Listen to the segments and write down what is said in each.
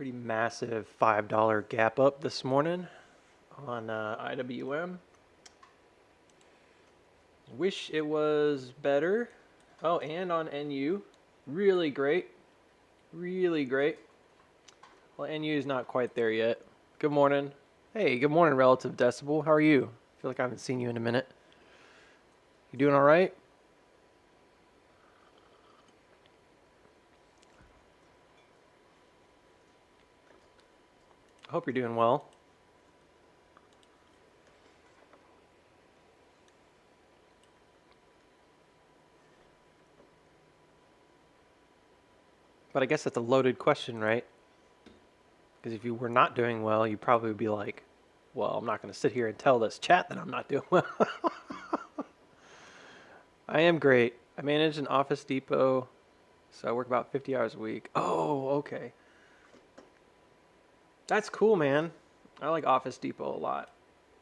Pretty massive $5 gap up this morning on IWM. Wish it was better. Oh, and on NU. Really great. Really great. Well, NU is not quite there yet. Good morning. Hey, good morning, Relative Decibel. How are you? I feel like I haven't seen you in a minute. You doing all right? I hope you're doing well. But I guess that's a loaded question, right? Because if you were not doing well, you'd probably be like, well, I'm not going to sit here and tell this chat that I'm not doing well. I am great. I manage an Office Depot, so I work about 50 hours a week. Oh, okay. That's cool, man. I like Office Depot a lot.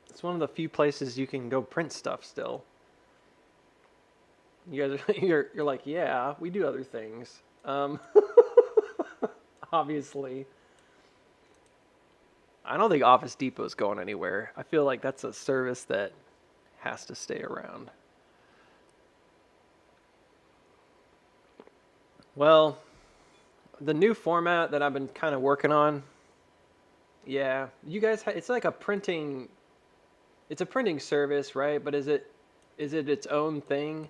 It's one of the few places you can go print stuff still. You guys are, you're like, yeah, we do other things. Obviously. I don't think Office Depot's going anywhere. I feel like that's a service that has to stay around. Well, the new format that I've been kind of working on, yeah, you guys, it's like a printing, it's a printing service, right? But is it its own thing?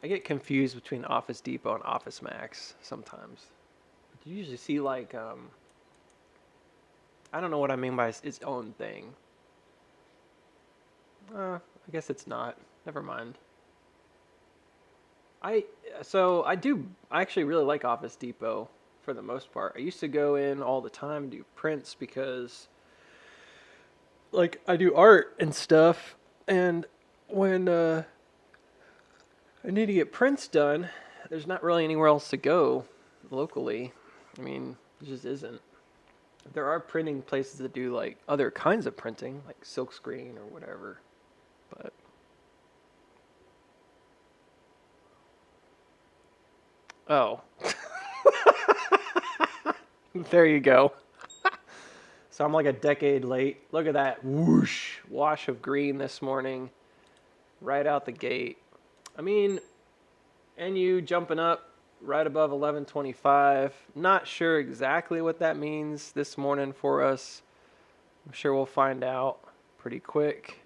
I get confused between Office Depot and Office Max sometimes. You usually see like, I don't know what I mean by its own thing. I guess it's not. Never mind. I actually really like Office Depot for the most part. I used to go in all the time and do prints because like I do art and stuff, and when I need to get prints done, there's not really anywhere else to go locally. I mean, there just isn't. There are printing places that do like other kinds of printing, like silkscreen or whatever, but oh. There you go. So I'm like a decade late. Look at that whoosh, wash of green this morning, right out the gate. I mean, NU jumping up right above 1125. Not sure exactly what that means this morning for us. I'm sure we'll find out pretty quick.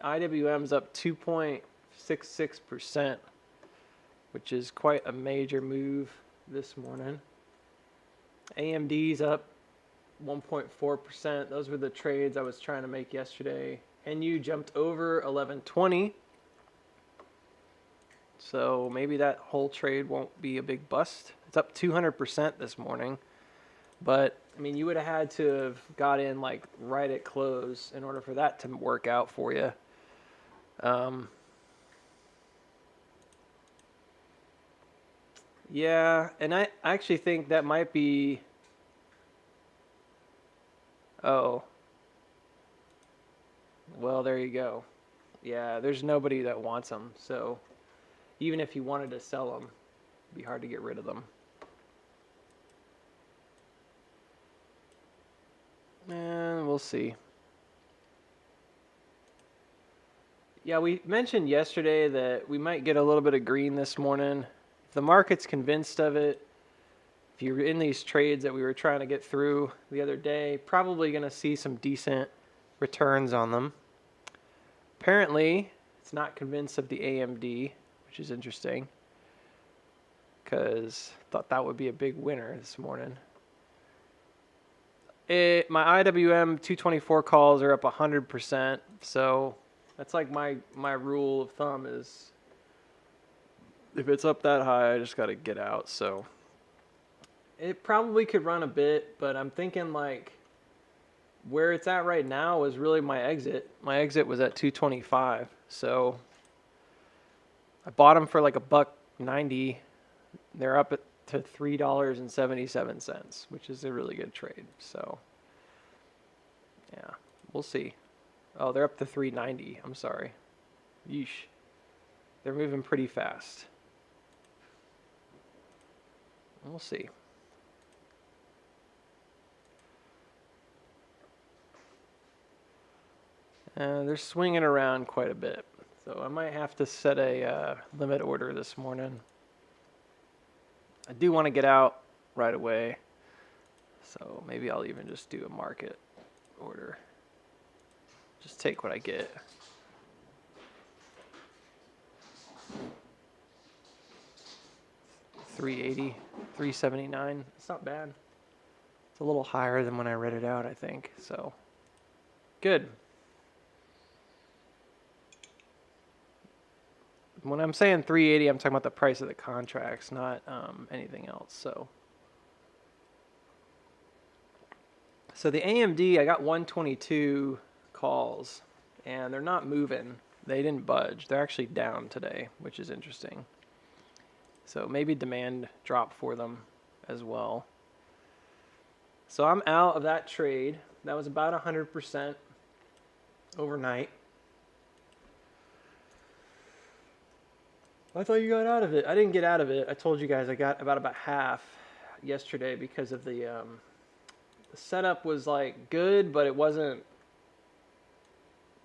IWM's up 2.66%, which is quite a major move this morning. AMD's up 1.4%. Those were the trades I was trying to make yesterday. NU jumped over 1120. So maybe that whole trade won't be a big bust. It's up 200% this morning. But, I mean, you would have had to have got in like right at close in order for that to work out for you. Yeah, and I actually think that might be... Oh. Well, there you go. Yeah, there's nobody that wants them, so even if you wanted to sell them, it'd be hard to get rid of them. And we'll see. Yeah, we mentioned yesterday that we might get a little bit of green this morning. If the market's convinced of it, if you're in these trades that we were trying to get through the other day, probably going to see some decent returns on them. Apparently, it's not convinced of the AMD, which is interesting, because I thought that would be a big winner this morning. My IWM 224 calls are up 100%, so that's like my rule of thumb is if it's up that high, I just got to get out. So it probably could run a bit, but I'm thinking like where it's at right now is really my exit. My exit was at 225, so I bought them for like $1.90. They're up to $3.77, which is a really good trade. So yeah, we'll see. Oh, they're up to 390. I'm sorry. Yeesh. They're moving pretty fast. We'll see. They're swinging around quite a bit. So I might have to set a limit order this morning. I do want to get out right away. So maybe I'll even just do a market order. Just take what I get. $380, $379. It's not bad. It's a little higher than when I read it out, I think. So good. When I'm saying 380, I'm talking about the price of the contracts, not anything else. So the AMD, I got 122 calls, and they're not moving. They didn't budge. They're actually down today, which is interesting. So maybe demand dropped for them as well. So I'm out of that trade. That was about 100% overnight. I thought you got out of it. I didn't get out of it. I told you guys I got about half yesterday because of the setup was like good, but it wasn't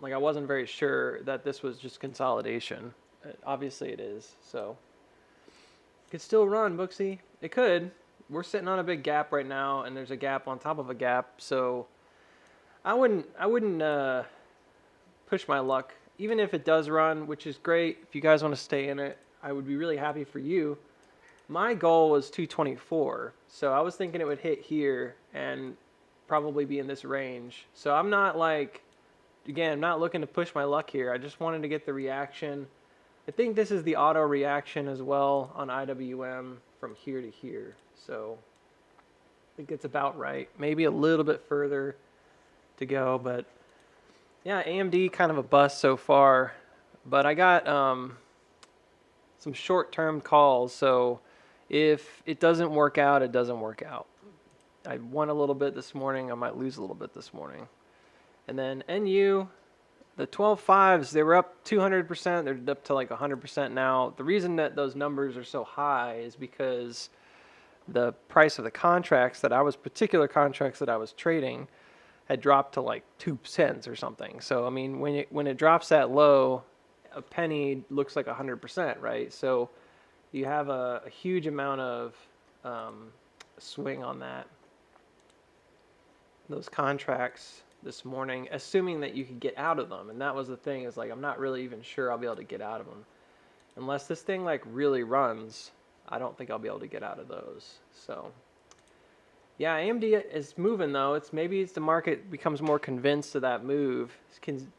like I wasn't very sure that this was just consolidation. Obviously it is. So it could still run, Booksy. It could. We're sitting on a big gap right now, and there's a gap on top of a gap. So I wouldn't push my luck. Even if it does run, which is great, if you guys want to stay in it, I would be really happy for you. My goal was 224, so I was thinking it would hit here and probably be in this range. So I'm not like, again, I'm not looking to push my luck here. I just wanted to get the reaction. I think this is the auto reaction as well on IWM from here to here. So I think it's about right. Maybe a little bit further to go, but yeah, AMD kind of a bust so far, but I got some short-term calls, so if it doesn't work out, it doesn't work out. I won a little bit this morning. I might lose a little bit this morning. And then NU, the 12.5s, they were up 200%. They're up to like 100% now. The reason that those numbers are so high is because the price of the particular contracts that I was trading had dropped to like 2 cents or something. So I mean, when it drops that low, a penny looks like 100%, right? So you have a huge amount of swing on those contracts this morning, assuming that you could get out of them. And that was the thing, is like I'm not really even sure I'll be able to get out of them unless this thing like really runs. I don't think I'll be able to get out of those. So yeah, AMD is moving though. Maybe the market becomes more convinced of that move,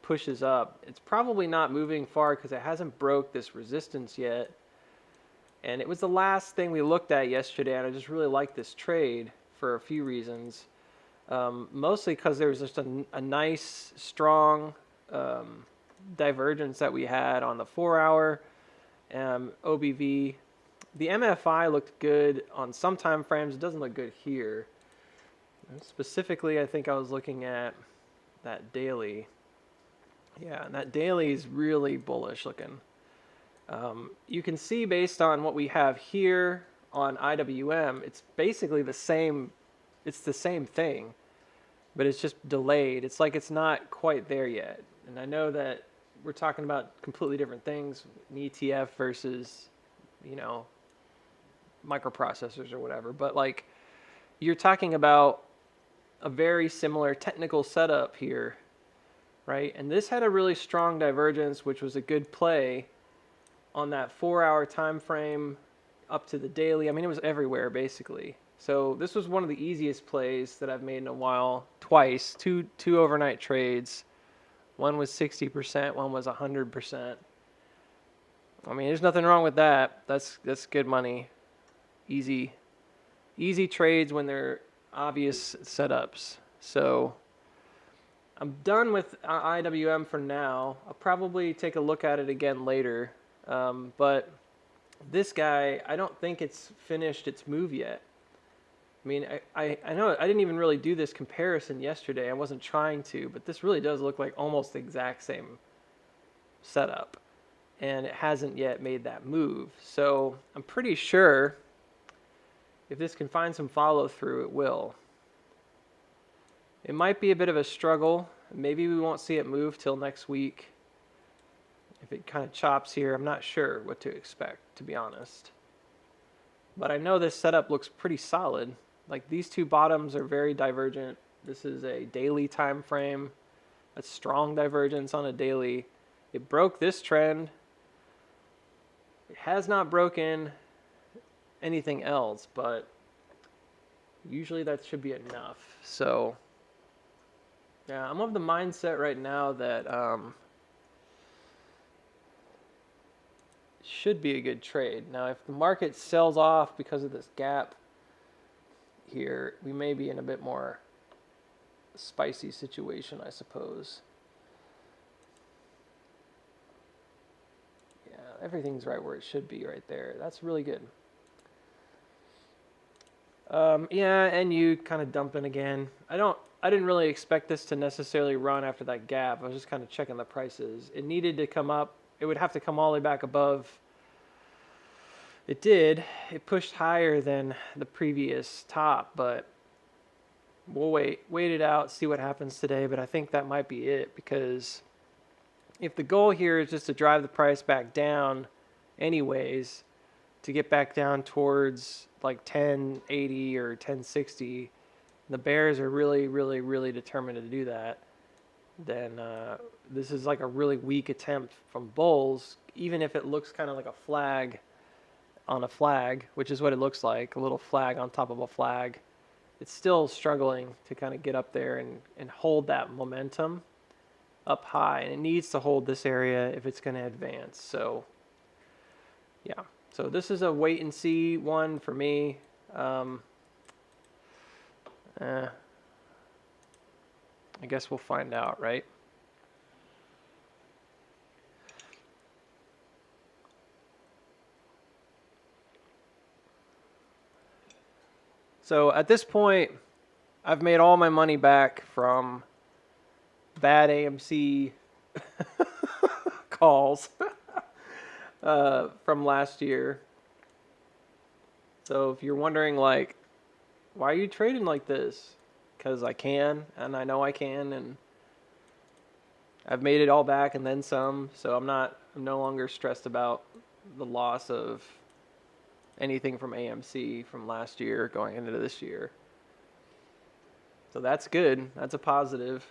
pushes up. It's probably not moving far because it hasn't broke this resistance yet. And it was the last thing we looked at yesterday, and I just really like this trade for a few reasons. Mostly because there was just a nice, strong divergence that we had on the 4-hour OBV. The MFI looked good on some time frames. It doesn't look good here. Specifically, I think I was looking at that daily. Yeah, and that daily is really bullish looking. You can see based on what we have here on IWM, it's basically the same. It's the same thing, but it's just delayed. It's like it's not quite there yet. And I know that we're talking about completely different things, an ETF versus, microprocessors or whatever. But like, you're talking about a very similar technical setup here, right? And this had a really strong divergence, which was a good play on that 4-hour time frame up to the daily. I mean, it was everywhere basically. So this was one of the easiest plays that I've made in a while. Twice, two overnight trades. One was 60%, one was 100%. I mean, there's nothing wrong with that. That's good money. Easy trades when they're obvious setups. So I'm done with IWM for now. I'll probably take a look at it again later. But this guy, I don't think it's finished its move yet. I mean, I know I didn't even really do this comparison yesterday. I wasn't trying to, but this really does look like almost the exact same setup. And it hasn't yet made that move. So I'm pretty sure if this can find some follow through, it will. It might be a bit of a struggle. Maybe we won't see it move till next week. If it kind of chops here, I'm not sure what to expect, to be honest. But I know this setup looks pretty solid. Like, these two bottoms are very divergent. This is a daily time frame. A strong divergence on a daily. It broke this trend. It has not broken anything else, but usually that should be enough. So yeah, I'm of the mindset right now that should be a good trade. Now, if the market sells off because of this gap here, we may be in a bit more spicy situation, I suppose. Yeah, everything's right where it should be right there. That's really good. Yeah, and you kind of dumping again. I didn't really expect this to necessarily run after that gap. I was just kind of checking the prices. It needed to come up. It would have to come all the way back above. It did. It pushed higher than the previous top, but we'll wait it out, see what happens today. But I think that might be it, because if the goal here is just to drive the price back down anyways, to get back down towards like 1080 or 1060, the bears are really, really, really determined to do that, then this is like a really weak attempt from bulls, even if it looks kind of like a flag on a flag, which is what it looks like, a little flag on top of a flag. It's still struggling to kind of get up there and hold that momentum up high, and it needs to hold this area if it's going to advance. So yeah, so this is a wait and see one for me. I guess we'll find out, right? So at this point, I've made all my money back from bad AMC calls from last year. So if you're wondering, like, why are you trading like this? Because I can, and I know I can, and I've made it all back and then some. So I'm no longer stressed about the loss of anything from AMC from last year going into this year. So that's good. That's a positive.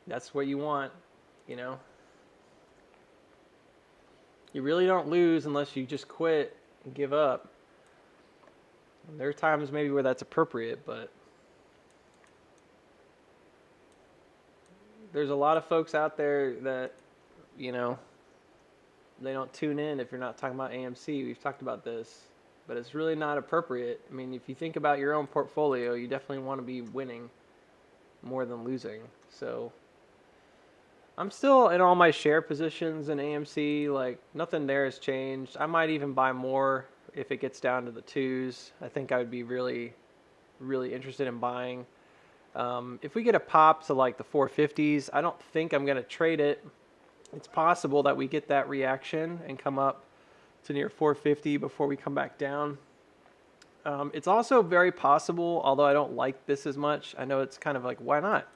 That's what you want, you know. You really don't lose unless you just quit and give up. And there are times maybe where that's appropriate, but there's a lot of folks out there that, you know, they don't tune in if you're not talking about AMC. We've talked about this, but it's really not appropriate. I mean, if you think about your own portfolio, you definitely want to be winning more than losing. So I'm still in all my share positions in AMC. Like, nothing there has changed. I might even buy more if it gets down to the twos. I think I would be really, really interested in buying. If we get a pop to like the 450s, I don't think I'm going to trade it. It's possible that we get that reaction and come up to near 450 before we come back down. It's also very possible, although I don't like this as much. I know it's kind of like, why not?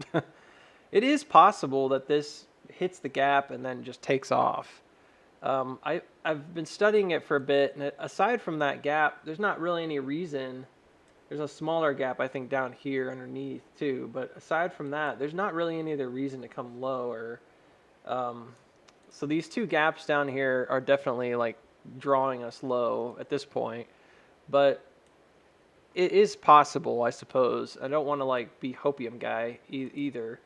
It is possible that this hits the gap and then just takes off. I've been studying it for a bit, and aside from that gap, there's not really any reason. There's a smaller gap, I think, down here underneath too. But aside from that, there's not really any other reason to come lower. So these two gaps down here are definitely like drawing us low at this point. But it is possible, I suppose. I don't want to like be hopium guy either.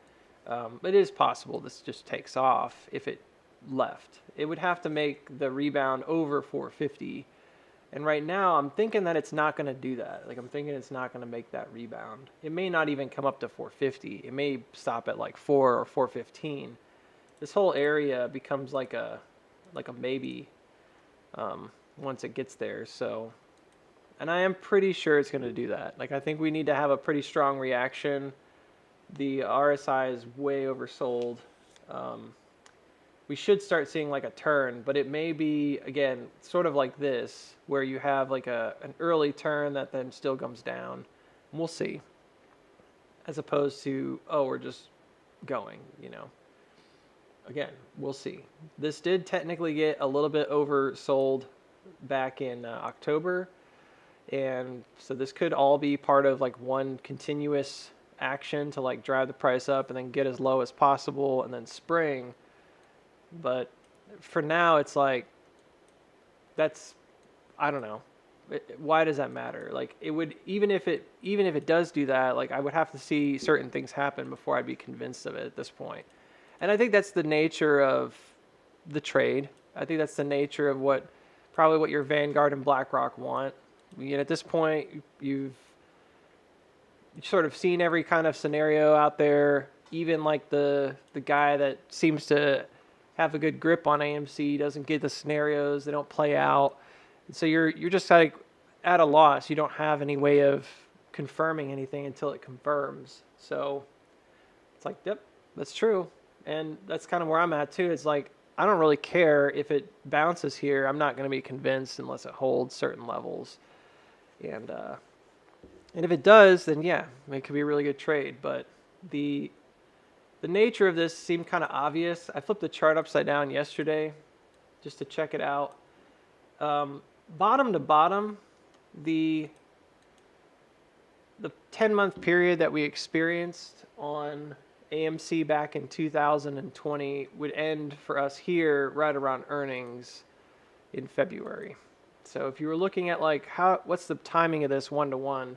It is possible this just takes off if it left. It would have to make the rebound over 450. And right now, I'm thinking that it's not going to do that. Like, I'm thinking it's not going to make that rebound. It may not even come up to 450. It may stop at like 4 or 415. This whole area becomes like a maybe once it gets there. So, and I am pretty sure it's going to do that. Like, I think we need to have a pretty strong reaction. The RSI is way oversold. we should start seeing like a turn, but it may be, again, sort of like this, where you have like an early turn that then still comes down. We'll see. As opposed to, oh, we're just going, Again, we'll see. This did technically get a little bit oversold back in October. And so this could all be part of like one continuous action to like drive the price up and then get as low as possible and then spring. But for now, it's like, I don't know. Why does that matter? Like it would, even if it does do that, like I would have to see certain things happen before I'd be convinced of it at this point. And I think that's the nature of the trade. I think that's the nature of probably what your Vanguard and BlackRock want. At this point, you've sort of seen every kind of scenario out there. Even like the guy that seems to have a good grip on AMC doesn't get the scenarios; they don't play out. And so you're just like at a loss. You don't have any way of confirming anything until it confirms. So it's like, yep, that's true. And that's kind of where I'm at too. It's like, I don't really care if it bounces here. I'm not going to be convinced unless it holds certain levels. And if it does, then yeah, it could be a really good trade. But the nature of this seemed kind of obvious. I flipped the chart upside down yesterday just to check it out. Bottom to bottom, the 10-month period that we experienced on AMC back in 2020 would end for us here right around earnings in February. So if you were looking at like what's the timing of this 1-to-1,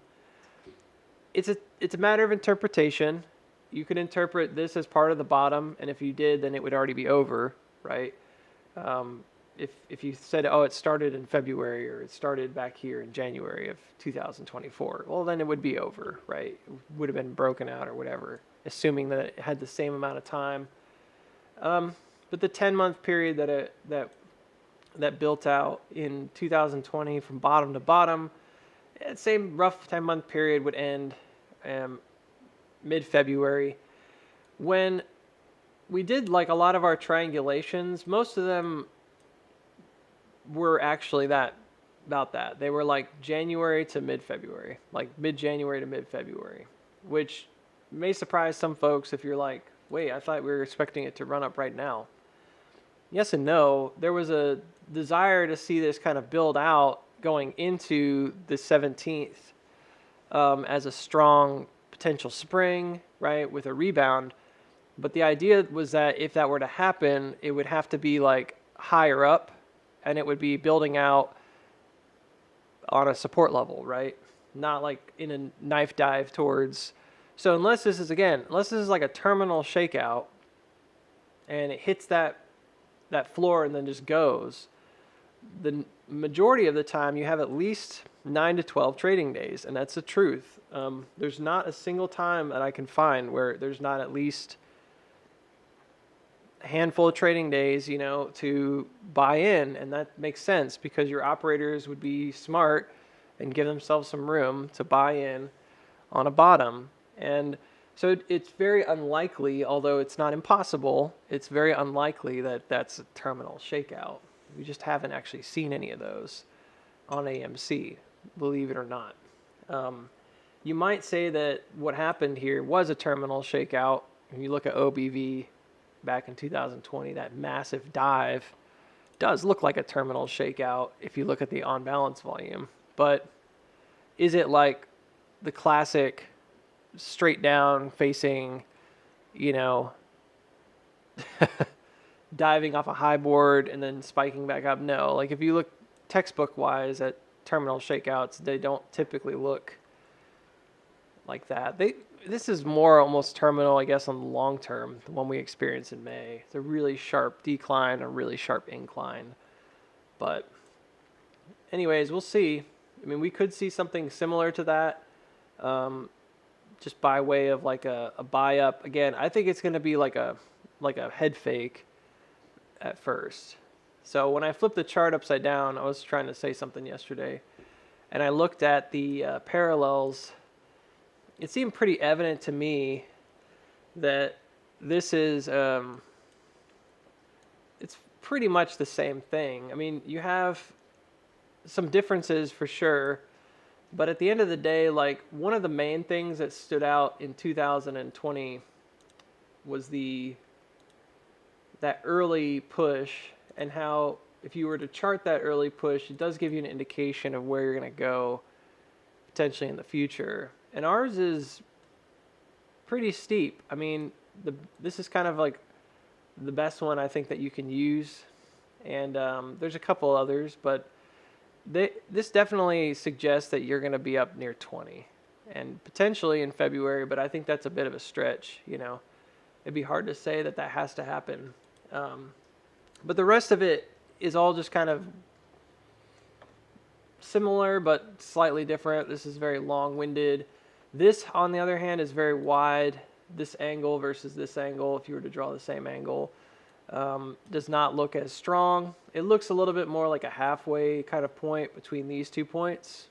it's a matter of interpretation. You could interpret this as part of the bottom, and if you did, then it would already be over, right? If you said, oh, it started in February or it started back here in January of 2024, well, then it would be over, right? It would have been broken out or whatever, assuming that it had the same amount of time. But the 10-month period that built out in 2020 from bottom to bottom, same rough 10-month period would end mid-February. When we did like a lot of our triangulations, most of them were actually about that. They were like January to mid-February, like mid-January to mid-February, which may surprise some folks if you're like, wait, I thought we were expecting it to run up right now. Yes and no. There was a desire to see this kind of build out going into the 17th as a strong potential spring, right, with a rebound. But the idea was that if that were to happen, it would have to be like higher up, and it would be building out on a support level, right? Not like in a knife dive towards. So unless this is like a terminal shakeout and it hits that floor and then just goes, the majority of the time you have at least 9 to 12 trading days, and that's the truth. There's not a single time that I can find where there's not at least a handful of trading days, to buy in, and that makes sense because your operators would be smart and give themselves some room to buy in on a bottom. And so it's very unlikely, although it's not impossible, it's very unlikely that that's a terminal shakeout. We just haven't actually seen any of those on AMC, believe it or not. You might say that what happened here was a terminal shakeout. When you look at OBV back in 2020, that massive dive does look like a terminal shakeout if you look at the on-balance volume. But is it like the classic straight down facing, diving off a high board and then spiking back up? No. Like if you look textbook wise at terminal shakeouts, they don't typically look like that. This is more almost terminal, I guess, on the long term, the one we experienced in May. It's a really sharp decline, a really sharp incline. But anyways, we'll see. I mean, we could see something similar to that, just by way of like a buy up. Again, I think it's going to be like a head fake at first. So when I flipped the chart upside down, I was trying to say something yesterday, and I looked at the parallels. It seemed pretty evident to me that this is pretty much the same thing. I mean, you have some differences for sure, but at the end of the day, like one of the main things that stood out in 2020 was that early push, and how if you were to chart that early push, it does give you an indication of where you're going to go potentially in the future. And ours is pretty steep. I mean, this is kind of like the best one I think that you can use, and there's a couple others, but this definitely suggests that you're going to be up near 20, and potentially in February, but I think that's a bit of a stretch. It'd be hard to say that has to happen. But the rest of it is all just kind of similar but slightly different. This is very long-winded. This, on the other hand, is very wide. This angle versus this angle, if you were to draw the same angle, does not look as strong. It looks a little bit more like a halfway kind of point between these 2 points.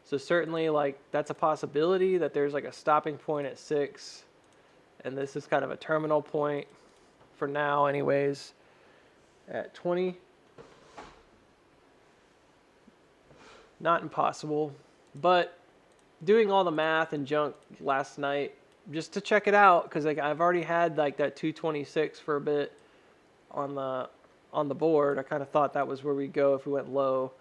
So certainly, like, that's a possibility that there's like a stopping point at 6, and this is kind of a terminal point for now anyways at 20. Not impossible, but doing all the math and junk last night just to check it out, because like I've already had like that 226 for a bit on the board. I kind of thought that was where we'd go if we went low.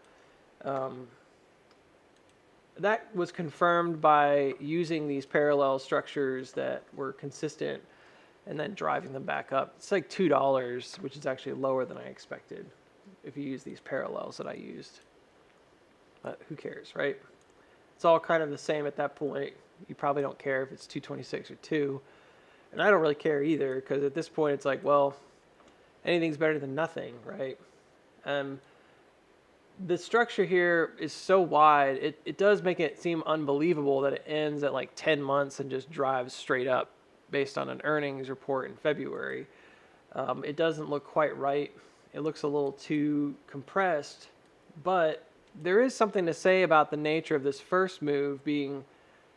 That was confirmed by using these parallel structures that were consistent and then driving them back up. It's like $2, which is actually lower than I expected if you use these parallels that I used. But who cares, right? It's all kind of the same at that point. You probably don't care if it's 226 or 2. And I don't really care either, because at this point it's like, well, anything's better than nothing, right? The structure here is so wide, it does make it seem unbelievable that it ends at like 10 months and just drives straight up based on an earnings report in February. It doesn't look quite right. It looks a little too compressed, but there is something to say about the nature of this first move being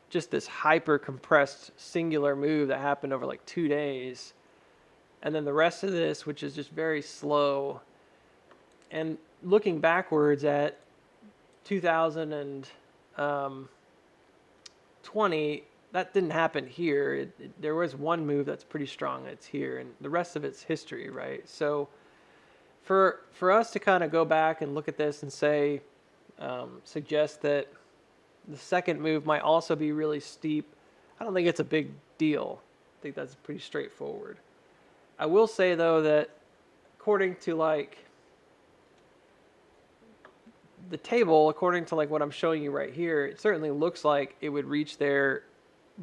just this hyper compressed singular move that happened over like 2 days. And then the rest of this, which is just very slow. And looking backwards at 2020, that didn't happen here. There was one move that's pretty strong that's here, and the rest of it's history, right? So for us to kind of go back and look at this and say, suggest that the second move might also be really steep, I don't think it's a big deal. I think that's pretty straightforward. I will say, though, that according to like the table, according to like what I'm showing you right here, it certainly looks like it would reach there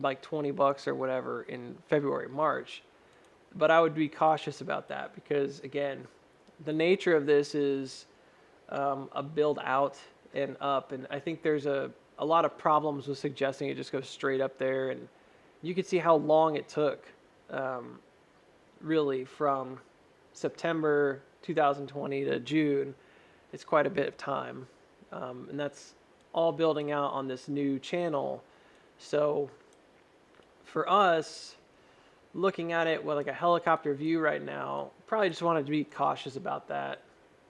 like $20 or whatever in February, March. But I would be cautious about that because, again, the nature of this is a build out and up, and I think there's a lot of problems with suggesting it just goes straight up there, and you can see how long it took really from September 2020 to June. It's quite a bit of time, and that's all building out on this new channel. So for us, looking at it with like a helicopter view right now, probably just wanted to be cautious about that.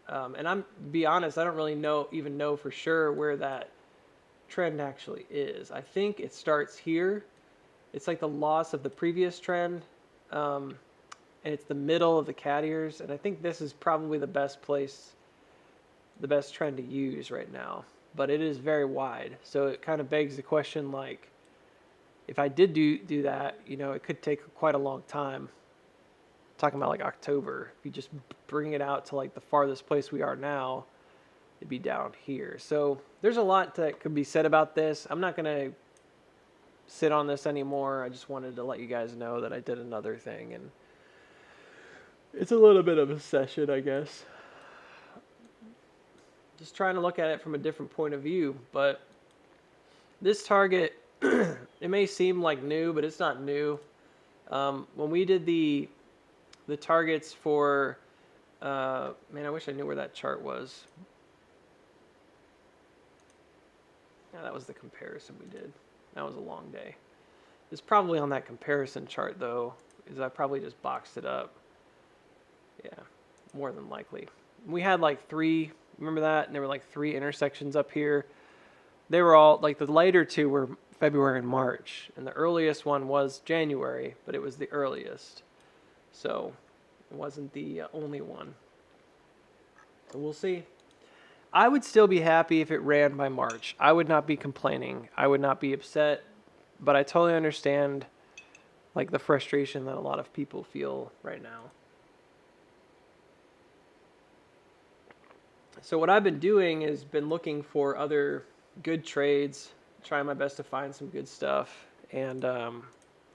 And I'm be honest, I don't really even know for sure where that trend actually is. I think it starts here. It's like the loss of the previous trend, and it's the middle of the cat ears. And I think this is probably the best trend to use right now. But it is very wide, so it kind of begs the question, like, if I did do that, it could take quite a long time. Talking about like October, if you just bring it out to like the farthest place we are now, it'd be down here. So there's a lot that could be said about this. I'm not gonna sit on this anymore. I just wanted to let you guys know that I did another thing, and it's a little bit of a session, I guess. Just trying to look at it from a different point of view. But this target, it may seem like new, but it's not new. When we did the targets for, man, I wish I knew where that chart was. Yeah, that was the comparison we did. That was a long day. It's probably on that comparison chart, though, is I probably just boxed it up. Yeah, more than likely. We had like three, remember that? And there were like three intersections up here. They were all, like the later two were February and March. And the earliest one was January, but it was the earliest. So it wasn't the only one. So we'll see. I would still be happy if it ran by March. I would not be complaining. I would not be upset. But I totally understand like the frustration that a lot of people feel right now. So what I've been doing is been looking for other good trades, trying my best to find some good stuff and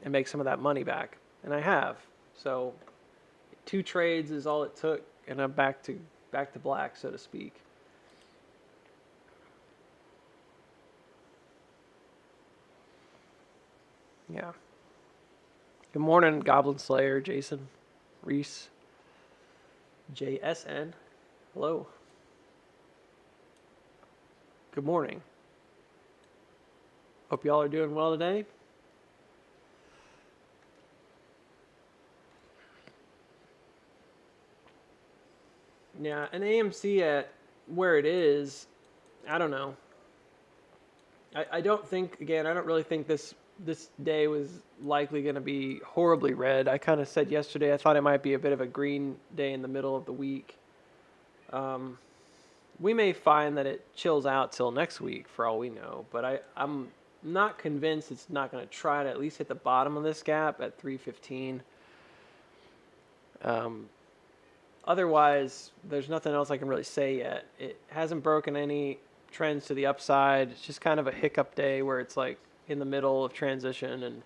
make some of that money back. And I have. So 2 trades is all it took, and I'm back to black, so to speak. Yeah. Good morning, Goblin Slayer, Jason, Reese, JSN. Hello. Good morning. Hope y'all are doing well today. Yeah, an AMC at where it is, I don't know. I don't think, again, I don't really think this day was likely going to be horribly red. I kind of said yesterday I thought it might be a bit of a green day in the middle of the week. We may find that it chills out till next week for all we know, but I'm not convinced it's not going to try to at least hit the bottom of this gap at 315. Otherwise, there's nothing else I can really say yet. It hasn't broken any trends to the upside. It's just kind of a hiccup day where it's like in the middle of transition, and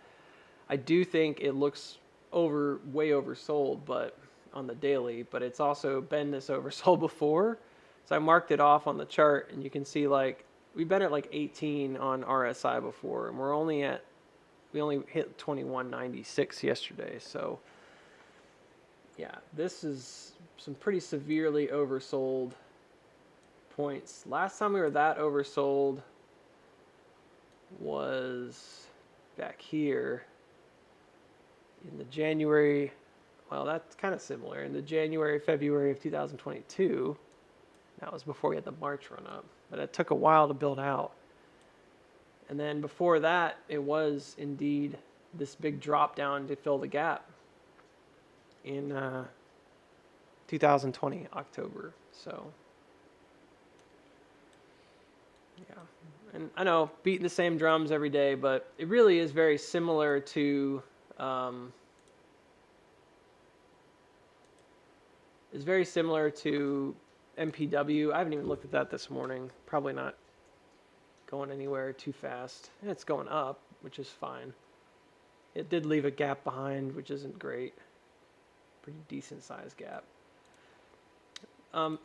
I do think it looks way oversold, but on the daily, but it's also been this oversold before. So I marked it off on the chart, and you can see like we've been at like 18 on RSI before, and we only hit 2196 yesterday. So yeah, this is some pretty severely oversold points. Last time we were that oversold was back here in the January. Well, that's kind of similar. In the February of 2022. That was before we had the March run up. But it took a while to build out. And then before that, it was indeed this big drop down to fill the gap in 2020, October. So, yeah. And I know, beating the same drums every day, but it really is very similar to MPW. I haven't even looked at that this morning. Probably not going anywhere too fast. It's going up, which is fine. It did leave a gap behind, which isn't great. Pretty decent sized gap.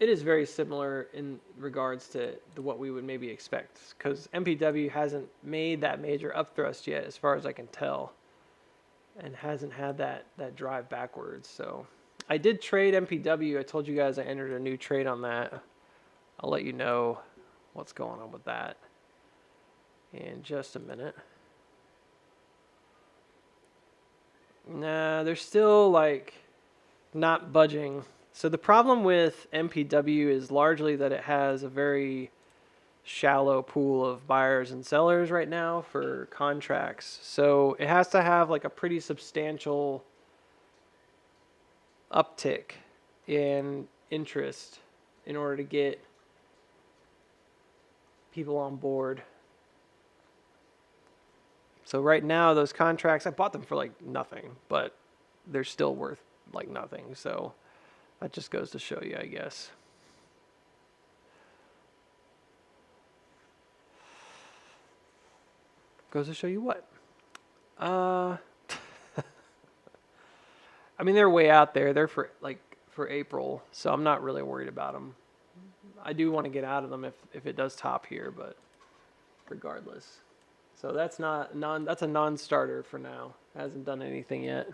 It is very similar in regards to what we would maybe expect, because MPW hasn't made that major upthrust yet, as far as I can tell, and hasn't had that drive backwards. So I did trade MPW. I told you guys I entered a new trade on that. I'll let you know what's going on with that in just a minute. Nah, they're still like not budging. So the problem with MPW is largely that it has a very shallow pool of buyers and sellers right now for contracts. So it has to have like a pretty substantial uptick in interest in order to get people on board. So right now those contracts, I bought them for like nothing, but they're still worth like nothing. So that just goes to show you, I guess. Goes to show you what? I mean, they're way out there. They're for April, so I'm not really worried about them. I do want to get out of them if it does top here, but regardless. So that's a non-starter for now. Hasn't done anything yet.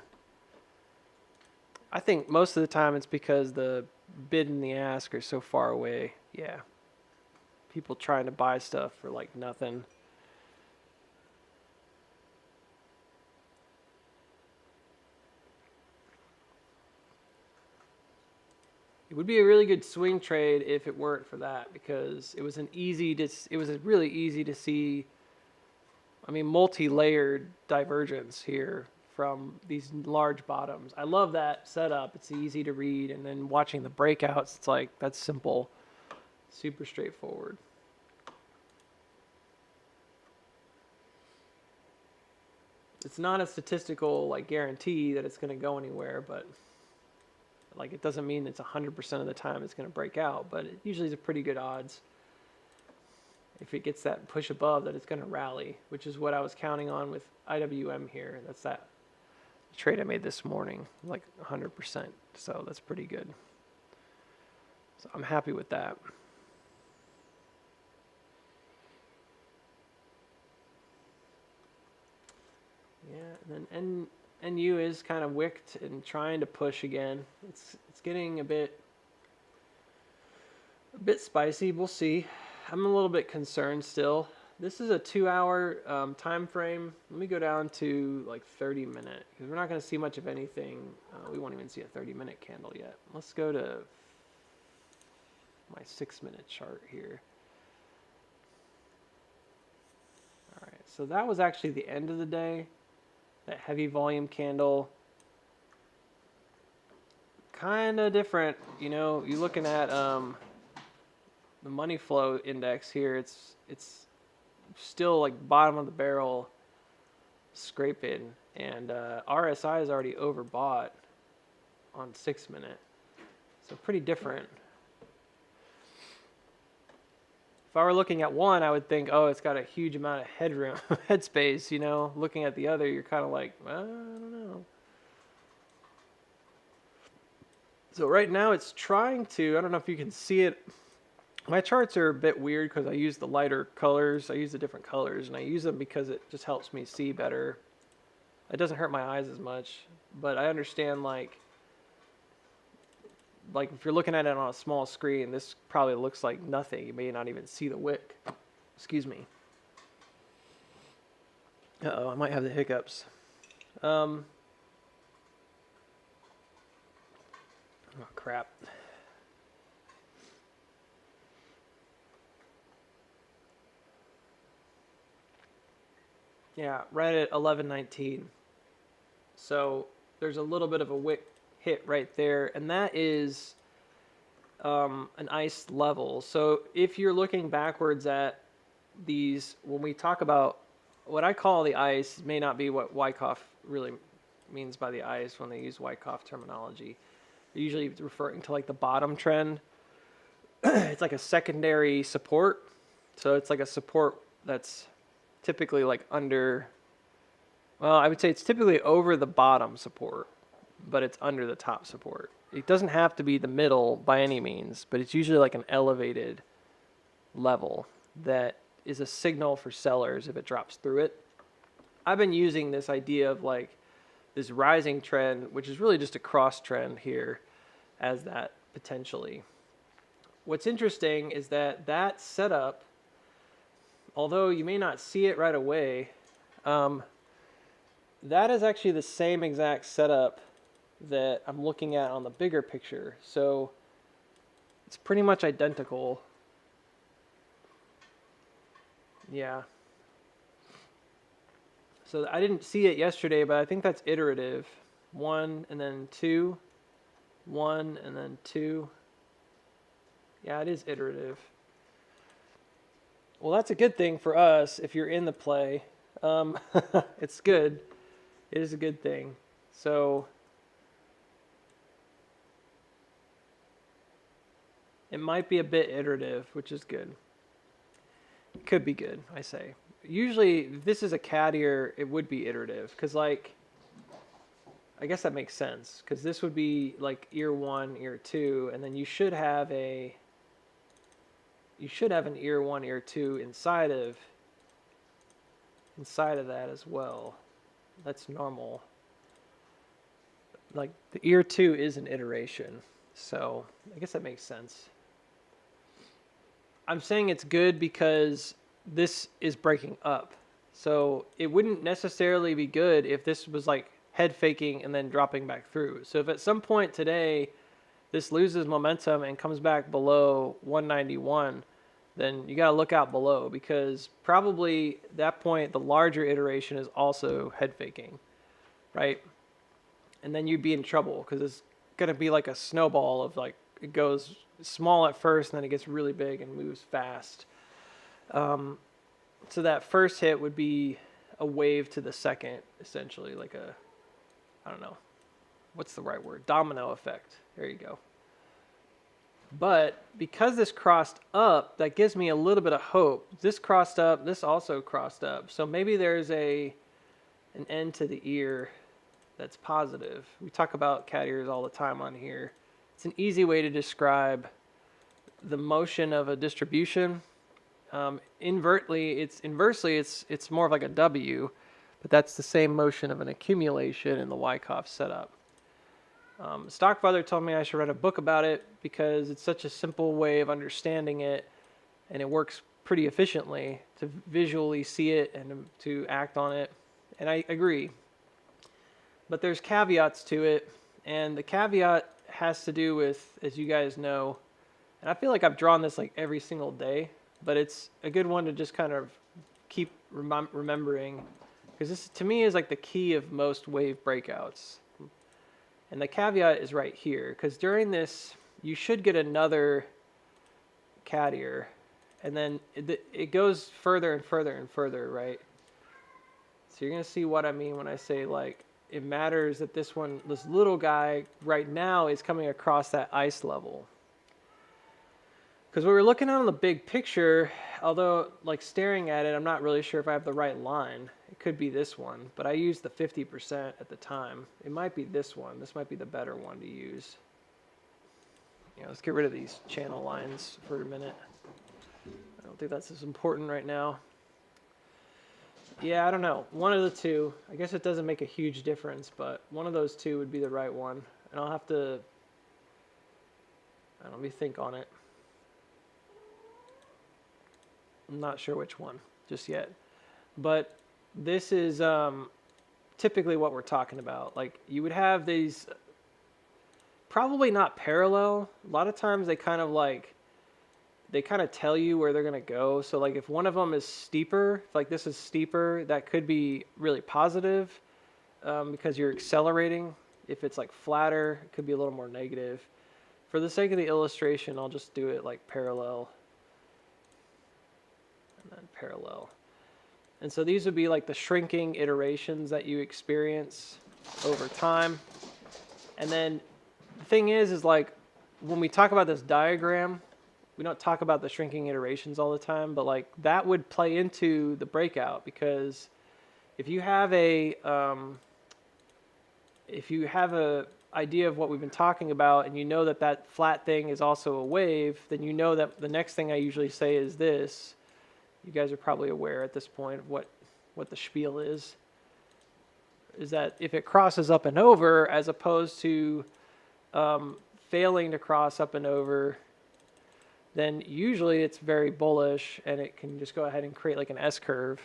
I think most of the time it's because the bid and the ask are so far away. Yeah. People trying to buy stuff for like nothing. It would be a really good swing trade if it weren't for that, because it was really easy to see, I mean, multi-layered divergence here from these large bottoms. I love that setup. It's easy to read, and then watching the breakouts, it's like, that's simple, super straightforward. It's not a statistical like guarantee that it's going to go anywhere, but like it doesn't mean it's 100% of the time it's going to break out, but it usually is a pretty good odds if it gets that push above that it's going to rally, which is what I was counting on with IWM here. That's that trade I made this morning, like 100%. So that's pretty good. So I'm happy with that. Yeah, and then NU is kind of wicked and trying to push again. It's getting a bit spicy. We'll see. I'm a little bit concerned still. This is a 2-hour time frame. Let me go down to like 30-minute, because we're not going to see much of anything. We won't even see a 30-minute candle yet. Let's go to my 6-minute chart here. All right, so that was actually the end of the day. That heavy volume candle, kind of different. You know, you're looking at the money flow index here. It's still like bottom of the barrel scraping, and RSI is already overbought on 6-minute, so pretty different. If I were looking at one, I would think, oh, it's got a huge amount of headroom, headspace, you know. Looking at the other, you're kind of like, well, I don't know. So right now it's trying to, I don't know if you can see it. My charts are a bit weird because I use the lighter colors. I use the different colors, and I use them because it just helps me see better. It doesn't hurt my eyes as much, but I understand like if you're looking at it on a small screen, this probably looks like nothing. You may not even see the wick. Excuse me. Uh-oh, I might have the hiccups. Oh, crap. Yeah, right at 11:19. So there's a little bit of a wick hit right there, and that is an ice level. So if you're looking backwards at these, when we talk about what I call the ice, may not be what Wyckoff really means by the ice when they use Wyckoff terminology. They're usually referring to like the bottom trend. It's like a secondary support. So it's like a support that's typically like under, well, I would say it's typically over the bottom support, but it's under the top support. It doesn't have to be the middle by any means, but it's usually like an elevated level that is a signal for sellers if it drops through it. I've been using this idea of like this rising trend, which is really just a cross trend here, as that potentially. What's interesting is that that setup, although you may not see it right away, that is actually the same exact setup that I'm looking at on the bigger picture. So it's pretty much identical. Yeah. So I didn't see it yesterday, but I think that's iterative. 1 and then 2, 1 and then 2. Yeah, it is iterative. Well, that's a good thing for us if you're in the play. It's good. It is a good thing. So it might be a bit iterative, which is good. It could be good, I say. Usually, if this is a caddier, it would be iterative, because like, I guess that makes sense, because this would be like ear 1, ear 2, and then you should have an ear 1, ear 2 inside of that as well. That's normal. Like the ear 2 is an iteration, so I guess that makes sense. I'm saying it's good because this is breaking up. So it wouldn't necessarily be good if this was like head faking and then dropping back through. So if at some point today this loses momentum and comes back below 191, then you got to look out below, because probably at that point the larger iteration is also head faking, right? And then you'd be in trouble because it's going to be like a snowball of like, it goes small at first and then it gets really big and moves fast. So that first hit would be a wave to the second, essentially, like a, I don't know, what's the right word? Domino effect. There you go. But because this crossed up, that gives me a little bit of hope. This crossed up, this also crossed up. So maybe there's an end to the ear that's positive. We talk about cat ears all the time on here. It's an easy way to describe the motion of a distribution. Inversely, it's more of like a W, but that's the same motion of an accumulation in the Wyckoff setup. Stockfather told me I should write a book about it because it's such a simple way of understanding it, and it works pretty efficiently to visually see it and to act on it. And I agree. But there's caveats to it, and the caveat has to do with, as you guys know, and I feel like I've drawn this like every single day, but it's a good one to just kind of keep remembering, because this to me is like the key of most wave breakouts. And the caveat is right here, because during this, you should get another cat ear, and then it goes further and further and further, right? So you're going to see what I mean when I say, like, it matters that this little guy right now is coming across that ice level. Because what we're looking at on the big picture, although, like, staring at it, I'm not really sure if I have the right line. It could be this one, but I used the 50% at the time. It might be this one. This might be the better one to use. Let's get rid of these channel lines for a minute. I don't think that's as important right now. Yeah, I don't know. One of the two. I guess it doesn't make a huge difference, but one of those two would be the right one. And I'll have to, let me think on it. I'm not sure which one just yet. But this is typically what we're talking about. Like, you would have these, probably not parallel. A lot of times they kind of tell you where they're going to go. So like if one of them is steeper, if like this is steeper, that could be really positive because you're accelerating. If it's like flatter, it could be a little more negative. For the sake of the illustration, I'll just do it like parallel. And then parallel. And so these would be like the shrinking iterations that you experience over time. And then the thing is like when we talk about this diagram, we don't talk about the shrinking iterations all the time, but like that would play into the breakout, because if you have a idea of what we've been talking about, and you know that that flat thing is also a wave, then you know that the next thing I usually say is this. You guys are probably aware at this point of what the spiel is that if it crosses up and over, as opposed to failing to cross up and over, then usually it's very bullish, and it can just go ahead and create like an S-curve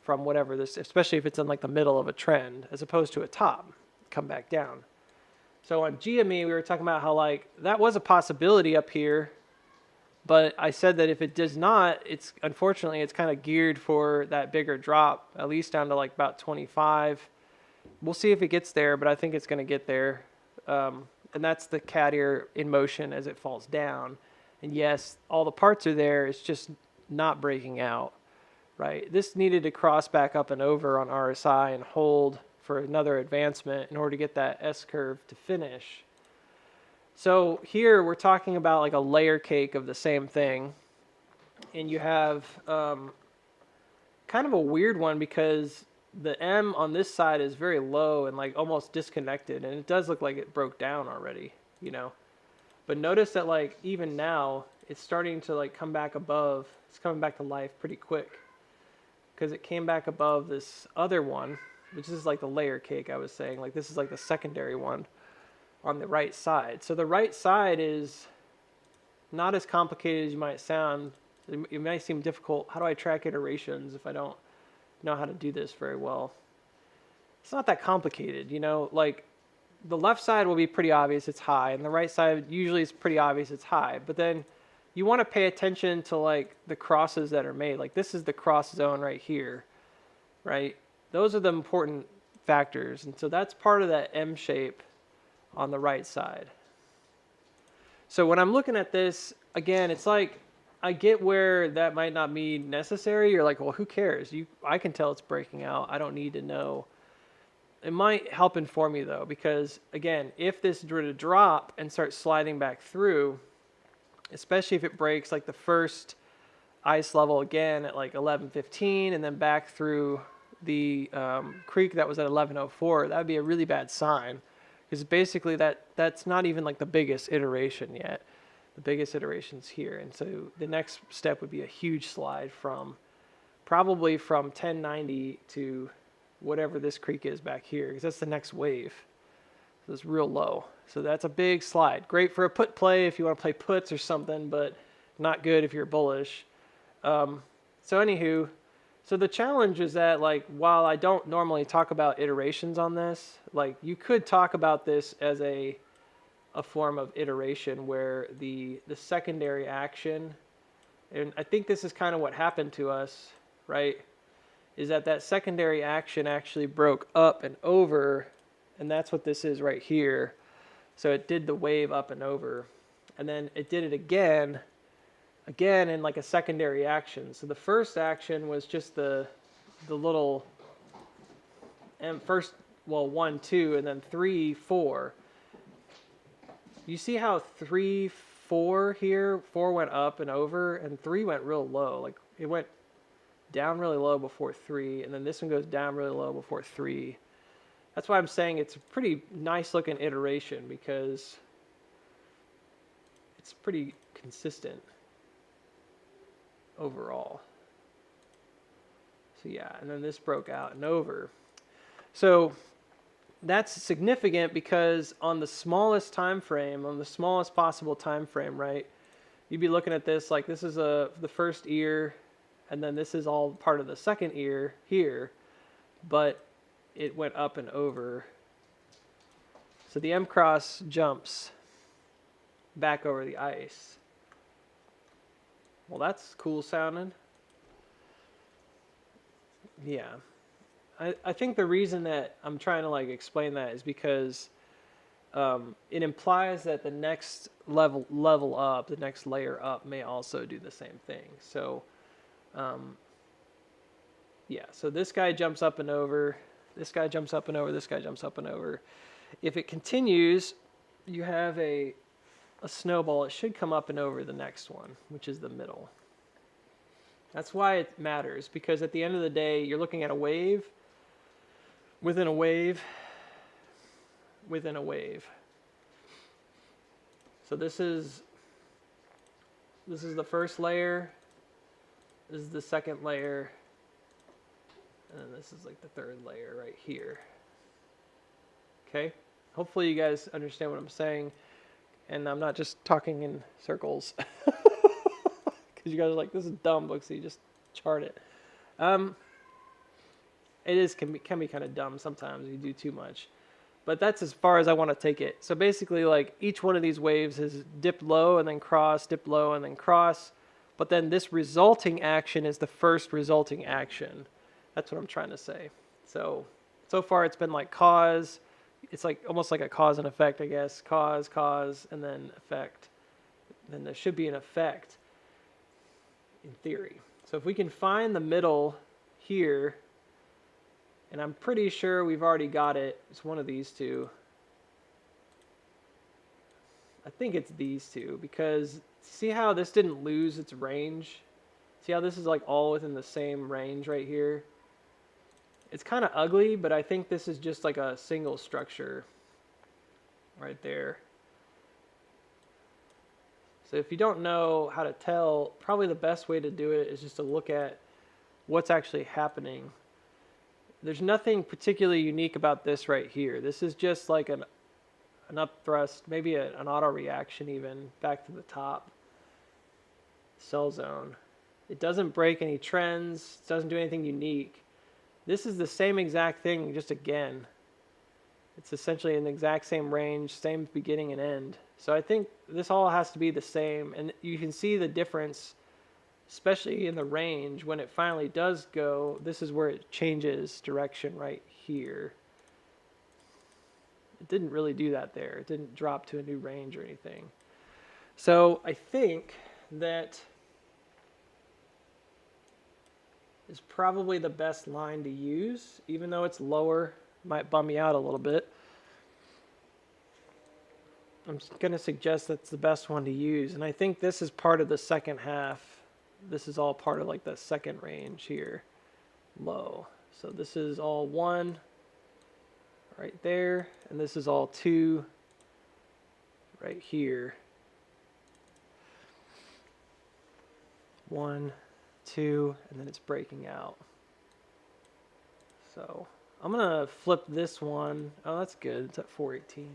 from whatever this, especially if it's in like the middle of a trend, as opposed to a top, come back down. So on GME, we were talking about how like that was a possibility up here, but I said that if it does not, unfortunately it's kind of geared for that bigger drop, at least down to like about 25. We'll see if it gets there, but I think it's going to get there. And that's the cat ear in motion as it falls down. And yes, all the parts are there. It's just not breaking out, right? This needed to cross back up and over on RSI and hold for another advancement in order to get that S-curve to finish. So here we're talking about like a layer cake of the same thing. And you have kind of a weird one, because the M on this side is very low and like almost disconnected. And it does look like it broke down already, But notice that like even now it's starting to like come back above. It's coming back to life pretty quick, because it came back above this other one, which is like the layer cake I was saying. Like this is like the secondary one on the right side. So the right side is not as complicated as you might sound. It might seem difficult. How do I track iterations if I don't know how to do this very well? It's not that complicated, Like the left side will be pretty obvious it's high, and the right side usually is pretty obvious it's high. But then you want to pay attention to like the crosses that are made. Like this is the cross zone right here, right? Those are the important factors. And so that's part of that M shape on the right side. So when I'm looking at this, again, it's like I get where that might not be necessary. You're like, well, who cares? I can tell it's breaking out. I don't need to know. It might help inform you though, because again, if this were to drop and start sliding back through, especially if it breaks like the first ice level again at like 11:15 and then back through the creek that was at 11:04, that would be a really bad sign, because basically that's not even like the biggest iteration yet. The biggest iteration's here, and so the next step would be a huge slide probably from 1090 to whatever this creek is back here, because that's the next wave. So it's real low. So that's a big slide. Great for a put play if you want to play puts or something, but not good if you're bullish. So anywho, so the challenge is that, like, while I don't normally talk about iterations on this, like you could talk about this as a form of iteration where the secondary action, and I think this is kind of what happened to us, right? Is that secondary action actually broke up and over, and that's what this is right here. So it did the wave up and over, and then it did it again in like a secondary action. So the first action was just the little, and first, well, 1, 2, and then 3, 4. You see how 3, 4 here, 4 went up and over, and 3 went real low. Like it went down really low before 3, and then this one goes down really low before 3. That's why I'm saying it's a pretty nice looking iteration, because it's pretty consistent overall. So yeah, and then this broke out and over. So that's significant because on the smallest time frame, on the smallest possible time frame, right? You'd be looking at this like this is the first ear, and then this is all part of the second ear here, but it went up and over. So the M cross jumps back over the ice. Well, that's cool sounding. Yeah. I think the reason that I'm trying to like explain that is because it implies that the next level up, the next layer up may also do the same thing. So yeah, so this guy jumps up and over, this guy jumps up and over, this guy jumps up and over. If it continues, you have a snowball. It should come up and over the next one, which is the middle. That's why it matters, because at the end of the day, you're looking at a wave within a wave within a wave. So this is the first layer, this is the second layer, and then this is like the third layer right here. Okay? Hopefully you guys understand what I'm saying, and I'm not just talking in circles. Because you guys are like, this is dumb, Booksy, just chart it. It can be kind of dumb sometimes. You do too much. But that's as far as I want to take it. So basically, like, each one of these waves has dipped low and then cross, dipped low and then cross. But then this resulting action is the first resulting action. That's what I'm trying to say. So far it's been like cause. It's like almost like a cause and effect, I guess. Cause, and then effect. Then there should be an effect in theory. So if we can find the middle here, and I'm pretty sure we've already got it. It's one of these two. I think it's these two, because see how this didn't lose its range? See how this is like all within the same range right here? It's kind of ugly, but I think this is just like a single structure right there. So if you don't know how to tell, probably the best way to do it is just to look at what's actually happening. There's nothing particularly unique about this right here. This is just like an up thrust, maybe an auto reaction even, back to the top. Cell zone. It doesn't break any trends. It doesn't do anything unique. This is the same exact thing, just again. It's essentially in the exact same range, same beginning and end. So I think this all has to be the same, and you can see the difference, especially in the range. When it finally does go, this is where it changes direction right here. It didn't really do that there. It didn't drop to a new range or anything. So I think that is probably the best line to use, even though it's lower, might bum me out a little bit. I'm going to suggest that's the best one to use, and I think this is part of the second half. This is all part of like the second range here, low. So this is all 1 right there, and this is all 2 right here. 1, 2, and then it's breaking out. So I'm gonna flip this one. Oh, that's good. It's at 418.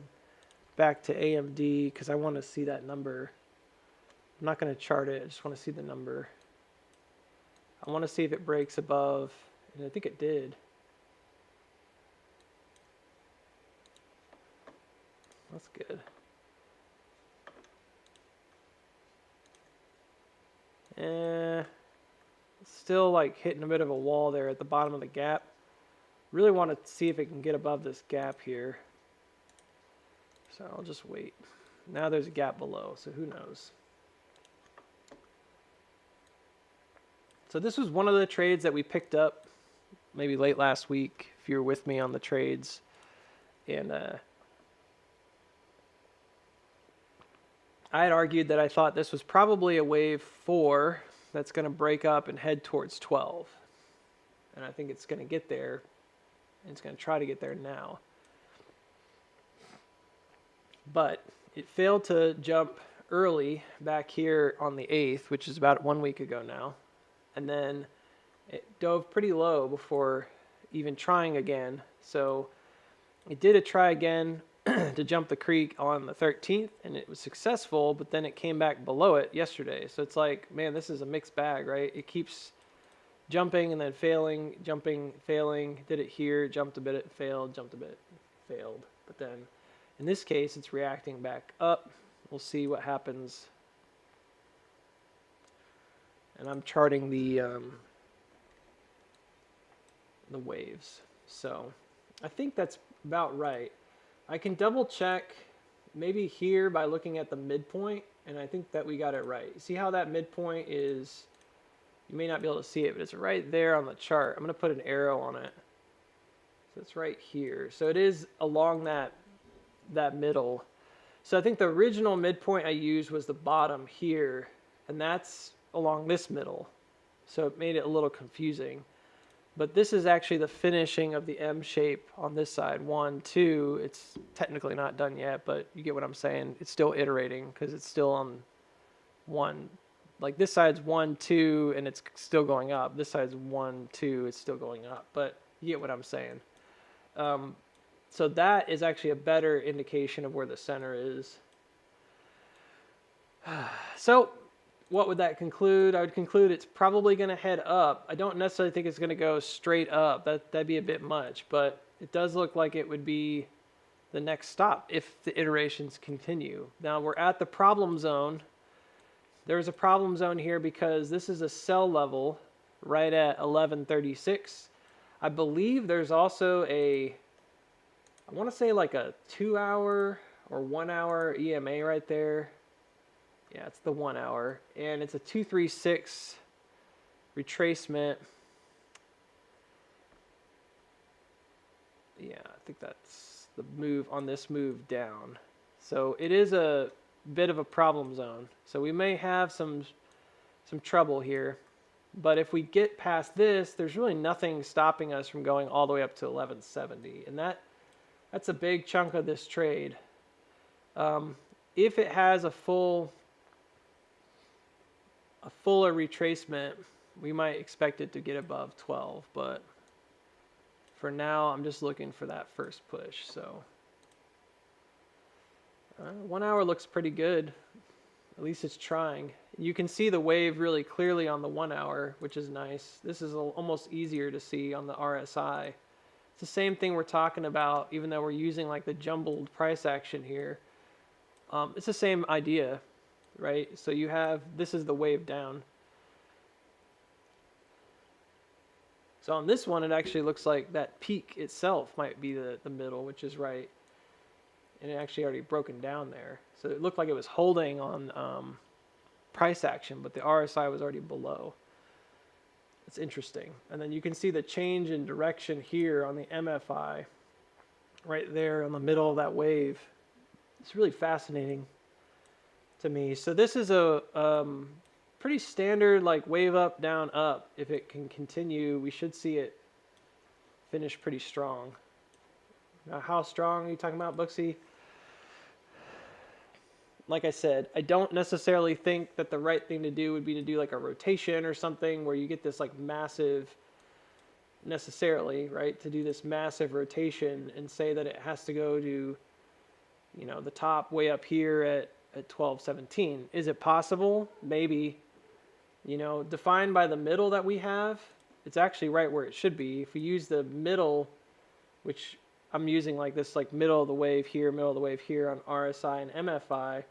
Back to AMD because I want to see that number. I'm not going to chart it. I just want to see the number. I want to see if it breaks above, and I think it did. That's good. Still like hitting a bit of a wall there at the bottom of the gap. Really want to see if it can get above this gap here. So I'll just wait. Now there's a gap below, so who knows. So this was one of the trades that we picked up maybe late last week, if you were with me on the trades. And I had argued that I thought this was probably a wave 4 that's going to break up and head towards 12. And I think it's going to get there, and it's going to try to get there now. But it failed to jump early back here on the 8th, which is about 1 week ago now. And then it dove pretty low before even trying again. So it did a try again to jump the creek on the 13th, and it was successful, but then it came back below it yesterday. So it's like, man, this is a mixed bag, right? It keeps jumping and then failing, jumping, failing. Did it here, jumped a bit, it failed, jumped a bit, failed. But then in this case, it's reacting back up. We'll see what happens. And I'm charting the waves. So I think that's about right. I can double check maybe here by looking at the midpoint, and I think that we got it right. See how that midpoint is? You may not be able to see it, but it's right there on the chart. I'm going to put an arrow on it. So it's right here. So it is along that middle. So I think the original midpoint I used was the bottom here, and that's along this middle. So it made it a little confusing. But this is actually the finishing of the M shape on this side. 1, 2, it's technically not done yet, but you get what I'm saying. It's still iterating because it's still on 1. Like this side's 1, 2, and it's still going up. This side's 1, 2, it's still going up. But you get what I'm saying. So that is actually a better indication of where the center is. So what would that conclude? I would conclude it's probably going to head up. I don't necessarily think it's going to go straight up. That'd be a bit much, but it does look like it would be the next stop if the iterations continue. Now we're at the problem zone. There's a problem zone here because this is a sell level right at 1136. I believe there's also I want to say like a 2-hour or 1-hour EMA right there. Yeah, it's the 1 hour, and it's a 236 retracement. Yeah, I think that's the move on this move down. So it is a bit of a problem zone. So we may have some trouble here, but if we get past this, there's really nothing stopping us from going all the way up to 1170, and that's a big chunk of this trade. If it has a fuller retracement, we might expect it to get above 12, but for now I'm just looking for that first push. So 1 hour looks pretty good. At least it's trying. You can see the wave really clearly on the 1 hour, which is nice. This is almost easier to see on the RSI It's the same thing we're talking about, even though we're using like the jumbled price action here. It's the same idea, right? So you have, this is the wave down. So on this one, it actually looks like that peak itself might be the middle, which is right. And it actually already broken down there. So it looked like it was holding on price action, but the RSI was already below. It's interesting. And then you can see the change in direction here on the MFI, right there in the middle of that wave. It's really fascinating to me. So this is a pretty standard like wave up, down, up. If it can continue, we should see it finish pretty strong. Now, how strong are you talking about, Booksy? Like I said, I don't necessarily think that the right thing to do would be to do like a rotation or something where you get this like massive, necessarily, right? To do this massive rotation and say that it has to go to, you know, the top way up here at 1217. Is it possible? Maybe. You know, defined by the middle that we have, it's actually right where it should be. If we use the middle, which I'm using like this like middle of the wave here, middle of the wave here on RSI and MFI,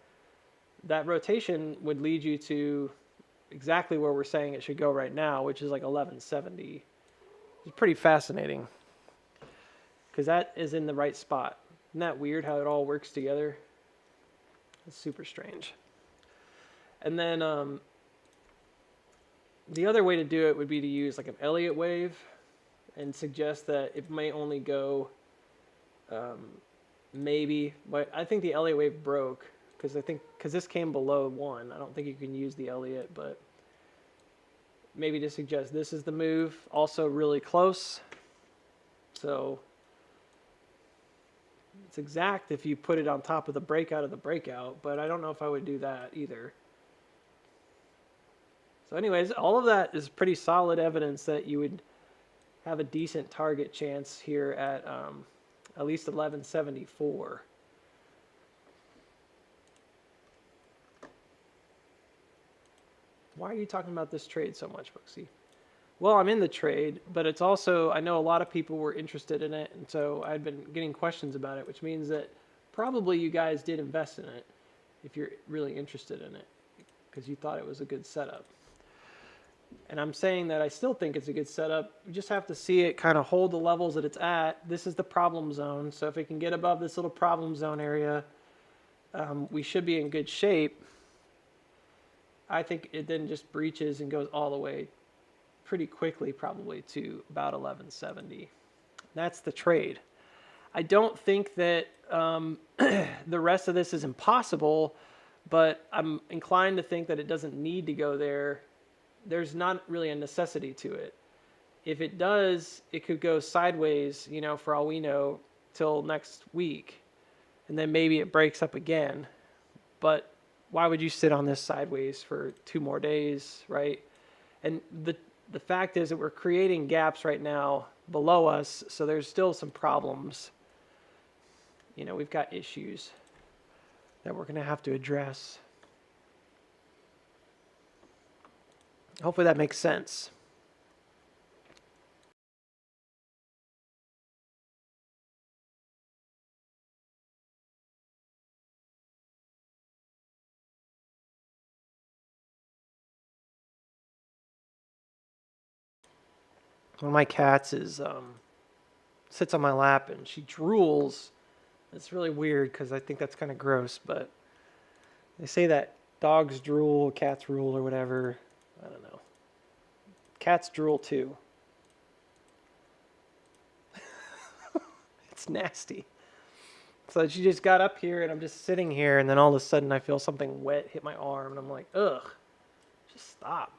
that rotation would lead you to exactly where we're saying it should go right now, which is like 1170. It's pretty fascinating because that is in the right spot. Isn't that weird how it all works together? It's super strange. And then the other way to do it would be to use like an Elliott wave and suggest that it may only go maybe, but I think the Elliott wave broke because this came below 1. I don't think you can use the Elliott, but maybe to suggest this is the move. Also really close. So it's exact if you put it on top of the breakout of the breakout, but I don't know if I would do that either. So anyways, all of that is pretty solid evidence that you would have a decent target chance here at least 1174. Why are you talking about this trade so much, Booksy? Well, I'm in the trade, but it's also, I know a lot of people were interested in it, and so I'd been getting questions about it, which means that probably you guys did invest in it if you're really interested in it because you thought it was a good setup. And I'm saying that I still think it's a good setup. We just have to see it kind of hold the levels that it's at. This is the problem zone. So if it can get above this little problem zone area, we should be in good shape. I think it then just breaches and goes all the way pretty quickly, probably to about 1170. That's the trade. I don't think that the rest of this is impossible, but I'm inclined to think that it doesn't need to go there. There's not really a necessity to it. If it does, it could go sideways, you know, for all we know, till next week. And then maybe it breaks up again. But why would you sit on this sideways for 2 more days, right? And the fact is that we're creating gaps right now below us, so there's still some problems. You know, we've got issues that we're going to have to address. Hopefully that makes sense. One of my cats is sits on my lap and she drools. It's really weird because I think that's kind of gross, but they say that dogs drool, cats drool, or whatever. I don't know. Cats drool too. It's nasty. So she just got up here and I'm just sitting here and then all of a sudden I feel something wet hit my arm and I'm like, ugh, just stop.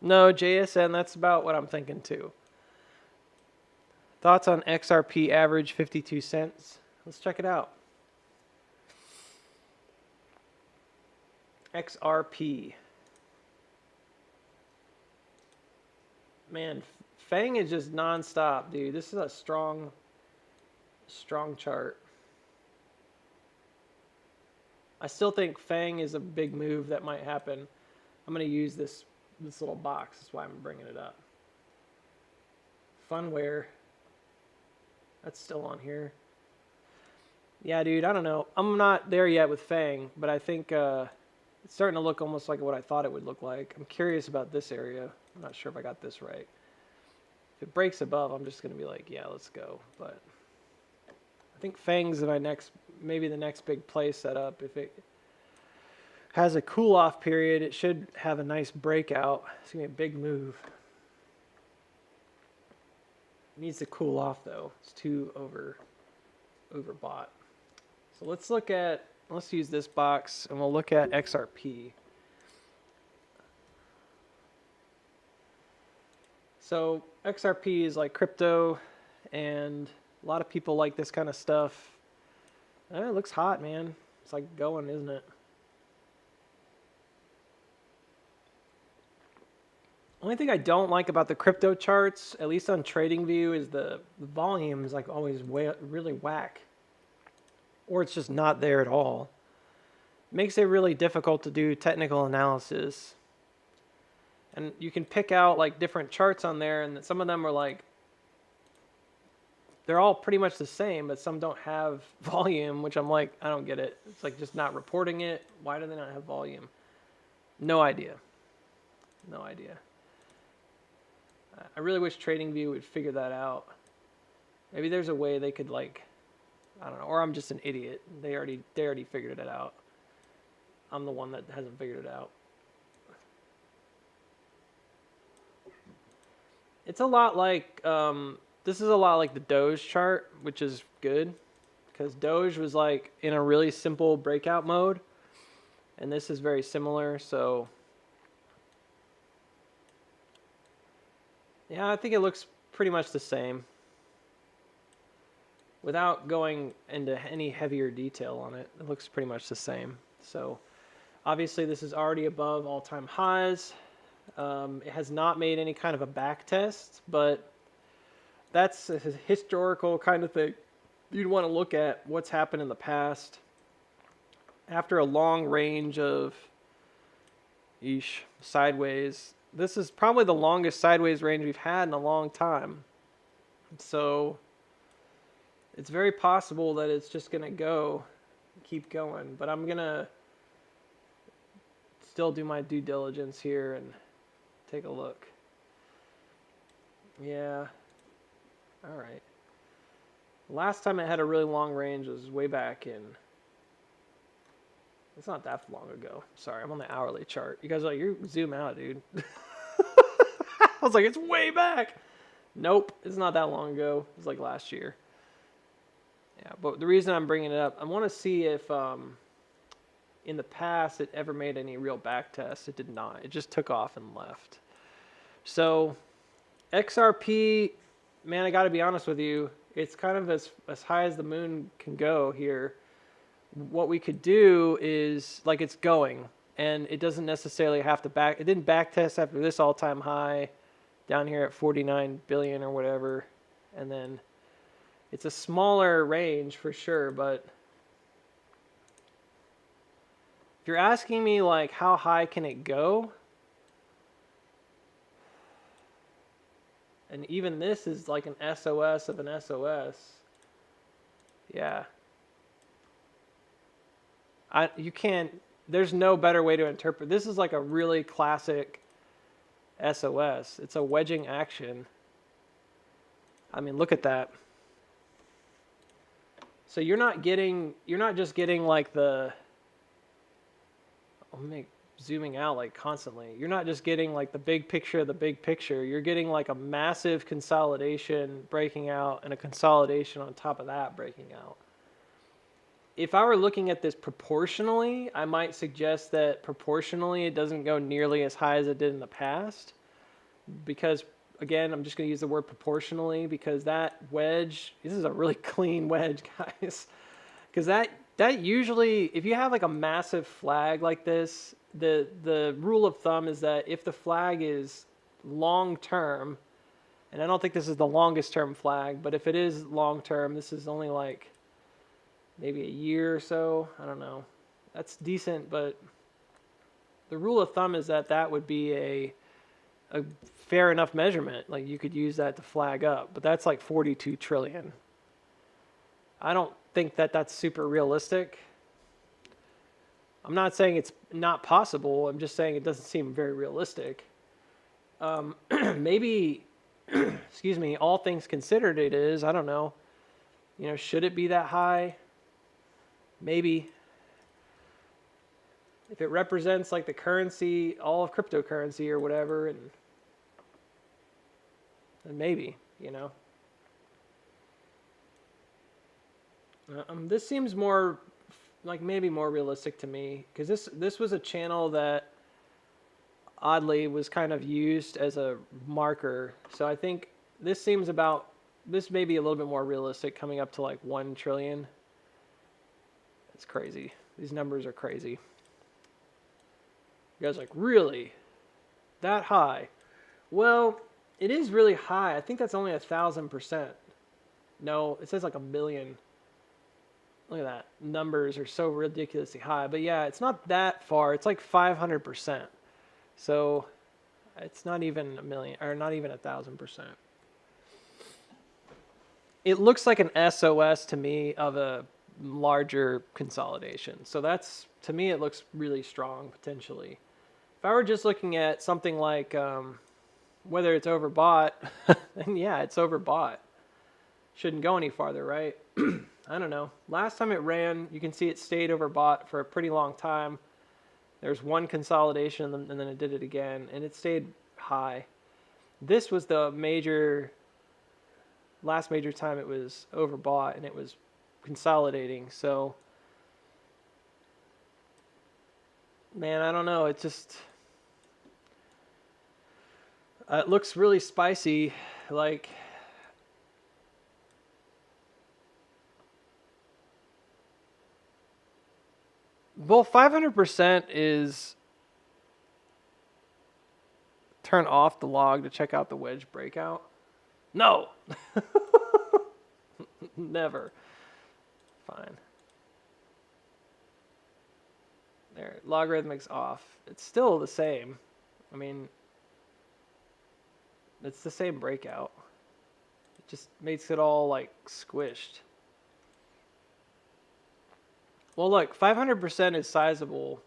No, JSN, that's about what I'm thinking too. Thoughts on XRP average 52 cents? Let's check it out. XRP. Man, Fang is just nonstop, dude. This is a strong chart. I still think Fang is a big move that might happen. I'm going to use this little box. That's why I'm bringing it up. Funware. That's still on here. Yeah, dude, I don't know. I'm not there yet with Fang, but I think it's starting to look almost like what I thought it would look like. I'm curious about this area. I'm not sure if I got this right. If it breaks above, I'm just going to be like, yeah, let's go. But I think Fang's maybe the next big play setup. If it has a cool-off period, it should have a nice breakout. It's going to be a big move. It needs to cool off, though. It's too overbought. So let's use this box, and we'll look at XRP. So XRP is like crypto, and a lot of people like this kind of stuff. It looks hot, man. It's like going, isn't it? Only thing I don't like about the crypto charts, at least on TradingView, is the volume is like always really whack. Or it's just not there at all. It makes it really difficult to do technical analysis. And you can pick out like different charts on there, and some of them are like, they're all pretty much the same, but some don't have volume, which I'm like, I don't get it. It's like just not reporting it. Why do they not have volume? No idea. No idea. I really wish TradingView would figure that out. Maybe there's a way they could like, I don't know, or I'm just an idiot. They already figured it out. I'm the one that hasn't figured it out. It's a lot like, this is a lot like the Doge chart, which is good because Doge was like in a really simple breakout mode, and this is very similar. So yeah, I think it looks pretty much the same without going into any heavier detail on it. It looks pretty much the same. So obviously this is already above all-time highs. It has not made any kind of a back test, but that's a historical kind of thing. You'd want to look at what's happened in the past. After a long range of sideways, this is probably the longest sideways range we've had in a long time. So it's very possible that it's just going to keep going. But I'm going to still do my due diligence here and take a look. Yeah. All right. Last time it had a really long range was way back in... It's not that long ago. Sorry, I'm on the hourly chart. You guys are like, you zoom out, dude. I was like, it's way back. Nope, it's not that long ago. It was like last year. Yeah, but the reason I'm bringing it up, I want to see if in the past it ever made any real back tests. It did not. It just took off and left. So XRP, man, I got to be honest with you. It's kind of as high as the moon can go here. What we could do is, like, it's going, and it doesn't necessarily have to it didn't back test after this all-time high down here at 49 billion or whatever, and then it's a smaller range for sure. But if you're asking me, like, how high can it go, and even this is like an SOS of an SOS, yeah. There's no better way to interpret. This is like a really classic SOS. It's a wedging action. I mean, look at that. So you're not just getting like zooming out like constantly. You're not just getting like the big picture of the big picture. You're getting like a massive consolidation breaking out and a consolidation on top of that breaking out. If I were looking at this proportionally, I might suggest that proportionally it doesn't go nearly as high as it did in the past. Because, again, I'm just going to use the word proportionally because that wedge, this is a really clean wedge, guys. Because that usually, if you have like a massive flag like this, the rule of thumb is that if the flag is long term, and I don't think this is the longest term flag, but if it is long term, this is only like maybe a year or so, I don't know. That's decent, but the rule of thumb is that that would be a fair enough measurement. Like you could use that to flag up, but that's like 42 trillion. I don't think that that's super realistic. I'm not saying it's not possible. I'm just saying it doesn't seem very realistic. Maybe, excuse me, all things considered, it is. I don't know. You know, should it be that high? Maybe. If it represents like the currency, all of cryptocurrency or whatever, and maybe, you know. This seems more like maybe more realistic to me because this was a channel that oddly was kind of used as a marker. So I think this may be a little bit more realistic, coming up to like 1 trillion. It's crazy. These numbers are crazy. You guys are like, really? That high? Well, it is really high. I think that's only 1,000%. No, it says like 1 million. Look at that. Numbers are so ridiculously high. But yeah, it's not that far. It's like 500%. So it's not even 1 million, or not even 1,000%. It looks like an SOS to me of a larger consolidation. So that's, to me, it looks really strong potentially. If I were just looking at something like whether it's overbought, then yeah, it's overbought. Shouldn't go any farther, right? I don't know. Last time it ran, you can see it stayed overbought for a pretty long time. There's one consolidation and then it did it again, and it stayed high. This was the last major time it was overbought and it was consolidating. So, man, I don't know. It just, it looks really spicy. Like, well, 500% is turn off the log to check out the wedge breakout. No. Never. Fine. There, logarithmic's off. It's still the same. I mean, it's the same breakout. It just makes it all like squished. Well, look, 500% is sizable,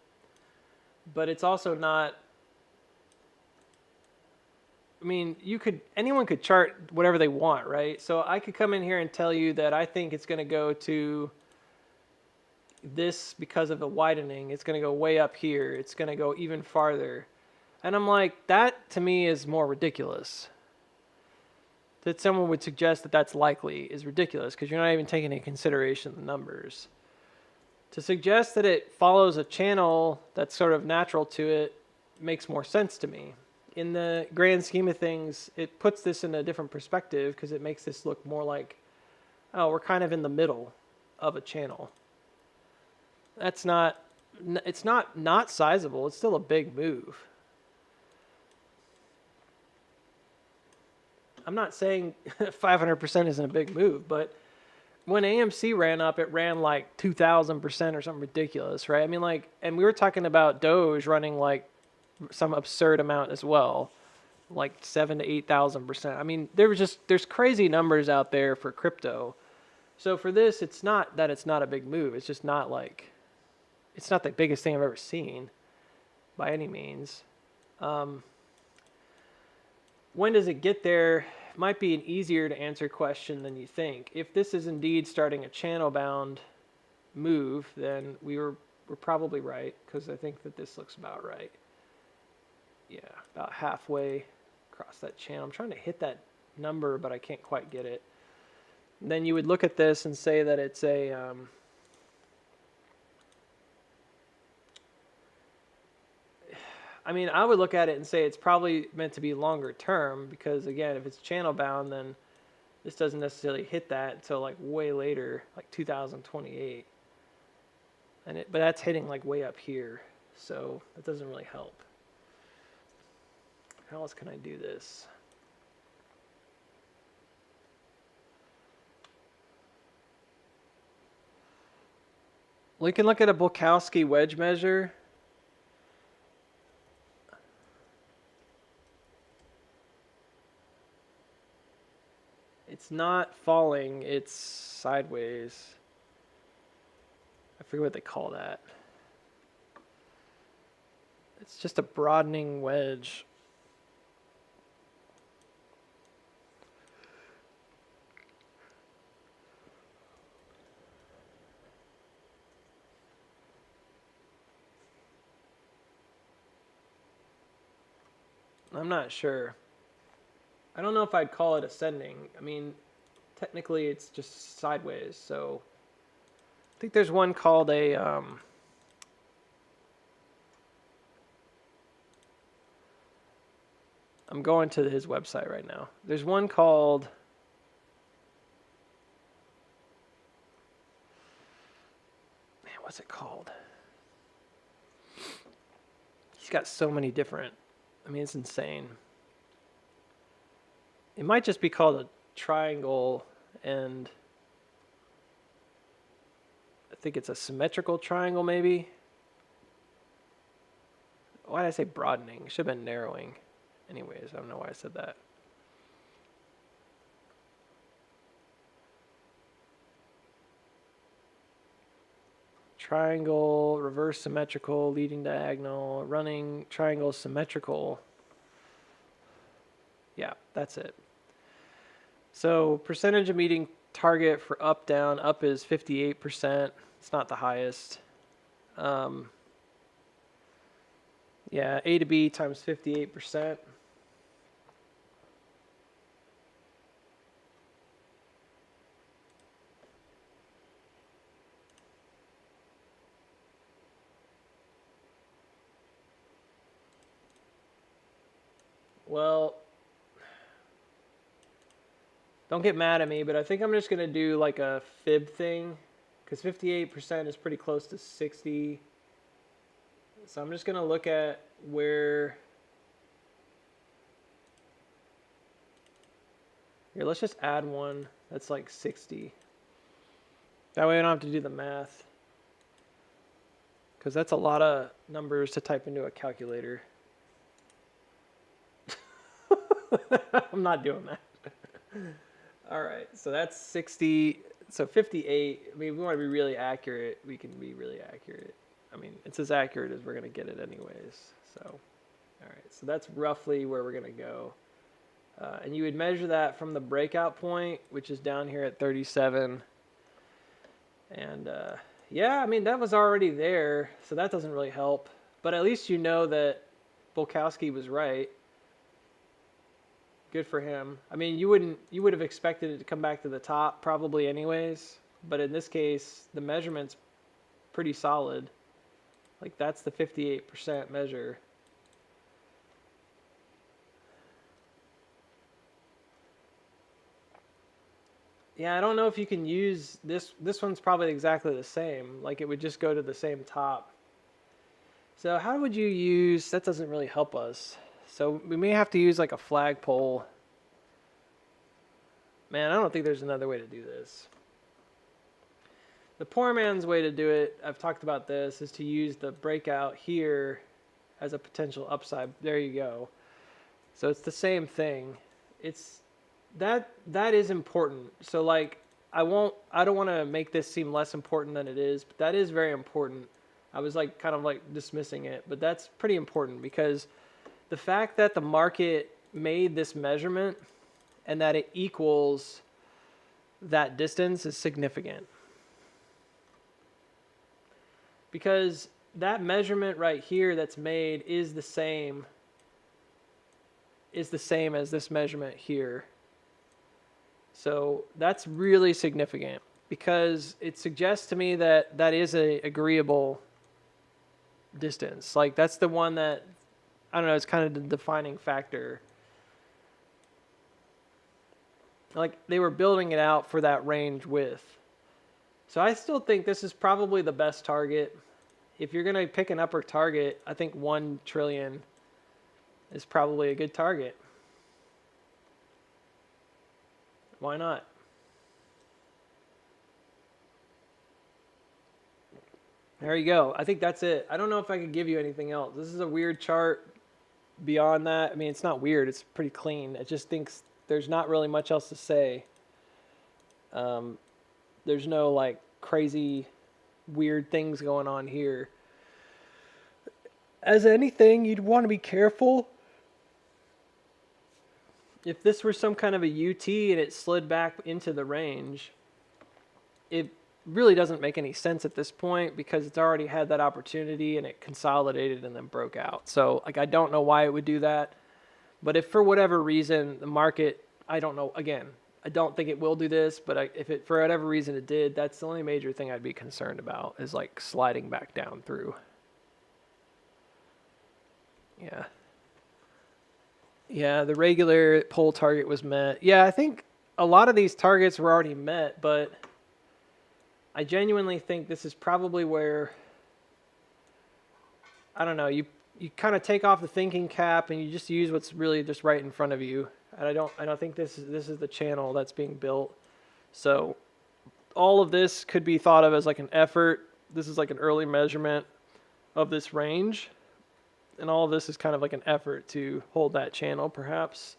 but it's also not. I mean, anyone could chart whatever they want, right? So I could come in here and tell you that I think it's going to go to this because of the widening. It's going to go way up here. It's going to go even farther. And I'm like, that to me is more ridiculous. That someone would suggest that that's likely is ridiculous because you're not even taking into consideration the numbers. To suggest that it follows a channel that's sort of natural to it makes more sense to me. In the grand scheme of things, it puts this in a different perspective because it makes this look more like, oh, we're kind of in the middle of a channel. It's not sizable. It's still a big move. I'm not saying 500% isn't a big move, but when AMC ran up, it ran like 2,000% or something ridiculous, right? I mean, like, and we were talking about Doge running like some absurd amount as well, like 7,000 to 8,000%. I mean, there's crazy numbers out there for crypto. So for this, it's not that it's not a big move. It's just not like, it's not the biggest thing I've ever seen by any means. When does it get there? Might be an easier to answer question than you think. If this is indeed starting a channel bound move, then we're probably right, because I think that this looks about right. Yeah, about halfway across that channel. I'm trying to hit that number, but I can't quite get it. And then you would look at this and say that it's a I mean, I would look at it and say it's probably meant to be longer term because, again, if it's channel bound, then this doesn't necessarily hit that until like way later, like 2028. But that's hitting like way up here, so that doesn't really help. How else can I do this? We can look at a Bukowski wedge measure. It's not falling, it's sideways. I forget what they call that. It's just a broadening wedge. I'm not sure. I don't know if I'd call it ascending. I mean, technically it's just sideways, so I think there's one called a I'm going to his website right now. There's one called what's it called? He's got so many different, I mean, it's insane. It might just be called a triangle, and I think it's a symmetrical triangle maybe. Why did I say broadening? It should have been narrowing. Anyways, I don't know why I said that. Triangle, reverse symmetrical, leading diagonal, running, triangle, symmetrical. Yeah, that's it. So percentage of meeting target for up, down. Up is 58%. It's not the highest. Yeah, A to B times 58%. Well, don't get mad at me, but I think I'm just going to do like a fib thing, because 58% is pretty close to 60. So I'm just going to look at where... Here, let's just add one that's like 60. That way I don't have to do the math, because that's a lot of numbers to type into a calculator. I'm not doing that. All right, so that's 60. So 58. I mean, if we want to be really accurate, we can be really accurate. I mean, it's as accurate as we're going to get it anyways. So, all right, so that's roughly where we're going to go. And you would measure that from the breakout point, which is down here at 37. And yeah, I mean, that was already there, so that doesn't really help. But at least you know that Bukowski was right. Good for him. I mean, you would have expected it to come back to the top probably anyways, but in this case, the measurement's pretty solid. Like, that's the 58% measure. Yeah, I don't know if you can use this. This one's probably exactly the same. Like, it would just go to the same top. So how would you use, that doesn't really help us. So we may have to use like a flagpole. Man, I don't think there's another way to do this. The poor man's way to do it, I've talked about this, is to use the breakout here as a potential upside. There you go. So it's the same thing. It's that is important. So like I don't want to make this seem less important than it is, but that is very important. I was like kind of like dismissing it, but that's pretty important, because the fact that the market made this measurement and that it equals that distance is significant. Because that measurement right here that's made is the same as this measurement here. So that's really significant, because it suggests to me that that is a agreeable distance. Like, that's the one that, I don't know, it's kind of the defining factor. Like, they were building it out for that range width. So I still think this is probably the best target. If you're going to pick an upper target, I think 1 trillion is probably a good target. Why not? There you go. I think that's it. I don't know if I could give you anything else. This is a weird chart. Beyond that, I mean, it's not weird. It's pretty clean. It just thinks there's not really much else to say. Um, there's no like crazy weird things going on here. As anything, you'd want to be careful. If this were some kind of a UT and it slid back into the range, it really doesn't make any sense at this point because it's already had that opportunity and it consolidated and then broke out. So like, I don't know why it would do that. But if for whatever reason the market, I don't know, again, I don't think it will do this, but if it for whatever reason it did, that's the only major thing I'd be concerned about is like sliding back down through. Yeah. Yeah, the regular pull target was met. Yeah, I think a lot of these targets were already met, but I genuinely think this is probably where, I don't know, you kind of take off the thinking cap and you just use what's really just right in front of you. And I don't think this is the channel that's being built. So all of this could be thought of as like an effort. This is like an early measurement of this range. And all of this is kind of like an effort to hold that channel, perhaps.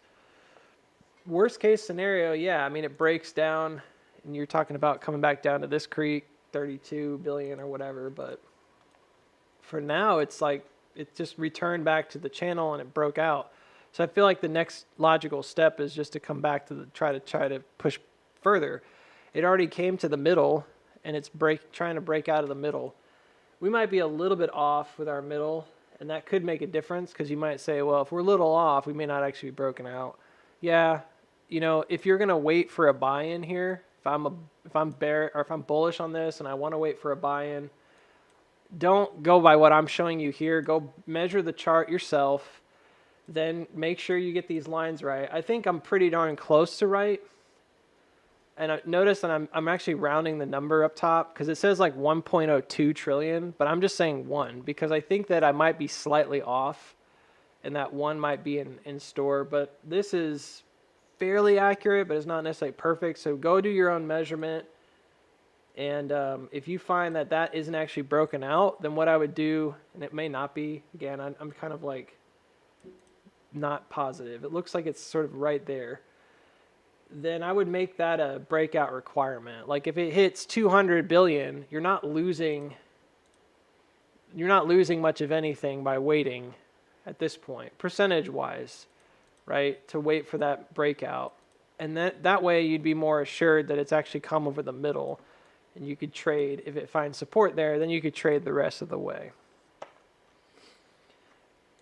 Worst case scenario, yeah, I mean, it breaks down, and you're talking about coming back down to this creek, 32 billion or whatever, but for now, it's like, it just returned back to the channel and it broke out. So I feel like the next logical step is just to come back to the, try to push further. It already came to the middle, and it's trying to break out of the middle. We might be a little bit off with our middle, and that could make a difference because you might say, well, if we're a little off, we may not actually be broken out. Yeah, you know, if you're gonna wait for a buy-in here, if I'm bear or if I'm bullish on this and I want to wait for a buy-in, don't go by what I'm showing you here. Go measure the chart yourself. Then make sure you get these lines right. I think I'm pretty darn close to right. And notice that I'm actually rounding the number up top because it says like 1.02 trillion, but I'm just saying 1 because I think that I might be slightly off and that 1 might be in store. But this is fairly accurate, but it's not necessarily perfect. So go do your own measurement. And if you find that that isn't actually broken out, then what I would do, and it may not be, again, I'm kind of like not positive. It looks like it's sort of right there. Then I would make that a breakout requirement. Like if it hits 200 billion, you're not losing much of anything by waiting at this point, percentage-wise, right, to wait for that breakout. And that way you'd be more assured that it's actually come over the middle, and you could trade. If it finds support there, then you could trade the rest of the way.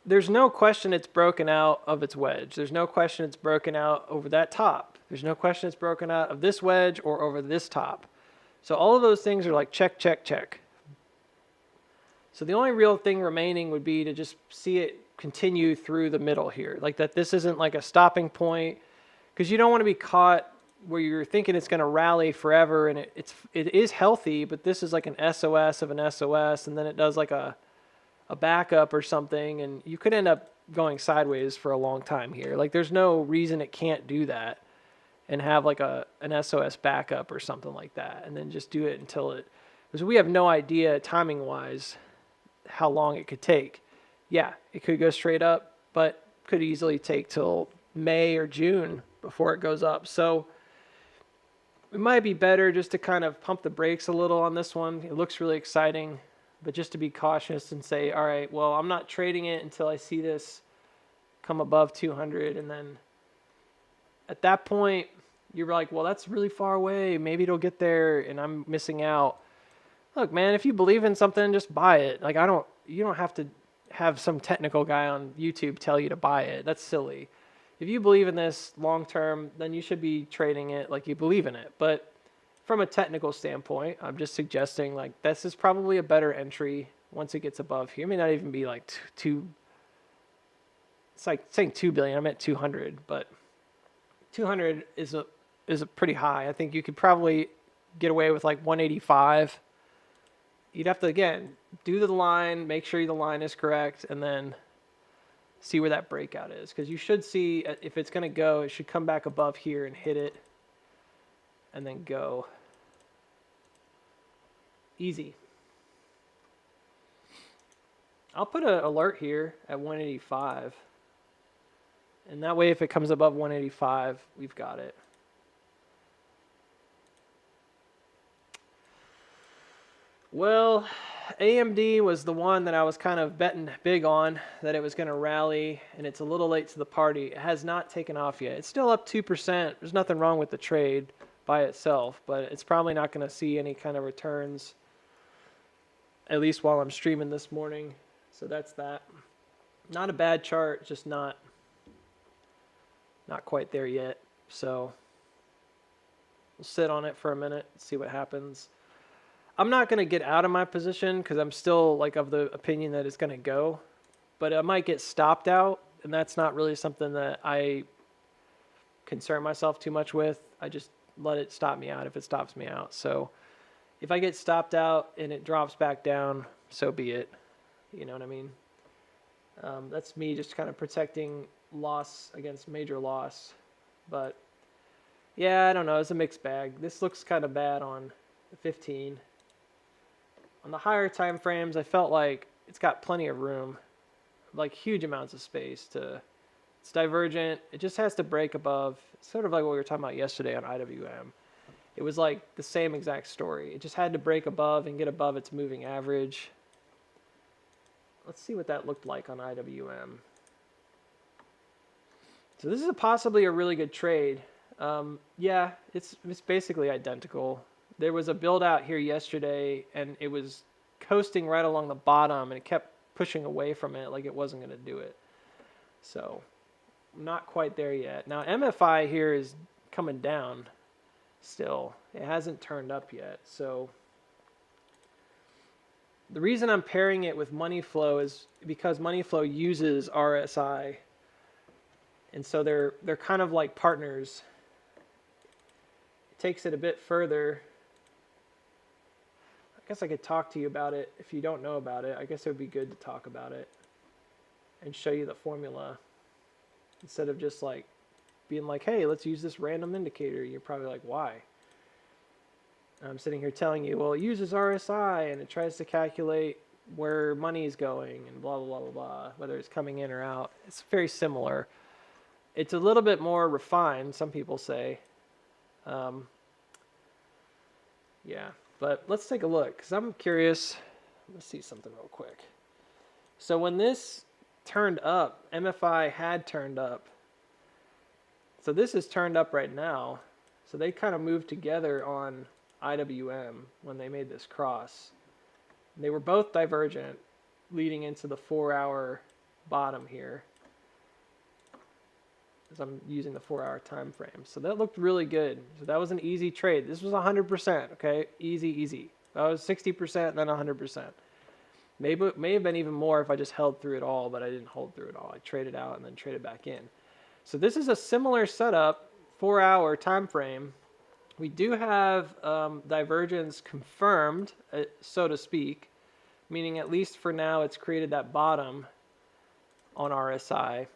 There's no question it's broken out of its wedge. There's no question it's broken out over that top. There's no question it's broken out of this wedge or over this top. So all of those things are like check, check, check. So the only real thing remaining would be to just see it continue through the middle here. Like that this isn't like a stopping point, because you don't want to be caught where you're thinking it's going to rally forever and it is healthy, but this is like an SOS of an SOS, and then it does like a backup or something, and you could end up going sideways for a long time here. Like there's no reason it can't do that and have like an SOS backup or something like that, and then just do it until it, because we have no idea timing wise how long it could take. Yeah, it could go straight up, but could easily take till May or June before it goes up. So it might be better just to kind of pump the brakes a little on this one. It looks really exciting, but just to be cautious and say, all right, well, I'm not trading it until I see this come above 200. And then at that point, you're like, well, that's really far away. Maybe it'll get there and I'm missing out. Look, man, if you believe in something, just buy it. Like you don't have to have some technical guy on YouTube tell you to buy it. That's silly. If you believe in this long term, then you should be trading it like you believe in it. But from a technical standpoint, I'm just suggesting like this is probably a better entry once it gets above here. It may not even be like two. It's like saying 2 billion. I meant 200, but 200 is a pretty high. I think you could probably get away with like 185. You'd have to, again, do the line, make sure the line is correct, and then see where that breakout is. Because you should see, if it's going to go, it should come back above here and hit it, and then go. Easy. I'll put an alert here at 185. And that way if it comes above 185, we've got it. Well, AMD was the one that I was kind of betting big on, that it was going to rally, and it's a little late to the party. It has not taken off yet. It's still up 2%. There's nothing wrong with the trade by itself, but it's probably not going to see any kind of returns, at least while I'm streaming this morning. So that's that. Not a bad chart, just not quite there yet. So we'll sit on it for a minute, see what happens. I'm not going to get out of my position because I'm still like of the opinion that it's going to go, but I might get stopped out, and that's not really something that I concern myself too much with. I just let it stop me out if it stops me out. So if I get stopped out and it drops back down, so be it. You know what I mean? That's me just kind of protecting loss against major loss. But yeah, I don't know. It's a mixed bag. This looks kind of bad on the 15. On the higher time frames, I felt like it's got plenty of room, like huge amounts of space to. It's divergent. It just has to break above. It's sort of like what we were talking about yesterday on IWM. It was like the same exact story. It just had to break above and get above its moving average. Let's see what that looked like on IWM. So this is possibly a really good trade. Yeah, it's basically identical. There was a build out here yesterday, and it was coasting right along the bottom, and it kept pushing away from it like it wasn't going to do it. So not quite there yet. Now MFI here is coming down still. It hasn't turned up yet. So the reason I'm pairing it with money flow is because money flow uses RSI. And so they're kind of like partners. It takes it a bit further. I guess I could talk to you about it if you don't know about it. I guess it would be good to talk about it and show you the formula instead of just like being like, hey, let's use this random indicator. You're probably like, why? And I'm sitting here telling you, well, it uses RSI and it tries to calculate where money is going and blah, blah, blah, blah, blah, whether it's coming in or out. It's very similar. It's a little bit more refined, some people say. Yeah, but let's take a look because I'm curious. Let's see something real quick. So when this turned up, MFI had turned up. So this is turned up right now. So they kind of moved together on IWM when they made this cross. They were both divergent leading into the 4-hour bottom here, as I'm using the 4-hour time frame. So that looked really good. So that was an easy trade. This was 100%, okay? Easy. That was 60%, then 100%. May have been even more if I just held through it all, but I didn't hold through it all. I traded out and then traded back in. So this is a similar setup, 4-hour time frame. We do have divergence confirmed, so to speak, meaning at least for now it's created that bottom on RSI,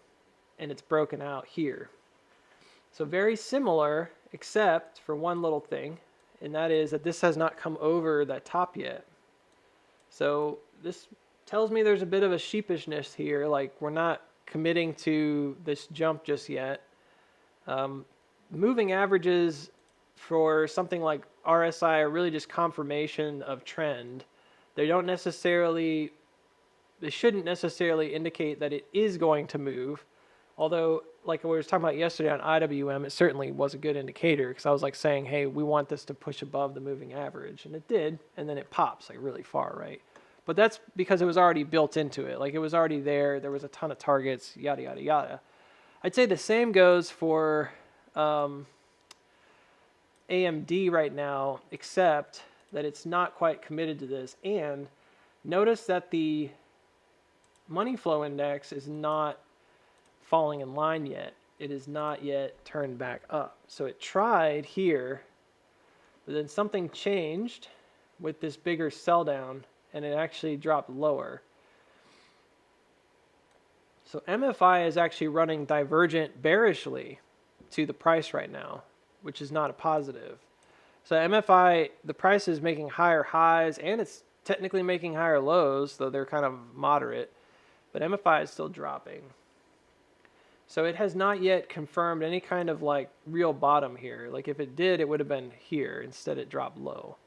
and it's broken out here. So very similar, except for one little thing, and that is that this has not come over that top yet. So this tells me there's a bit of a sheepishness here, like we're not committing to this jump just yet. Moving averages for something like RSI are really just confirmation of trend. They shouldn't necessarily indicate that it is going to move. Although, like we were talking about yesterday on IWM, it certainly was a good indicator because I was like saying, hey, we want this to push above the moving average. And it did, and then it pops like really far, right? But that's because it was already built into it. Like it was already there. There was a ton of targets, yada, yada, yada. I'd say the same goes for AMD right now, except that it's not quite committed to this. And notice that the money flow index is not falling in line yet. It is not yet turned back up. So it tried here, but then something changed with this bigger sell down, and it actually dropped lower. So MFI is actually running divergent bearishly to the price right now, which is not a positive. So MFI, the price is making higher highs, and it's technically making higher lows, though they're kind of moderate, but MFI is still dropping. So it has not yet confirmed any kind of like real bottom here. Like if it did, it would have been here. Instead it dropped low.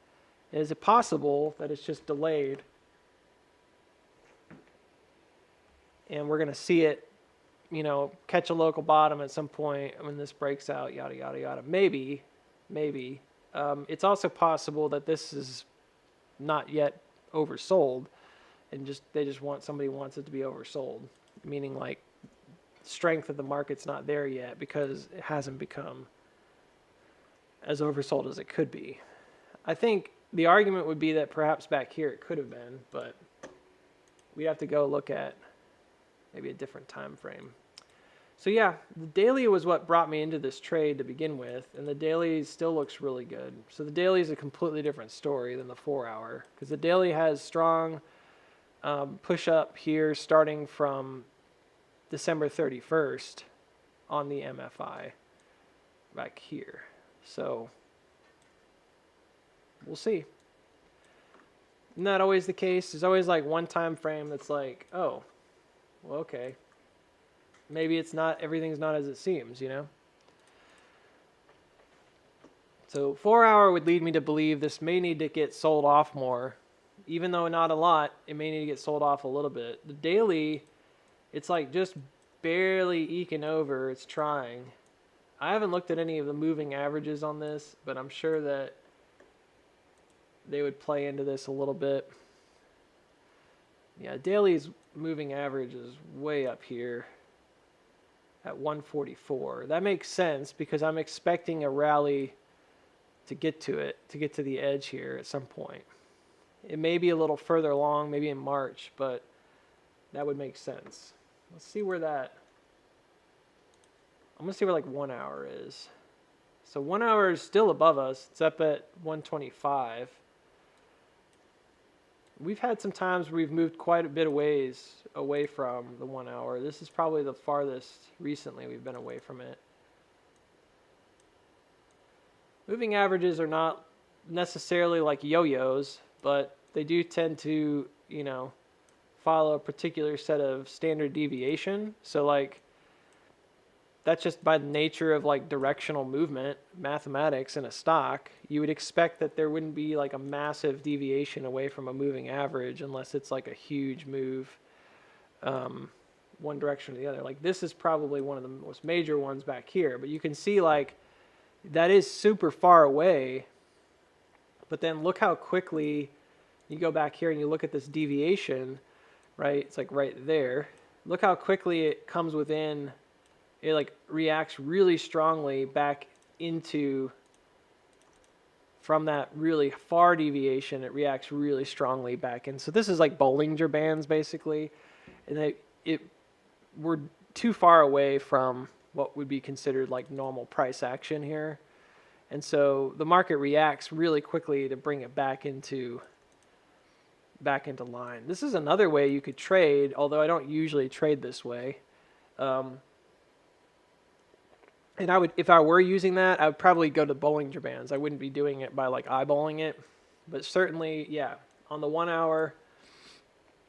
Is it possible that it's just delayed and we're going to see it, you know, catch a local bottom at some point when this breaks out, yada, yada, yada. Maybe. It's also possible that this is not yet oversold and somebody wants it to be oversold, meaning like strength of the market's not there yet because it hasn't become as oversold as it could be. I think the argument would be that perhaps back here it could have been, but we have to go look at maybe a different time frame. So yeah, the daily was what brought me into this trade to begin with, and the daily still looks really good. So the daily is a completely different story than the 4 hour, because the daily has strong push up here starting from December 31st on the MFI back here. So we'll see. Isn't that always the case? There's always like one time frame that's like, oh, well, okay. Maybe it's not, everything's not as it seems, you know? So 4 hour would lead me to believe this may need to get sold off more. Even though not a lot, it may need to get sold off a little bit. The daily, it's like just barely eking over. It's trying. I haven't looked at any of the moving averages on this, but I'm sure that they would play into this a little bit. Yeah, daily's moving average is way up here at 144. That makes sense because I'm expecting a rally to get to it, to get to the edge here at some point. It may be a little further along, maybe in March, but that would make sense. Let's see where that, I'm going to see where like 1 hour is. So 1 hour is still above us. It's up at 125. We've had some times where we've moved quite a bit of ways away from the 1 hour. This is probably the farthest recently we've been away from it. Moving averages are not necessarily like yo-yos, but they do tend to, you know, follow a particular set of standard deviation. So like that's just by the nature of like directional movement, mathematics in a stock. You would expect that there wouldn't be like a massive deviation away from a moving average unless it's like a huge move one direction or the other. Like this is probably one of the most major ones back here, but you can see like that is super far away. But then look how quickly you go back here and you look at this deviation, right? It's like right there. Look how quickly it comes within. It like reacts really strongly back into, from that really far deviation, it reacts really strongly back in. So this is like Bollinger Bands basically. And we're too far away from what would be considered like normal price action here. And so the market reacts really quickly to bring it back into line. This is another way you could trade, although I don't usually trade this way. And I would, if I were using that, I would probably go to Bollinger Bands. I wouldn't be doing it by like eyeballing it. But certainly, yeah, on the 1 hour,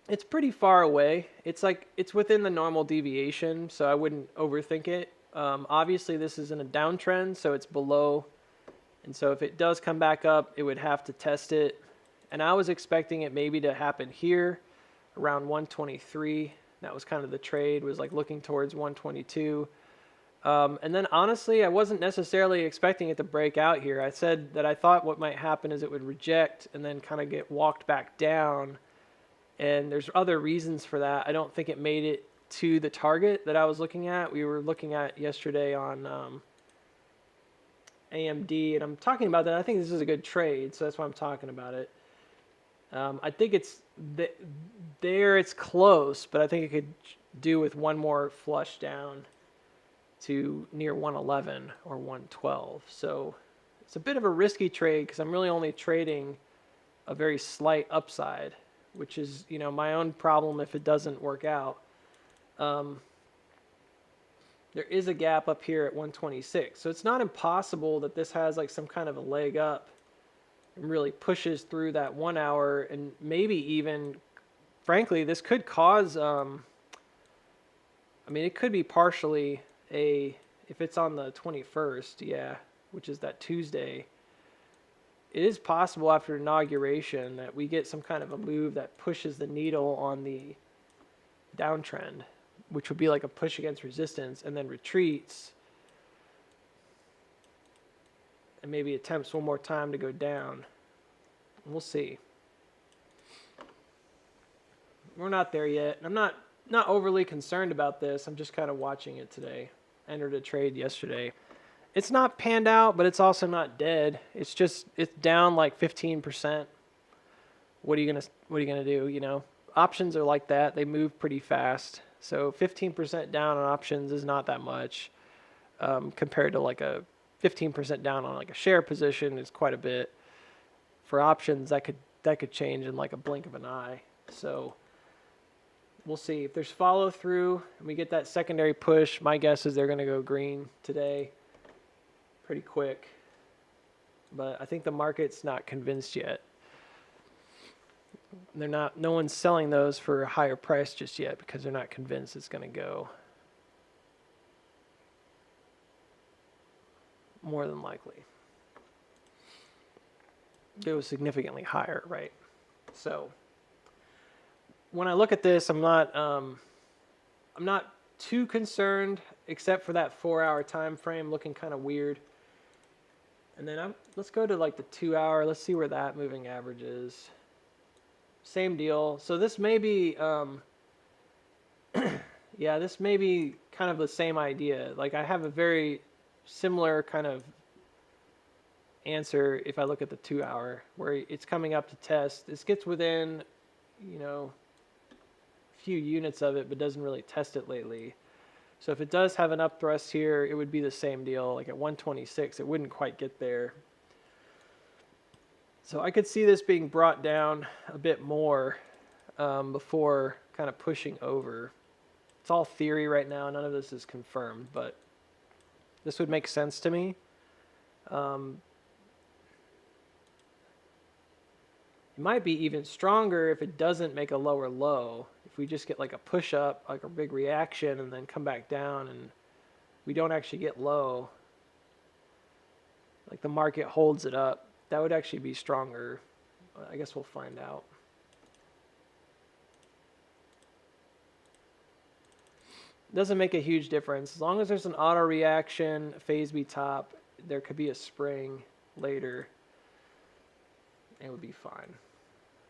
it's pretty far away. It's like, it's within the normal deviation, so I wouldn't overthink it. Obviously, this is in a downtrend, so it's below. And so if it does come back up, it would have to test it. And I was expecting it maybe to happen here around 123. That was kind of the trade, was like looking towards 122. And then honestly, I wasn't necessarily expecting it to break out here. I said that I thought what might happen is it would reject and then kind of get walked back down. And there's other reasons for that. I don't think it made it to the target that I was looking at. We were looking at yesterday on AMD, and I'm talking about that. I think this is a good trade, so that's why I'm talking about it. I think it's there. It's close, but I think it could do with one more flush down to near 111 or 112. So it's a bit of a risky trade because I'm really only trading a very slight upside, which is, you know, my own problem if it doesn't work out. There is a gap up here at 126. So it's not impossible that this has like some kind of a leg up and really pushes through that 1 hour, and maybe even, frankly, this could cause, I mean, it could be partially if it's on the 21st, yeah, which is that Tuesday, it is possible after inauguration that we get some kind of a move that pushes the needle on the downtrend, which would be like a push against resistance, and then retreats and maybe attempts one more time to go down. We'll see. We're not there yet. I'm not overly concerned about this. I'm just kind of watching it today. Entered a trade yesterday. It's not panned out, but it's also not dead. It's down like 15%. What are you gonna do? You know, options are like that. They move pretty fast. So 15% down on options is not that much, compared to like a 15% down on like a share position is quite a bit. For options, that could change in like a blink of an eye. So we'll see if there's follow through and we get that secondary push. My guess is they're going to go green today pretty quick, but I think the market's not convinced yet. No one's selling those for a higher price just yet because they're not convinced it's going to go. More than likely go significantly higher, right? So when I look at this, I'm not too concerned, except for that 4-hour time frame looking kind of weird. And then let's go to like the 2-hour. Let's see where that moving average is. Same deal. So this may be, yeah, this may be kind of the same idea. Like I have a very similar kind of answer if I look at the 2-hour, where it's coming up to test. This gets within, you know, few units of it, but doesn't really test it lately. So if it does have an up thrust here, it would be the same deal. Like at 126, it wouldn't quite get there. So I could see this being brought down a bit more before kind of pushing over. It's all theory right now. None of this is confirmed, but this would make sense to me. It might be even stronger if it doesn't make a lower low. If we just get like a push up, like a big reaction, and then come back down and we don't actually get low, like the market holds it up, that would actually be stronger. I guess we'll find out. Doesn't make a huge difference. As long as there's an auto reaction, phase B top, there could be a spring later. It would be fine.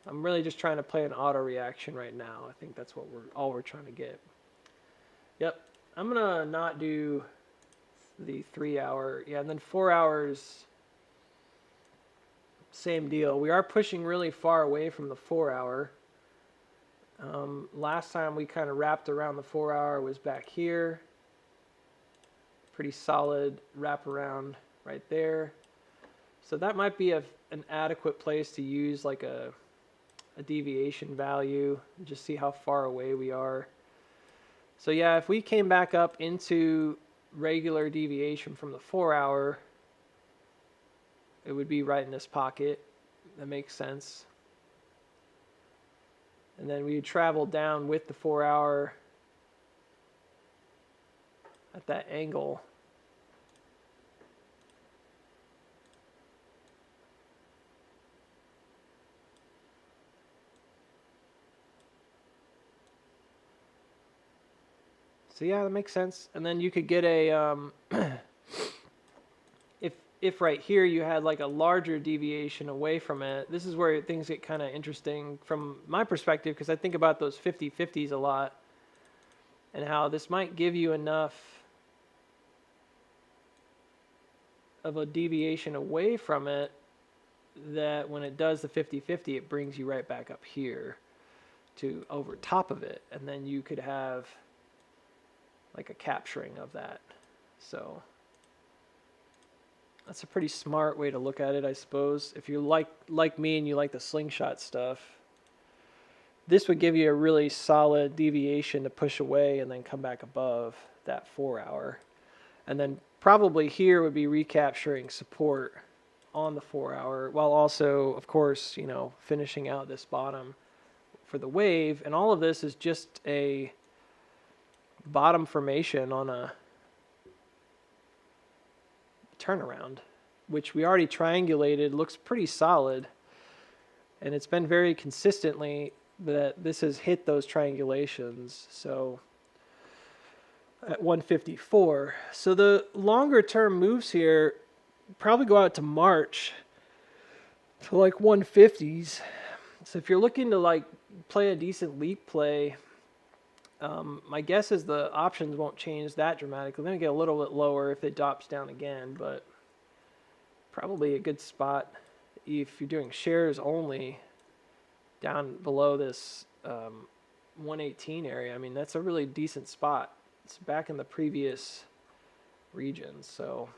I'm really just trying to play an auto reaction right now. I think that's what all we're trying to get. Yep. I'm gonna not do the 3-hour. Yeah, and then 4 hours, same deal. We are pushing really far away from the 4-hour. Last time we kind of wrapped around the 4-hour was back here. Pretty solid wrap around right there. So that might be an adequate place to use like a deviation value, just see how far away we are. So yeah, if we came back up into regular deviation from the 4-hour, it would be right in this pocket. That makes sense. And then we would travel down with the 4-hour at that angle. So yeah, that makes sense. And then you could get a, if right here you had like a larger deviation away from it, this is where things get kind of interesting from my perspective, because I think about those 50-50s a lot and how this might give you enough of a deviation away from it that when it does the 50-50, it brings you right back up here to over top of it. And then you could have like a capturing of that. So that's a pretty smart way to look at it, I suppose. If you like me and you like the slingshot stuff, this would give you a really solid deviation to push away and then come back above that 4-hour. And then probably here would be recapturing support on the 4 hour, while also, of course, finishing out this bottom for the wave. And all of this is just a bottom formation on a turnaround, which we already triangulated, looks pretty solid. And it's been very consistently that this has hit those triangulations. So at 154. So the longer term moves here probably go out to March to like 150s. So if you're looking to like play a decent leap play, my guess is the options won't change that dramatically. They're going to get a little bit lower if it drops down again, but probably a good spot if you're doing shares only down below this 118 area. I mean, that's a really decent spot. It's back in the previous region, so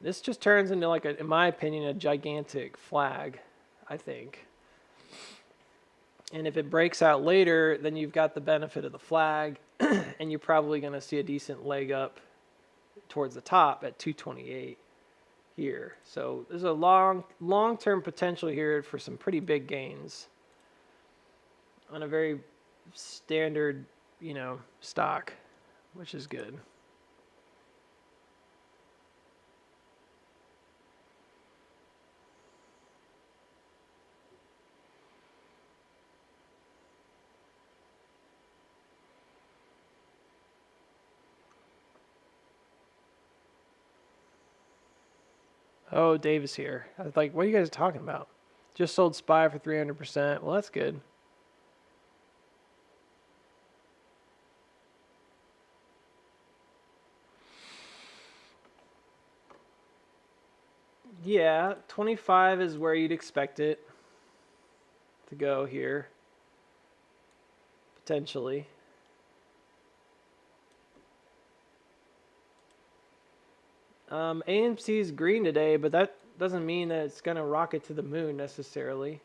this just turns into like in my opinion, a gigantic flag, I think. And if it breaks out later, then you've got the benefit of the flag, and you're probably going to see a decent leg up towards the top at 228 here. So there's a long-term potential here for some pretty big gains on a very standard, stock, which is good. Oh, Dave is here. I was like, what are you guys talking about? Just sold SPY for 300%. Well, that's good. Yeah, 25 is where you'd expect it to go here, potentially. AMC is green today, but that doesn't mean that it's going to rocket to the moon necessarily.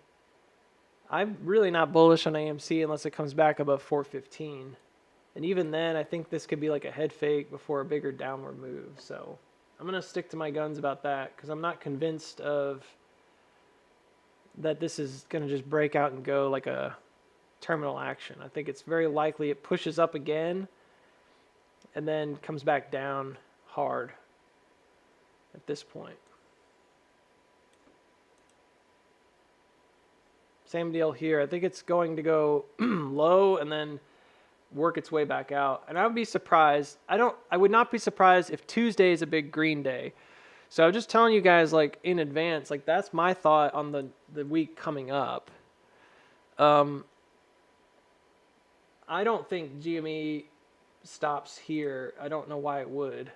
I'm really not bullish on AMC unless it comes back above 415. And even then, I think this could be like a head fake before a bigger downward move. So I'm going to stick to my guns about that because I'm not convinced that this is going to just break out and go like a terminal action. I think it's very likely it pushes up again and then comes back down hard at this point. Same deal here. I think it's going to go low and then work its way back out. And I would be surprised. I would not be surprised if Tuesday is a big green day. So I'm just telling you guys like in advance, like that's my thought on the week coming up. I don't think GME stops here. I don't know why it would.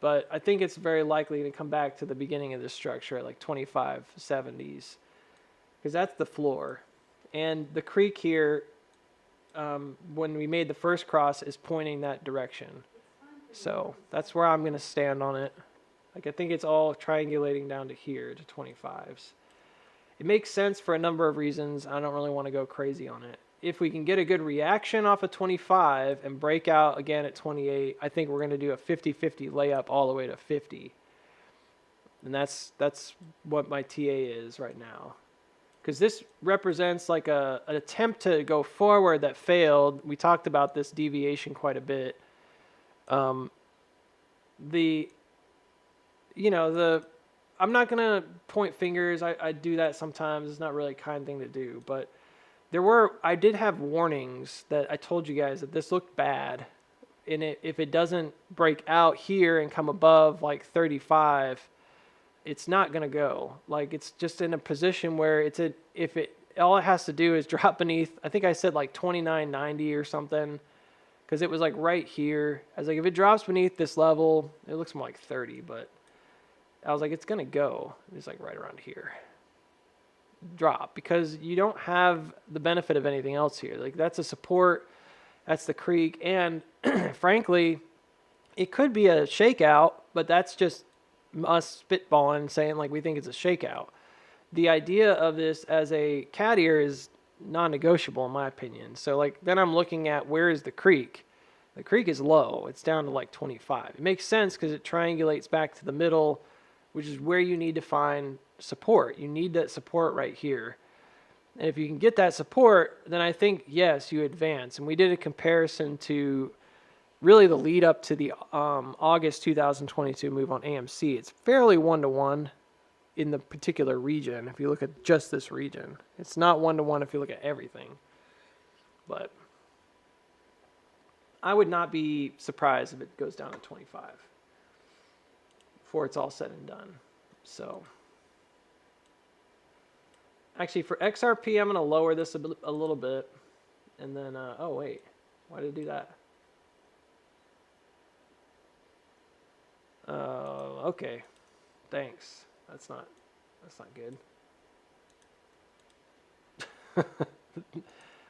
But I think it's very likely to come back to the beginning of this structure at like 2570s. Because that's the floor. And the creek here, when we made the first cross, is pointing that direction. So that's where I'm going to stand on it. Like I think it's all triangulating down to here, to 25s. It makes sense for a number of reasons. I don't really want to go crazy on it. If we can get a good reaction off of 25 and break out again at 28, I think we're going to do a 50-50 layup all the way to 50. And that's what my TA is right now. Because this represents like an attempt to go forward that failed. We talked about this deviation quite a bit. I'm not going to point fingers. I do that sometimes. It's not really a kind thing to do. But I did have warnings that I told you guys that this looked bad. And if it doesn't break out here and come above like 35, it's not going to go. Like it's just in a position where all it has to do is drop beneath, I think I said like 29.90 or something, because it was like right here. I was like, if it drops beneath this level, it looks more like 30, but I was like, it's going to go. It's like right around here. Drop, because you don't have the benefit of anything else here. Like that's a support, that's the creek, and frankly, it could be a shakeout, but that's just us spitballing and saying like we think it's a shakeout. The idea of this as a cat ear is non-negotiable in my opinion. So like then I'm looking at where is the creek. The creek is low. It's down to like 25. It makes sense because it triangulates back to the middle which is where you need to find support. You need that support right here. And if you can get that support, then I think, yes, you advance. And we did a comparison to really the lead up to the August 2022 move on AMC. It's fairly 1-to-1 in the particular region if you look at just this region. It's not 1-to-1 if you look at everything. But I would not be surprised if it goes down to 25 before it's all said and done. So actually for XRP, I'm going to lower this a little bit. And then, oh wait, why did it do that? Okay, thanks. That's not good.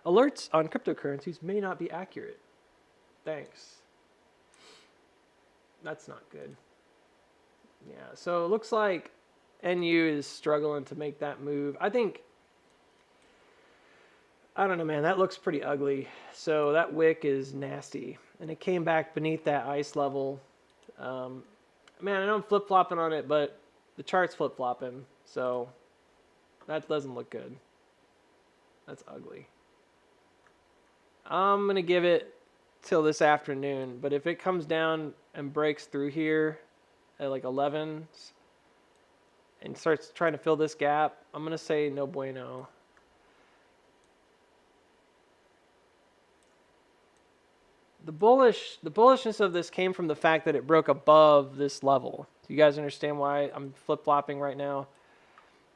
Alerts on cryptocurrencies may not be accurate. Thanks. That's not good. Yeah, so it looks like NU is struggling to make that move. I don't know, man. That looks pretty ugly. So that wick is nasty. And it came back beneath that ice level. Man, I know I'm flip-flopping on it, but the chart's flip-flopping. So that doesn't look good. That's ugly. I'm going to give it till this afternoon. But if it comes down and breaks through here at like 11s and starts trying to fill this gap, I'm going to say no bueno. The bullishness of this came from the fact that it broke above this level. Do you guys understand why I'm flip-flopping right now?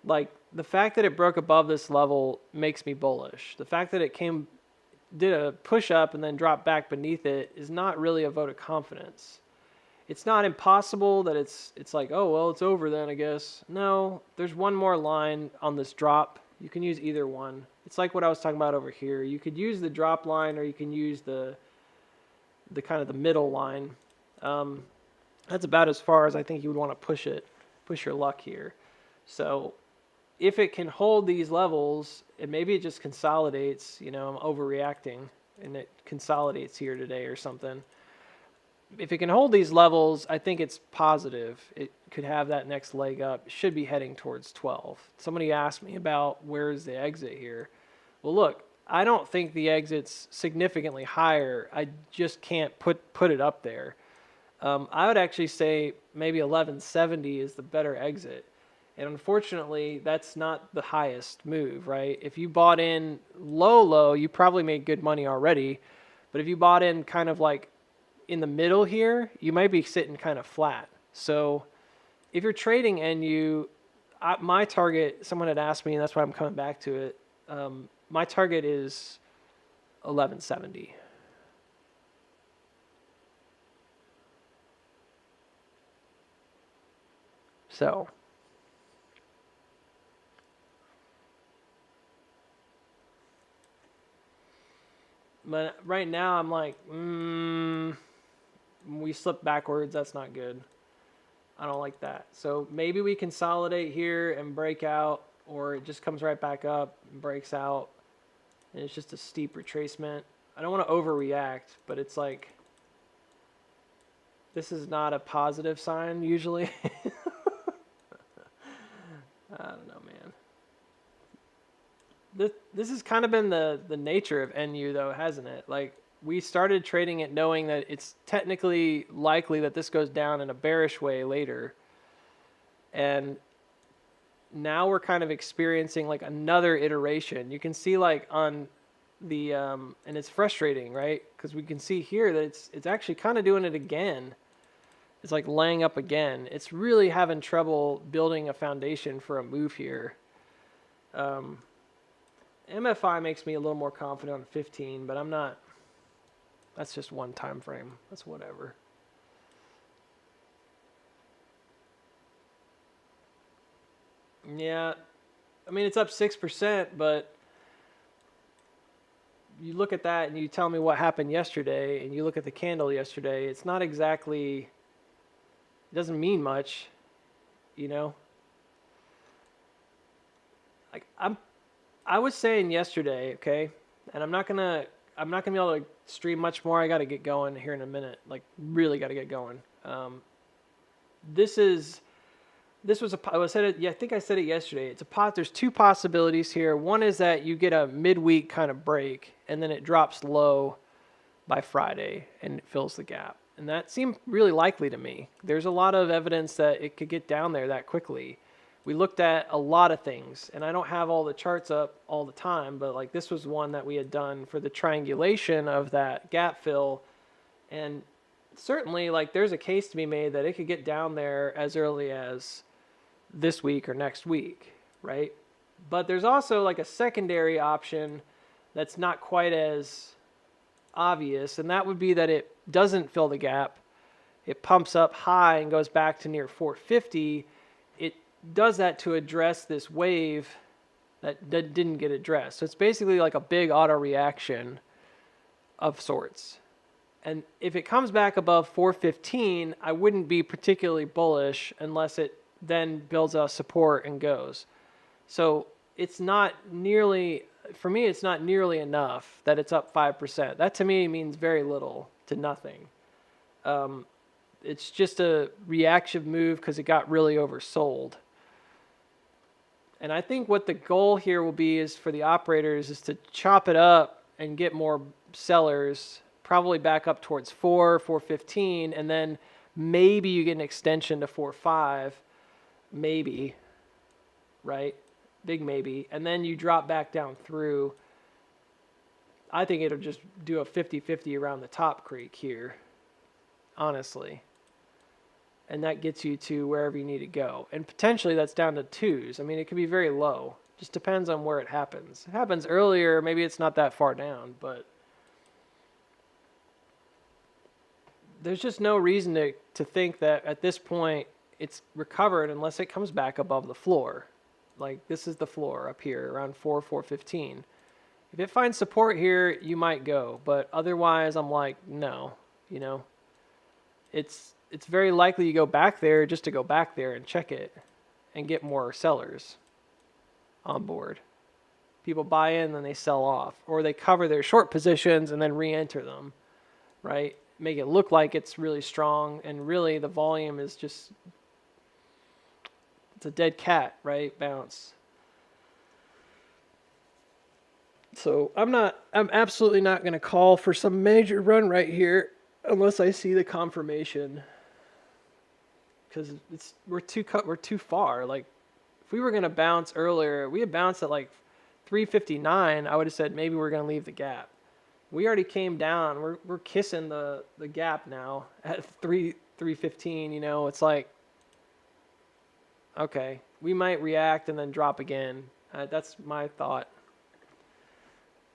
Like, the fact that it broke above this level makes me bullish. The fact that it did a push up and then dropped back beneath it is not really a vote of confidence. It's not impossible that it's like, oh, well, it's over then, I guess. No, there's one more line on this drop. You can use either one. It's like what I was talking about over here. You could use the drop line or you can use the kind of the middle line. That's about as far as I think you would want to push your luck here. So if it can hold these levels, and maybe it just consolidates, I'm overreacting, and it consolidates here today or something. If it can hold these levels, I think it's positive. It could have that next leg up. It should be heading towards 12. Somebody asked me about where's the exit here. Well, look, I don't think the exit's significantly higher. I just can't put it up there. I would actually say maybe 1170 is the better exit. And unfortunately, that's not the highest move, right? If you bought in low, you probably made good money already. But if you bought in kind of like in the middle here, you might be sitting kind of flat. So if you're trading NU, my target, someone had asked me, and that's why I'm coming back to it, my target is 1170. So but right now I'm like, we slipped backwards. That's not good. I don't like that. So maybe we consolidate here and break out, or it just comes right back up and breaks out. And it's just a steep retracement. I don't want to overreact, but it's like, this is not a positive sign usually. I don't know, man. This has kind of been the nature of NU though, hasn't it? Like, we started trading it knowing that it's technically likely that this goes down in a bearish way later. And now we're kind of experiencing like another iteration. You can see like on the, and it's frustrating, right? Because we can see here that it's actually kind of doing it again. It's like laying up again. It's really having trouble building a foundation for a move here. MFI makes me a little more confident on 15, but I'm not. That's just one time frame. That's whatever. Yeah, I mean, it's up 6%, but you look at that and you tell me what happened yesterday, and you look at the candle yesterday, it's not exactly, it doesn't mean much, Like, I was saying yesterday, okay, and I'm not gonna be able to stream much more. I got to get going here in a minute. Like, really got to get going. This is this was I said it. Yeah, I think I said it yesterday. It's a pot. There's two possibilities here. One is that you get a midweek kind of break, and then it drops low by Friday, and it fills the gap. And that seemed really likely to me. There's a lot of evidence that it could get down there that quickly. We looked at a lot of things, and I don't have all the charts up all the time, but like this was one that we had done for the triangulation of that gap fill, and certainly like there's a case to be made that it could get down there as early as this week or next week, right? But there's also like a secondary option that's not quite as obvious, and that would be that it doesn't fill the gap. It pumps up high and goes back to near 450. It does that to address this wave that didn't get addressed. So it's basically like a big auto reaction of sorts. And if it comes back above 415, I wouldn't be particularly bullish unless it then builds a support and goes. So it's not nearly, for me, it's not nearly enough that it's up 5%. That to me means very little to nothing. It's just a reaction move because it got really oversold. And I think what the goal here will be is for the operators is to chop it up and get more sellers, probably back up towards 415, and then maybe you get an extension to 4.5, maybe, right? Big maybe. And then you drop back down through. I think it'll just do a 50-50 around the top creek here, honestly. And that gets you to wherever you need to go. And potentially that's down to 2s. I mean, it could be very low. Just depends on where it happens. If it happens earlier, maybe it's not that far down, but there's just no reason to think that at this point it's recovered unless it comes back above the floor. Like this is the floor up here around 415. If it finds support here, you might go, but otherwise I'm like, no, you know, it's very likely you go back there just to go back there and check it and get more sellers on board. People buy in, then they sell off, or they cover their short positions and then re-enter them, right? Make it look like it's really strong, and really the volume is just, it's a dead cat, right? Bounce. So I'm absolutely not going to call for some major run right here unless I see the confirmation, because we're too far. Like if we were going to bounce earlier, we had bounced at like 359. I would have said maybe we're going to leave the gap. We already came down. We're kissing the gap now at 315. You know, it's like, okay, we might react and then drop again. That's my thought.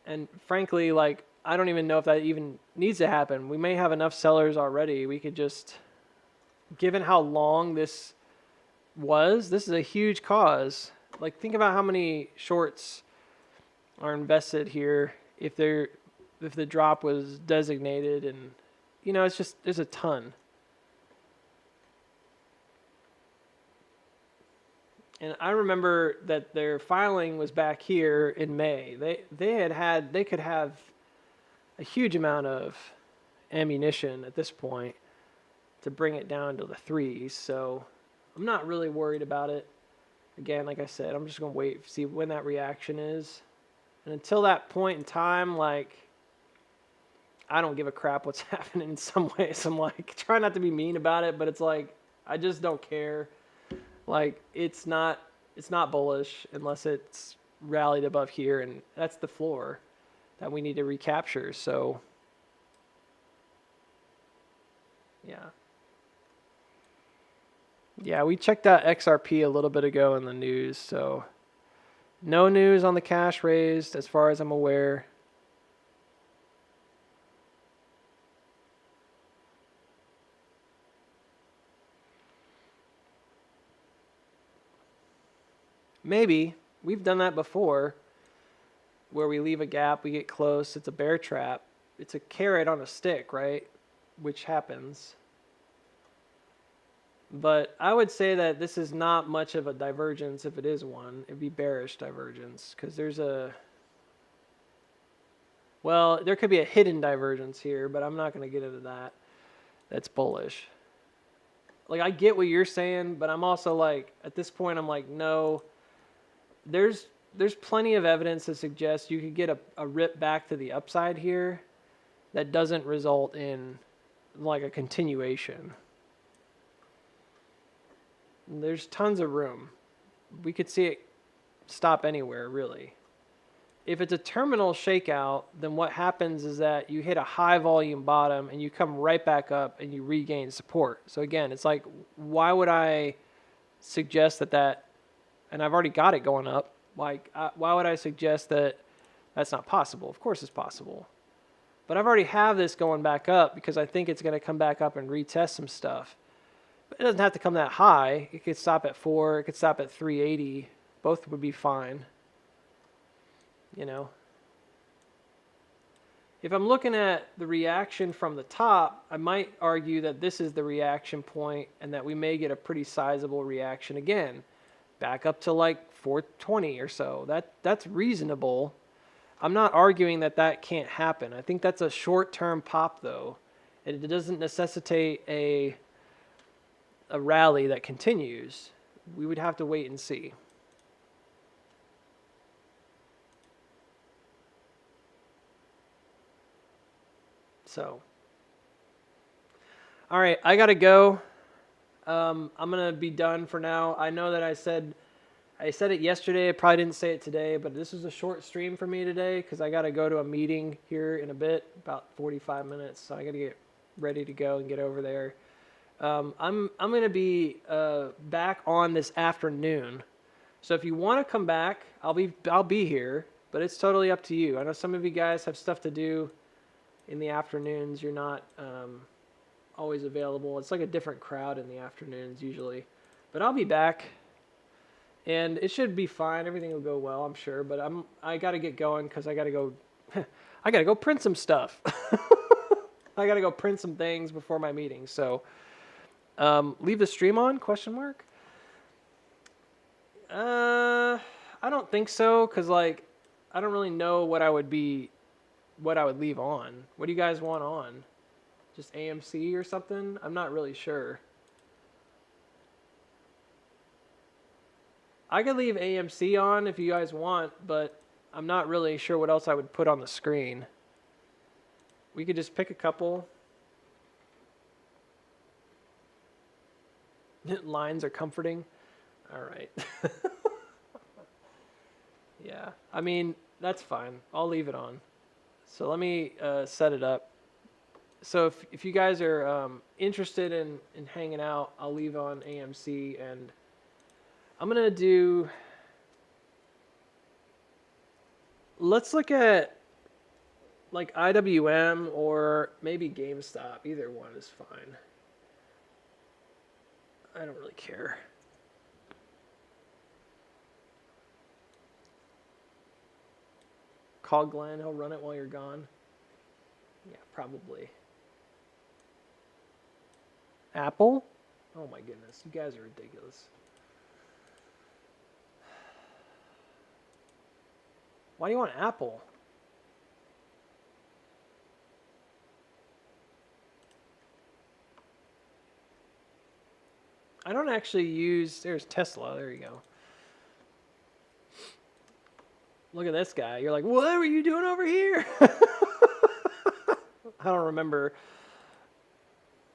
And frankly, like, I don't even know if that even needs to happen. We may have enough sellers already. We could just, given how long this is a huge cause. Like, think about how many shorts are invested here if the drop was designated, and, you know, it's just, there's a ton. And I remember that their filing was back here in May. They could have a huge amount of ammunition at this point to bring it down to the 3s. So I'm not really worried about it. Again, like I said, I'm just going to wait, see when that reaction is. And until that point in time, like, I don't give a crap what's happening in some ways. I'm like, try not to be mean about it, but it's like, I just don't care. Like, it's not bullish unless it's rallied above here, and that's the floor that we need to recapture. So, yeah, we checked out XRP a little bit ago in the news. So, no news on the cash raised as far as I'm aware. Maybe. We've done that before, where we leave a gap, we get close, it's a bear trap. It's a carrot on a stick, right? Which happens. But I would say that this is not much of a divergence. If it is one, it'd be bearish divergence, because there could be a hidden divergence here, but I'm not going to get into that. That's bullish. like, I get what you're saying, but I'm also like, at this point, I'm like, no, there's plenty of evidence to suggest you could get a rip back to the upside here that doesn't result in like a continuation. There's tons of room. We could see it stop anywhere, really. If it's a terminal shakeout, then what happens is that you hit a high volume bottom and you come right back up and you regain support. So again, it's like, why would I suggest that, and I've already got it going up, like, why would I suggest that that's not possible? Of course it's possible. But I've already have this going back up because I think it's going to come back up and retest some stuff. But it doesn't have to come that high. It could stop at 4. It could stop at 380. Both would be fine. You know, if I'm looking at the reaction from the top, I might argue that this is the reaction point and that we may get a pretty sizable reaction again, back up to like 420 or so. That's reasonable. I'm not arguing that can't happen. I think that's a short-term pop though. It doesn't necessitate a rally that continues. We would have to wait and see. So, all right, I gotta go. I'm gonna be done for now. I know that I said it yesterday. I probably didn't say it today, but this was a short stream for me today because I gotta go to a meeting here in a bit, about 45 minutes. So I gotta get ready to go and get over there. I'm gonna be back on this afternoon. So if you want to come back, I'll be here, but it's totally up to you. I know some of you guys have stuff to do in the afternoons. You're not always available. It's like a different crowd in the afternoons usually. But I'll be back, and it should be fine. Everything will go well, I'm sure. But I got to get going because I got to go. I got to go print some stuff. I got to go print some things before my meeting. So leave the stream on? Question mark. I don't think so, because like I don't really know what I would leave on. What do you guys want on? Just AMC or something? I'm not really sure. I could leave AMC on if you guys want, but I'm not really sure what else I would put on the screen. We could just pick a couple. Lines are comforting. All right. Yeah, I mean, that's fine. I'll leave it on. So let me set it up. So if you guys are interested in hanging out, I'll leave on AMC, and I'm going to do... Let's look at like IWM or maybe GameStop. Either one is fine. I don't really care. Call Glenn, he'll run it while you're gone. Yeah, probably. Apple? Oh my goodness, you guys are ridiculous. Why do you want Apple? I don't actually use... There's Tesla, there you go. Look at this guy. You're like, what were you doing over here? I don't remember.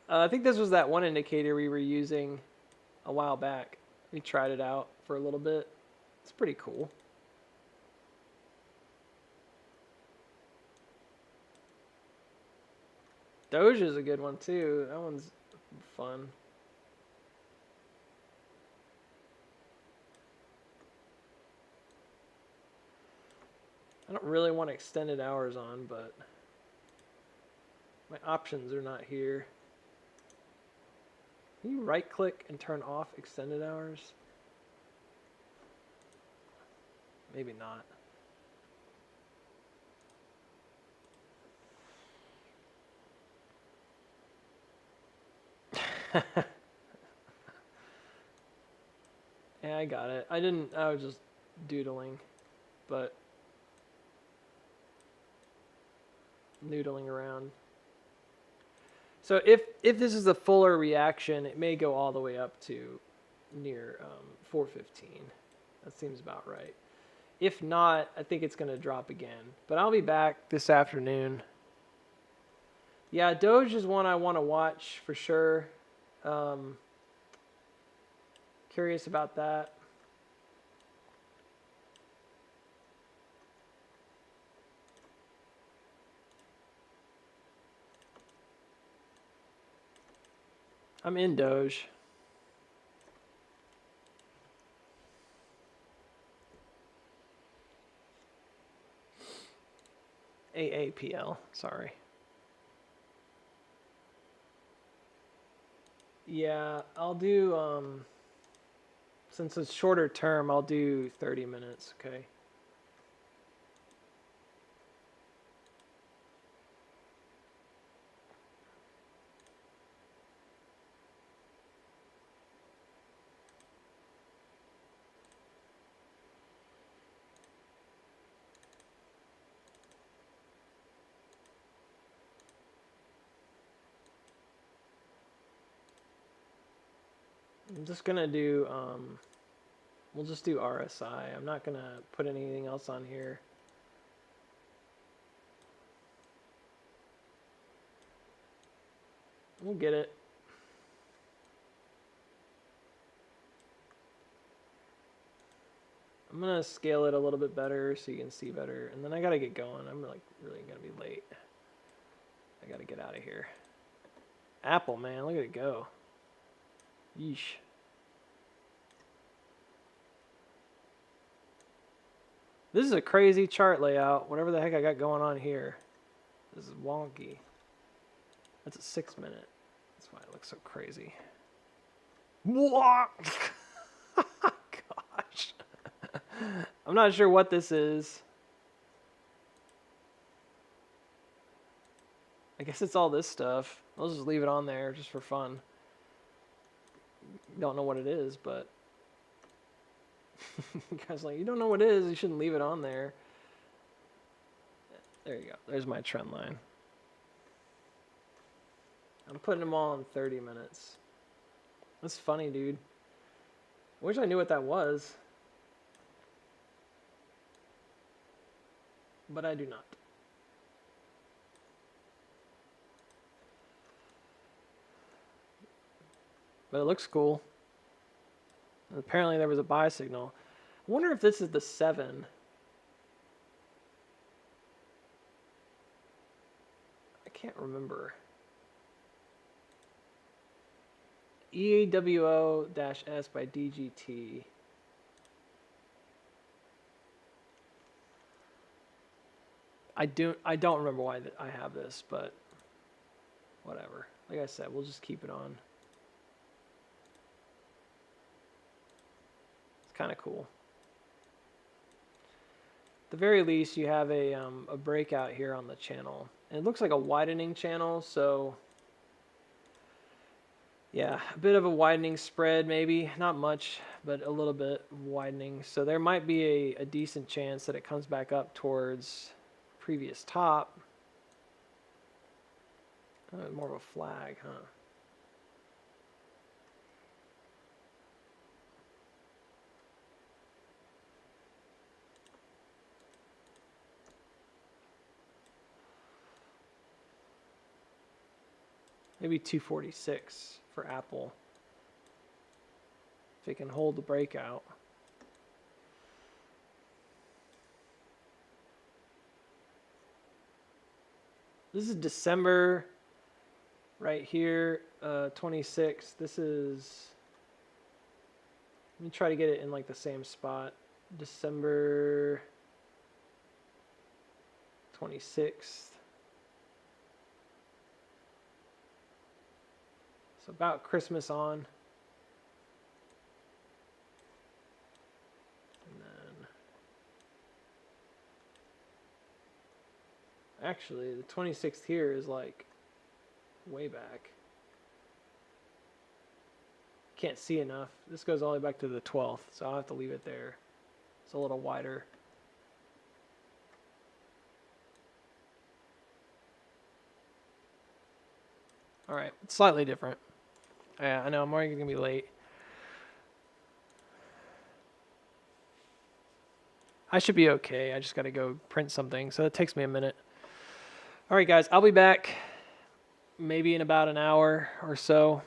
I think this was that one indicator we were using a while back. We tried it out for a little bit. It's pretty cool. Doge is a good one too. That one's fun. I don't really want extended hours on, but my options are not here. Can you right click and turn off extended hours? Maybe not. Yeah, I got it. I was just doodling, but noodling around. So if this is a fuller reaction, it may go all the way up to near 415. That seems about right. If not, I think it's going to drop again. But I'll be back this afternoon. Yeah, Doge is one I want to watch for sure. Curious about that. I'm in Doge. AAPL, sorry. Yeah, I'll do, since it's shorter term, I'll do 30 minutes, okay? I'm just gonna do, we'll just do RSI. I'm not gonna put anything else on here. We'll get it. I'm gonna scale it a little bit better so you can see better, and then I gotta get going. I'm like really gonna be late. I gotta get out of here. Apple, man, look at it go. Yeesh. This is a crazy chart layout. Whatever the heck I got going on here. This is wonky. That's a 6 minute. That's why it looks so crazy. What? Gosh. I'm not sure what this is. I guess it's all this stuff. I'll just leave it on there just for fun. Don't know what it is, but you guys like, you don't know what it is, you shouldn't leave it on there. There you go. There's my trend line. I'm putting them all in 30 minutes. That's funny, dude. I wish I knew what that was. But I do not. But it looks cool. And apparently there was a buy signal. I wonder if this is the 7. I can't remember. EAWO-S by DGT. I don't remember why I have this, but whatever. Like I said, we'll just keep it on. It's kind of cool. At the very least, you have a breakout here on the channel. And it looks like a widening channel, so yeah, a bit of a widening spread maybe. Not much, but a little bit widening. So there might be a decent chance that it comes back up towards previous top. Oh, more of a flag, huh? Maybe 246 for Apple. If it can hold the breakout. This is December right here, 26. This is, let me try to get it in like the same spot. December 26th. So about Christmas on. And then actually the 26th here is like way back. Can't see enough. This goes all the way back to the 12th, so I'll have to leave it there. It's a little wider. All right, it's slightly different. Yeah, I know I'm already gonna be late. I should be okay. I just gotta go print something, so it takes me a minute. All right, guys, I'll be back maybe in about an hour or so.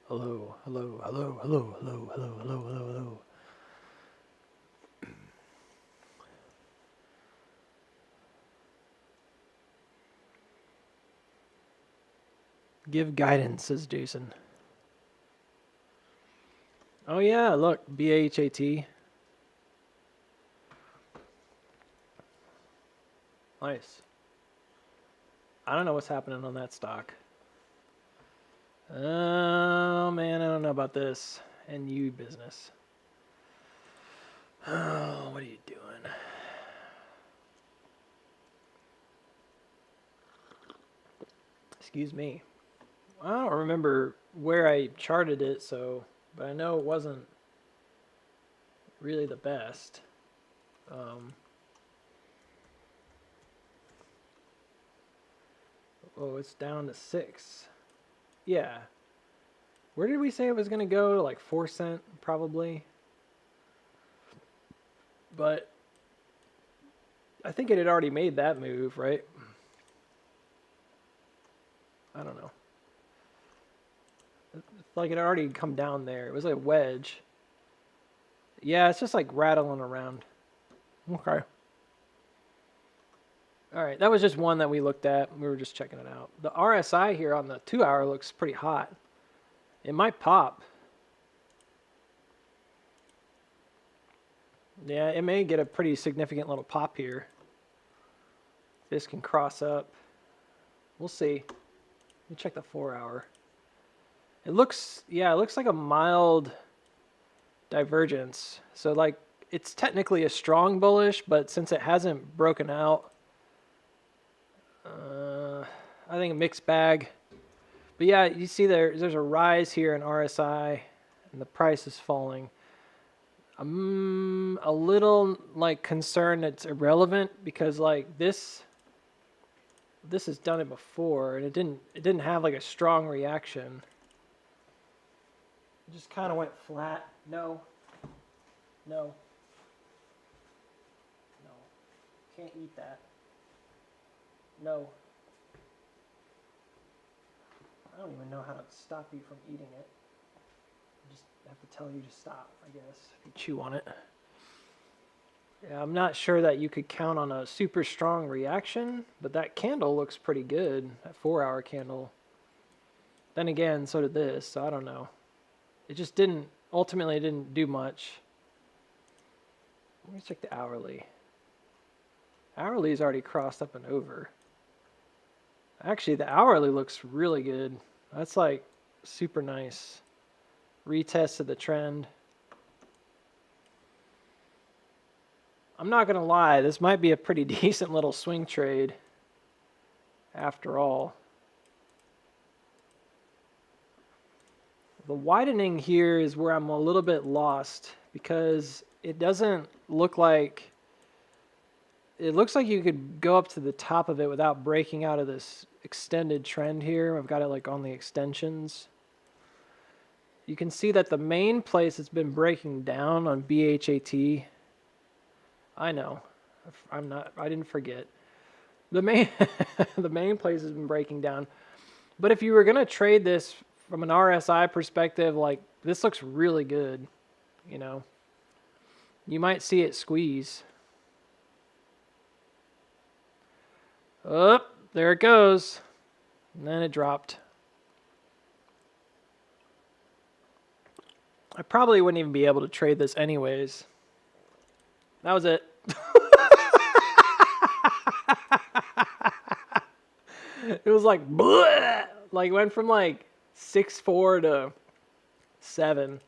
Hello, hello, hello, hello, hello, hello, hello, hello, hello. Give guidance, says Jason. Oh yeah, look, BAHAT. Nice. I don't know what's happening on that stock. Oh man, I don't know about this. And you business. Oh, what are you doing? Excuse me. I don't remember where I charted it, but I know it wasn't really the best. Oh, it's down to 6. Yeah. Where did we say it was going to go? Like 4 cent, probably. But I think it had already made that move, right? I don't know. It's like it had already come down there. It was like a wedge. Yeah, it's just like rattling around. Okay. All right, that was just one that we looked at. We were just checking it out. The RSI here on the 2-hour looks pretty hot. It might pop. Yeah, it may get a pretty significant little pop here. This can cross up. We'll see. Let me check the 4-hour. It looks like a mild divergence. So like it's technically a strong bullish, but since it hasn't broken out, I think a mixed bag. But yeah, you see there's a rise here in RSI, and the price is falling. I'm a little like concerned it's irrelevant because like this has done it before, and it didn't have like a strong reaction. It just kind of went flat. No. Can't eat that. No. I don't even know how to stop you from eating it. I just have to tell you to stop, I guess, if you chew on it. Yeah, I'm not sure that you could count on a super strong reaction, but that candle looks pretty good, that 4-hour candle. Then again, so did this, so I don't know. It just ultimately didn't do much. Let me check the hourly. Hourly's already crossed up and over. Actually, the hourly looks really good. That's like super nice. Retest of the trend. I'm not going to lie, this might be a pretty decent little swing trade after all. The widening here is where I'm a little bit lost because it doesn't look like... It looks like you could go up to the top of it without breaking out of this extended trend here. I've got it like on the extensions. You can see that the main place has been breaking down on BHAT. I know. I didn't forget. The main the main place has been breaking down. But if you were going to trade this from an RSI perspective, like this looks really good, you know. You might see it squeeze. Oh, there it goes. And then it dropped. I probably wouldn't even be able to trade this anyways. That was it. It was like, bleh! Like went from like 6.4 to 7.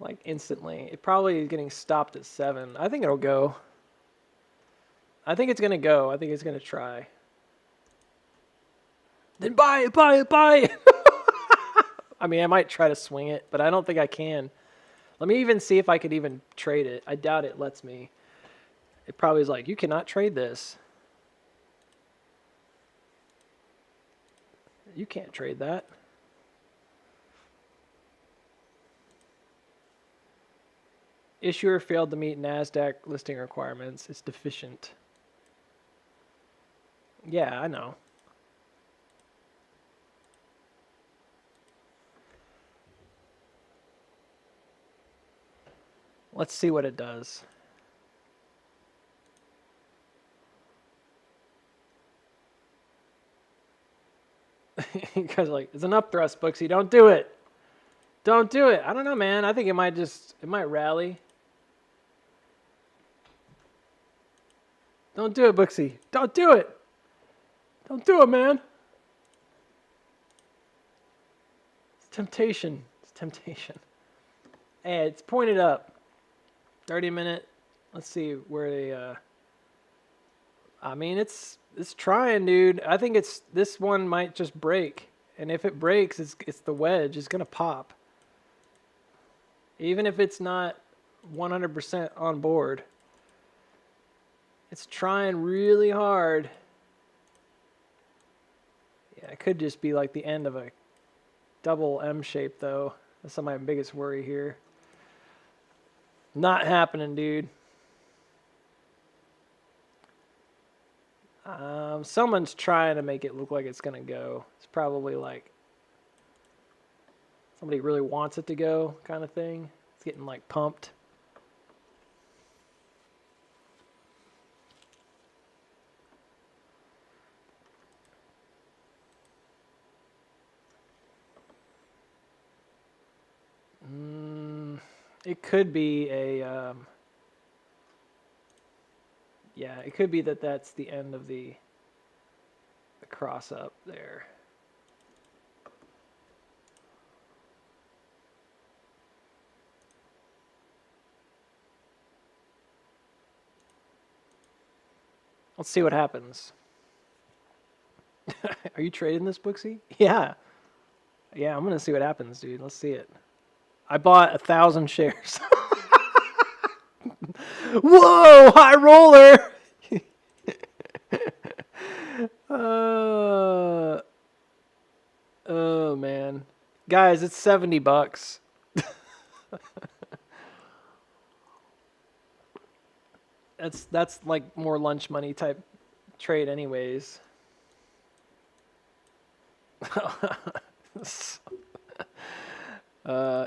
Like instantly. It probably is getting stopped at 7. I think it'll go. I think it's going to go. I think it's going to try. Then buy it, buy it, buy it. I mean, I might try to swing it, but I don't think I can. Let me even see if I could even trade it. I doubt it lets me. It probably is like, you cannot trade this. You can't trade that. Issuer failed to meet NASDAQ listing requirements. It's deficient. Yeah, I know. Let's see what it does. You guys are like, it's an up thrust, Booksy. Don't do it. Don't do it. I don't know, man. I think it might rally. Don't do it, Booksy. Don't do it. Don't do it, man. It's temptation. It's temptation. Hey, it's pointed up. 30-minute. Let's see where they. I mean, it's trying, dude. I think this one might just break, and if it breaks, it's the wedge. It's gonna pop, even if it's not 100% on board. It's trying really hard. Yeah, it could just be like the end of a double M shape, though. That's my biggest worry here. Not happening, dude. Someone's trying to make it look like it's gonna go. It's probably like somebody really wants it to go, kind of thing. It's getting like pumped. It could be a, yeah, it could be that's the end of the cross up there. Let's see what happens. Are you trading this, Booksy? Yeah. Yeah, I'm going to see what happens, dude. Let's see it. I bought 1,000 shares. Whoa, high roller. Oh man, guys, it's $70. That's like more lunch money type trade, anyways.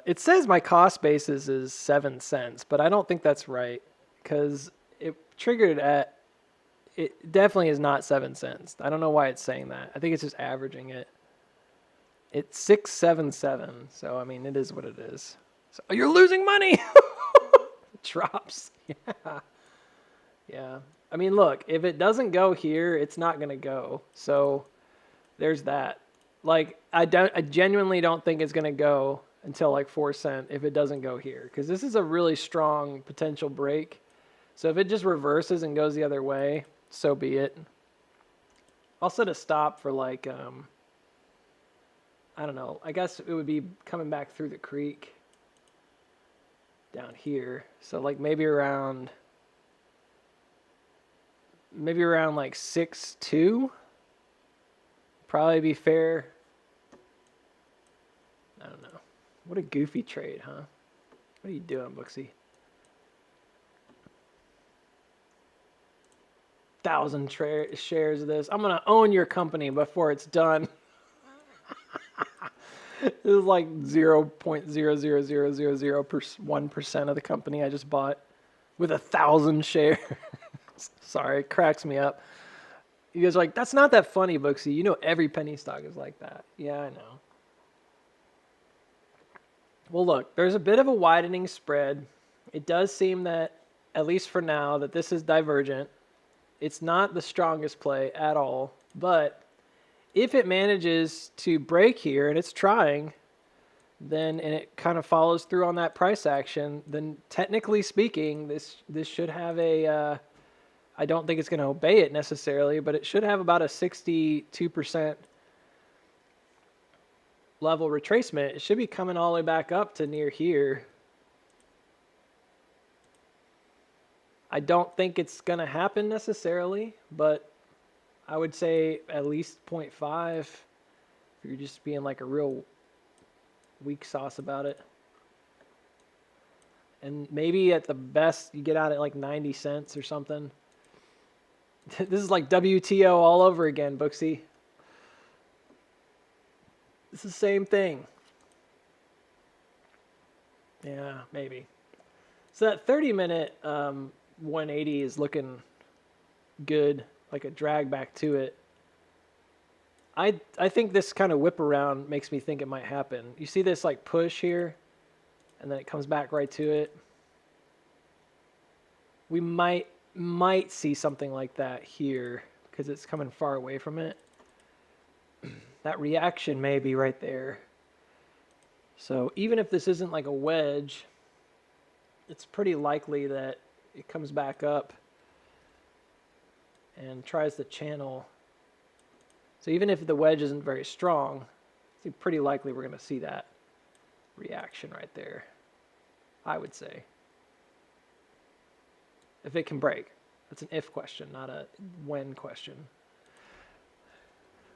It says my cost basis is 7 cents, but I don't think that's right because it triggered at. It definitely is not 7 cents. I don't know why it's saying that. I think it's just averaging it. It's 677. So I mean, it is what it is. So you're losing money. Drops. Yeah. Yeah. I mean, look, if it doesn't go here, it's not gonna go. So there's that. Like, I genuinely don't think it's gonna go until like 4 cent if it doesn't go here, because this is a really strong potential break. So if it just reverses and goes the other way, so be it. I'll set a stop for like, I don't know, I guess it would be coming back through the creek down here. So like maybe around like 6.2, probably be fair. I don't know. What a goofy trade, huh? What are you doing, Booksy? 1,000 shares of this. I'm going to own your company before it's done. This is like 0.00001% of the company I just bought with 1,000 shares. Sorry, it cracks me up. You guys are like, that's not that funny, Booksy. You know every penny stock is like that. Yeah, I know. Well, look, there's a bit of a widening spread. It does seem that, at least for now, that this is divergent. It's not the strongest play at all, but if it manages to break here, and it's trying, and it kind of follows through on that price action, then technically speaking, this should have a, I don't think it's going to obey it necessarily, but it should have about a 62% level retracement. It should be coming all the way back up to near here. I don't think it's going to happen necessarily, but I would say at least 0.5 if you're just being like a real weak sauce about it. And maybe at the best you get out at like 90 cents or something. This is like WTO all over again, Booksy. It's the same thing. Yeah, maybe. So that 30-minute 180 is looking good, like a drag back to it. I think this kind of whip around makes me think it might happen. You see this like push here, and then it comes back right to it. We might see something like that here because it's coming far away from it. That reaction may be right there. So even if this isn't like a wedge, it's pretty likely that it comes back up and tries to channel. So even if the wedge isn't very strong, it's pretty likely we're going to see that reaction right there, I would say. If it can break. That's an if question, not a when question.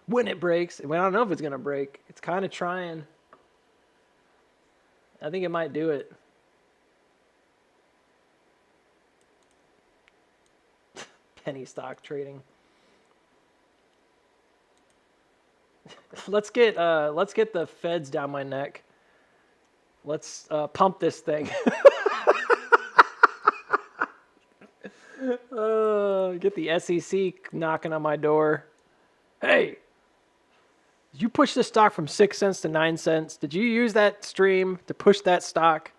When it breaks, well, I don't know if it's going to break. It's kind of trying. I think it might do it. Penny stock trading. Let's get the feds down my neck. Let's pump this thing. Get the SEC knocking on my door. Hey, did you push this stock from 6 cents to 9 cents? Did you use that stream to push that stock?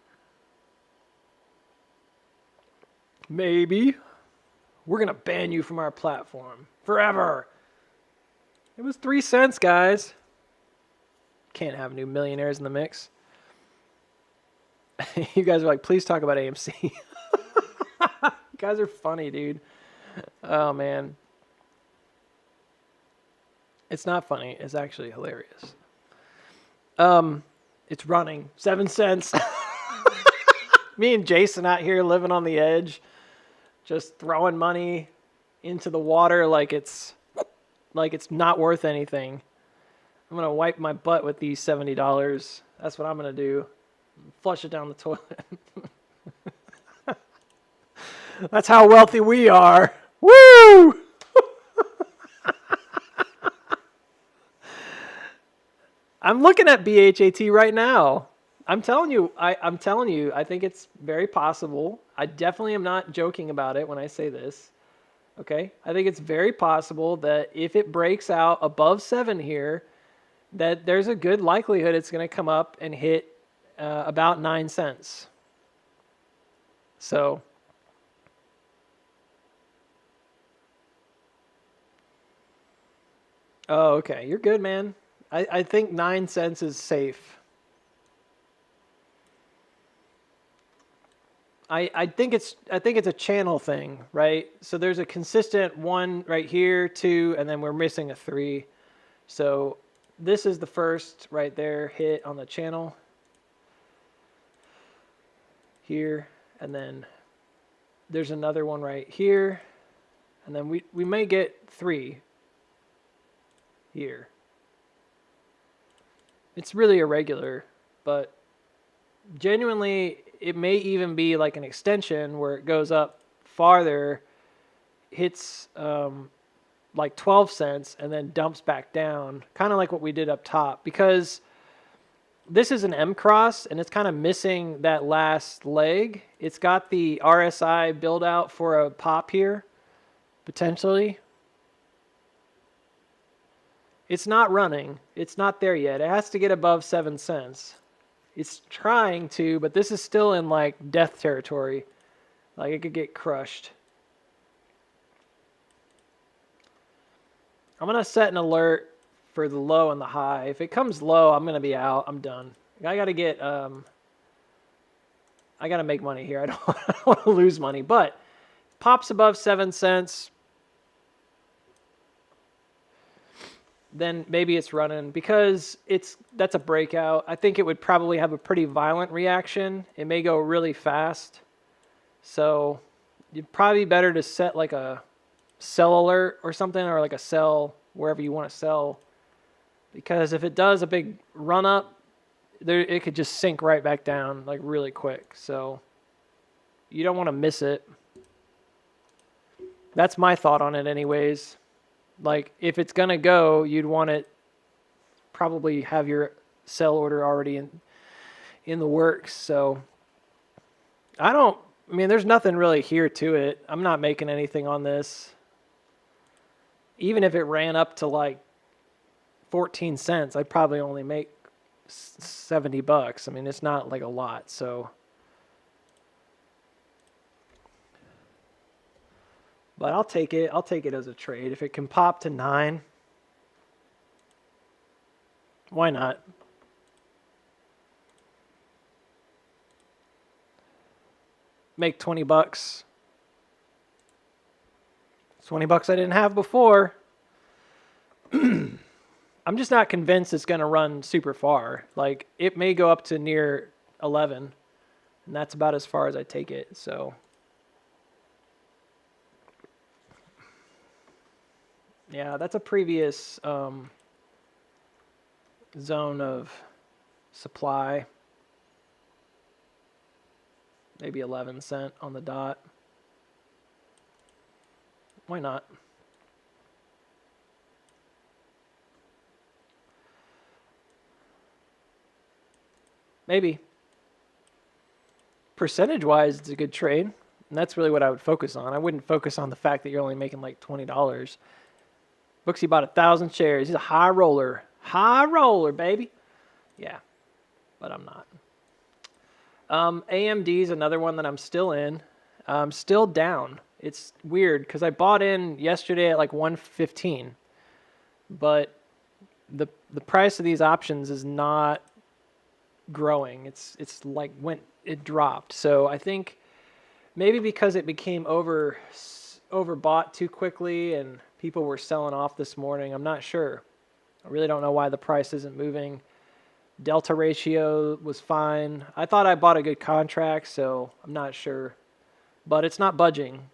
Maybe. We're going to ban you from our platform forever. It was 3 cents, guys. Can't have new millionaires in the mix. You guys are like, please talk about AMC. You guys are funny, dude. Oh, man. It's not funny. It's actually hilarious. It's running. 7 cents. Me and Jason out here living on the edge, just throwing money into the water like it's not worth anything. I'm going to wipe my butt with these $70. That's what I'm going to do. Flush it down the toilet. That's how wealthy we are. Woo! I'm looking at BHAT right now. I'm telling you, I think it's very possible. I definitely am not joking about it when I say this. Okay? I think it's very possible that if it breaks out above 7 here, that there's a good likelihood it's going to come up and hit about 9 cents. So oh, okay. You're good, man. I think 9 cents is safe. I think it's a channel thing, right? So there's a consistent 1 right here, 2, and then we're missing a 3. So this is the first right there hit on the channel here, and then there's another one right here, and then we may get 3 here. It's really irregular, but genuinely it may even be like an extension where it goes up farther, hits like 12 cents, and then dumps back down, kind of like what we did up top, because this is an M cross and it's kind of missing that last leg. It's got the RSI build out for a pop here, potentially. It's not running. It's not there yet. It has to get above 7 cents. It's trying to, but this is still in like death territory. Like it could get crushed. I'm going to set an alert for the low and the high. If it comes low, I'm going to be out. I'm done. I got to get, I got to make money here. I don't want to lose money, but pops above 7 cents. Then maybe it's running because that's a breakout. I think it would probably have a pretty violent reaction. It may go really fast. So you'd probably better to set like a sell alert or something, or like a sell wherever you want to sell. Because if it does a big run up, it could just sink right back down like really quick. So you don't want to miss it. That's my thought on it anyways. Like, if it's going to go, you'd want it probably have your sell order already in the works. So, I don't I mean, there's nothing really here to it. I'm not making anything on this. Even if it ran up to like 14 cents, I'd probably only make $70. I mean, it's not like a lot, so. But I'll take it. I'll take it as a trade. If it can pop to 9, why not? Make $20. It's $20 I didn't have before. I'm just not convinced it's going to run super far. Like, it may go up to near 11, and that's about as far as I take it, so. Yeah, that's a previous zone of supply. Maybe 11 cent on the dot. Why not? Maybe. Percentage-wise, it's a good trade. And that's really what I would focus on. I wouldn't focus on the fact that you're only making like $20. Booksy bought 1,000 shares. He's a high roller. High roller, baby. Yeah, but I'm not. AMD is another one that I'm still in. I'm still down. It's weird because I bought in yesterday at like 115, but the price of these options is not growing. It's like it dropped. So I think maybe because it became overbought too quickly and people were selling off this morning. I'm not sure. I really don't know why the price isn't moving. Delta ratio was fine. I thought I bought a good contract, so I'm not sure. But it's not budging.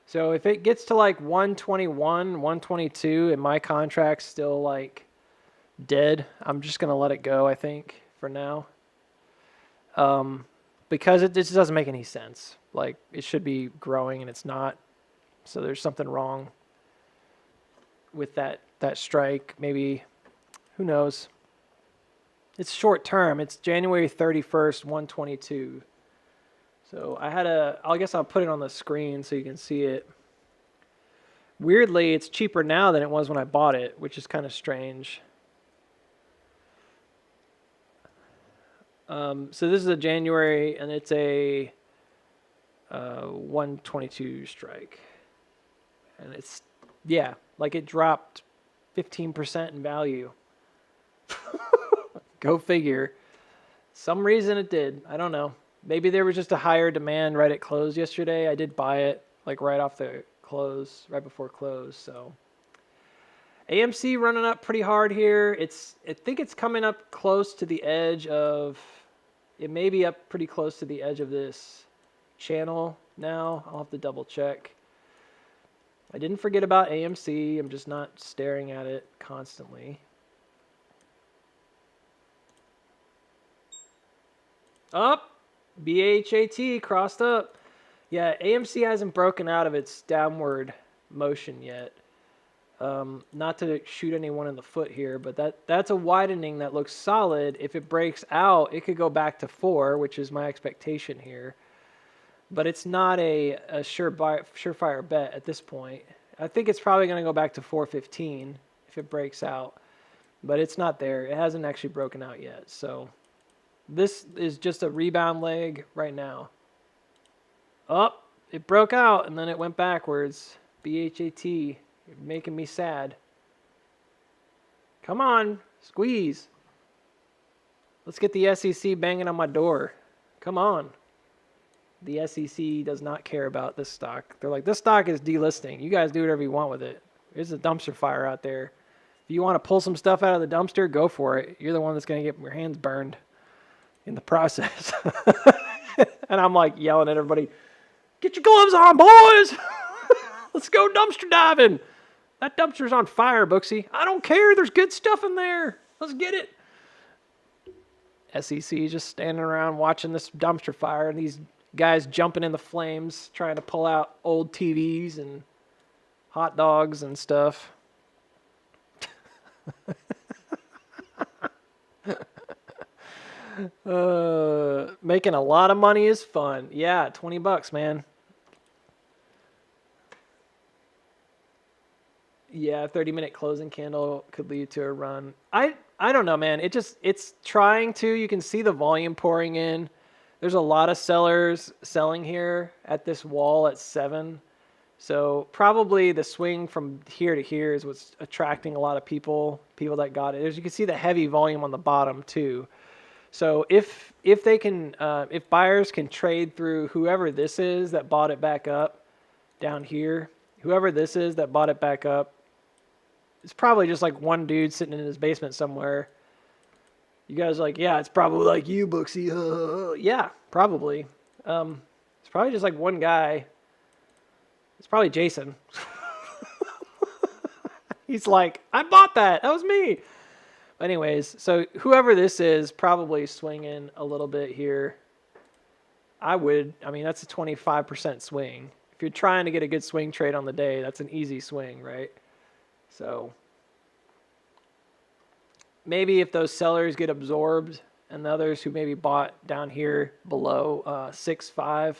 So if it gets to like 121, 122, and my contract's still like dead, I'm just going to let it go, I think, for now. Because it just doesn't make any sense. Like, it should be growing, and it's not. So there's something wrong with that strike. Maybe, who knows? It's short term. It's January 31st, 122. So I guess I'll put it on the screen so you can see it. Weirdly, it's cheaper now than it was when I bought it, which is kind of strange. So this is a January, and it's a 122 strike. And it's, yeah, like it dropped 15% in value. Go figure. Some reason it did. I don't know. Maybe there was just a higher demand right at close yesterday. I did buy it like right off the close, right before close. So AMC running up pretty hard here. I think it's coming up close to the edge of, it may be up pretty close to the edge of this channel now. I'll have to double check. I didn't forget about AMC. I'm just not staring at it constantly. Up. BHAT crossed up. Yeah, AMC hasn't broken out of its downward motion yet. Not to shoot anyone in the foot here, but that's a widening that looks solid. If it breaks out, it could go back to 4, which is my expectation here. But it's not a surefire bet at this point. I think it's probably going to go back to 415 if it breaks out. But it's not there. It hasn't actually broken out yet. So this is just a rebound leg right now. Up, it broke out and then it went backwards. BHAT, you're making me sad. Come on, squeeze. Let's get the SEC banging on my door. Come on. The SEC does not care about this stock. They're like, this stock is delisting. You guys do whatever you want with it. There's a dumpster fire out there. If you want to pull some stuff out of the dumpster, go for it. You're the one that's going to get your hands burned in the process. And I'm like yelling at everybody, get your gloves on, boys. Let's go dumpster diving. That dumpster's on fire, Booksy. I don't care. There's good stuff in there. Let's get it. SEC just standing around watching this dumpster fire and these guys jumping in the flames, trying to pull out old TVs and hot dogs and stuff. Making a lot of money is fun. Yeah, $20, man. Yeah, 30-minute closing candle could lead to a run. I don't know, man. It's trying to. You can see the volume pouring in. There's a lot of sellers selling here at this wall at 7. So probably the swing from here to here is what's attracting a lot of people that got it. As you can see the heavy volume on the bottom too. So if they can, if buyers can trade through whoever this is that bought it back up down here, whoever this is that bought it back up, it's probably just like one dude sitting in his basement somewhere. You guys are like, yeah, it's probably like you, Booksy. Yeah, probably. It's probably just like one guy. It's probably Jason. He's like, I bought that. That was me. Anyways, so whoever this is probably swinging a little bit here. I mean, that's a 25% swing. If you're trying to get a good swing trade on the day, that's an easy swing, right? So maybe if those sellers get absorbed and the others who maybe bought down here below 6.5,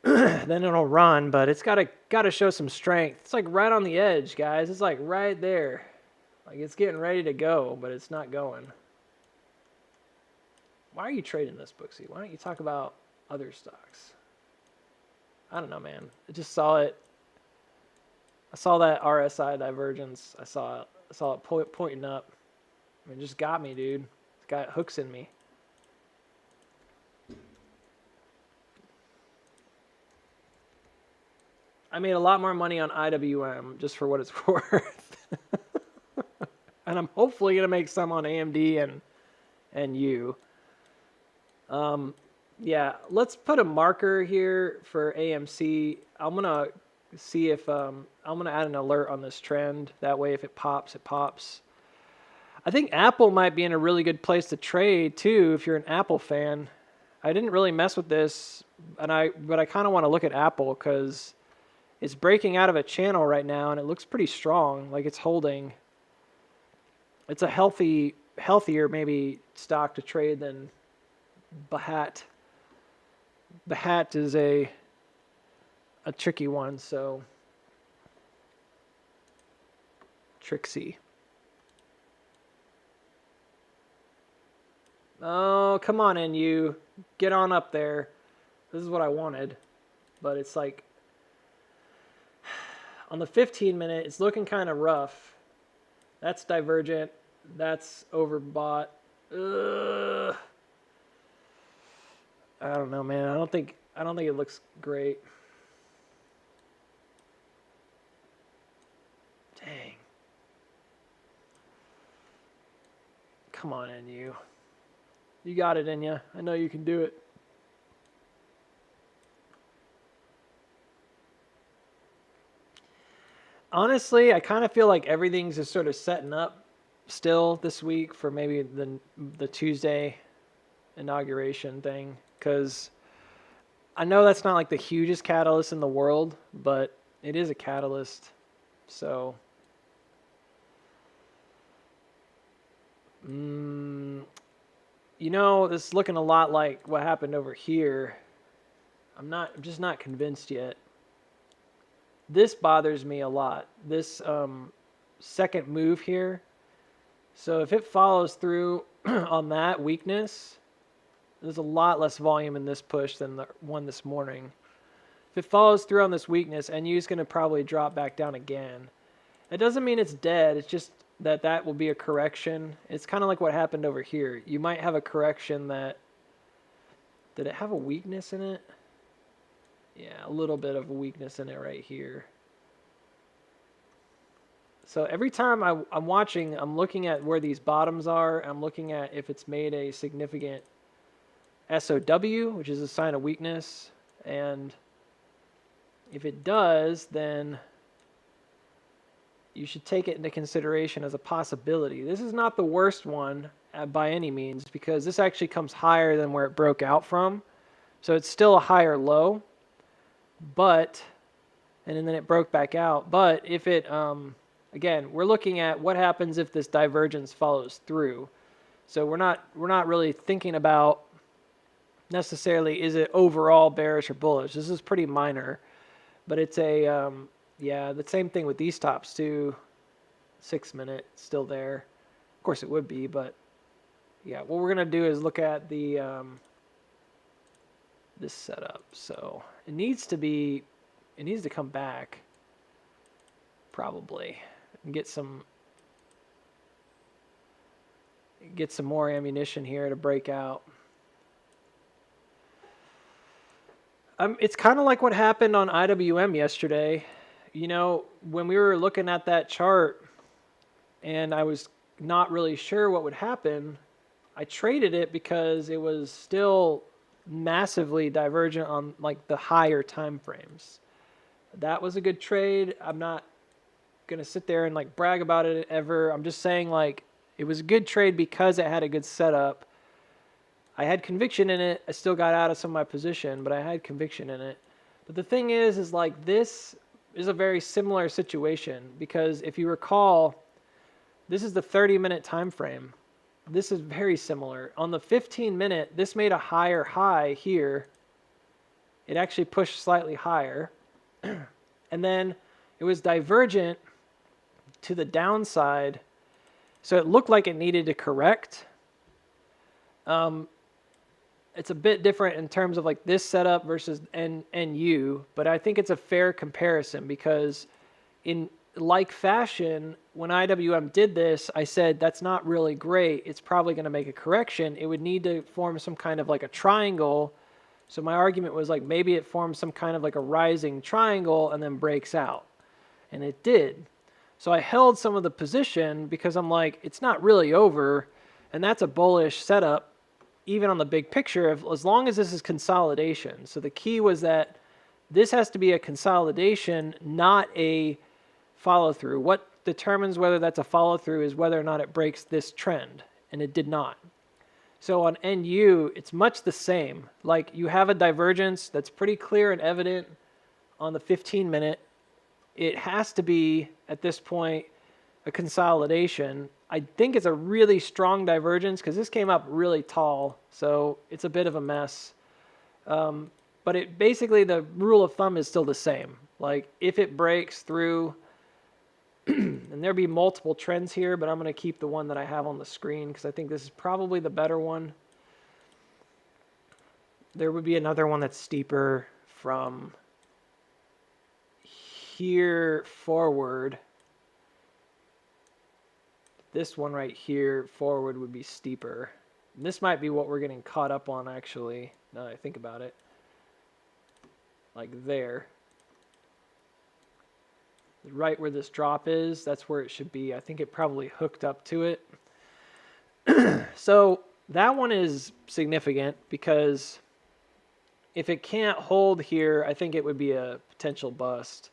then it'll run, but it's gotta show some strength. It's like right on the edge, guys. It's like right there. Like it's getting ready to go, but it's not going. Why are you trading this, Booksy? Why don't you talk about other stocks? I don't know, man. I just saw it. I saw that RSI divergence. I saw it pointing up. I mean, it just got me, dude. It's got hooks in me. I made a lot more money on IWM just for what it's worth. And I'm hopefully going to make some on AMD and U. Yeah, let's put a marker here for AMC. I'm going to see if I'm going to add an alert on this trend. That way if it pops, it pops. I think Apple might be in a really good place to trade too if you're an Apple fan. I didn't really mess with this, but I kind of want to look at Apple because it's breaking out of a channel right now and it looks pretty strong, like it's holding. It's a healthier maybe stock to trade than Bahat. Bahat is a tricky one, so Trixie. Oh, come on, NU. Get on up there. This is what I wanted. But it's like, on the 15-minute, it's looking kind of rough. That's divergent. That's overbought. Ugh. I don't know, man. I don't think it looks great. Dang. Come on, NU. You got it in you. I know you can do it. Honestly, I kind of feel like everything's just sort of setting up still this week for maybe the Tuesday inauguration thing, because I know that's not like the hugest catalyst in the world, but it is a catalyst. So, you know, this is looking a lot like what happened over here. I'm just not convinced yet. This bothers me a lot. This second move here. So if it follows through on that weakness, there's a lot less volume in this push than the one this morning. If it follows through on this weakness, NU is going to probably drop back down again. It doesn't mean it's dead. It's just that will be a correction. It's kind of like what happened over here. You might have a correction that... Did it have a weakness in it? Yeah, a little bit of a weakness in it right here. So every time I'm watching, I'm looking at where these bottoms are. I'm looking at if it's made a significant SOW, which is a sign of weakness. And if it does, then you should take it into consideration as a possibility. This is not the worst one by any means, because this actually comes higher than where it broke out from. So it's still a higher low. But, and then it broke back out. But if it, again, we're looking at what happens if this divergence follows through. So we're not really thinking about necessarily is it overall bearish or bullish. This is pretty minor, but it's a yeah, the same thing with these tops too. 6 minute still there. Of course it would be, but yeah, what we're gonna do is look at the this setup. So it needs to come back probably and get some more ammunition here to break out. It's kind of like what happened on IWM yesterday. You know, when we were looking at that chart and I was not really sure what would happen, I traded it because it was still massively divergent on like the higher time frames. That was a good trade. I'm not going to sit there and like brag about it ever. I'm just saying like it was a good trade because it had a good setup. I had conviction in it. I still got out of some of my position, but I had conviction in it. But the thing is like this is a very similar situation because if you recall, this is the 30-minute time frame. This is very similar. On the 15-minute, this made a higher high here. It actually pushed slightly higher. And then it was divergent to the downside. So it looked like it needed to correct. It's a bit different in terms of like this setup versus NU, but I think it's a fair comparison because in like fashion, when IWM did this, I said that's not really great. It's probably going to make a correction. It would need to form some kind of like a triangle. So my argument was like maybe it forms some kind of like a rising triangle and then breaks out. And it did. So I held some of the position because I'm like, it's not really over. And that's a bullish setup, even on the big picture, as long as this is consolidation. So the key was that this has to be a consolidation, not a follow through. What determines whether that's a follow through is whether or not it breaks this trend. And it did not. So on NU, it's much the same. Like you have a divergence that's pretty clear and evident on the 15-minute. It has to be, at this point, a consolidation. I think it's a really strong divergence because this came up really tall. So it's a bit of a mess. But it basically, the rule of thumb is still the same. Like if it breaks through, and there'll be multiple trends here, but I'm going to keep the one that I have on the screen because I think this is probably the better one. There would be another one that's steeper from here forward. This one right here forward would be steeper. And this might be what we're getting caught up on actually, now that I think about it. Like there. Right where this drop is, that's where it should be. I think it probably hooked up to it. So that one is significant because if it can't hold here, I think it would be a potential bust.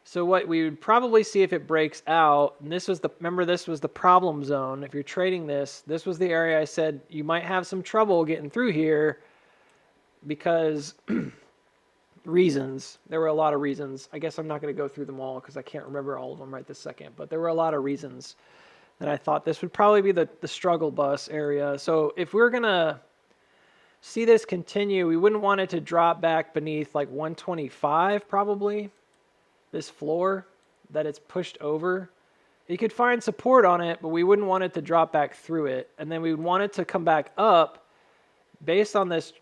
So what we would probably see if it breaks out, and this was remember this was the problem zone. If you're trading this was the area I said you might have some trouble getting through here because reasons. There were a lot of reasons. I guess I'm not going to go through them all because I can't remember all of them right this second, but there were a lot of reasons that I thought this would probably be the struggle bus area. So if we're going to see this continue, we wouldn't want it to drop back beneath like 125 probably. This floor that it's pushed over. You could find support on it, but we wouldn't want it to drop back through it. And then we would want it to come back up based on this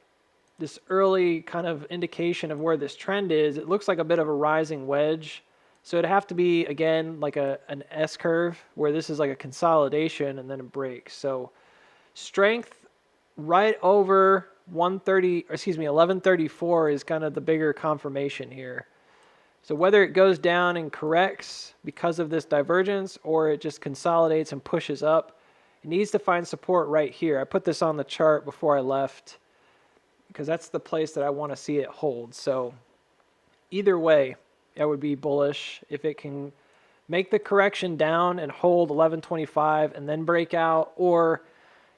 early kind of indication of where this trend is. It looks like a bit of a rising wedge. So it'd have to be, again, like an S curve where this is like a consolidation and then it breaks. So strength right over 1134 is kind of the bigger confirmation here. So whether it goes down and corrects because of this divergence or it just consolidates and pushes up, it needs to find support right here. I put this on the chart before I left because that's the place that I want to see it hold. So either way, I would be bullish if it can make the correction down and hold 1125 and then break out, or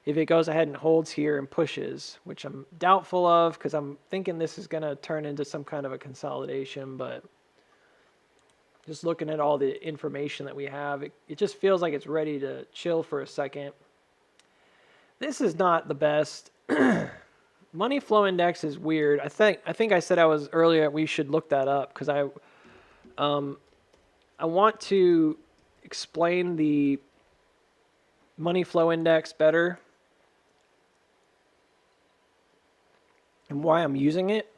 if it goes ahead and holds here and pushes, which I'm doubtful of because I'm thinking this is going to turn into some kind of a consolidation, but just looking at all the information that we have, it just feels like it's ready to chill for a second. this is not the best. Money flow index is weird. I think I said I was earlier we should look that up because I want to explain the money flow index better and why I'm using it.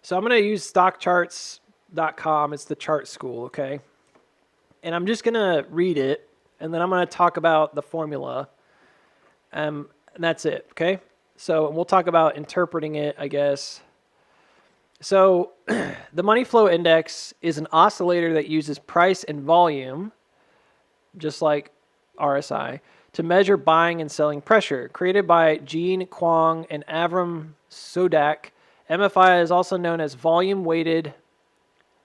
So I'm going to use stockcharts.com. It's the chart school, okay? And I'm just going to read it, and then I'm going to talk about the formula. And that's it, okay? So we'll talk about interpreting it, I guess. So the money flow index is an oscillator that uses price and volume, just like RSI, to measure buying and selling pressure. Created by Gene Kwong and Avram Sodak, MFI is also known as volume-weighted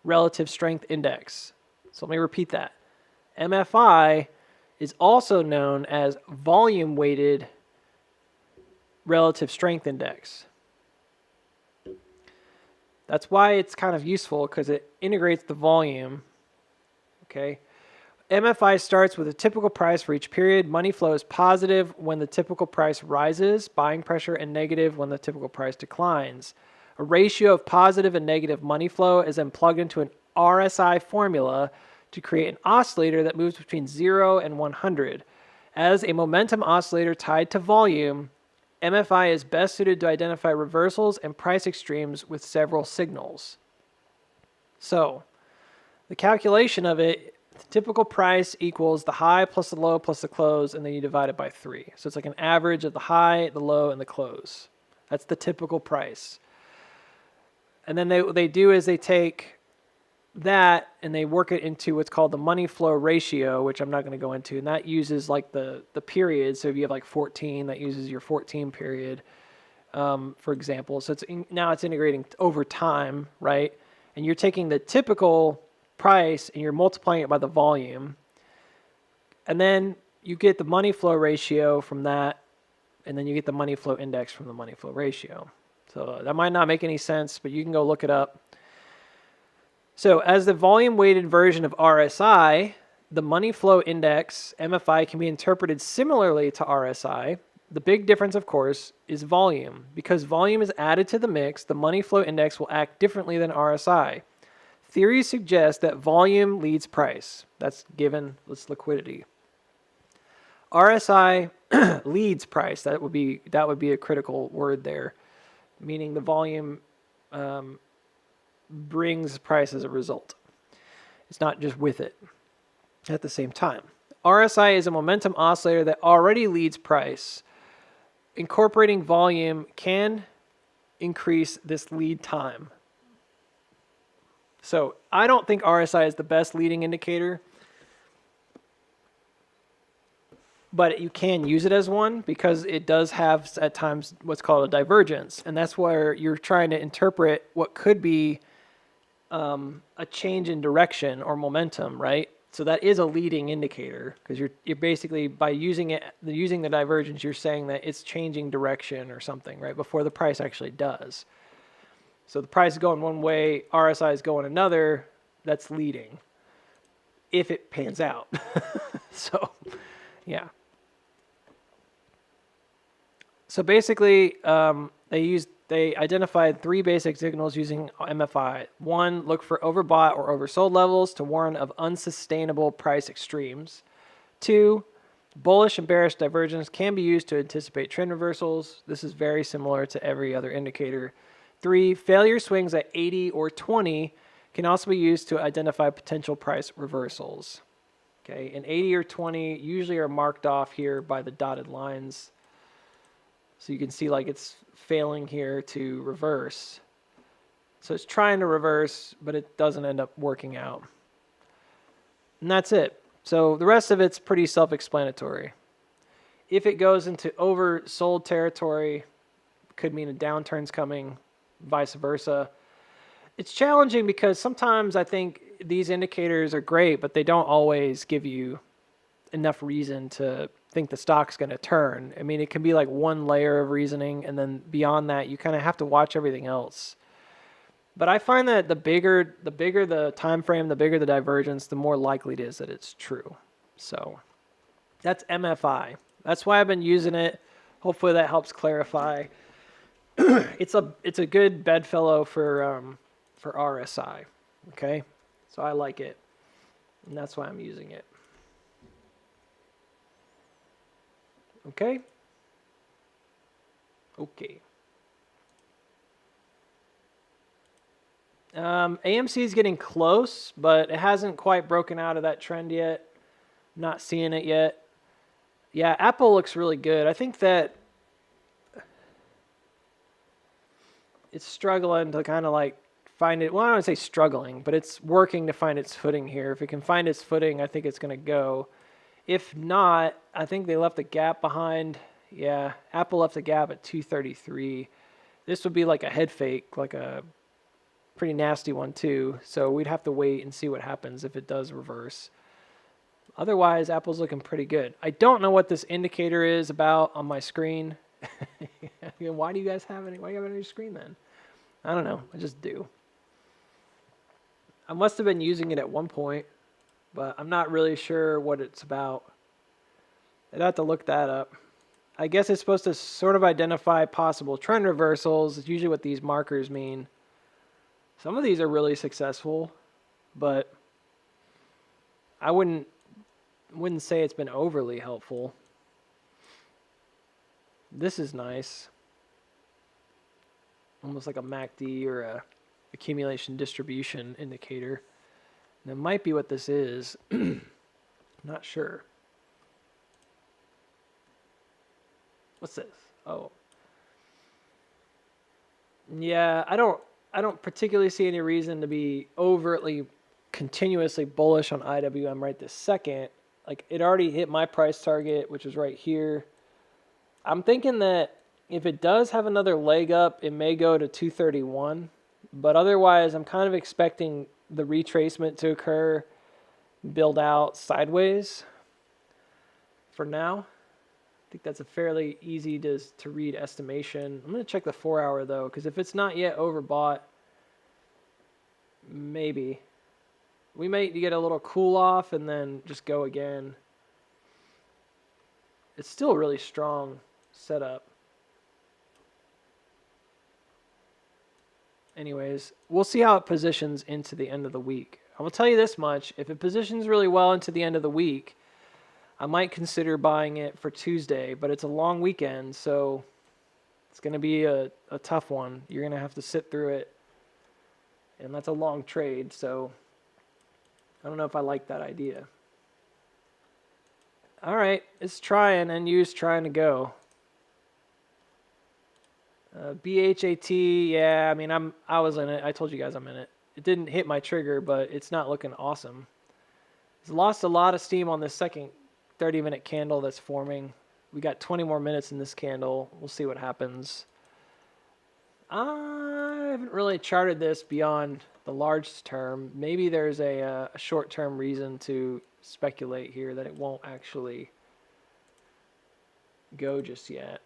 relative strength index. So let me repeat that. MFI is also known as volume-weighted relative strength index. That's why it's kind of useful, because it integrates the volume. Okay. MFI starts with a typical price for each period. Money flow is positive when the typical price rises, buying pressure, and negative when the typical price declines. A ratio of positive and negative money flow is then plugged into an RSI formula to create an oscillator that moves between 0 and 100. As a momentum oscillator tied to volume, MFI is best suited to identify reversals and price extremes with several signals. So, the calculation of it, the typical price equals the high plus the low plus the close, and then you divide it by 3. So it's like an average of the high, the low, and the close. That's the typical price. And then what they do is they take that and they work it into what's called the money flow ratio, which I'm not going to go into, and that uses like the period. So if you have like 14, that uses your 14 period, for example. So now it's integrating over time, right? And you're taking the typical price and you're multiplying it by the volume, and then you get the money flow ratio from that, and then you get the money flow index from the money flow ratio. So that might not make any sense, but you can go look it up. So as the volume-weighted version of RSI, the money flow index, MFI, can be interpreted similarly to RSI. The big difference, of course, is volume. Because volume is added to the mix, the money flow index will act differently than RSI. Theory suggests that volume leads price. That's given this liquidity. RSI leads price. That would be a critical word there, meaning the volume brings price as a result. It's not just with it at the same time. RSI is a momentum oscillator that already leads price. Incorporating volume can increase this lead time. So I don't think RSI is the best leading indicator, but you can use it as one because it does have at times what's called a divergence. And that's where you're trying to interpret what could be a change in direction or momentum, right? So that is a leading indicator because you're basically, by using the divergence, you're saying that it's changing direction or something, right? Before the price actually does. So the price is going one way, RSI is going another, that's leading. If it pans out. So, yeah. So basically, they identified 3 basic signals using MFI. 1, look for overbought or oversold levels to warn of unsustainable price extremes. 2, bullish and bearish divergence can be used to anticipate trend reversals. This is very similar to every other indicator. 3, failure swings at 80 or 20 can also be used to identify potential price reversals. Okay, and 80 or 20 usually are marked off here by the dotted lines. So you can see like it's failing here to reverse. So it's trying to reverse, but it doesn't end up working out. And that's it. So the rest of it's pretty self-explanatory. If it goes into oversold territory, could mean a downturn's coming, vice versa. It's challenging because sometimes I think these indicators are great, but they don't always give you enough reason to think the stock's going to turn. I mean, it can be like one layer of reasoning, and then beyond that, you kind of have to watch everything else. But I find that the bigger the time frame, the bigger the divergence, the more likely it is that it's true. So that's MFI. That's why I've been using it. Hopefully that helps clarify. It's a good bedfellow for RSI. Okay, so I like it, and that's why I'm using it. Okay. Okay. AMC is getting close, but it hasn't quite broken out of that trend yet. Not seeing it yet. Yeah, Apple looks really good. I think that it's struggling to kind of like find it. Well, I don't want to say struggling, but it's working to find its footing here. If it can find its footing, I think it's going to go. If not, I think they left a gap behind. Yeah, Apple left a gap at 233. This would be like a head fake, like a pretty nasty one too. So we'd have to wait and see what happens if it does reverse. Otherwise, Apple's looking pretty good. I don't know what this indicator is about on my screen. Why do you guys have any? Why do you have it on your screen then? I don't know. I just do. I must have been using it at one point, but I'm not really sure what it's about. I'd have to look that up. I guess it's supposed to sort of identify possible trend reversals. It's usually what these markers mean. Some of these are really successful, but I wouldn't say it's been overly helpful. This is nice. Almost like a MACD or a accumulation distribution indicator. And it might be what this is. Not sure. What's this? Oh. Yeah, I don't particularly see any reason to be overtly continuously bullish on IWM right this second. Like, it already hit my price target, which is right here. I'm thinking that if it does have another leg up, it may go to 231. But otherwise, I'm kind of expecting the retracement to occur, build out sideways for now. I think that's a fairly easy to read estimation. I'm going to check the 4 hour though, because if it's not yet overbought, maybe. We might get a little cool off and then just go again. It's still a really strong setup. Anyways, we'll see how it positions into the end of the week. I will tell you this much. If it positions really well into the end of the week, I might consider buying it for Tuesday, but it's a long weekend, so it's going to be a tough one. You're going to have to sit through it, and that's a long trade, so I don't know if I like that idea. All right, it's trying, and use trying to go. BHAT, yeah, I mean, I was in it. I told you guys I'm in it. It didn't hit my trigger, but it's not looking awesome. It's lost a lot of steam on this second 30-minute candle that's forming. We got 20 more minutes in this candle. We'll see what happens. I haven't really charted this beyond the large term. Maybe there's a short-term reason to speculate here that it won't actually go just yet.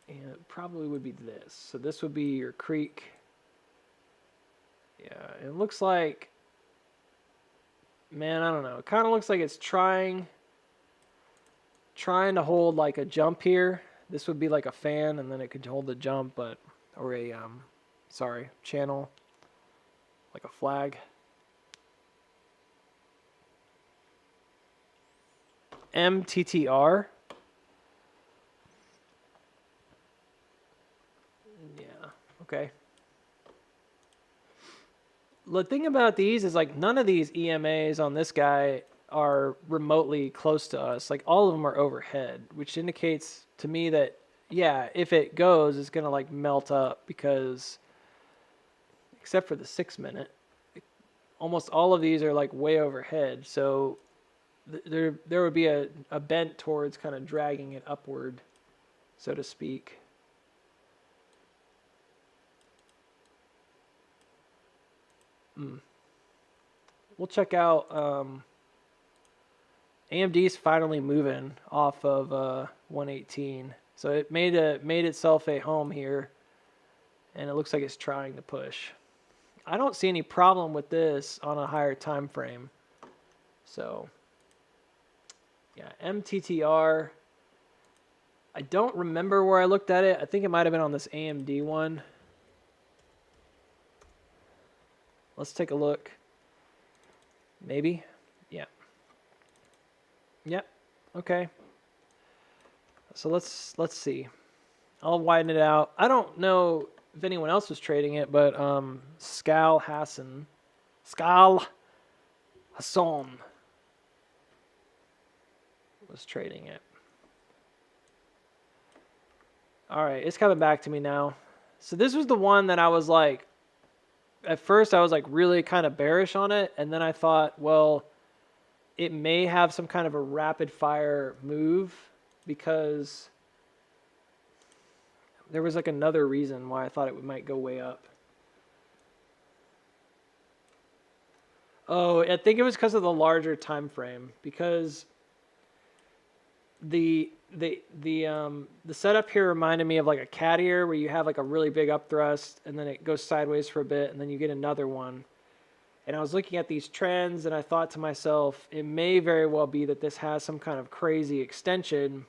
And it probably would be this. So this would be your creek. Yeah, it looks like, man, I don't know. It kind of looks like it's trying to hold like a jump here. This would be like a fan, and then it could hold the jump, but or a channel, like a flag. MTTR. Yeah. Okay. The thing about these is like none of these EMAs on this guy are remotely close to us. Like all of them are overhead, which indicates to me that, yeah, if it goes, it's going to like melt up because except for the 6 minute, almost all of these are like way overhead. So there would be a bent towards kind of dragging it upward, so to speak. We'll check out AMD's finally moving off of 118. So it made itself a home here, and it looks like it's trying to push. I don't see any problem with this on a higher time frame. So yeah, MTTR, I don't remember where I looked at it. I think it might have been on this AMD one. Let's take a look. Maybe. Yeah. Yep. Okay. So let's see. I'll widen it out. I don't know if anyone else was trading it, but Skal Hassan was trading it. All right, it's coming back to me now. So this was the one that I was like, at first I was like really kind of bearish on it, and then I thought, well, it may have some kind of a rapid fire move because there was like another reason why I thought it might go way up. Oh, I think it was because of the larger time frame, because the setup here reminded me of like a cat ear where you have like a really big upthrust and then it goes sideways for a bit and then you get another one. And I was looking at these trends and I thought to myself, it may very well be that this has some kind of crazy extension.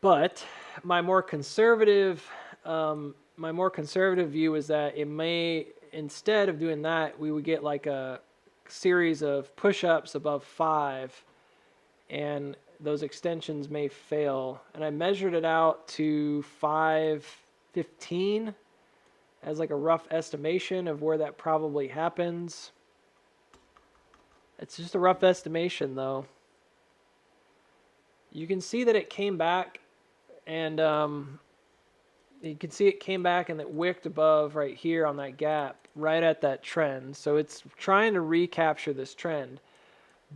But my more conservative view is that it may, instead of doing that, we would get like a series of push-ups above 5, and those extensions may fail. And I measured it out to 515 as like a rough estimation of where that probably happens. It's just a rough estimation though. You can see that it came back, and you can see it came back and it wicked above right here on that gap, right at that trend. So it's trying to recapture this trend.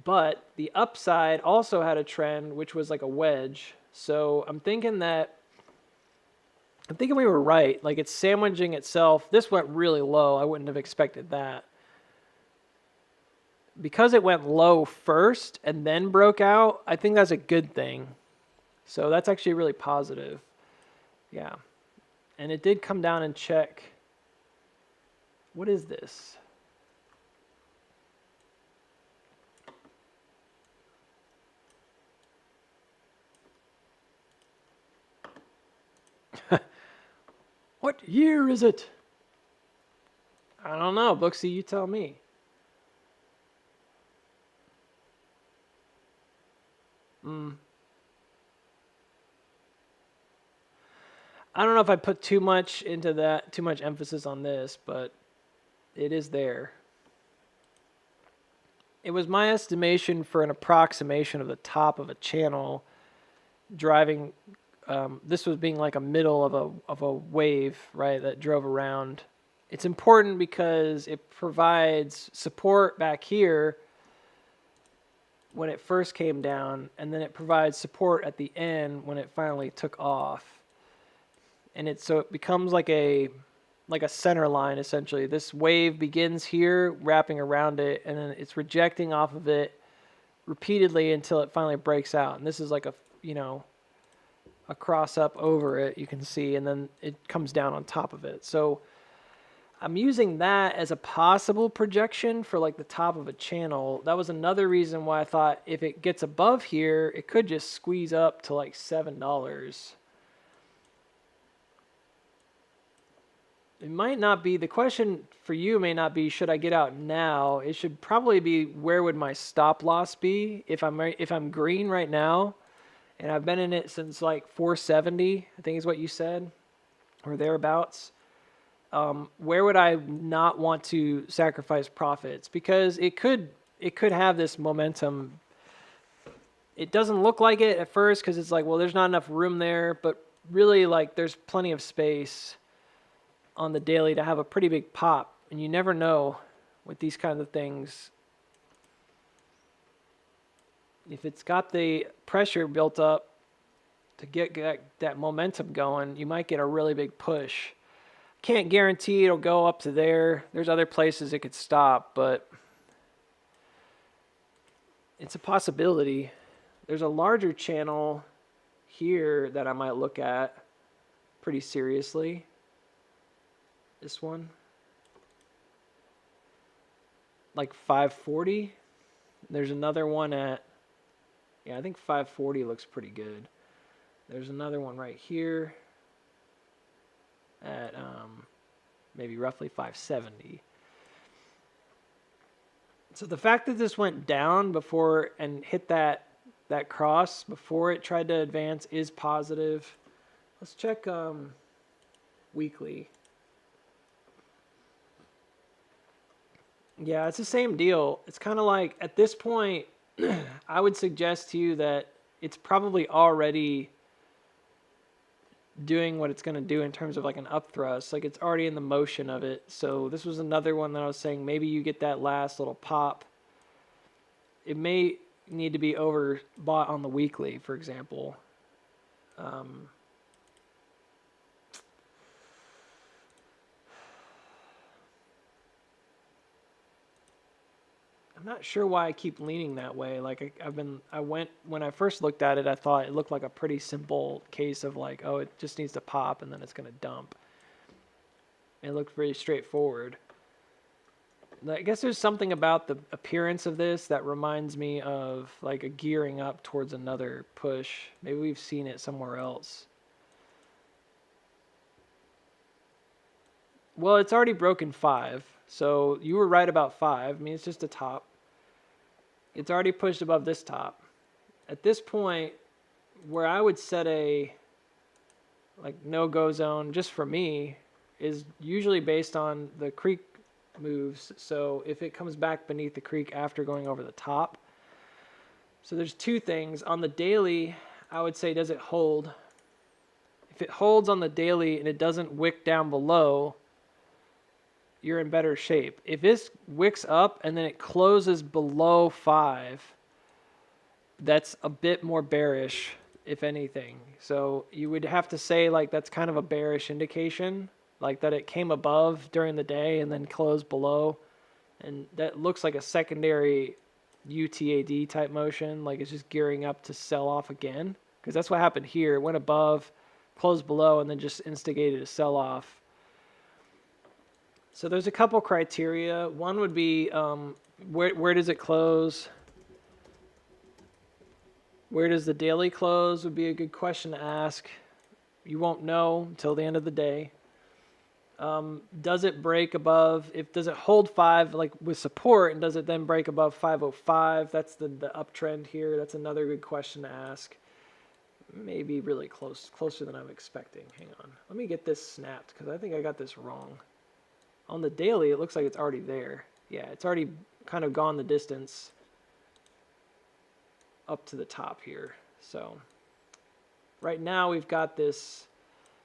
But the upside also had a trend, which was like a wedge. So I'm thinking we were right. Like it's sandwiching itself. This went really low. I wouldn't have expected that. Because it went low first and then broke out, I think that's a good thing. So that's actually really positive. Yeah. And it did come down and check. What is this? What year is it? I don't know. Booksy, you tell me. I don't know if I put too much into that, too much emphasis on this, but it is there. It was my estimation for an approximation of the top of a channel driving. This was being like a middle of a wave, right, that drove around. It's important because it provides support back here when it first came down, and then it provides support at the end when it finally took off. And so it becomes like a center line essentially. This wave begins here, wrapping around it, and then it's rejecting off of it repeatedly until it finally breaks out. And this is like a cross up over it, you can see, and then it comes down on top of it. So I'm using that as a possible projection for like the top of a channel. That was another reason why I thought if it gets above here, it could just squeeze up to like $7. It might not be, the question for you may not be, should I get out now? It should probably be, where would my stop loss be? If I'm green right now, and I've been in it since like 470, I think is what you said, or thereabouts. Where would I not want to sacrifice profits? Because it could have this momentum. It doesn't look like it at first because it's like, well, there's not enough room there, but really like there's plenty of space on the daily to have a pretty big pop, and you never know with these kinds of things. If it's got the pressure built up to get that momentum going, you might get a really big push. Can't guarantee it'll go up to there. There's other places it could stop, but it's a possibility. There's a larger channel here that I might look at pretty seriously. This one, like 540. There's another one at, yeah, I think 540 looks pretty good. There's another one right here at maybe roughly 570. So the fact that this went down before and hit that cross before it tried to advance is positive. Let's check weekly. Yeah, it's the same deal. It's kind of like at this point, I would suggest to you that it's probably already doing what it's going to do in terms of like an up thrust. Like it's already in the motion of it. So this was another one that I was saying maybe you get that last little pop. It may need to be overbought on the weekly, for example. I'm not sure why I keep leaning that way. Like when I first looked at it, I thought it looked like a pretty simple case of like, oh, it just needs to pop and then it's going to dump. It looked pretty straightforward. I guess there's something about the appearance of this that reminds me of like a gearing up towards another push. Maybe we've seen it somewhere else. Well, it's already broken 5. So you were right about 5. I mean, it's just a top. It's already pushed above this top. At this point, where I would set a like no-go zone, just for me, is usually based on the creek moves. So if it comes back beneath the creek after going over the top. So there's two things. On the daily, I would say, does it hold? If it holds on the daily and it doesn't wick down below, you're in better shape. If this wicks up and then it closes below 5, that's a bit more bearish, if anything. So you would have to say like that's kind of a bearish indication, like that it came above during the day and then closed below. And that looks like a secondary UTAD type motion, like it's just gearing up to sell off again. Because that's what happened here. It went above, closed below, and then just instigated a sell off. So there's a couple criteria. One would be where does it close? Where does the daily close would be a good question to ask. You won't know until the end of the day. Does it break above? Does it hold 5 like with support, and does it then break above 505? That's the uptrend here. That's another good question to ask. Maybe really closer than I'm expecting. Hang on. Let me get this snapped because I think I got this wrong. On the daily, it looks like it's already there. Yeah, it's already kind of gone the distance up to the top here. So right now we've got this,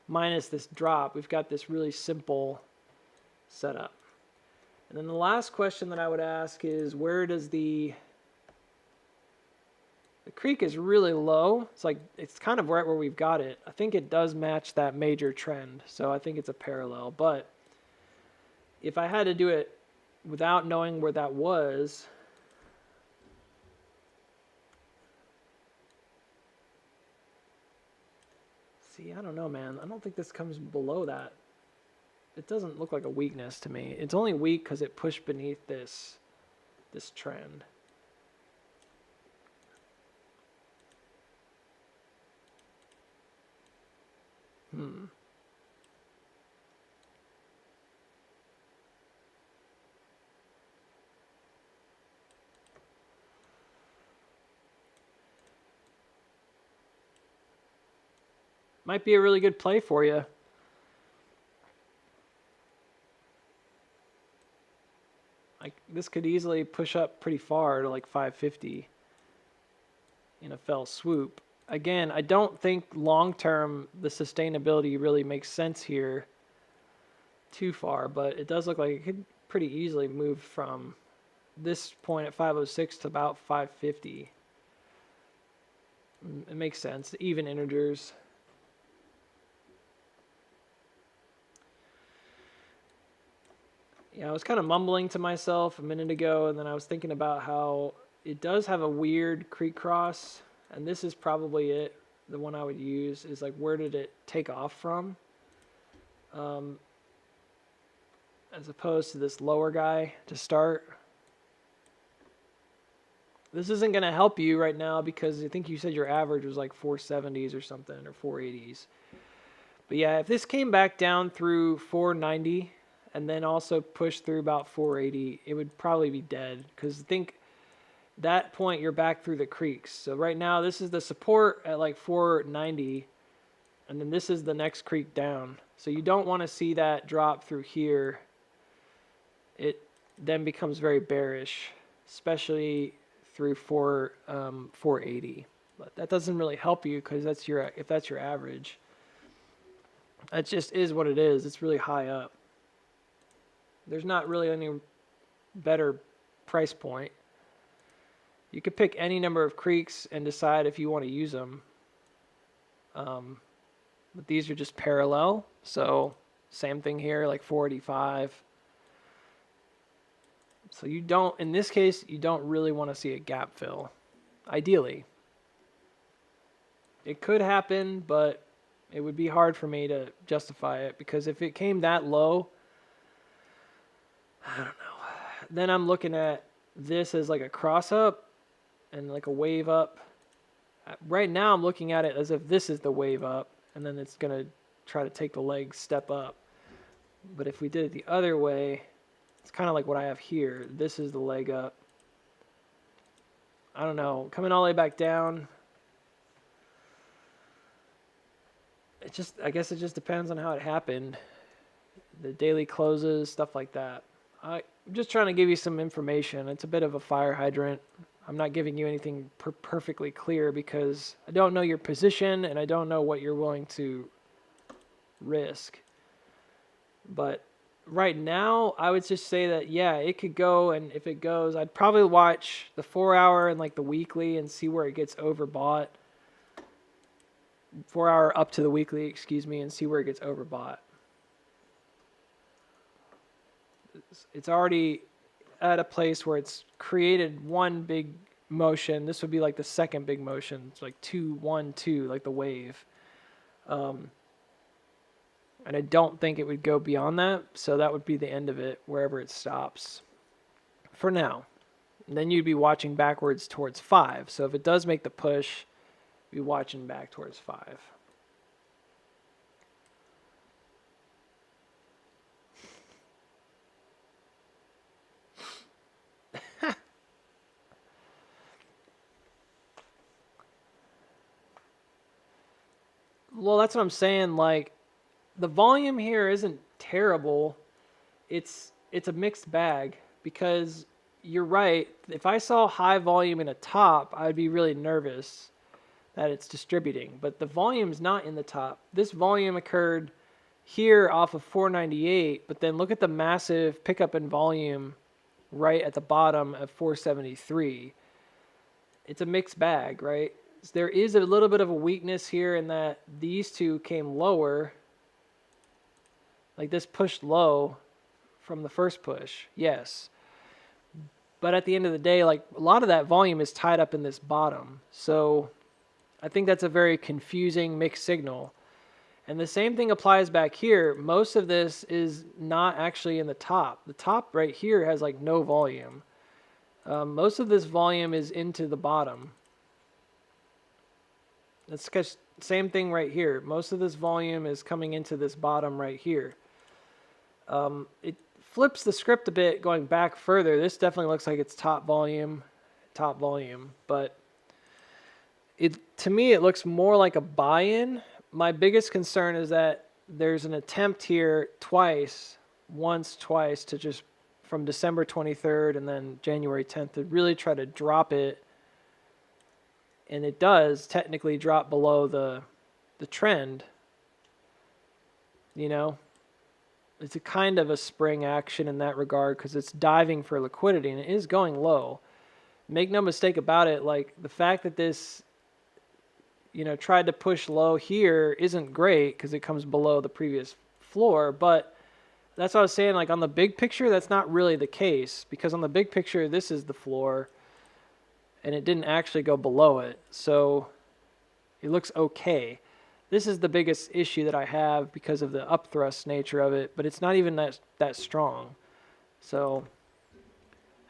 minus this drop, we've got this really simple setup. And then the last question that I would ask is, where does the creek is really low. It's like, it's kind of right where we've got it. I think it does match that major trend. So I think it's a parallel. But if I had to do it without knowing where that was, see, I don't know, man. I don't think this comes below that. It doesn't look like a weakness to me. It's only weak because it pushed beneath this trend. Might be a really good play for you. Like, this could easily push up pretty far to like 550 in a fell swoop. Again, I don't think long-term the sustainability really makes sense here too far, but it does look like it could pretty easily move from this point at 506 to about 550. It makes sense. Even integers. Yeah, I was kind of mumbling to myself a minute ago, and then I was thinking about how it does have a weird creek cross, and this is probably it. The one I would use is like, where did it take off from? As opposed to this lower guy to start. this isn't going to help you right now because I think you said your average was like 470s or something, or 480s. But yeah, if this came back down through 490 and then also pushed through about 480, it would probably be dead, because I think that point you're back through the creeks. So right now this is the support at like 490, and then this is the next creek down. So you don't want to see that drop through here. It then becomes very bearish, especially through 480. But that doesn't really help you, because if that's your average. That just is what it is. It's really high up. There's not really any better price point. You could pick any number of creeks and decide if you want to use them. But these are just parallel. So same thing here, like 485. So you don't, in this case, you don't really want to see a gap fill. Ideally. It could happen, but it would be hard for me to justify it, because if it came that low, I don't know. Then I'm looking at this as like a cross up and like a wave up. Right now I'm looking at it as if this is the wave up, and then it's going to try to take the leg step up. But if we did it the other way, it's kind of like what I have here. This is the leg up. I don't know. Coming all the way back down. I guess it just depends on how it happened. The daily closes, stuff like that. I'm just trying to give you some information. It's a bit of a fire hydrant. I'm not giving you anything perfectly clear, because I don't know your position and I don't know what you're willing to risk. But right now, I would just say that, yeah, it could go, and if it goes, I'd probably watch the 4 hour and like the weekly and see where it gets overbought. 4 hour up to the weekly, excuse me, and see where it gets overbought. It's already at a place where it's created one big motion. This would be like the second big motion. It's like 2, 1, 2, like the wave. And I don't think it would go beyond that. So that would be the end of it, wherever it stops for now. And then you'd be watching backwards towards 5. So if it does make the push, be watching back towards 5. Well, that's what I'm saying. Like, the volume here isn't terrible. It's a mixed bag, because you're right. If I saw high volume in a top, I'd be really nervous that it's distributing. But the volume's not in the top. This volume occurred here off of 498, but then look at the massive pickup in volume right at the bottom of 473. It's a mixed bag, right? There is a little bit of a weakness here in that these two came lower. Like this pushed low from the first push, yes. But at the end of the day, like a lot of that volume is tied up in this bottom. So I think that's a very confusing mixed signal. And the same thing applies back here. Most of this is not actually in the top. The top right here has like no volume. Most of this volume is into the bottom. That's because same thing right here. Most of this volume is coming into this bottom right here. It flips the script a bit going back further. This definitely looks like it's top volume, but to me it looks more like a buy-in. My biggest concern is that there's an attempt here twice to just from December 23rd and then January 10th to really try to drop it. And it does technically drop below the trend. You know, it's a kind of a spring action in that regard, because it's diving for liquidity and it is going low. Make no mistake about it, like the fact that this, you know, tried to push low here isn't great because it comes below the previous floor, but that's what I was saying, like on the big picture, that's not really the case, because on the big picture, this is the floor and it didn't actually go below it. So it looks okay. This is the biggest issue that I have because of the upthrust nature of it, but it's not even that strong. So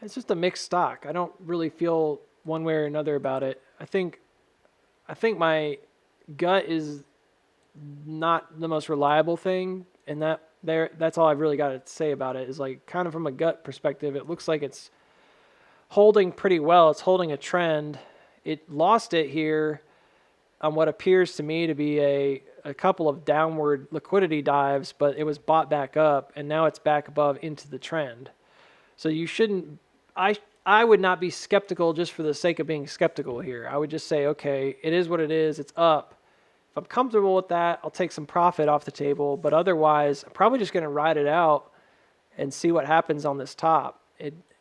it's just a mixed stock. I don't really feel one way or another about it. I think my gut is not the most reliable thing, and that's all I've really got to say about it is like kind of from a gut perspective, it looks like it's holding pretty well. It's holding a trend. It lost it here on what appears to me to be a couple of downward liquidity dives, but it was bought back up and now it's back above into the trend. So you shouldn't, I would not be skeptical just for the sake of being skeptical here. I would just say, okay, it is what it is. It's up. If I'm comfortable with that, I'll take some profit off the table, but otherwise I'm probably just going to ride it out and see what happens on this top.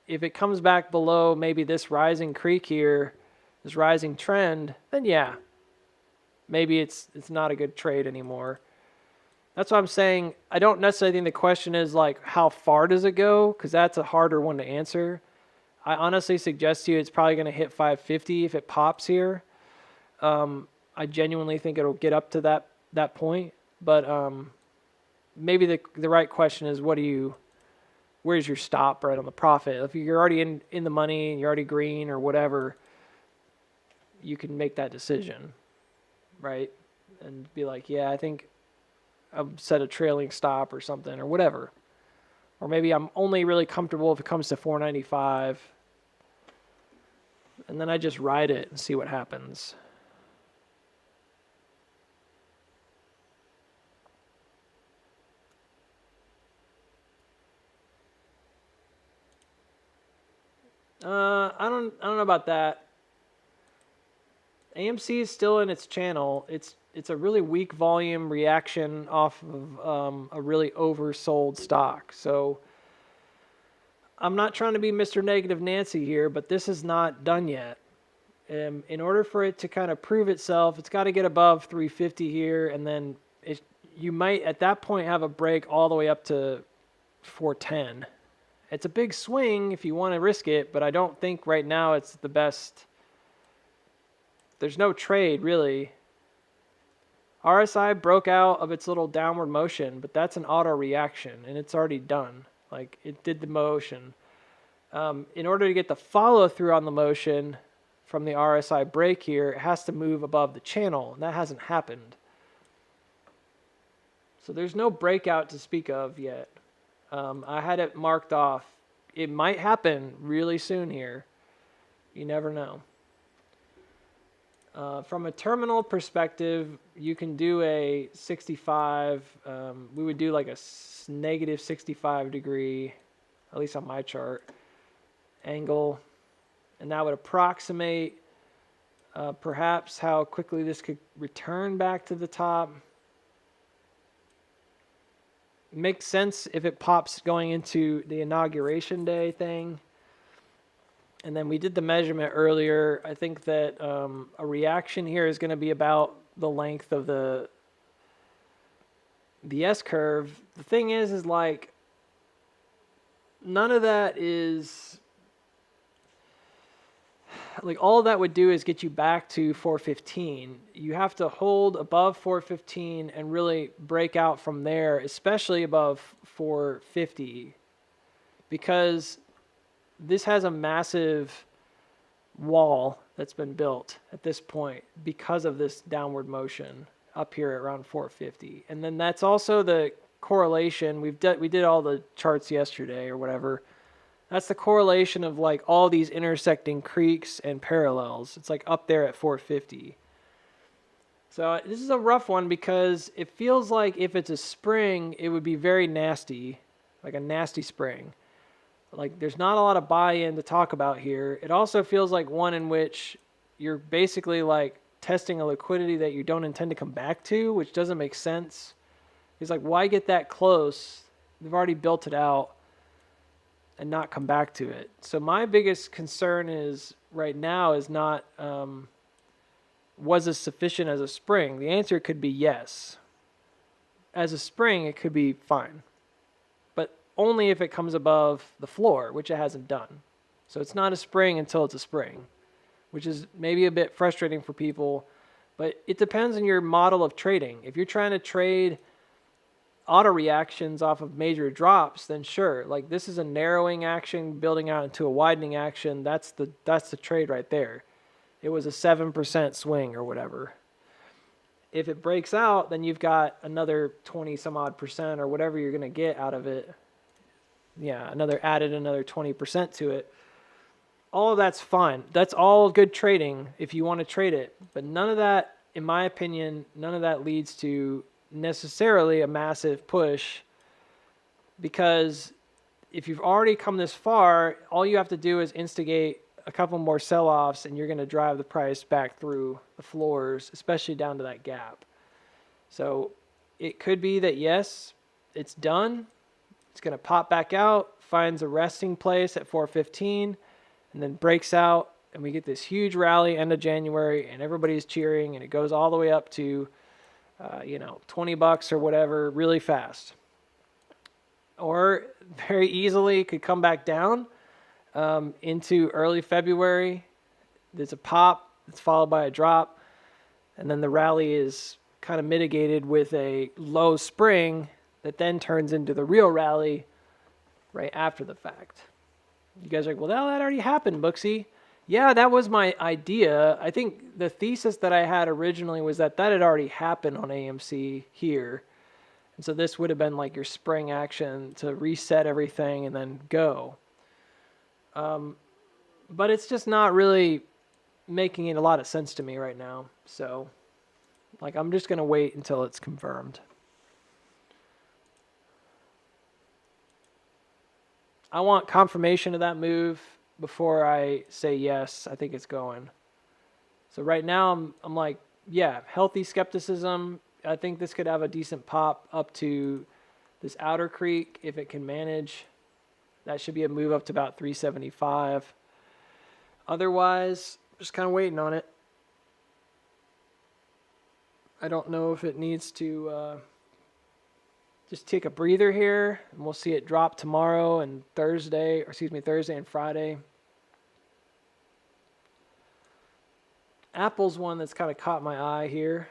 If it comes back below maybe this rising creek here, this rising trend, then yeah, maybe it's not a good trade anymore. That's why I'm saying I don't necessarily think the question is like how far does it go, because that's a harder one to answer. I honestly suggest to you it's probably going to hit 550 if it pops here. I genuinely think it'll get up to that point, but maybe the right question is where's your stop right on the profit? If you're already in the money and you're already green or whatever, you can make that decision, right? And be like, yeah, I think I'll set a trailing stop or something or whatever. Or maybe I'm only really comfortable if it comes to 495. And then I just ride it and see what happens. I don't know about that. AMC is still in its channel. It's a really weak volume reaction off of a really oversold stock. So I'm not trying to be Mr. Negative Nancy here, but this is not done yet. In order for it to kind of prove itself, it's got to get above 350 here, and then you might at that point have a break all the way up to 410. It's a big swing if you want to risk it, but I don't think right now it's the best. There's no trade, really. RSI broke out of its little downward motion, but that's an auto reaction, and it's already done. Like, it did the motion. In order to get the follow-through on the motion from the RSI break here, it has to move above the channel, and that hasn't happened. So there's no breakout to speak of yet. I had it marked off. It might happen really soon here. You never know. From a terminal perspective, you can do a 65. We would do like a negative 65 degree, at least on my chart, angle. And that would approximate perhaps how quickly this could return back to the top. Makes sense if it pops going into the inauguration day thing. And then we did the measurement earlier. I think that a reaction here is going to be about the length of the S-curve. The thing is like none of that is like all that would do is get you back to 415. You have to hold above 415 and really break out from there, especially above 450, because this has a massive wall that's been built at this point because of this downward motion up here at around 450. And then that's also the correlation. We did all the charts yesterday or whatever. That's the correlation of like all these intersecting creeks and parallels. It's like up there at 450. So this is a rough one because it feels like if it's a spring, it would be very nasty, like a nasty spring. Like there's not a lot of buy-in to talk about here. It also feels like one in which you're basically like testing a liquidity that you don't intend to come back to, which doesn't make sense. It's like, why get that close? They've already built it out and not come back to it. So my biggest concern is right now is not was this sufficient as a spring? The answer could be yes. As a spring, it could be fine. But only if it comes above the floor, which it hasn't done. So it's not a spring until it's a spring, which is maybe a bit frustrating for people. But it depends on your model of trading. If you're trying to trade auto reactions off of major drops, then sure. Like this is a narrowing action building out into a widening action. That's the trade right there. It was a 7% swing or whatever. If it breaks out, then you've got another 20 some odd percent or whatever you're going to get out of it. Yeah, another 20% to it. All of that's fine. That's all good trading if you want to trade it. But none of that, in my opinion, none of that leads to necessarily a massive push, because if you've already come this far, all you have to do is instigate a couple more sell-offs and you're going to drive the price back through the floors, especially down to that gap. So it could be that, yes, it's done. It's going to pop back out, finds a resting place at 415, and then breaks out, and we get this huge rally end of January, and everybody's cheering, and it goes all the way up to, $20 or whatever really fast. Or very easily could come back down into early February. There's a pop that's followed by a drop, and then the rally is kind of mitigated with a low spring that then turns into the real rally right after the fact. You guys are like, well, that already happened, Booksy. Yeah, that was my idea. I think the thesis that I had originally was that had already happened on AMC here. And so this would have been like your spring action to reset everything and then go. But it's just not really making a lot of sense to me right now. So, I'm just going to wait until it's confirmed. I want confirmation of that move before I say yes, I think it's going. So right now I'm like, yeah, healthy skepticism. I think this could have a decent pop up to this outer creek if it can manage. That should be a move up to about 375. Otherwise, just kind of waiting on it. I don't know if it needs to just take a breather here, and we'll see it drop tomorrow and Thursday and Friday. Apple's one that's kind of caught my eye here.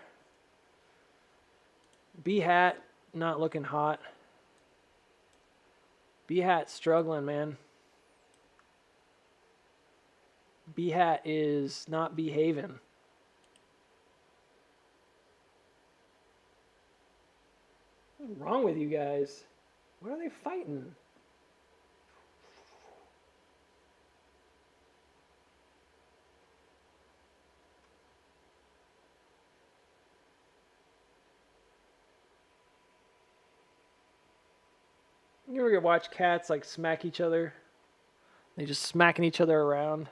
B-Hat, not looking hot. B-Hat struggling, man. B-Hat is not behaving. What's wrong with you guys? What are they fighting? You ever watch cats smack each other? They just smacking each other around.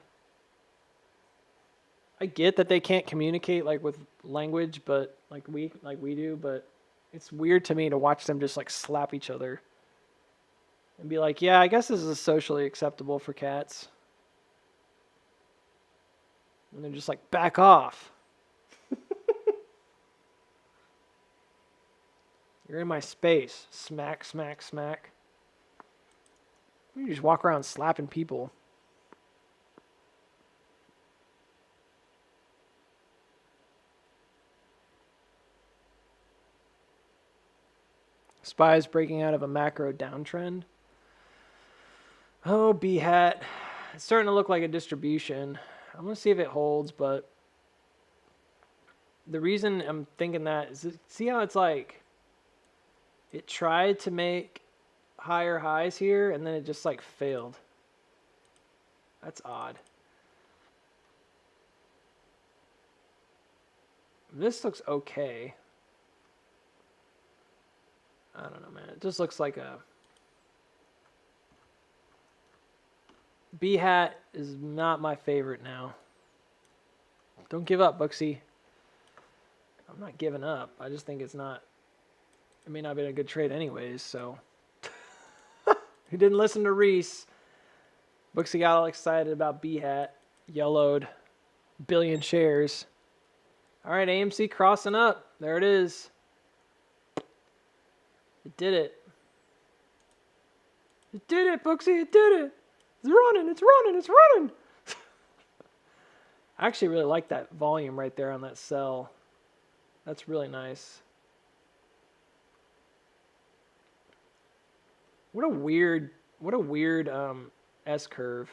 I get that they can't communicate with language, but like we do, but it's weird to me to watch them just slap each other and be like, yeah, I guess this is socially acceptable for cats. And they're just back off. You're in my space. Smack, smack, smack. You just walk around slapping people. SPY's breaking out of a macro downtrend. Oh, B-Hat. It's starting to look like a distribution. I'm going to see if it holds, but the reason I'm thinking that is, see how it's it tried to make higher highs here, and then it just failed. That's odd. This looks okay. I don't know, man. It just looks like a... B-Hat is not my favorite now. Don't give up, Booksy. I'm not giving up. I just think it's not... It may not be a good trade anyways, so... Who didn't listen to Reese? Booksy got all excited about B-Hat. Yellowed. Billion shares. All right, AMC crossing up. There it is. It did it. It did it, Booksy. It did it. It's running. It's running. It's running. I actually really like that volume right there on that cell. That's really nice. What a weird, what a weird S curve.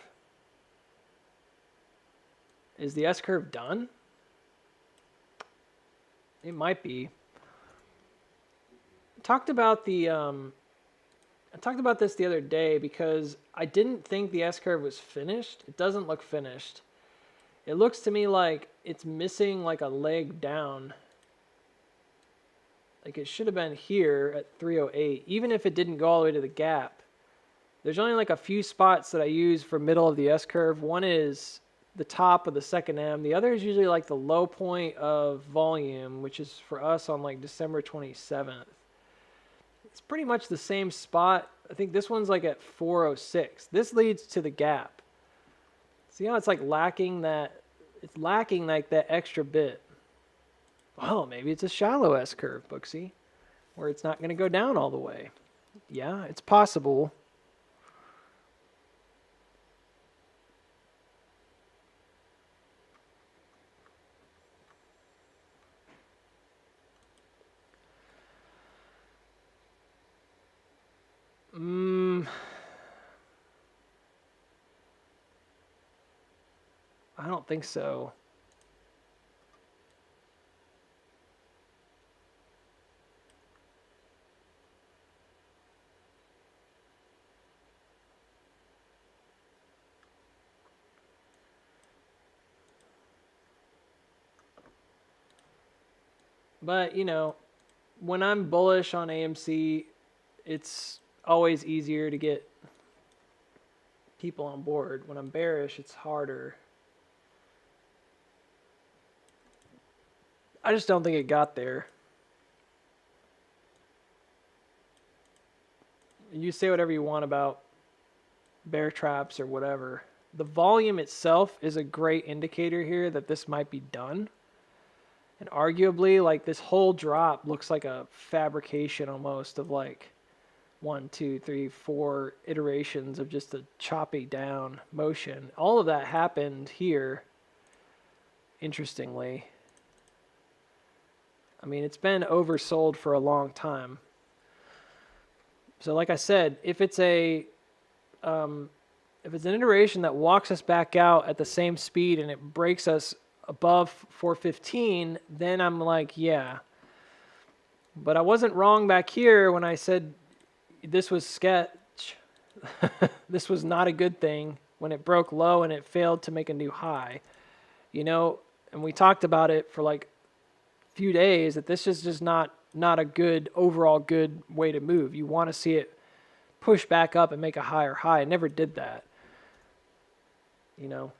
Is the S curve done? It might be. Talked about the I talked about this the other day because I didn't think the S curve was finished. It doesn't look finished. It looks to me like it's missing like a leg down. Like it should have been here at 308, even if it didn't go all the way to the gap. There's only like a few spots that I use for middle of the S curve. One is the top of the second M. The other is usually like the low point of volume, which is for us on like December 27th. It's pretty much the same spot. I think this one's like at 406. This leads to the gap. See how it's like lacking that, it's lacking like that extra bit. Well, maybe it's a shallow S curve, Booksy, where it's not going to go down all the way. Yeah, it's possible. I don't think so. But, you know, when I'm bullish on AMC, it's always easier to get people on board. When I'm bearish, it's harder. I just don't think it got there. You say whatever you want about bear traps or whatever. The volume itself is a great indicator here that this might be done. And arguably, like this whole drop looks like a fabrication almost of like 1, 2, 3, 4 iterations of just a choppy down motion. All of that happened here, interestingly. I mean, it's been oversold for a long time. So like I said, if it's an iteration that walks us back out at the same speed and it breaks us above 415, then I'm like, yeah. But I wasn't wrong back here when I said this was sketch. This was not a good thing when it broke low and it failed to make a new high. You know, and we talked about it for like a few days that this is just not a good, overall good way to move. You want to see it push back up and make a higher high. It never did that. You know,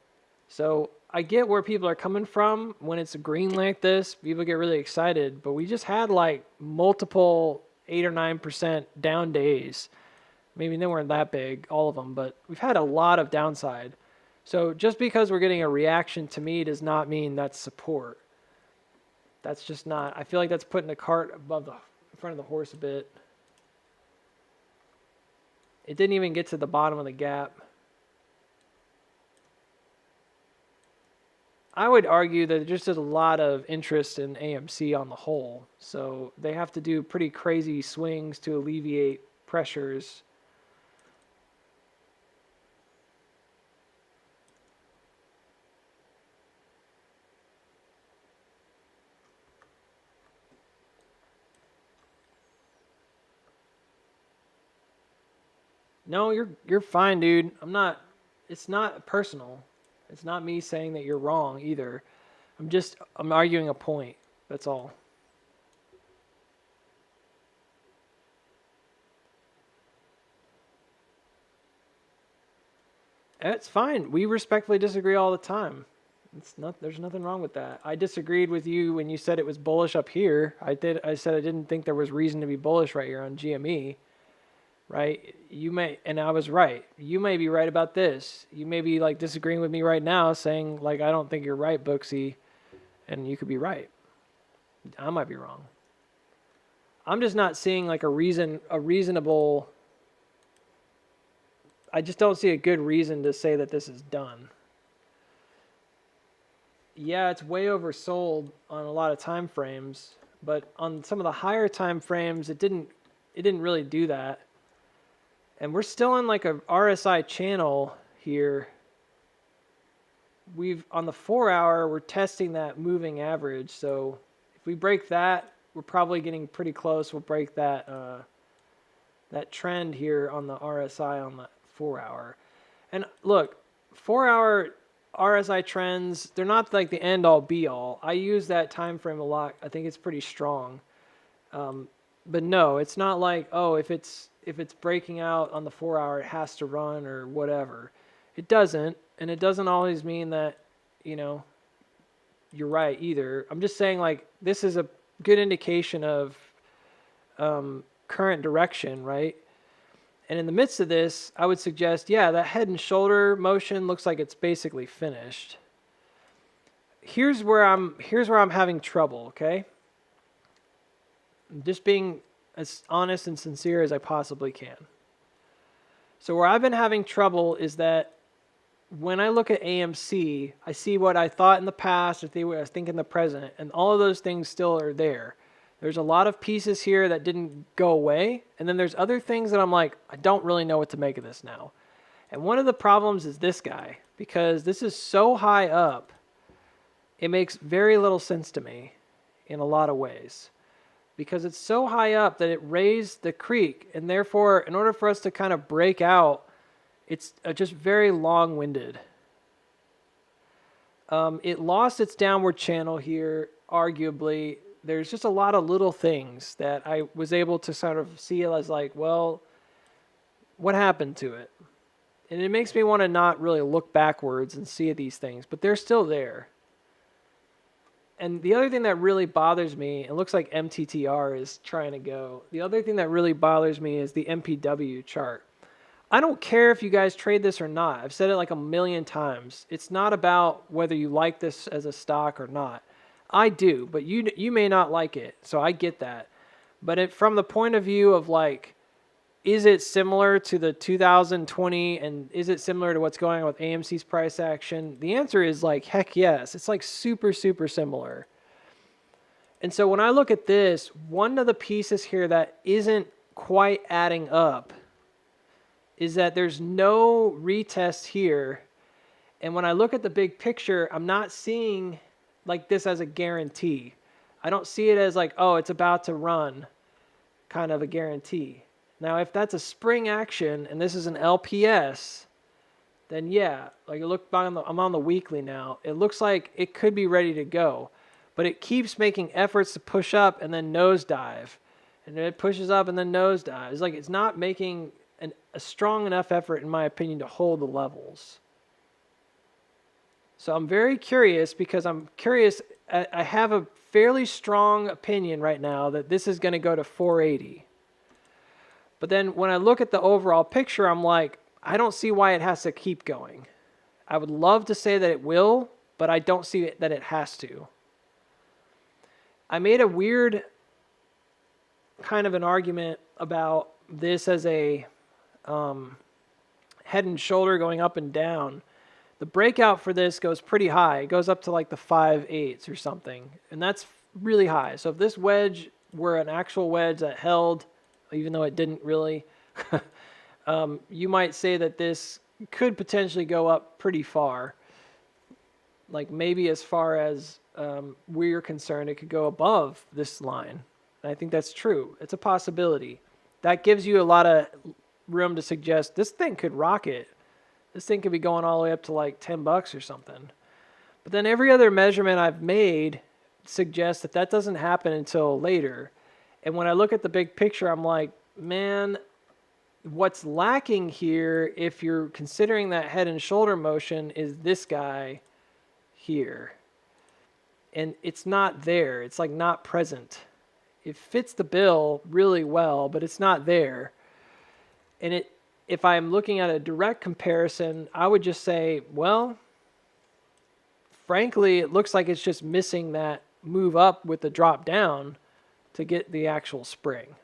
so I get where people are coming from when it's green like this. People get really excited, but we just had like multiple 8 or 9% down days. Maybe they weren't that big, all of them, but we've had a lot of downside. So just because we're getting a reaction to me does not mean that's support. That's just not, I feel like that's putting the cart above the in front of the horse a bit. It didn't even get to the bottom of the gap. I would argue that there's just a lot of interest in AMC on the whole. So they have to do pretty crazy swings to alleviate pressures. No, you're fine, dude. It's not personal. It's not me saying that you're wrong either. I'm arguing a point. That's all. It's fine. We respectfully disagree all the time. There's nothing wrong with that. I disagreed with you when you said it was bullish up here. I said I didn't think there was reason to be bullish right here on GME. Right? And I was right. You may be right about this. You may be like disagreeing with me right now, saying like, I don't think you're right, Booksy, and you could be right. I might be wrong. I'm just not seeing like a reasonable, I just don't see a good reason to say that this is done. Yeah, it's way oversold on a lot of time frames, but on some of the higher time frames, it didn't really do that. And we're still in like a RSI channel here. On the 4 hour, we're testing that moving average. So if we break that, we're probably getting pretty close. We'll break that that trend here on the RSI on the 4 hour. And look, 4 hour RSI trends, they're not like the end all be all. I use that time frame a lot. I think it's pretty strong. But no, it's not like, oh, if it's breaking out on the 4 hour, it has to run or whatever. It doesn't, and it doesn't always mean that, you're right either. I'm just saying, like, this is a good indication of current direction, right? And in the midst of this, I would suggest, yeah, that head and shoulder motion looks like it's basically finished. Here's where I'm having trouble, okay? I'm just being as honest and sincere as I possibly can. So where I've been having trouble is that when I look at AMC, I see what I thought in the past, or what I think in the present, and all of those things still are there. There's a lot of pieces here that didn't go away, and then there's other things that I'm like, I don't really know what to make of this now. And one of the problems is this guy, because this is so high up, it makes very little sense to me in a lot of ways. Because it's so high up that it raised the creek, and therefore, in order for us to kind of break out, it's just very long-winded. It lost its downward channel here, arguably. There's just a lot of little things that I was able to sort of see as like, well, what happened to it? And it makes me want to not really look backwards and see these things, but they're still there. And the other thing that really bothers me, it looks like MTTR is trying to go. The other thing that really bothers me is the MPW chart. I don't care if you guys trade this or not. I've said it like a million times. It's not about whether you like this as a stock or not. I do, but you may not like it, so I get that. But from the point of view of like, is it similar to the 2020 and is it similar to what's going on with AMC's price action? The answer is like, heck yes. It's like super, super similar. And so when I look at this, one of the pieces here that isn't quite adding up is that there's no retest here. And when I look at the big picture, I'm not seeing like this as a guarantee. I don't see it as like, oh, it's about to run, kind of a guarantee. Now, if that's a spring action and this is an LPS, then yeah, like I'm on the weekly now. It looks like it could be ready to go, but it keeps making efforts to push up and then nosedive, and then it pushes up and then nosedive. It's like it's not making a strong enough effort, in my opinion, to hold the levels. So I'm very curious because I'm curious. I have a fairly strong opinion right now that this is going to go to 480. But then when I look at the overall picture, I'm like, I don't see why it has to keep going. I would love to say that it will, but I don't see that it has to. I made a weird kind of an argument about this as a head and shoulder going up and down. The breakout for this goes pretty high. It goes up to like the 5/8 or something, and that's really high. So if this wedge were an actual wedge that held, even though it didn't really, you might say that this could potentially go up pretty far. Like maybe as far as we're concerned, it could go above this line. And I think that's true. It's a possibility. That gives you a lot of room to suggest this thing could rocket. This thing could be going all the way up to like $10 or something. But then every other measurement I've made suggests that that doesn't happen until later. And when I look at the big picture, I'm like, man, what's lacking here, if you're considering that head and shoulder motion, is this guy here. And it's not there. It's like not present. It fits the bill really well, but it's not there. And if I'm looking at a direct comparison, I would just say, well, frankly, it looks like it's just missing that move up with the drop down to get the actual spring.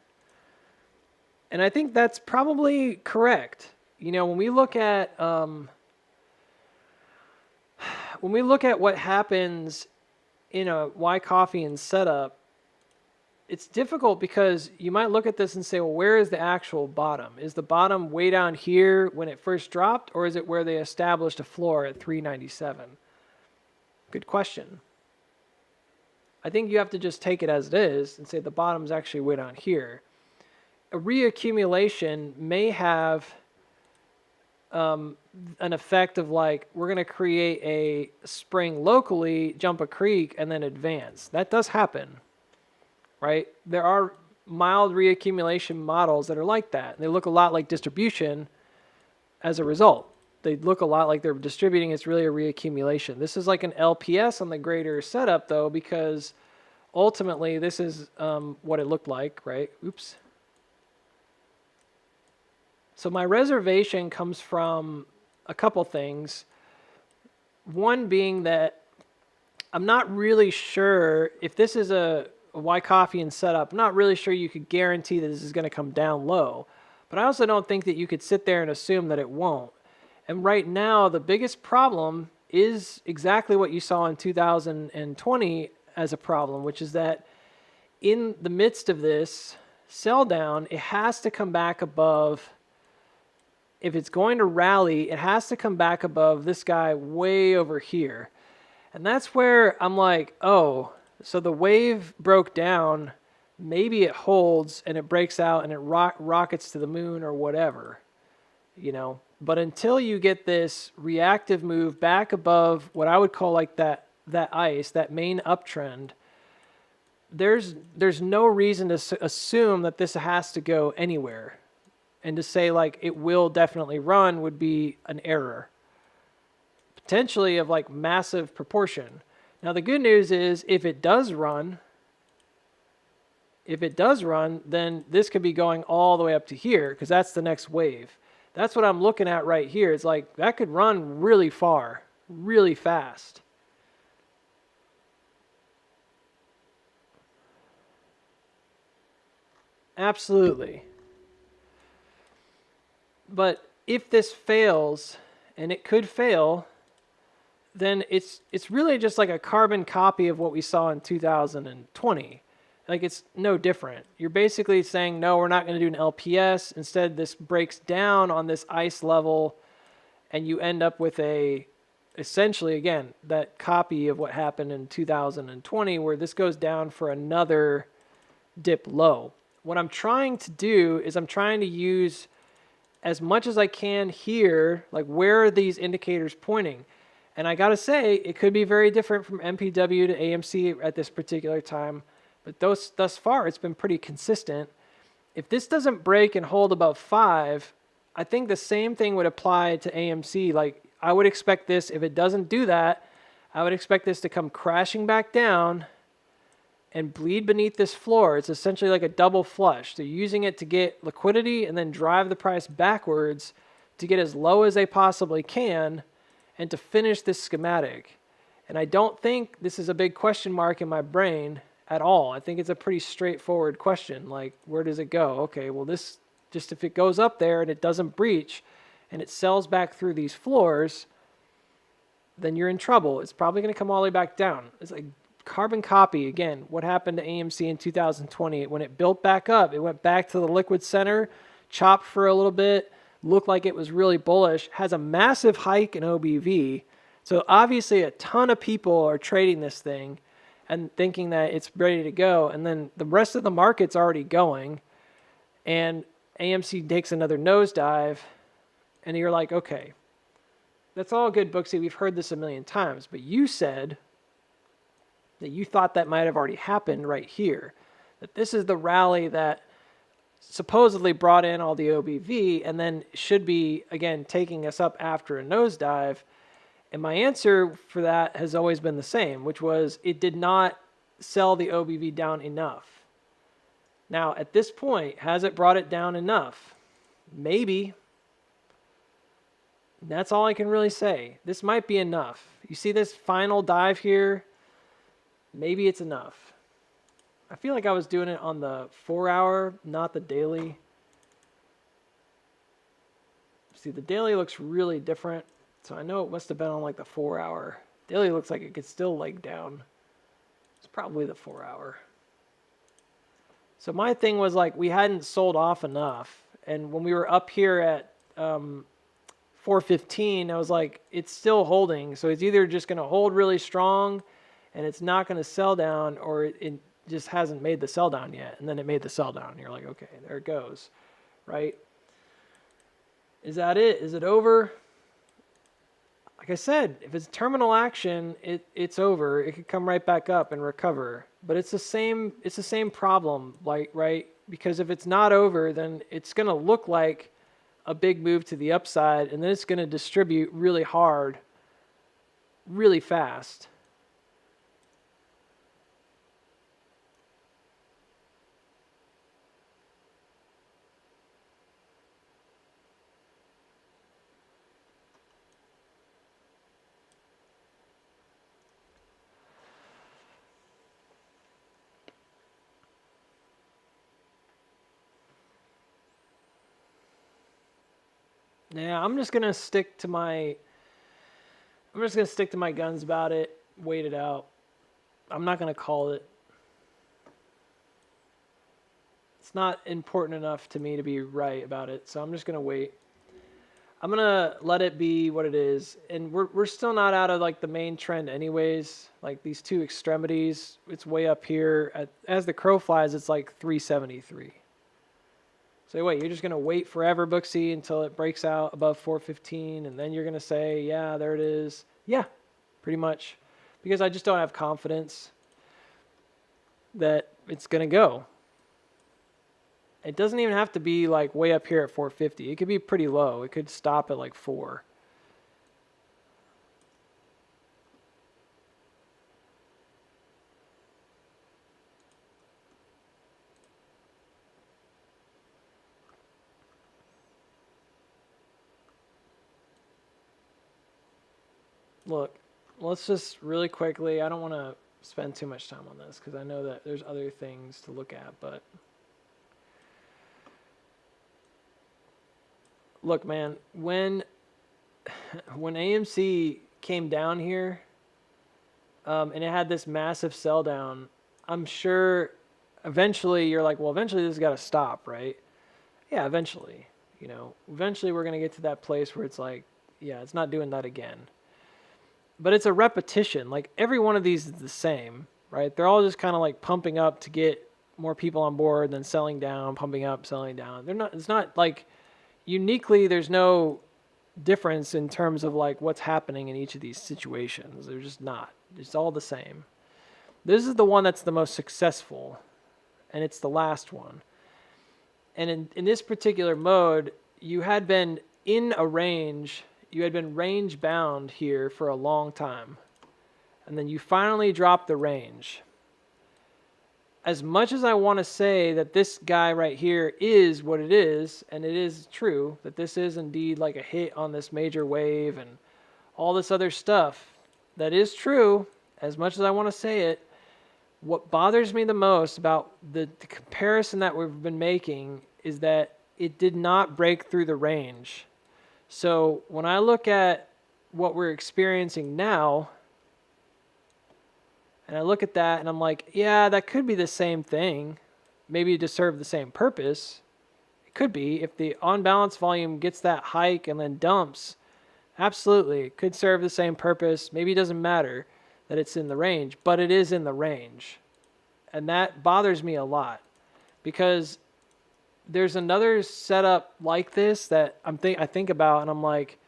And I think that's probably correct. You know, when we look at what happens in a Y Coffee and setup, it's difficult because you might look at this and say, well, where is the actual bottom? Is the bottom way down here when it first dropped, or is it where they established a floor at 397? Good question. I think you have to just take it as it is and say the bottom's actually way down here. A reaccumulation may have an effect of like, we're going to create a spring locally, jump a creek, and then advance. That does happen, right? There are mild reaccumulation models that are like that. They look a lot like distribution as a result. They look a lot like they're distributing. It's really a reaccumulation. This is like an LPS on the greater setup, though, because ultimately this is what it looked like, right? Oops. So my reservation comes from a couple things. One being that I'm not really sure if this is a Wyckofian setup. I'm not really sure you could guarantee that this is going to come down low. But I also don't think that you could sit there and assume that it won't. And right now, the biggest problem is exactly what you saw in 2020 as a problem, which is that in the midst of this sell down, it has to come back above. If it's going to rally, it has to come back above this guy way over here. And that's where I'm like, oh, so the wave broke down. Maybe it holds and it breaks out and it rockets to the moon or whatever, you know. But until you get this reactive move back above what I would call like that ice, that main uptrend, there's no reason to assume that this has to go anywhere. And to say like it will definitely run would be an error. Potentially of like massive proportion. Now the good news is if it does run, then this could be going all the way up to here because that's the next wave. That's what I'm looking at right here. It's like that could run really far, really fast. Absolutely. But if this fails, and it could fail, then it's really just like a carbon copy of what we saw in 2020. Like it's no different. You're basically saying, no, we're not going to do an LPS. Instead, this breaks down on this ice level, and you end up with essentially, again, that copy of what happened in 2020, where this goes down for another dip low. What I'm trying to do is I'm trying to use as much as I can here, like where are these indicators pointing? And I gotta say, it could be very different from MPW to AMC at this particular time, but thus far, it's been pretty consistent. If this doesn't break and hold above 5, I think the same thing would apply to AMC. Like I would expect this, if it doesn't do that, I would expect this to come crashing back down and bleed beneath this floor. It's essentially like a double flush. They're using it to get liquidity and then drive the price backwards to get as low as they possibly can and to finish this schematic. And I don't think this is a big question mark in my brain at all. I think it's a pretty straightforward question. Like, where does it go? Okay, well, this just if it goes up there and it doesn't breach and it sells back through these floors, then you're in trouble. It's probably going to come all the way back down. It's like carbon copy, again, what happened to AMC in 2020. When it built back up, it went back to the liquid center, chopped for a little bit, looked like it was really bullish, has a massive hike in OBV. So obviously a ton of people are trading this thing and thinking that it's ready to go. And then the rest of the market's already going. And AMC takes another nosedive. And you're like, okay, that's all good, Booksy. We've heard this a million times. But you said that you thought that might have already happened right here. That this is the rally that supposedly brought in all the OBV and then should be, again, taking us up after a nosedive. And my answer for that has always been the same, which was it did not sell the OBV down enough. Now, at this point, has it brought it down enough? Maybe. That's all I can really say. This might be enough. You see this final dive here? Maybe it's enough. I feel like I was doing it on the 4-hour, not the daily. See, the daily looks really different. So I know it must have been on like the 4-hour. Daily looks like it could still leg down. It's probably the 4-hour. So my thing was like we hadn't sold off enough, and when we were up here at 415, I was like, it's still holding. So it's either just going to hold really strong and it's not going to sell down, or it just hasn't made the sell down yet. And then it made the sell down. And you're like, okay, there it goes. Right? Is that it? Is it over? Like I said, if it's terminal action, it's over. It could come right back up and recover. But it's the same problem, like, right? Because if it's not over, then it's going to look like a big move to the upside, and then it's going to distribute really hard, really fast. Yeah, I'm just gonna stick to my guns about it, wait it out. I'm not gonna call it. It's not important enough to me to be right about it, so I'm just gonna wait. I'm gonna let it be what it is, and we're still not out of like the main trend anyways. Like these two extremities, it's way up here. As the crow flies, it's like 373. So wait, you're just gonna wait forever, Booksy, until it breaks out above 415, and then you're gonna say, yeah, there it is. Yeah, pretty much, because I just don't have confidence that it's gonna go. It doesn't even have to be like way up here at 450. It could be pretty low. It could stop at like 4. Look, let's just really quickly, I don't want to spend too much time on this because I know that there's other things to look at, but look, man, when AMC came down here and it had this massive sell down, I'm sure eventually you're like, well, eventually this has got to stop, right? Yeah, eventually. Eventually we're going to get to that place where it's like, yeah, it's not doing that again. But it's a repetition. Like every one of these is the same, right? They're all just kind of like pumping up to get more people on board, then selling down, pumping up, selling down. It's not like uniquely, there's no difference in terms of like what's happening in each of these situations. They're just not. It's all the same. This is the one that's the most successful, and it's the last one. And in this particular mode, you had been in a range. You had been range bound here for a long time. And then you finally dropped the range. As much as I want to say that this guy right here is what it is, and it is true that this is indeed like a hit on this major wave and all this other stuff, that is true, as much as I want to say it, what bothers me the most about the comparison that we've been making is that it did not break through the range. So when I look at what we're experiencing now, and I look at that and I'm like, yeah, that could be the same thing, maybe to serve the same purpose. It could be if the on balance volume gets that hike and then dumps. Absolutely, it could serve the same purpose. Maybe it doesn't matter that it's in the range, but it is in the range. And that bothers me a lot because there's another setup like this that I think about, and I'm like,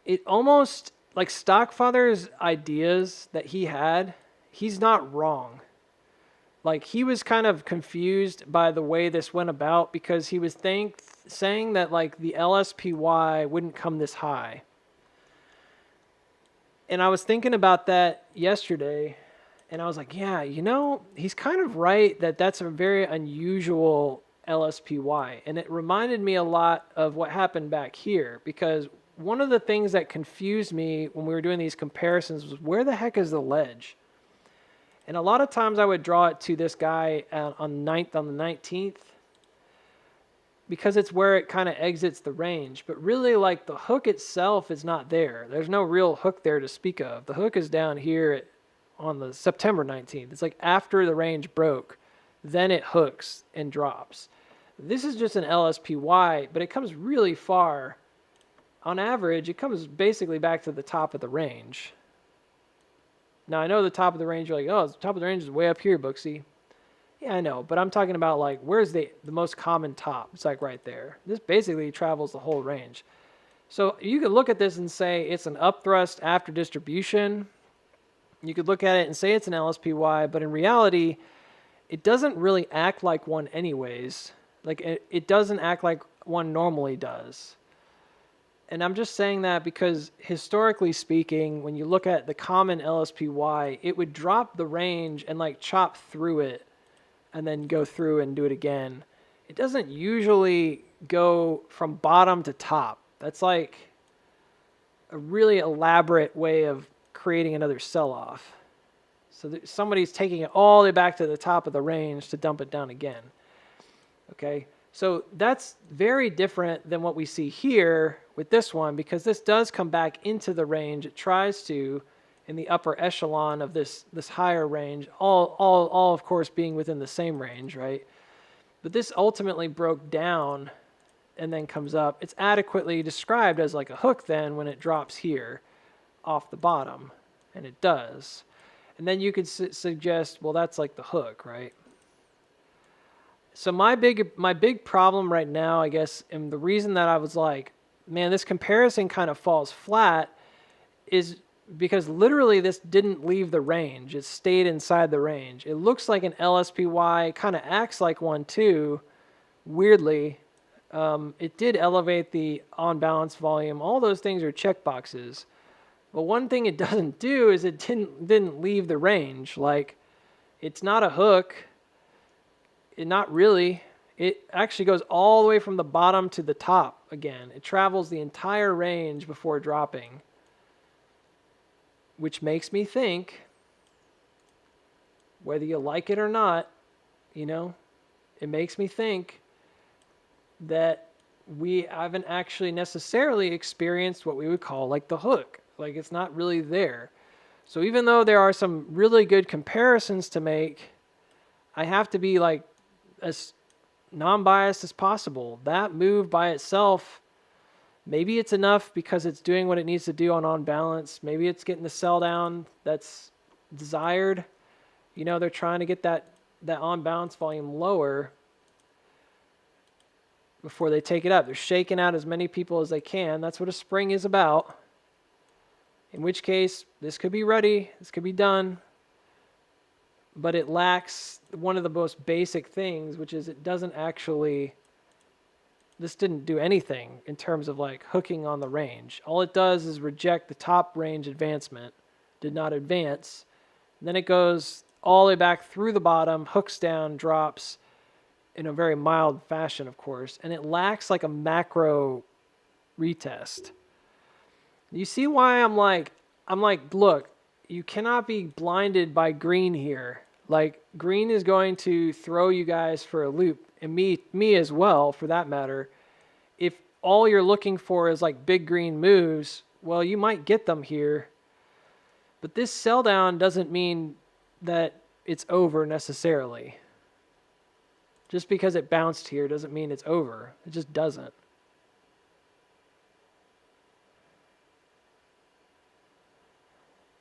it almost like Stockfather's ideas that he had, he's not wrong. Like he was kind of confused by the way this went about because he was saying that like the LSPY wouldn't come this high. And I was thinking about that yesterday. And I was like, yeah, he's kind of right that that's a very unusual LSPY. And it reminded me a lot of what happened back here because one of the things that confused me when we were doing these comparisons was where the heck is the ledge? And a lot of times I would draw it to this guy on the 19th because it's where it kind of exits the range. But really like the hook itself is not there. There's no real hook there to speak of. The hook is down here on the September 19th. It's like after the range broke, then it hooks and drops. This is just an LSPY, but it comes really far. On average, it comes basically back to the top of the range. Now, I know the top of the range, you're like, oh, the top of the range is way up here, Booksy. Yeah, I know, but I'm talking about like, where's the most common top? It's like right there. This basically travels the whole range. So you could look at this and say it's an upthrust after distribution. You could look at it and say it's an LSPY, but in reality, it doesn't really act like one anyways. Like it doesn't act like one normally does. And I'm just saying that because historically speaking, when you look at the common LSPY, it would drop the range and like chop through it and then go through and do it again. It doesn't usually go from bottom to top. That's like a really elaborate way of creating another sell-off. So somebody's taking it all the way back to the top of the range to dump it down again. Okay, so that's very different than what we see here with this one, because this does come back into the range. It tries to in the upper echelon of this higher range, all of course being within the same range, right? But this ultimately broke down and then comes up. It's adequately described as like a hook then when it drops here off the bottom, and it does. And then you could suggest, well, that's like the hook, right? So my big problem right now, I guess, and the reason that I was like, man, this comparison kind of falls flat is because literally this didn't leave the range. It stayed inside the range. It looks like an LSPY, kind of acts like one too, weirdly. It did elevate the on-balance volume. All those things are checkboxes. But one thing it doesn't do is it didn't leave the range. Like, it's not a hook. Not really. It actually goes all the way from the bottom to the top again. It travels the entire range before dropping, which makes me think, whether you like it or not, it makes me think that we haven't actually necessarily experienced what we would call like the hook. Like, it's not really there. So even though there are some really good comparisons to make, I have to be like as non-biased as possible. That move by itself, maybe it's enough because it's doing what it needs to do on balance. Maybe it's getting the sell down that's desired. They're trying to get that on balance volume lower before they take it up. They're shaking out as many people as they can. That's what a spring is about. In which case, this could be ready. This could be done. But it lacks one of the most basic things, which is it doesn't actually, this didn't do anything in terms of like hooking on the range. All it does is reject the top range advancement, did not advance. And then it goes all the way back through the bottom, hooks down, drops in a very mild fashion, of course. And it lacks like a macro retest. You see why I'm like, look, you cannot be blinded by green here. Like, green is going to throw you guys for a loop, and me as well, for that matter. If all you're looking for is like big green moves, well, you might get them here. But this sell down doesn't mean that it's over necessarily. Just because it bounced here doesn't mean it's over. It just doesn't.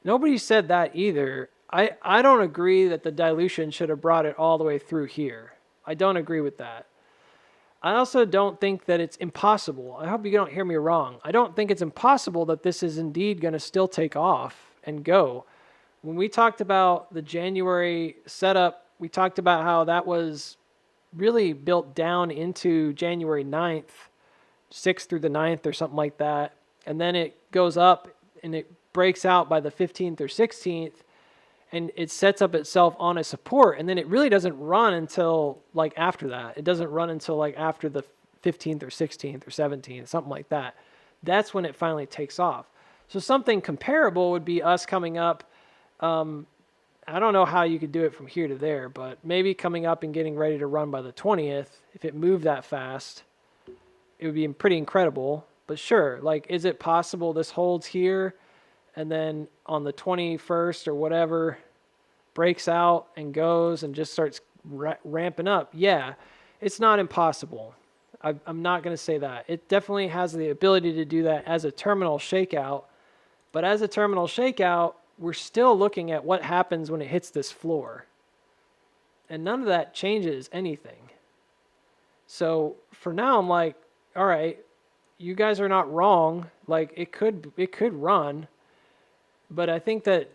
Nobody said that either. I don't agree that the dilution should have brought it all the way through here. I don't agree with that. I also don't think that it's impossible. I hope you don't hear me wrong. I don't think it's impossible that this is indeed going to still take off and go. When we talked about the January setup, we talked about how that was really built down into January 9th, 6th through the 9th or something like that. And then it goes up and it breaks out by the 15th or 16th, and it sets up itself on a support, and then it really doesn't run until like after that. It doesn't run until like after the 15th or 16th or 17th, something like that. That's when it finally takes off. So something comparable would be us coming up. I don't know how you could do it from here to there, but maybe coming up and getting ready to run by the 20th. If it moved that fast, it would be pretty incredible. But sure, like, is it possible this holds here and then on the 21st or whatever breaks out and goes and just starts ramping up. Yeah, it's not impossible. I'm not going to say that. It definitely has the ability to do that as a terminal shakeout. But as a terminal shakeout, we're still looking at what happens when it hits this floor. And none of that changes anything. So for now, I'm like, all right, you guys are not wrong. Like it could run, but I think that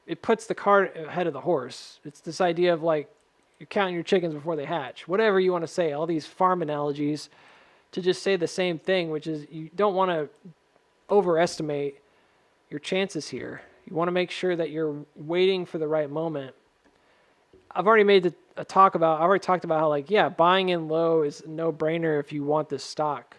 it puts the cart ahead of the horse. It's this idea of like you're counting your chickens before they hatch. Whatever you want to say, all these farm analogies to just say the same thing, which is you don't want to overestimate your chances here. You want to make sure that you're waiting for the right moment. I've already made I already talked about how like, yeah, buying in low is a no-brainer if you want this stock.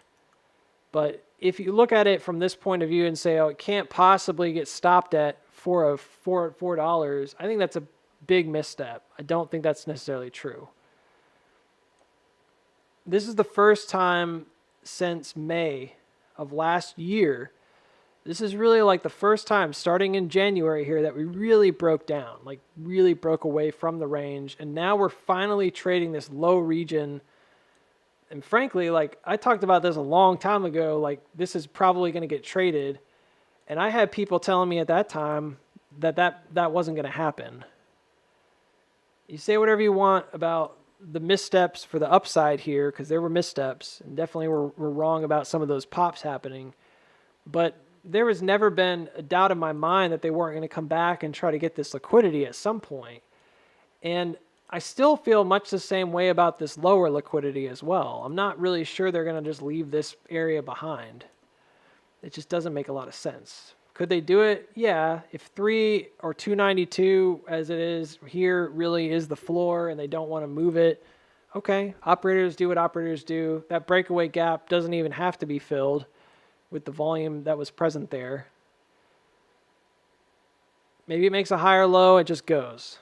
But if you look at it from this point of view and say, oh, it can't possibly get stopped at $4, I think that's a big misstep. I don't think that's necessarily true. This is the first time since May of last year. This is really like the first time starting in January here that we really broke down, like really broke away from the range. And now we're finally trading this low region. And frankly, like I talked about this a long time ago, like this is probably going to get traded. And I had people telling me at that time that wasn't going to happen. You say whatever you want about the missteps for the upside here, because there were missteps and definitely we're wrong about some of those pops happening. But there has never been a doubt in my mind that they weren't going to come back and try to get this liquidity at some point. And I still feel much the same way about this lower liquidity as well. I'm not really sure they're going to just leave this area behind. It just doesn't make a lot of sense. Could they do it? Yeah. If 3 or 292 as it is here really is the floor and they don't want to move it, okay, operators do what operators do. That breakaway gap doesn't even have to be filled with the volume that was present there. Maybe it makes a higher low, it just goes.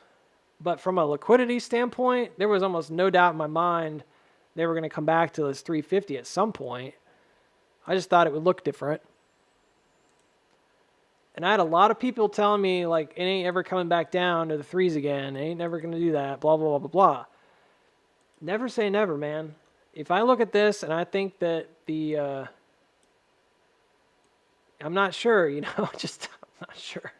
But from a liquidity standpoint, there was almost no doubt in my mind they were going to come back to this 350 at some point. I just thought it would look different. And I had a lot of people telling me, like, it ain't ever coming back down to the threes again. It ain't never going to do that, blah, blah, blah, blah, blah. Never say never, man. If I look at this and I think that I'm not sure, just I'm not sure.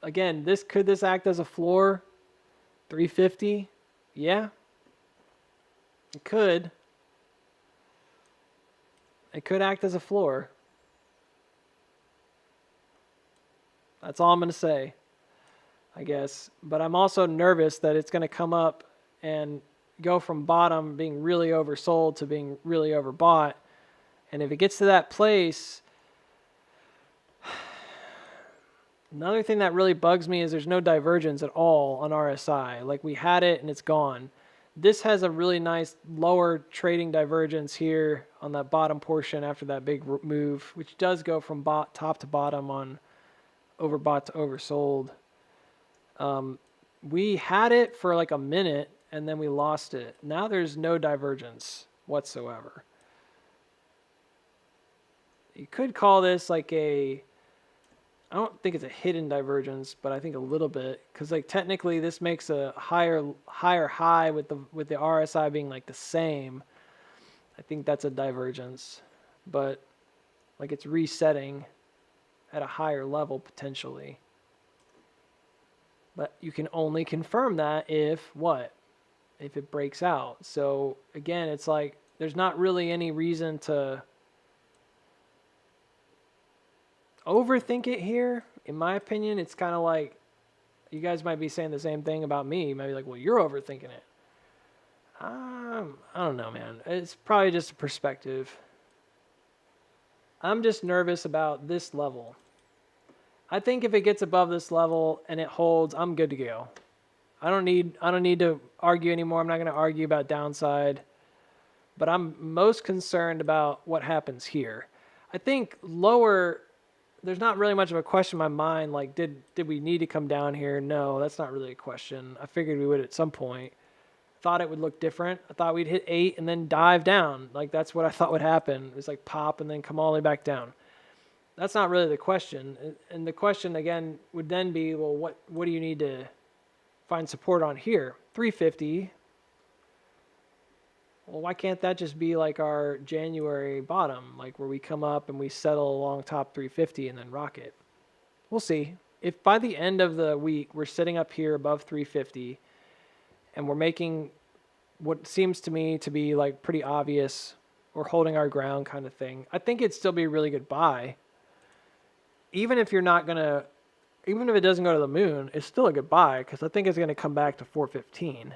Again, could this act as a floor? 350? Yeah. It could. It could act as a floor. That's all I'm going to say, I guess. But I'm also nervous that it's going to come up and go from bottom being really oversold to being really overbought. And if it gets to that place, another thing that really bugs me is there's no divergence at all on RSI. Like we had it and it's gone. This has a really nice lower trading divergence here on that bottom portion after that big move, which does go from top to bottom on overbought to oversold. We had it for like a minute and then we lost it. Now there's no divergence whatsoever. You could call this like I don't think it's a hidden divergence, but I think a little bit, because like technically this makes a higher high with the RSI being like the same. I think that's a divergence, but like it's resetting at a higher level potentially. But you can only confirm that if it breaks out. So again, it's like there's not really any reason to overthink it here. In my opinion, it's kind of like you guys might be saying the same thing about me. You might be like, well, you're overthinking it. I don't know, man. It's probably just a perspective. I'm just nervous about this level. I think if it gets above this level and it holds, I'm good to go. I don't need to argue anymore. I'm not going to argue about downside. But I'm most concerned about what happens here. I think lower, there's not really much of a question in my mind. Like, did we need to come down here? No, that's not really a question. I figured we would at some point. Thought it would look different. I thought we'd hit 8 and then dive down. Like, that's what I thought would happen. It was like pop and then come all the way back down. That's not really the question. And the question, again, would then be, well, what do you need to find support on here. 350. Well, why can't that just be like our January bottom, like where we come up and we settle along top 350 and then rock it? We'll see. If by the end of the week we're sitting up here above 350 and we're making what seems to me to be like pretty obvious or holding our ground kind of thing, I think it'd still be a really good buy. Even if you're not going to, even if it doesn't go to the moon, it's still a good buy because I think it's going to come back to 415.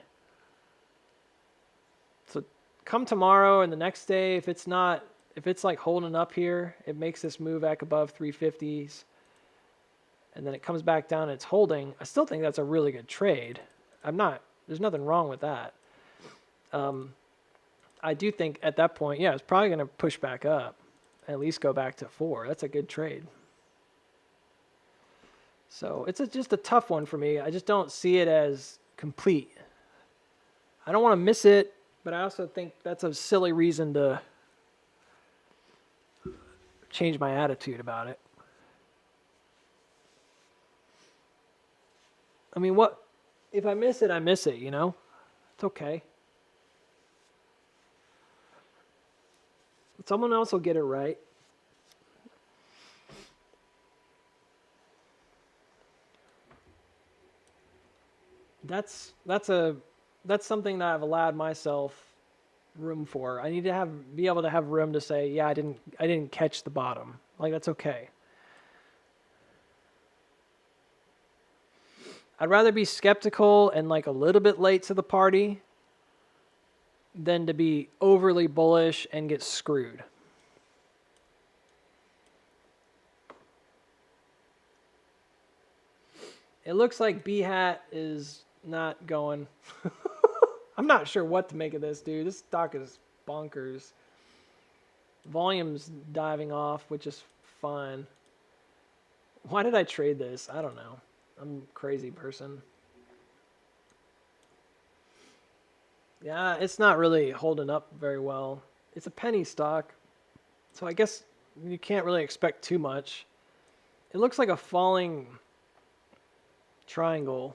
So come tomorrow and the next day, if it's like holding up here, it makes this move back above 350s and then it comes back down and it's holding, I still think that's a really good trade. There's nothing wrong with that. I do think at that point, yeah, it's probably going to push back up, at least go back to 4. That's a good trade. So it's just a tough one for me. I just don't see it as complete. I don't want to miss it, but I also think that's a silly reason to change my attitude about it. I mean, if I miss it, I miss it, you know? It's okay. Someone else will get it right. That's something that I've allowed myself room for. I need to be able to have room to say, yeah, I didn't catch the bottom. Like, that's okay. I'd rather be skeptical and like a little bit late to the party than to be overly bullish and get screwed. It looks like B-Hat is not going. I'm not sure what to make of this, dude. This stock is bonkers. Volume's diving off, which is fine. Why did I trade this? I don't know. I'm a crazy person. Yeah, it's not really holding up very well. It's a penny stock, so I guess you can't really expect too much. It looks like a falling triangle.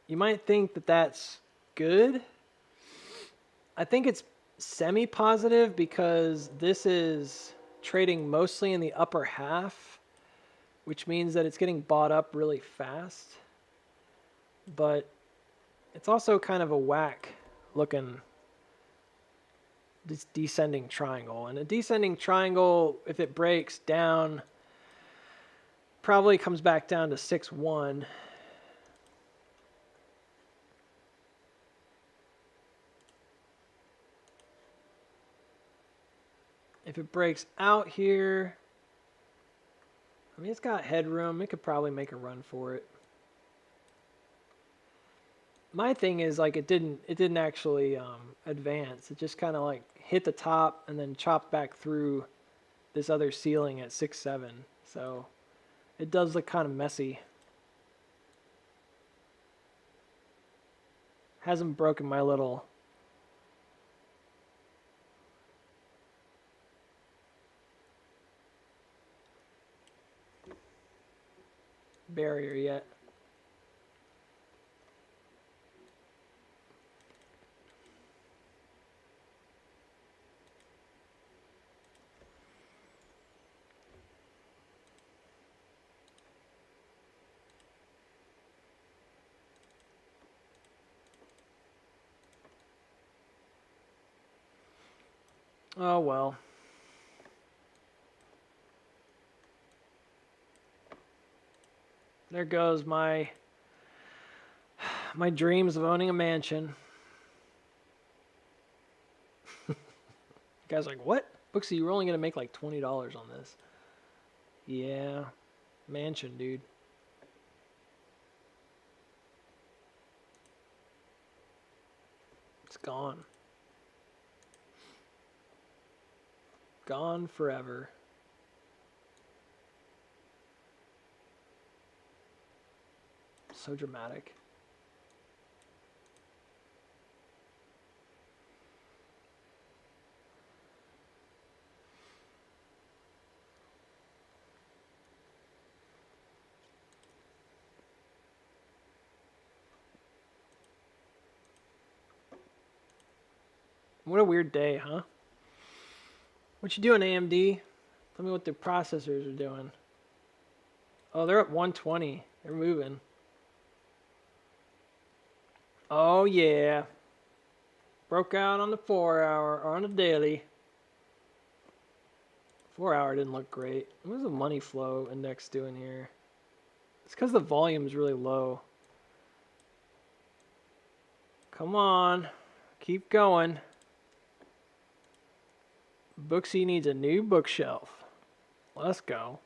You might think that that's good. I think it's semi-positive because this is trading mostly in the upper half, which means that it's getting bought up really fast. But it's also kind of a whack looking this descending triangle. And a descending triangle, if it breaks down, probably comes back down to 6-1. If it breaks out here, I mean, it's got headroom. It could probably make a run for it. My thing is like it didn't actually advance. It just kind of like hit the top and then chopped back through this other ceiling at 6-7. So it does look kind of messy. Hasn't broken my little barrier yet. Oh well. There goes my dreams of owning a mansion. You guys are like, what? Booksy, you're only going to make like $20 on this. Yeah, mansion, dude. It's gone. Gone forever. So dramatic. What a weird day, huh? What you doing, AMD? Tell me what the processors are doing. Oh, they're at 120. They're moving. Oh, yeah. Broke out on the 4-hour, or on the daily. 4-hour didn't look great. What is the money flow index doing here? It's because the volume is really low. Come on. Keep going. Booksy needs a new bookshelf. Let's go.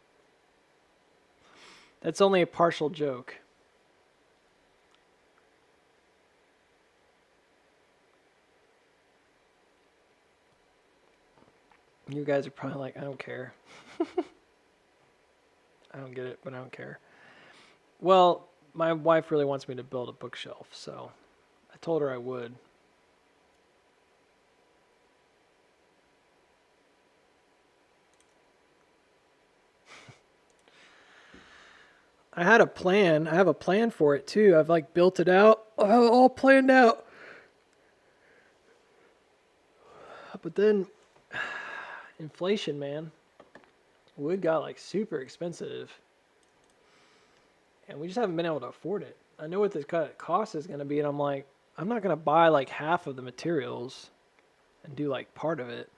That's only a partial joke. You guys are probably like, I don't care. I don't get it, but I don't care. Well, my wife really wants me to build a bookshelf, so I told her I would. I had a plan. I have a plan for it too. I've like built it out. I have it all planned out. But then inflation, man. Wood got like super expensive. And we just haven't been able to afford it. I know what this cost is going to be, and I'm like, I'm not going to buy like half of the materials and do like part of it.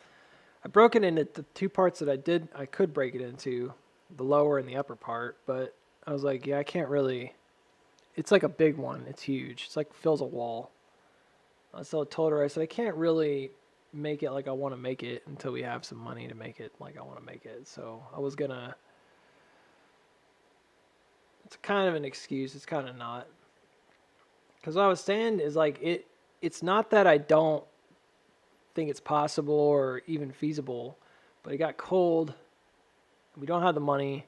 I broke it into the two parts that I could break it into, the lower and the upper part, but I was like, yeah, I can't really. It's like a big one. It's huge. It's like fills a wall. So I told her, I said, I can't really make it like I want to make it until we have some money to make it like I want to make it. So I was going to. It's kind of an excuse. It's kind of not. Because what I was saying is like, it's not that I don't think it's possible or even feasible, but it got cold. We don't have the money.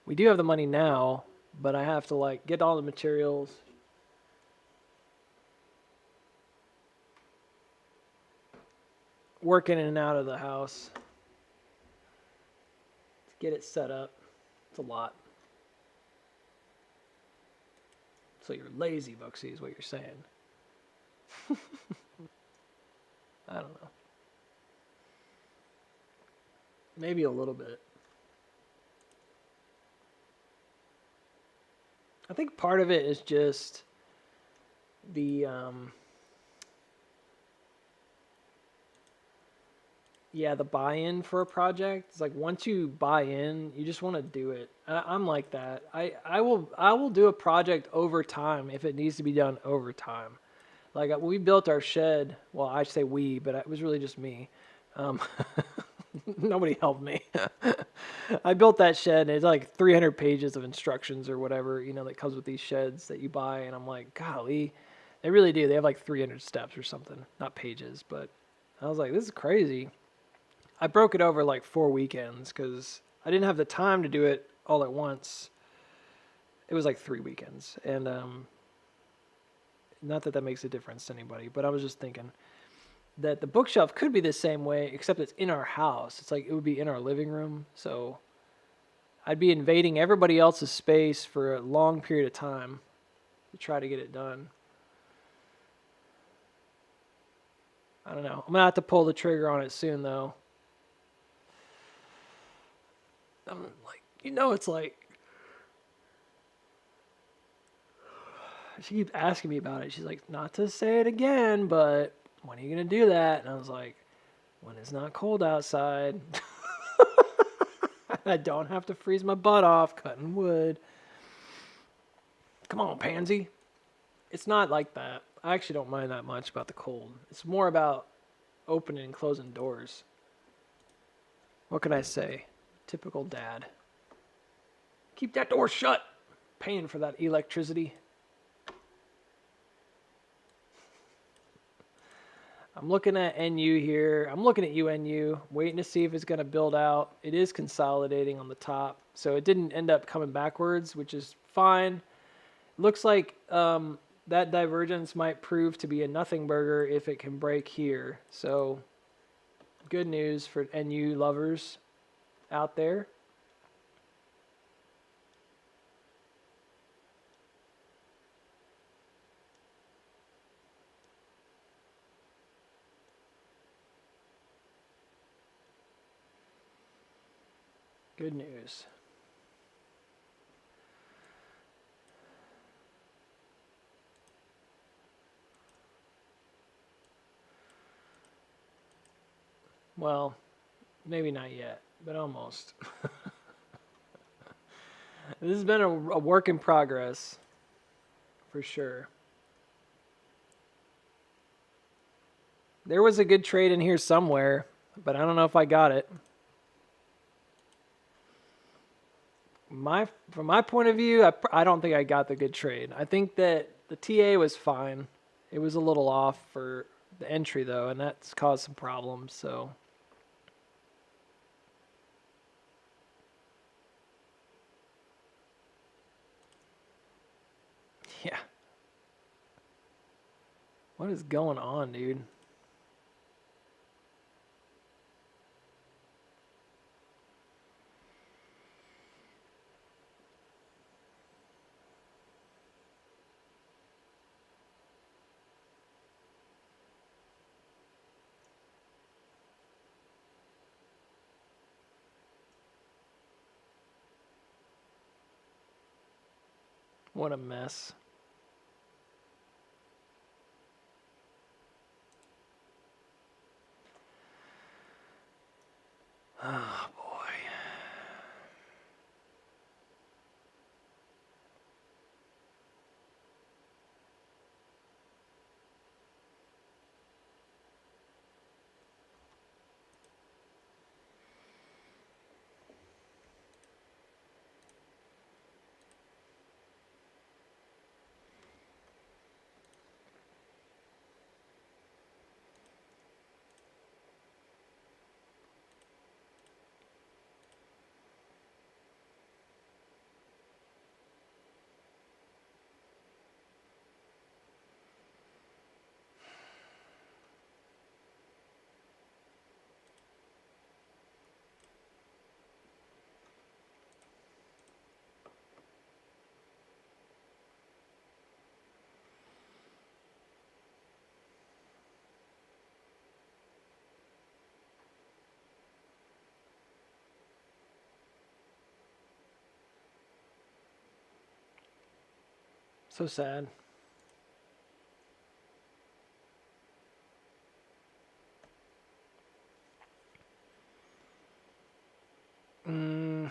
We do have the money now, but I have to like get all the materials. Work in and out of the house to get it set up. It's a lot. So you're lazy, Booksy, is what you're saying. I don't know. Maybe a little bit. I think part of it is just the the buy-in for a project. It's like once you buy in, you just want to do it. I'm like that. I will do a project over time if it needs to be done over time. Like we built our shed. Well, I say we, but it was really just me. Nobody helped me. I built that shed, and it's like 300 pages of instructions or whatever, that comes with these sheds that you buy. And I'm like, golly, they really do. They have like 300 steps or something, not pages. But I was like, this is crazy. I broke it over like 4 weekends because I didn't have the time to do it all at once. It was like 3 weekends. And not that makes a difference to anybody, but I was just thinking that the bookshelf could be the same way, except it's in our house. It's like it would be in our living room. So I'd be invading everybody else's space for a long period of time to try to get it done. I don't know. I'm going to have to pull the trigger on it soon, though. I'm like, it's like, she keeps asking me about it. She's like, not to say it again, but when are you going to do that? And I was like, when it's not cold outside. I don't have to freeze my butt off cutting wood. Come on, pansy. It's not like that. I actually don't mind that much about the cold. It's more about opening and closing doors. What can I say? Typical dad. Keep that door shut. Paying for that electricity. I'm looking at NU here. I'm looking at UNU, waiting to see if it's going to build out. It is consolidating on the top, so it didn't end up coming backwards, which is fine. Looks like that divergence might prove to be a nothing burger if it can break here. So good news for NU lovers out there. Good news. Well, maybe not yet, but almost. This has been a work in progress, for sure. There was a good trade in here somewhere, but I don't know if I got it. From my point of view, I don't think I got the good trade. I think that the TA was fine. It was a little off for the entry though, and that's caused some problems. So yeah, what is going on, dude? What a mess. Oh boy. So sad. Mm,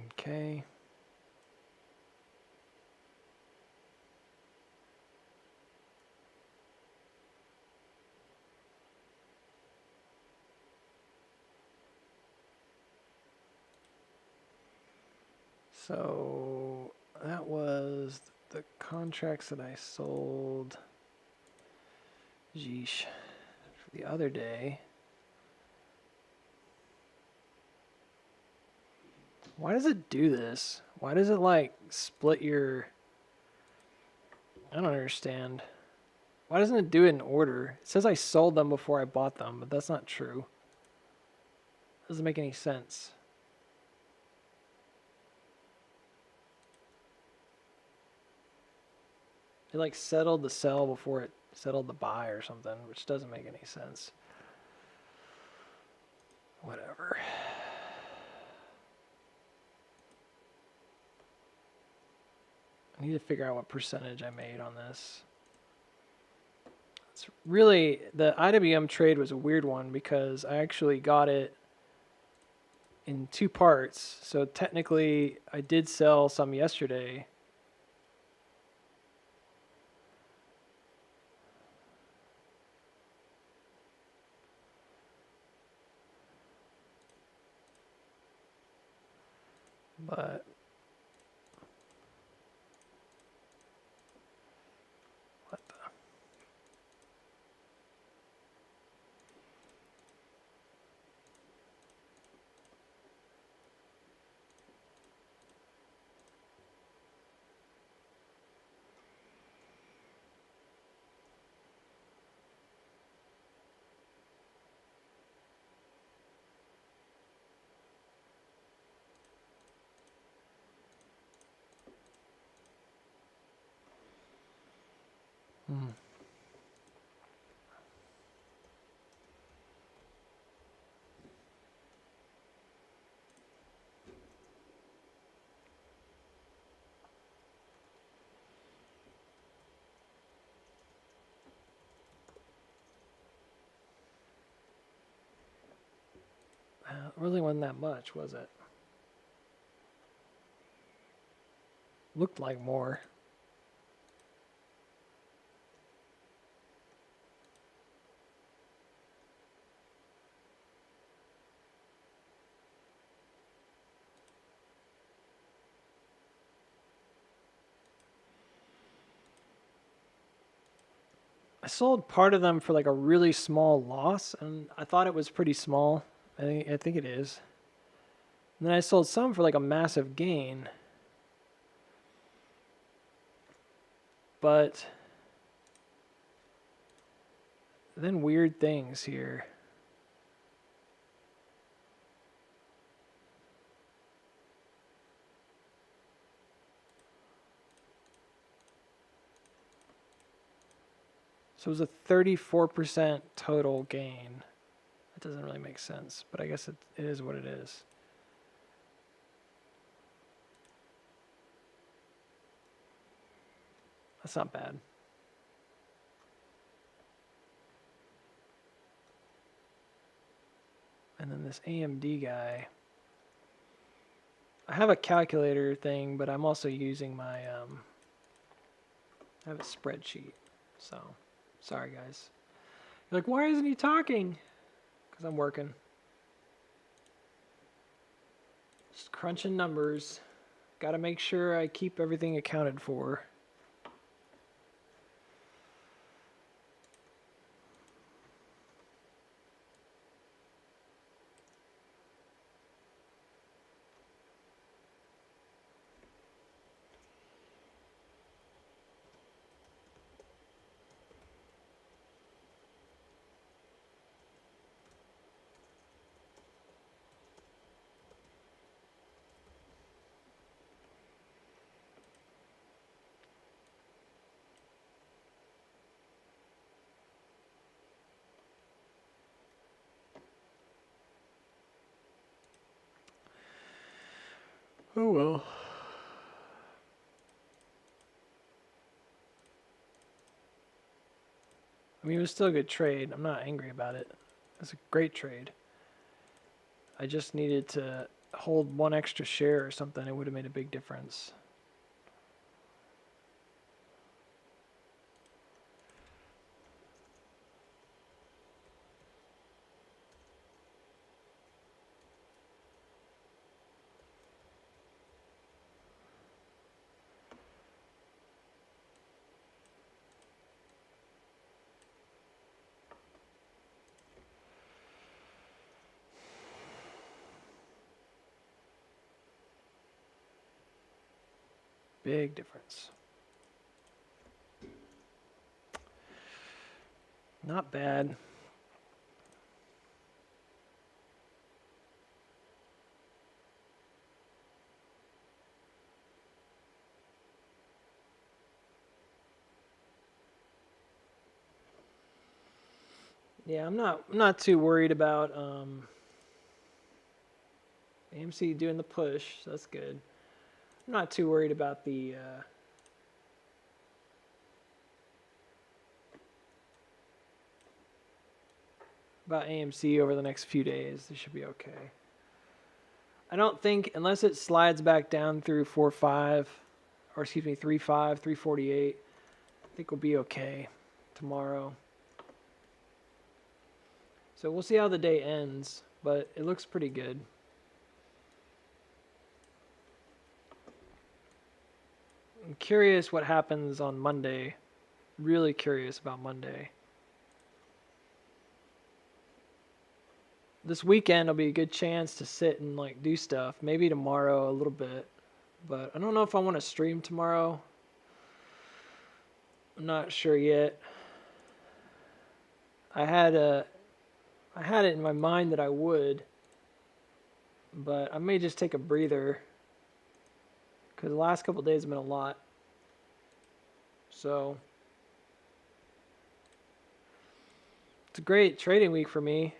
okay. So that was the contracts that I sold. Yeesh. For the other day. Why does it do this? Why does it like split your... I don't understand. Why doesn't it do it in order? It says I sold them before I bought them, but that's not true. Doesn't make any sense. It like settled the sell before it settled the buy or something, which doesn't make any sense. Whatever. I need to figure out what percentage I made on this. It's really, the IWM trade was a weird one because I actually got it in two parts. So technically I did sell some yesterday. But what the? Hmm. really wasn't that much, was it? Looked like more. I sold part of them for like a really small loss, and I thought it was pretty small. I think it is. And then I sold some for like a massive gain. But then weird things here. So it was a 34% total gain. That doesn't really make sense, but I guess it is what it is. That's not bad. And then this AMD guy. I have a calculator thing, but I'm also using my, I have a spreadsheet. So, sorry guys. You're like, why isn't he talking? Because I'm working. Just crunching numbers. Got to make sure I keep everything accounted for. Oh well. I mean, it was still a good trade. I'm not angry about it. It's a great trade. I just needed to hold one extra share or something. It would have made a big difference. Big difference. Not bad. Yeah, I'm not too worried about AMC doing the push. So that's good. I'm not too worried about the about AMC over the next few days. They should be okay. I don't think, unless it slides back down through 4.5, or excuse me, 3.5, 348, I think we'll be okay tomorrow. So we'll see how the day ends, but it looks pretty good. I'm curious what happens on Monday. Really curious about Monday. This weekend will be a good chance to sit and like do stuff. Maybe tomorrow a little bit, but I don't know if I want to stream tomorrow. I'm not sure yet. I had it in my mind that I would, but I may just take a breather because the last couple of days have been a lot. So it's a great trading week for me.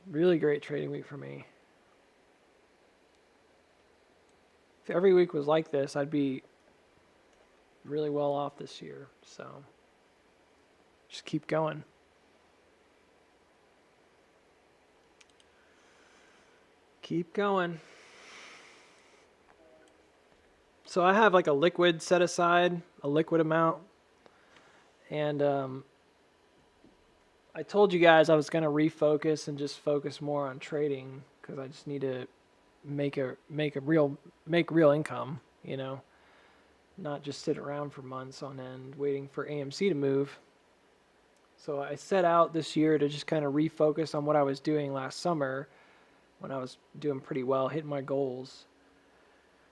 Really great trading week for me. If every week was like this, I'd be really well off this year. So just keep going. Keep going. So I have like a liquid set aside, a liquid amount. And I told you guys I was going to refocus and just focus more on trading because I just need to make real income, you know, not just sit around for months on end waiting for AMC to move. So I set out this year to just kind of refocus on what I was doing last summer when I was doing pretty well, hitting my goals.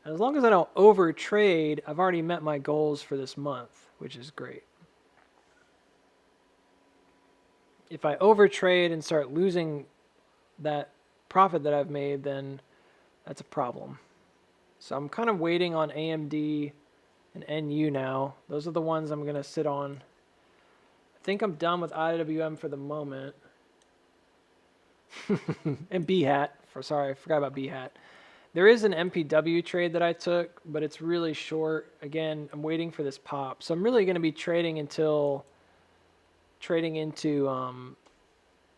And as long as I don't over trade, I've already met my goals for this month, which is great. If I over trade and start losing that profit that I've made, then that's a problem. So I'm kind of waiting on AMD and NU now. Those are the ones I'm going to sit on. I think I'm done with IWM for the moment. And B-Hat. Sorry, I forgot about B-Hat. There is an MPW trade that I took, but it's really short. Again, I'm waiting for this pop. So I'm really going to be trading into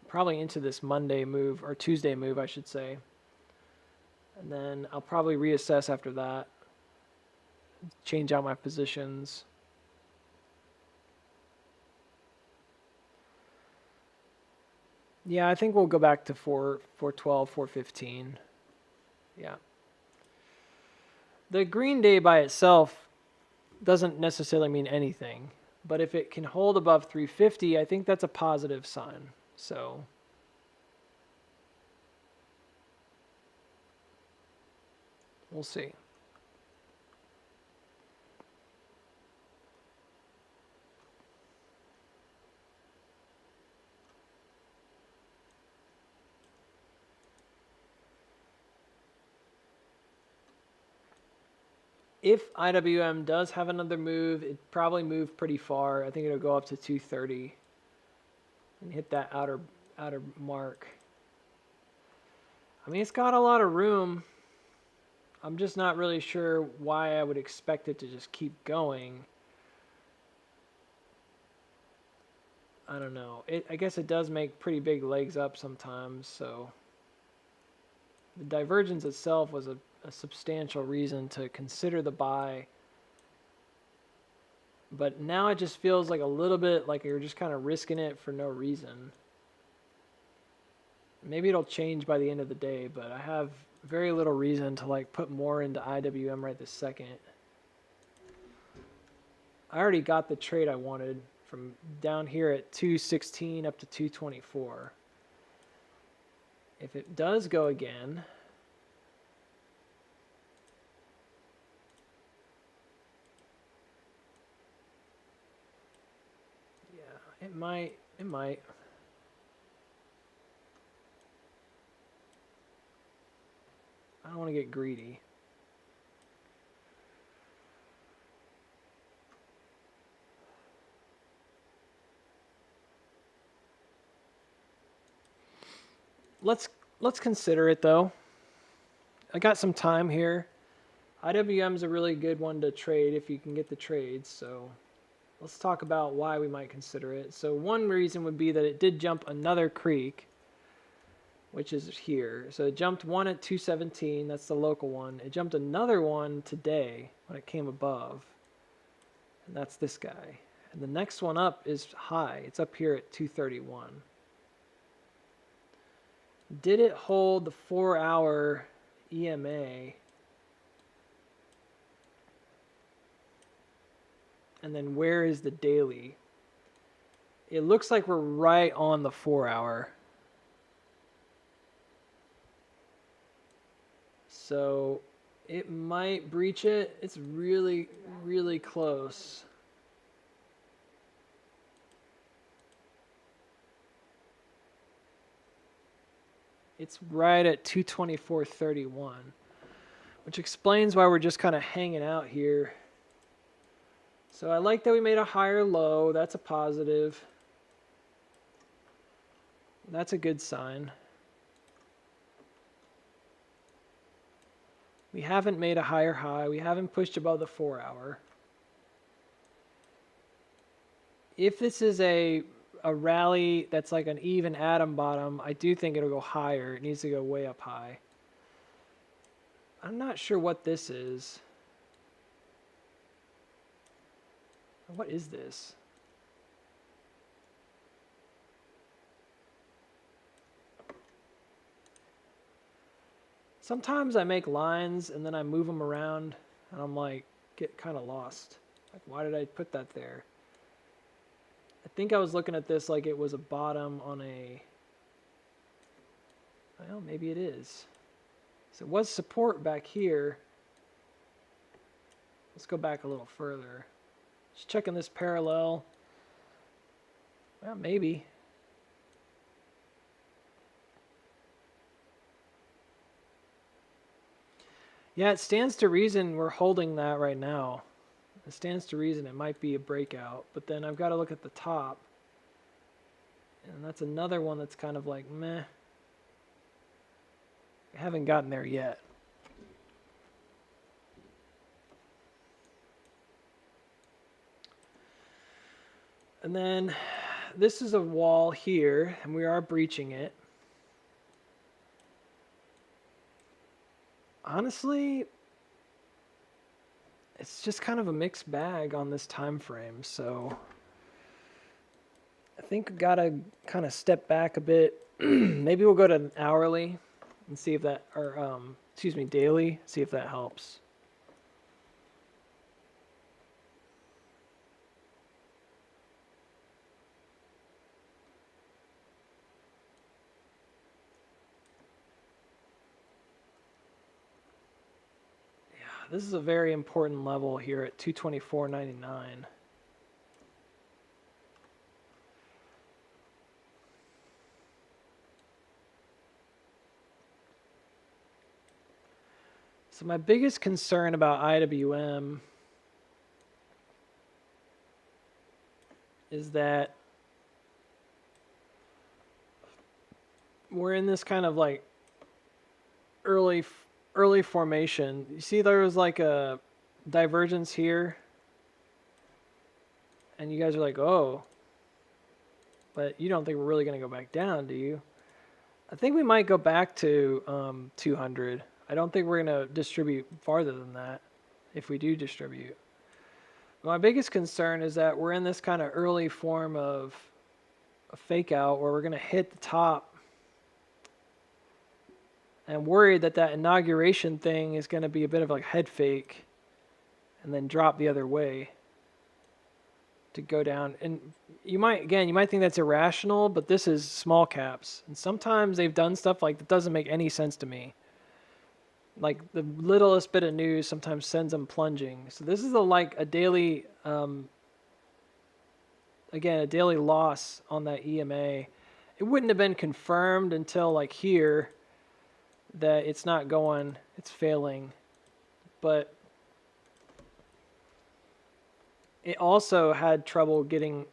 probably into this Monday move, or Tuesday move, I should say. And then I'll probably reassess after that, change out my positions. Yeah, I think we'll go back to 412, 415. Yeah. The green day by itself doesn't necessarily mean anything, but if it can hold above 350, I think that's a positive sign. So we'll see. If IWM does have another move, it probably move pretty far. I think it'll go up to 230 and hit that outer mark. I mean, it's got a lot of room. I'm just not really sure why I would expect it to just keep going. I don't know. I guess it does make pretty big legs up sometimes, so the divergence itself was a substantial reason to consider the buy. But now it just feels like a little bit like you're just kind of risking it for no reason. Maybe it'll change by the end of the day, but I have very little reason to like put more into IWM right this second. I already got the trade I wanted from down here at 216 up to 224. If it does go again, yeah, it might. I don't want to get greedy. Let's consider it though. I got some time here. IWM is a really good one to trade if you can get the trades, so let's talk about why we might consider it. So one reason would be that it did jump another creek, which is here. So it jumped one at 217, that's the local one. It jumped another one today when it came above, and that's this guy. And the next one up is high. It's up here at 231. Did it hold the 4-hour EMA? And then where is the daily? It looks like we're right on the 4-hour. So it might breach it. It's really, really close. It's right at 224.31, which explains why we're just kind of hanging out here. So I like that we made a higher low. That's a positive. That's a good sign. We haven't made a higher high. We haven't pushed above the 4 hour. If this is a rally that's like an even atom bottom, I do think it'll go higher. It needs to go way up high. I'm not sure what this is. What is this? Sometimes I make lines and then I move them around and I'm like, get kind of lost. Like, why did I put that there? I think I was looking at this like it was a bottom on a, well, maybe it is. So it was support back here. Let's go back a little further. Just checking this parallel. Well, maybe. Yeah, it stands to reason we're holding that right now. It stands to reason it might be a breakout, but then I've got to look at the top. And that's another one that's kind of like, meh. We haven't gotten there yet. And then this is a wall here, and we are breaching it. Honestly, it's just kind of a mixed bag on this time frame, so I think we gotta kind of step back a bit. Maybe we'll go to hourly and see if that, or excuse me, daily, see if that helps. This is a very important level here at 224.99. So my biggest concern about IWM is that we're in this kind of like early formation. You see there was like a divergence here and you guys are like, oh, but you don't think we're really going to go back down, do you? I think we might go back to 200. I don't think we're going to distribute farther than that if we do distribute. My biggest concern is that we're in this kind of early form of a fake out where we're going to hit the top. And I'm worried that that inauguration thing is going to be a bit of like head fake and then drop the other way to go down. And you might think that's irrational, but this is small caps. And sometimes they've done stuff like that doesn't make any sense to me. Like the littlest bit of news sometimes sends them plunging. So this is a daily, again, a daily loss on that EMA. It wouldn't have been confirmed until like here that it's not going, it's failing. But it also had trouble getting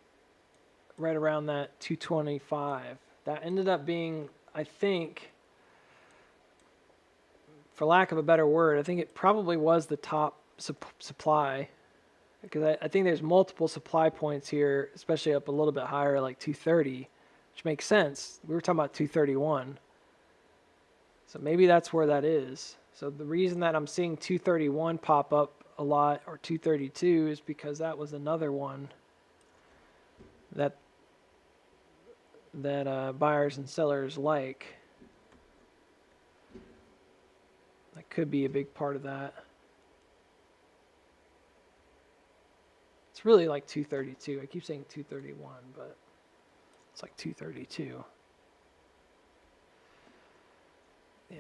right around that 225. That ended up being, I think, for lack of a better word, I think it probably was the top supply. Because I think there's multiple supply points here, especially up a little bit higher, like 230, which makes sense. We were talking about 231. So maybe that's where that is. So the reason that I'm seeing 231 pop up a lot, or 232, is because that was another one that buyers and sellers like. That could be a big part of that. It's really like 232. I keep saying 231, but it's like 232. Yeah.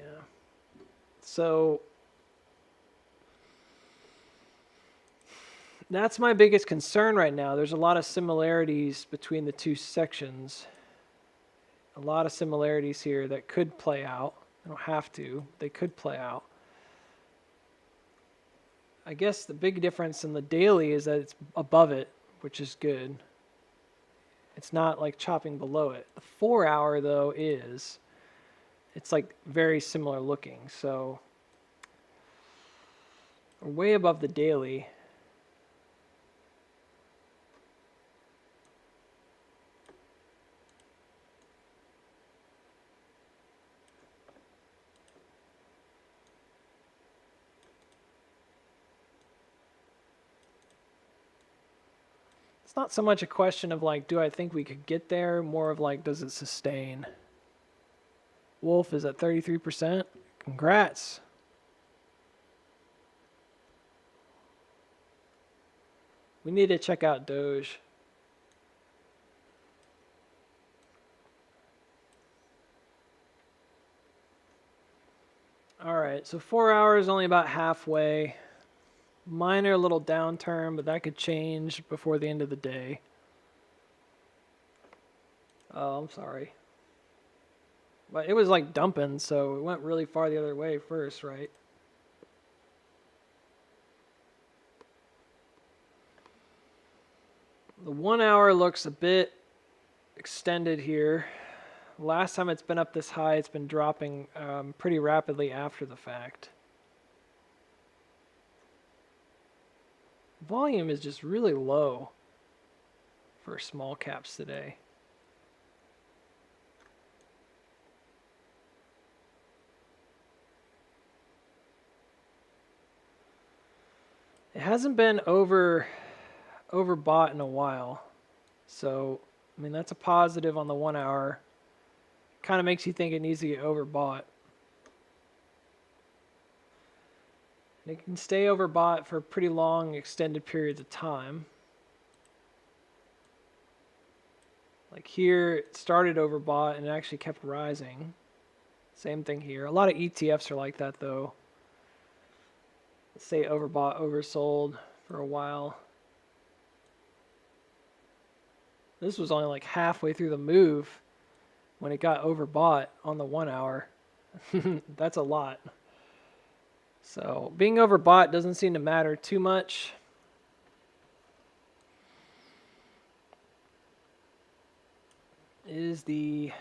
So that's my biggest concern right now. There's a lot of similarities between the two sections. A lot of similarities here that could play out. They don't have to. They could play out. I guess the big difference in the daily is that it's above it, which is good. It's not like chopping below it. The 4 hour, though, is. It's like very similar looking. So We're way above the daily. It's not so much a question of like, do I think we could get there? More of like, does it sustain? Wolf is at 33%. Congrats. We need to check out Doge. All right, so 4 hours, only about halfway. Minor little downturn, but that could change before the end of the day. Oh, I'm sorry. But it was like dumping, so it went really far the other way first, right? The 1 hour looks a bit extended here. Last time it's been up this high, it's been dropping pretty rapidly after the fact. Volume is just really low for small caps today. It hasn't been overbought in a while. So, I mean, that's a positive on the 1 hour. Kind of makes you think it needs to get overbought. It can stay overbought for pretty long extended periods of time. Like here, it started overbought and it actually kept rising. Same thing here. A lot of ETFs are like that though. Stay overbought, oversold for a while. This was only like halfway through the move when it got overbought on the 1 hour. That's a lot. So being overbought doesn't seem to matter too much. Is the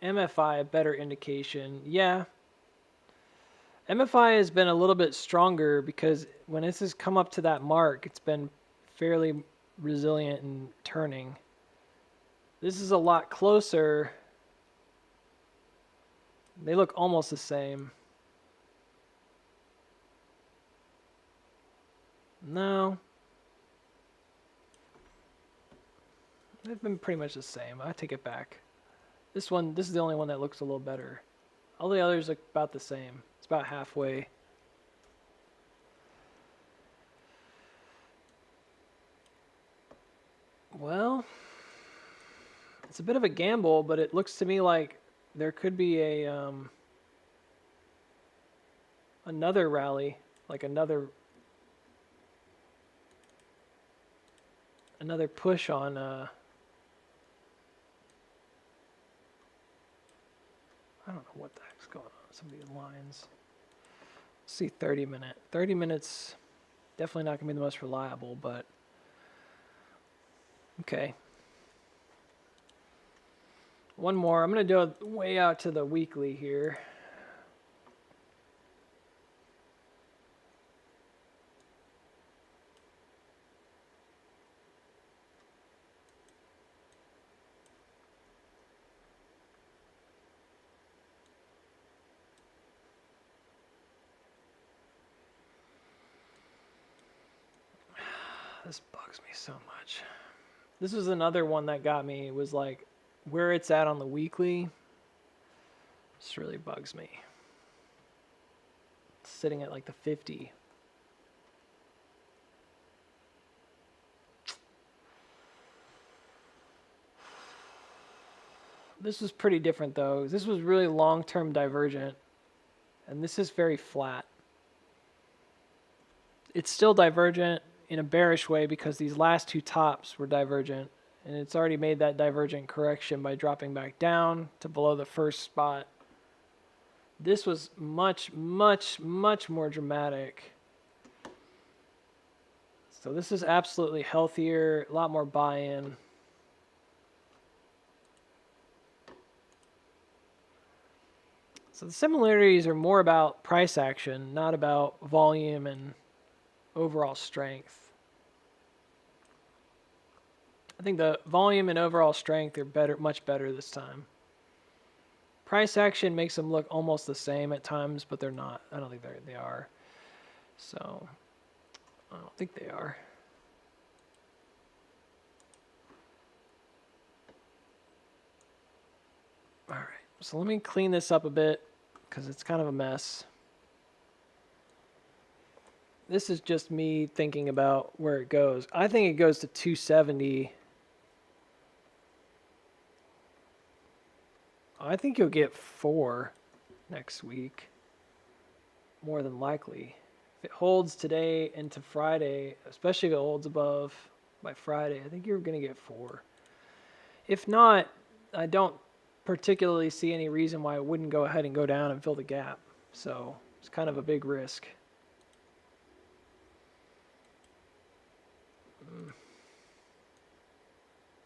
MFI a better indication? Yeah. MFI has been a little bit stronger because when this has come up to that mark, it's been fairly resilient and turning. This is a lot closer. They look almost the same. No. They've been pretty much the same. I take it back. This is the only one that looks a little better. All the others look about the same. It's about halfway. Well, it's a bit of a gamble, but it looks to me like there could be a another rally, like another push on I don't know what the heck's going on with some of these lines. Let's see 30 minute. 30 minutes definitely not going to be the most reliable, but okay. One more. I'm going to do it way out to the weekly here. This bugs me so much. This was another one that got me. It was like where it's at on the weekly. This really bugs me. It's sitting at like the 50. This was pretty different though. This was really long-term divergent. And this is very flat. It's still divergent in a bearish way because these last two tops were divergent, and it's already made that divergent correction by dropping back down to below the first spot. This was much more dramatic. So this is absolutely healthier, a lot more buy-in. So the similarities are more about price action, not about volume and overall strength. I think the volume and overall strength are better, much better this time. Price action makes them look almost the same at times, but they're not. I don't think they are. So I don't think they are. All right, so let me clean this up a bit because it's kind of a mess. This is just me thinking about where it goes. I think it goes to 270. I think you'll get 4 next week, more than likely. If it holds today into Friday, especially if it holds above by Friday, I think you're going to get 4. If not, I don't particularly see any reason why it wouldn't go ahead and go down and fill the gap. So it's kind of a big risk.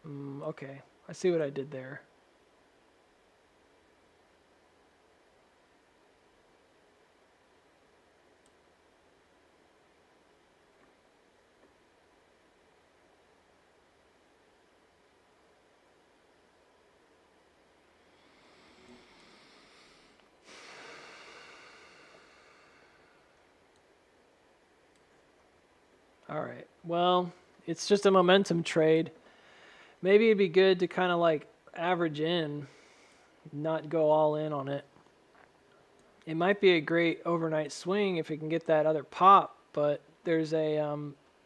Okay, I see what I did there. All right, well, it's just a momentum trade. Maybe it'd be good to kind of like average in, not go all in on it. It might be a great overnight swing if it can get that other pop, but there's a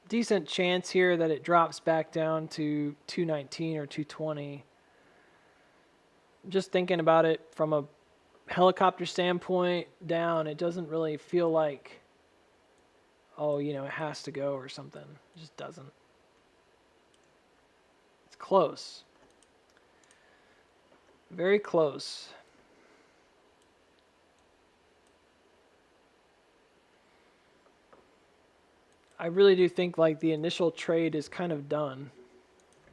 decent chance here that it drops back down to 219 or 220. Just thinking about it from a helicopter standpoint down, it doesn't really feel like, oh, it has to go or something. It just doesn't. It's close. Very close. I really do think like the initial trade is kind of done.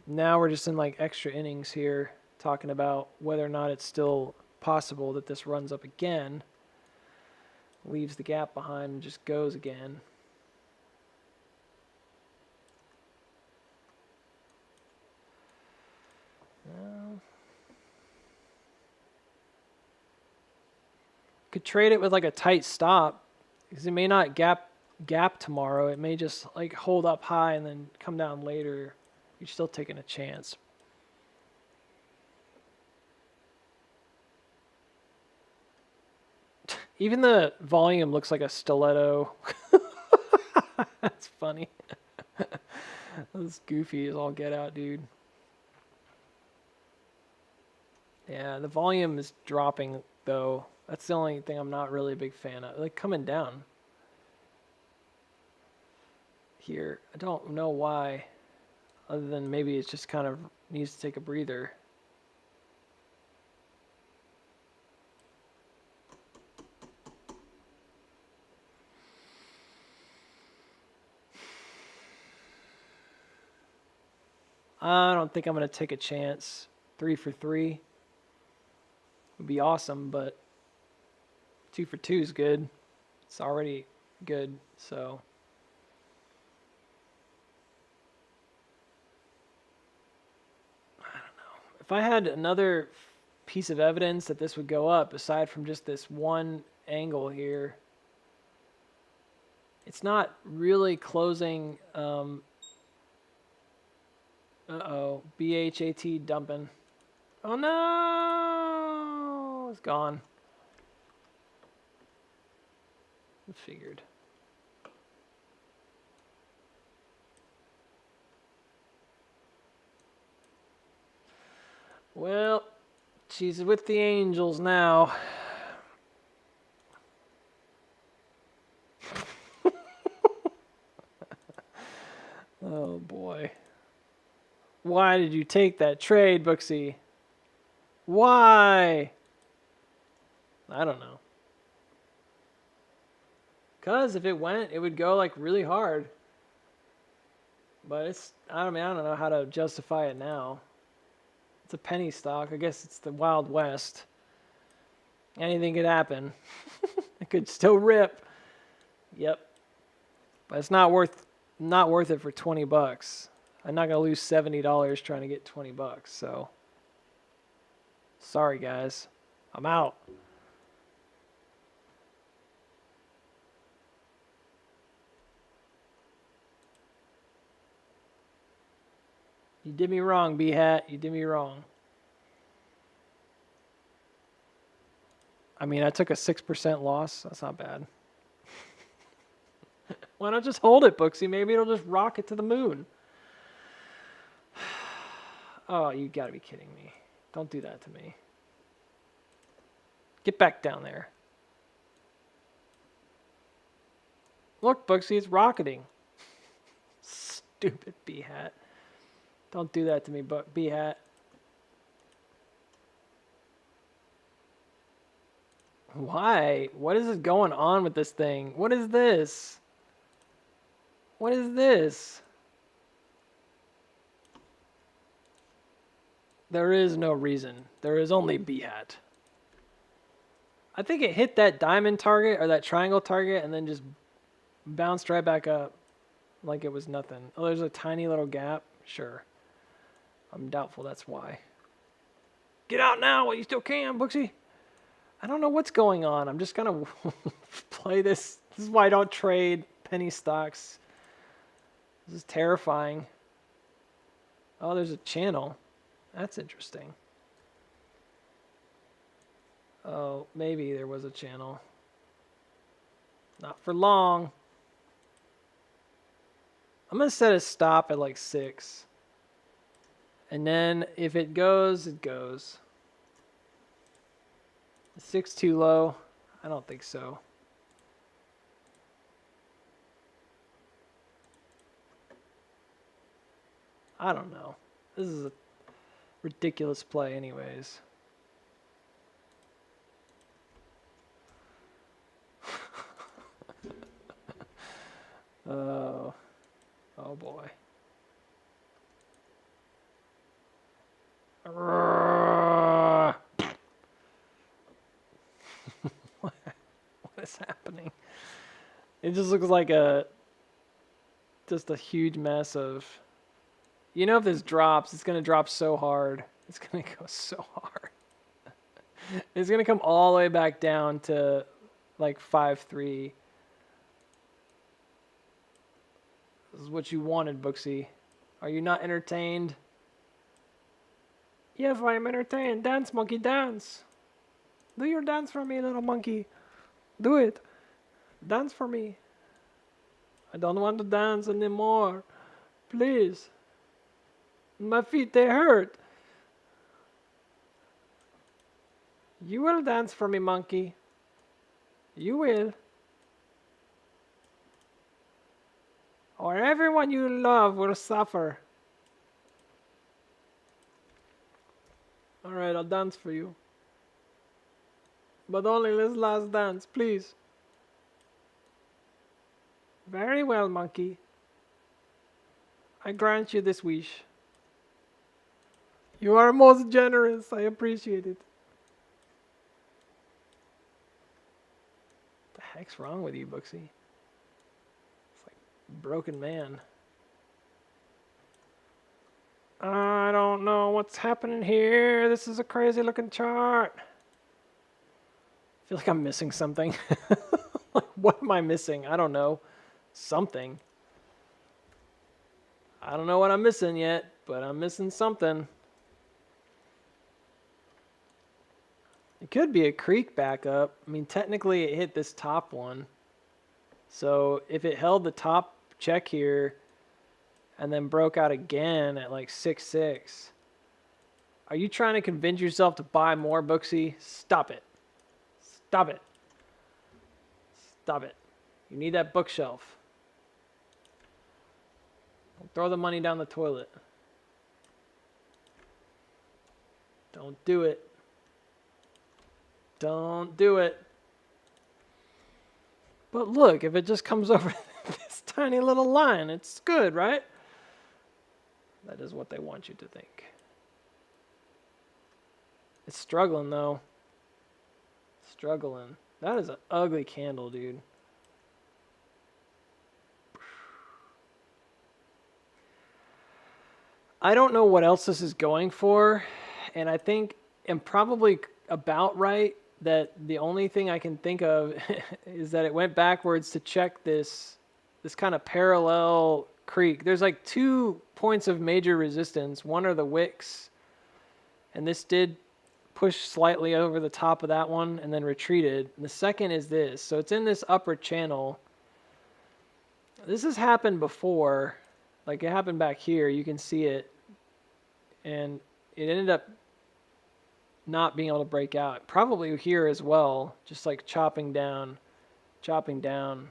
Now we're just in like extra innings here, talking about whether or not it's still possible that this runs up again, leaves the gap behind, and just goes again. Could trade it with like a tight stop because it may not gap tomorrow. It may just like hold up high and then come down later. You're still taking a chance. Even the volume looks like a stiletto. That's funny. That's goofy as all get out, dude. Yeah, the volume is dropping though. That's the only thing I'm not really a big fan of. Like coming down here. I don't know why, other than maybe it's just kind of needs to take a breather. I don't think I'm going to take a chance. 3 for 3 would be awesome, but 2 for 2 is good. It's already good, so. I don't know. If I had another piece of evidence that this would go up, aside from just this one angle here, it's not really closing. Uh-oh, BHAT dumping. Oh no, it's gone. I figured. Well, she's with the angels now. Oh boy. Why did you take that trade, Booksy? Why? I don't know. Because if it went, it would go like really hard. But it's, I don't know how to justify it now. It's a penny stock. I guess it's the Wild West. Anything could happen. It could still rip. Yep. But it's not worth it for 20 bucks. I'm not gonna lose $70 trying to get 20 bucks. So sorry guys, I'm out. You did me wrong, B-Hat. You did me wrong. I mean, I took a 6% loss. That's not bad. Why not just hold it, Booksy? Maybe it'll just rocket to the moon. Oh, you gotta be kidding me. Don't do that to me. Get back down there. Look, Booksy, it's rocketing. Stupid B-Hat. Don't do that to me, B-Hat. Why? What is going on with this thing? What is this? What is this? There is no reason. There is only B-Hat. I think it hit that diamond target or that triangle target and then just bounced right back up like it was nothing. Oh, there's a tiny little gap? Sure. I'm doubtful that's why. Get out now while you still can, Booksy. I don't know what's going on. I'm just gonna play this. This is why I don't trade penny stocks. This is terrifying. Oh, there's a channel. That's interesting. Oh, maybe there was a channel. Not for long. I'm gonna set a stop at like 6. And then if it goes, it goes. 6 too low? I don't think so. I don't know. This is a ridiculous play anyways. Oh boy. What is happening? It just looks like just a huge mess of, you know, if this drops, it's gonna drop so hard. It's gonna go so hard. It's gonna come all the way back down to like 5.3. This is what you wanted, Booksy. Are you not entertained? Yes, I am entertained. Dance, monkey, dance. Do your dance for me, little monkey. Do it. Dance for me. I don't want to dance anymore. Please. My feet, they hurt. You will dance for me, monkey. You will. Or everyone you love will suffer. Alright, I'll dance for you. But only this last dance, please. Very well, monkey. I grant you this wish. You are most generous. I appreciate it. What the heck's wrong with you, Booksy? It's like a broken man. I don't know what's happening here. This is a crazy looking chart. I feel like I'm missing something. Like, what am I missing? I don't know. Something. I don't know what I'm missing yet, but I'm missing something. It could be a creek backup. I mean, technically it hit this top one. So if it held the top check here and then broke out again at like 6.6, are you trying to convince yourself to buy more, Booksy? Stop it. Stop it. Stop it. You need that bookshelf. Don't throw the money down the toilet. Don't do it. Don't do it. But look, if it just comes over this tiny little line, it's good, right? That is what they want you to think. It's struggling, though. struggling. That is an ugly candle, dude. I don't know what else this is going for, and I think I'm probably about right that the only thing I can think of is that it went backwards to check this kind of parallel creek. There's like 2 points of major resistance. One are the wicks, and this did push slightly over the top of that one and then retreated. And the second is this. So it's in this upper channel. This has happened before. Like it happened back here. You can see it. And it ended up not being able to break out. Probably here as well. Just like chopping down, chopping down,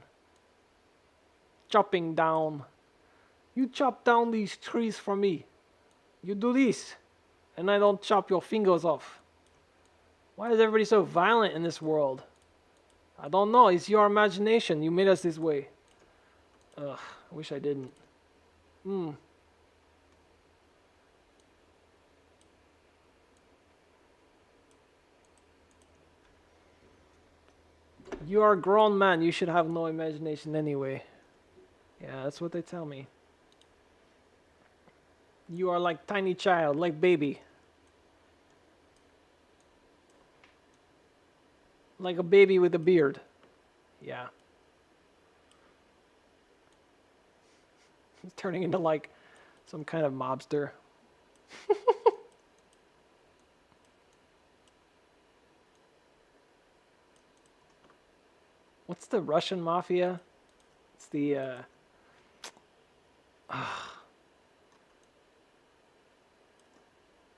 chopping down. You chop down these trees for me. You do this, and I don't chop your fingers off. Why is everybody so violent in this world? I don't know. It's your imagination. You made us this way. Ugh, I wish I didn't. You are a grown man. You should have no imagination anyway. Yeah, that's what they tell me. You are like tiny child, like baby. Like a baby with a beard. Yeah. He's turning into like some kind of mobster. What's the Russian mafia? It's the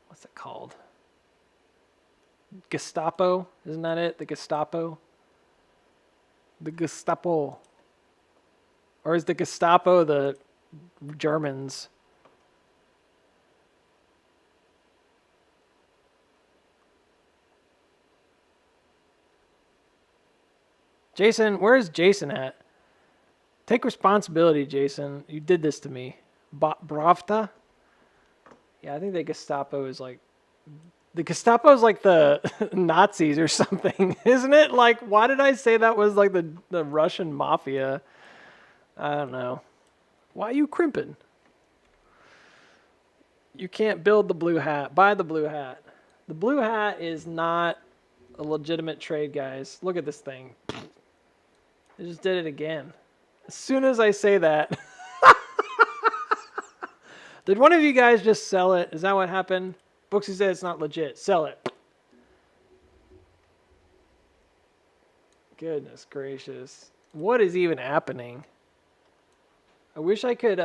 what's it called? Gestapo, isn't that it? The Gestapo? The Gestapo. Or is the Gestapo the Germans? Jason, where is Jason at? Take responsibility, Jason. You did this to me. Bravta? Yeah, I think the Gestapo is like... The Gestapo is like the Nazis or something, isn't it? Like, why did I say that was like the Russian mafia? I don't know. Why are you crimping? You can't build the blue hat. Buy the blue hat. The blue hat is not a legitimate trade, guys. Look at this thing. I just did it again. As soon as I say that... Did one of you guys just sell it? Is that what happened? Booksy said it's not legit. Sell it. Goodness gracious. What is even happening? I wish I could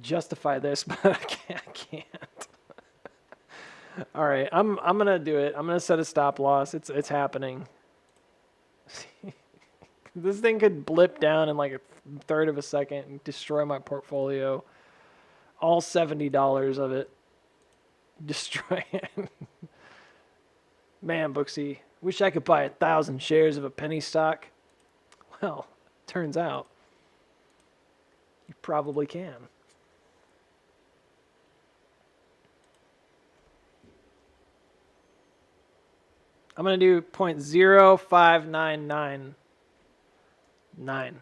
justify this, but I can't. All right, I'm gonna do it. I'm gonna set a stop loss. It's happening. This thing could blip down in like a third of a second and destroy my portfolio. All $70 of it. Destroy it. Man, Booksy, wish I could buy 1,000 shares of a penny stock. Well, turns out you probably can. I'm going to do 0.05999.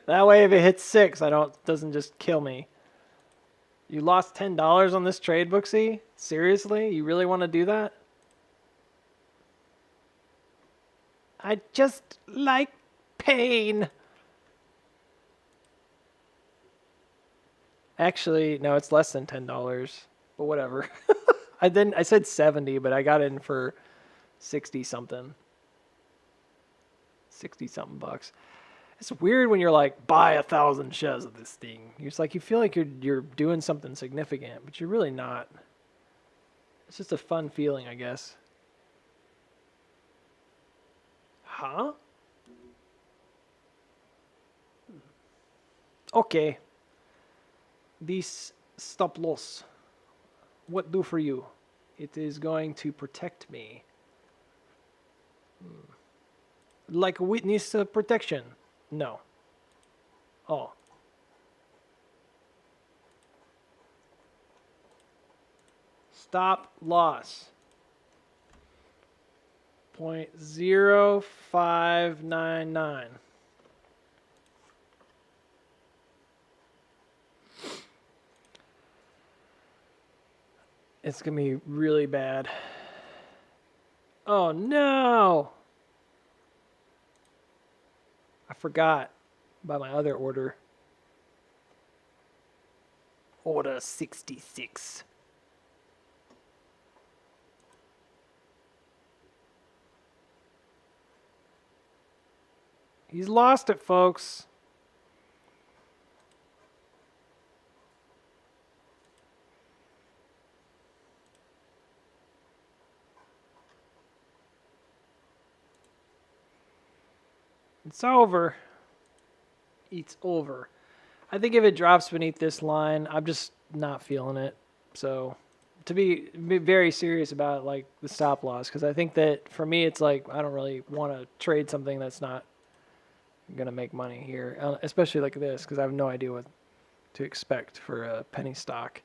That way if it hits 6, doesn't just kill me. You lost $10 on this trade, Booksy? Seriously? You really want to do that? I just like pain. Actually, no, it's less than $10, but whatever. I said 70, but I got in for 60 something. 60 something bucks. It's weird when you're like, buy 1,000 shares of this thing. It's like you feel like you're doing something significant, but you're really not. It's just a fun feeling, I guess. Huh? Okay. This stop loss. What do for you? It is going to protect me. Like witness protection. No. Oh. Stop loss. 0.0599. It's going to be really bad. Oh no! I forgot about my other order. Order 66. He's lost it, folks. It's over. It's over. I think if it drops beneath this line, I'm just not feeling it. So, to be very serious about like the stop loss, because I think that for me, it's like I don't really want to trade something that's not gonna make money here, especially like this, because I have no idea what to expect for a penny stock.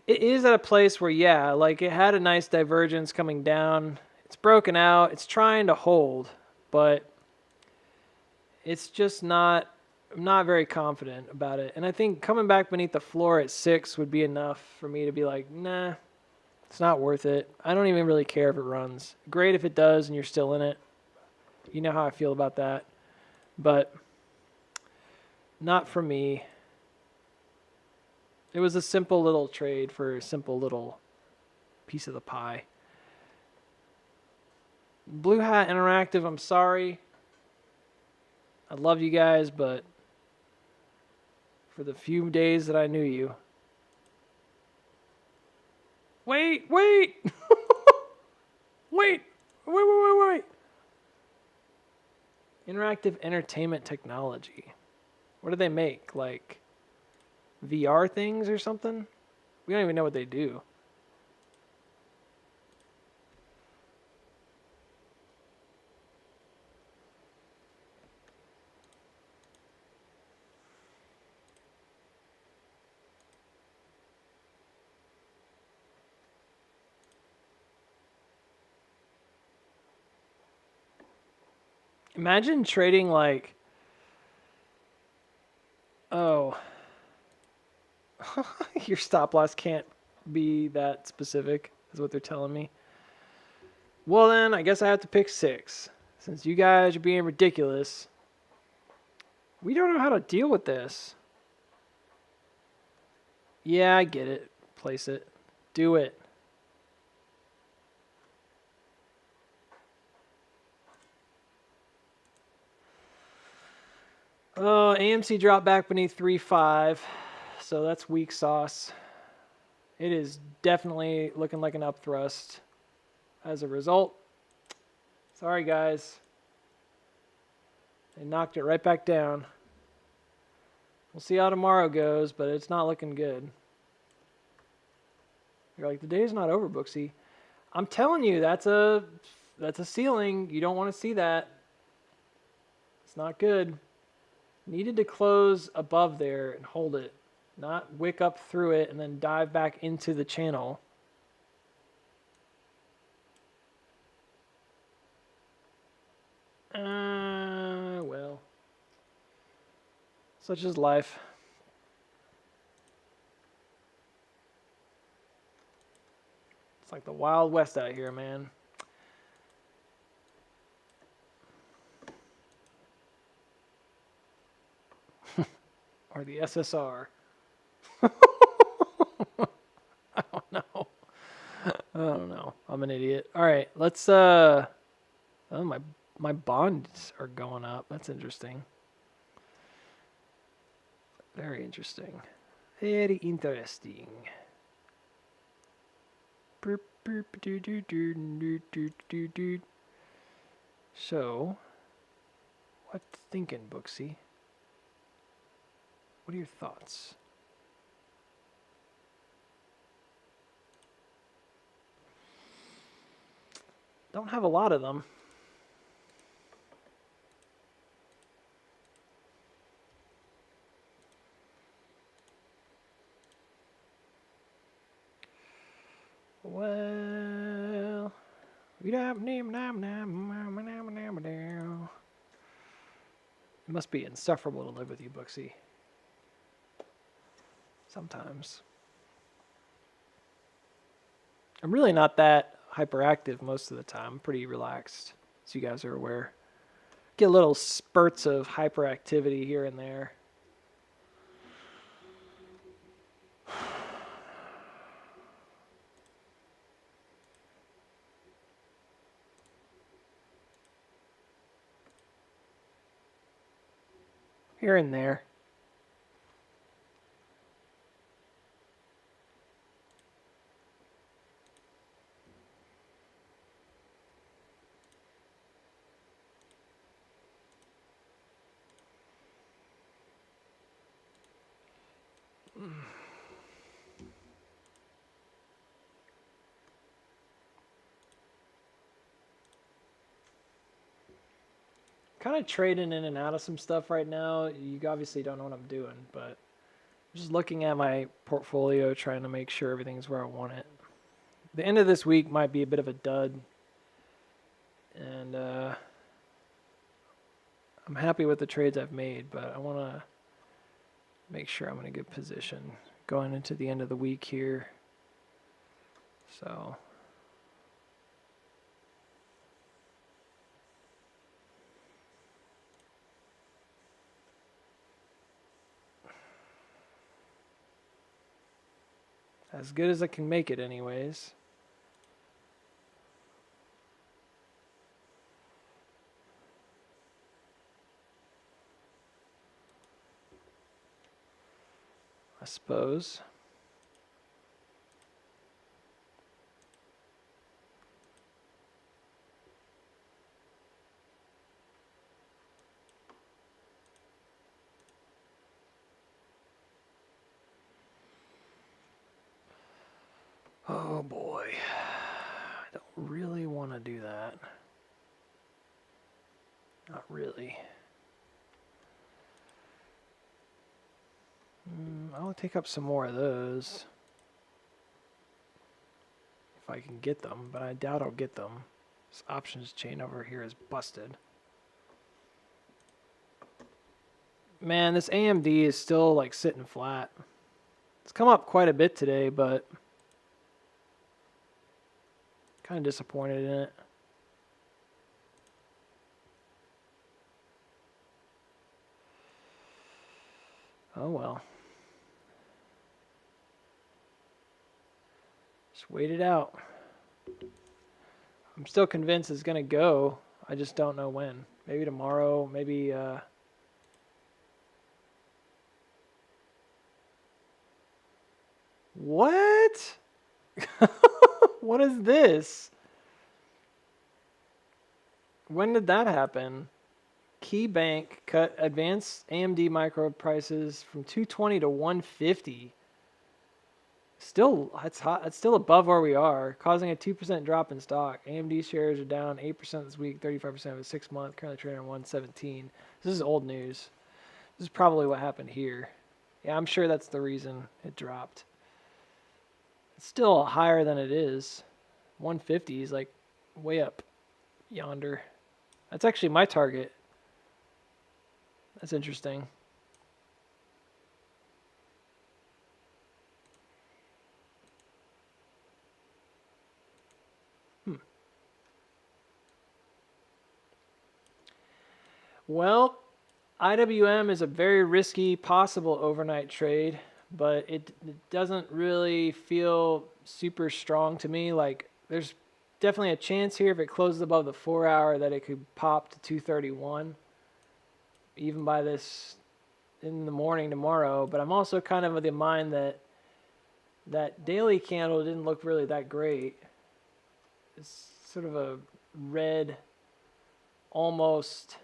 It is at a place where, yeah, like it had a nice divergence coming down. It's broken out. It's trying to hold, but it's just not. I'm not very confident about it. And I think coming back beneath the floor at 6 would be enough for me to be like, nah, it's not worth it. I don't even really care if it runs. Great if it does and you're still in it. You know how I feel about that. But not for me. It was a simple little trade for a simple little piece of the pie. Blue Hat Interactive, I'm sorry. I love you guys, but for the few days that I knew you. Wait! Wait! Wait! Interactive entertainment technology. What do they make? Like VR things or something? We don't even know what they do. Imagine trading like, oh, your stop loss can't be that specific, is what they're telling me. Well then, I guess I have to pick 6. Since you guys are being ridiculous, we don't know how to deal with this. Yeah, I get it. Place it. Do it. Oh, AMC dropped back beneath 3.5, so that's weak sauce. It is definitely looking like an upthrust as a result. Sorry, guys. They knocked it right back down. We'll see how tomorrow goes, but it's not looking good. You're like, the day's not over, Booksy. I'm telling you, that's a ceiling. You don't want to see that. It's not good. Needed to close above there and hold it, not wick up through it and then dive back into the channel. Well, such is life. It's like the Wild West out here, man. Or the SSR. I don't know. I don't know. I'm an idiot. All right, let's oh, my bonds are going up. That's interesting. Very interesting. Very interesting. So, what thinking, Booksy? What are your thoughts? Don't have a lot of them. It must be insufferable to live with you, Booksy. Sometimes. I'm really not that hyperactive most of the time. I'm pretty relaxed, as you guys are aware. Get little spurts of hyperactivity here and there. Here and there. Kind of trading in and out of some stuff right now. You obviously don't know what I'm doing, but I'm just looking at my portfolio, trying to make sure everything's where I want it. The end of this week might be a bit of a dud, and I'm happy with the trades I've made, but I want to make sure I'm in a good position going into the end of the week here. So as good as I can make it anyways. I suppose. Oh boy. I don't really want to do that. Not really. I'll take up some more of those. If I can get them, but I doubt I'll get them. This options chain over here is busted. Man, this AMD is still like sitting flat. It's come up quite a bit today, but kind of disappointed in it. Oh well. Just wait it out. I'm still convinced it's going to go. I just don't know when. Maybe tomorrow, maybe What? What is this? When did that happen? KeyBank cut advanced AMD micro prices from 220 to 150. Still, it's hot. It's still above where we are, causing a 2% drop in stock. AMD shares are down 8% this week, 35% over 6 months, currently trading on 117. This is old news. This is probably what happened here. Yeah, I'm sure that's the reason it dropped. It's still higher than it is. 150 is like way up yonder. That's actually my target. That's interesting. Well, IWM is a very risky possible overnight trade, but it doesn't really feel super strong to me. Like there's definitely a chance here if it closes above the 4 hour that it could pop to 231 even by this in the morning tomorrow. But I'm also kind of of the mind that that daily candle didn't look really that great. It's sort of a red almost.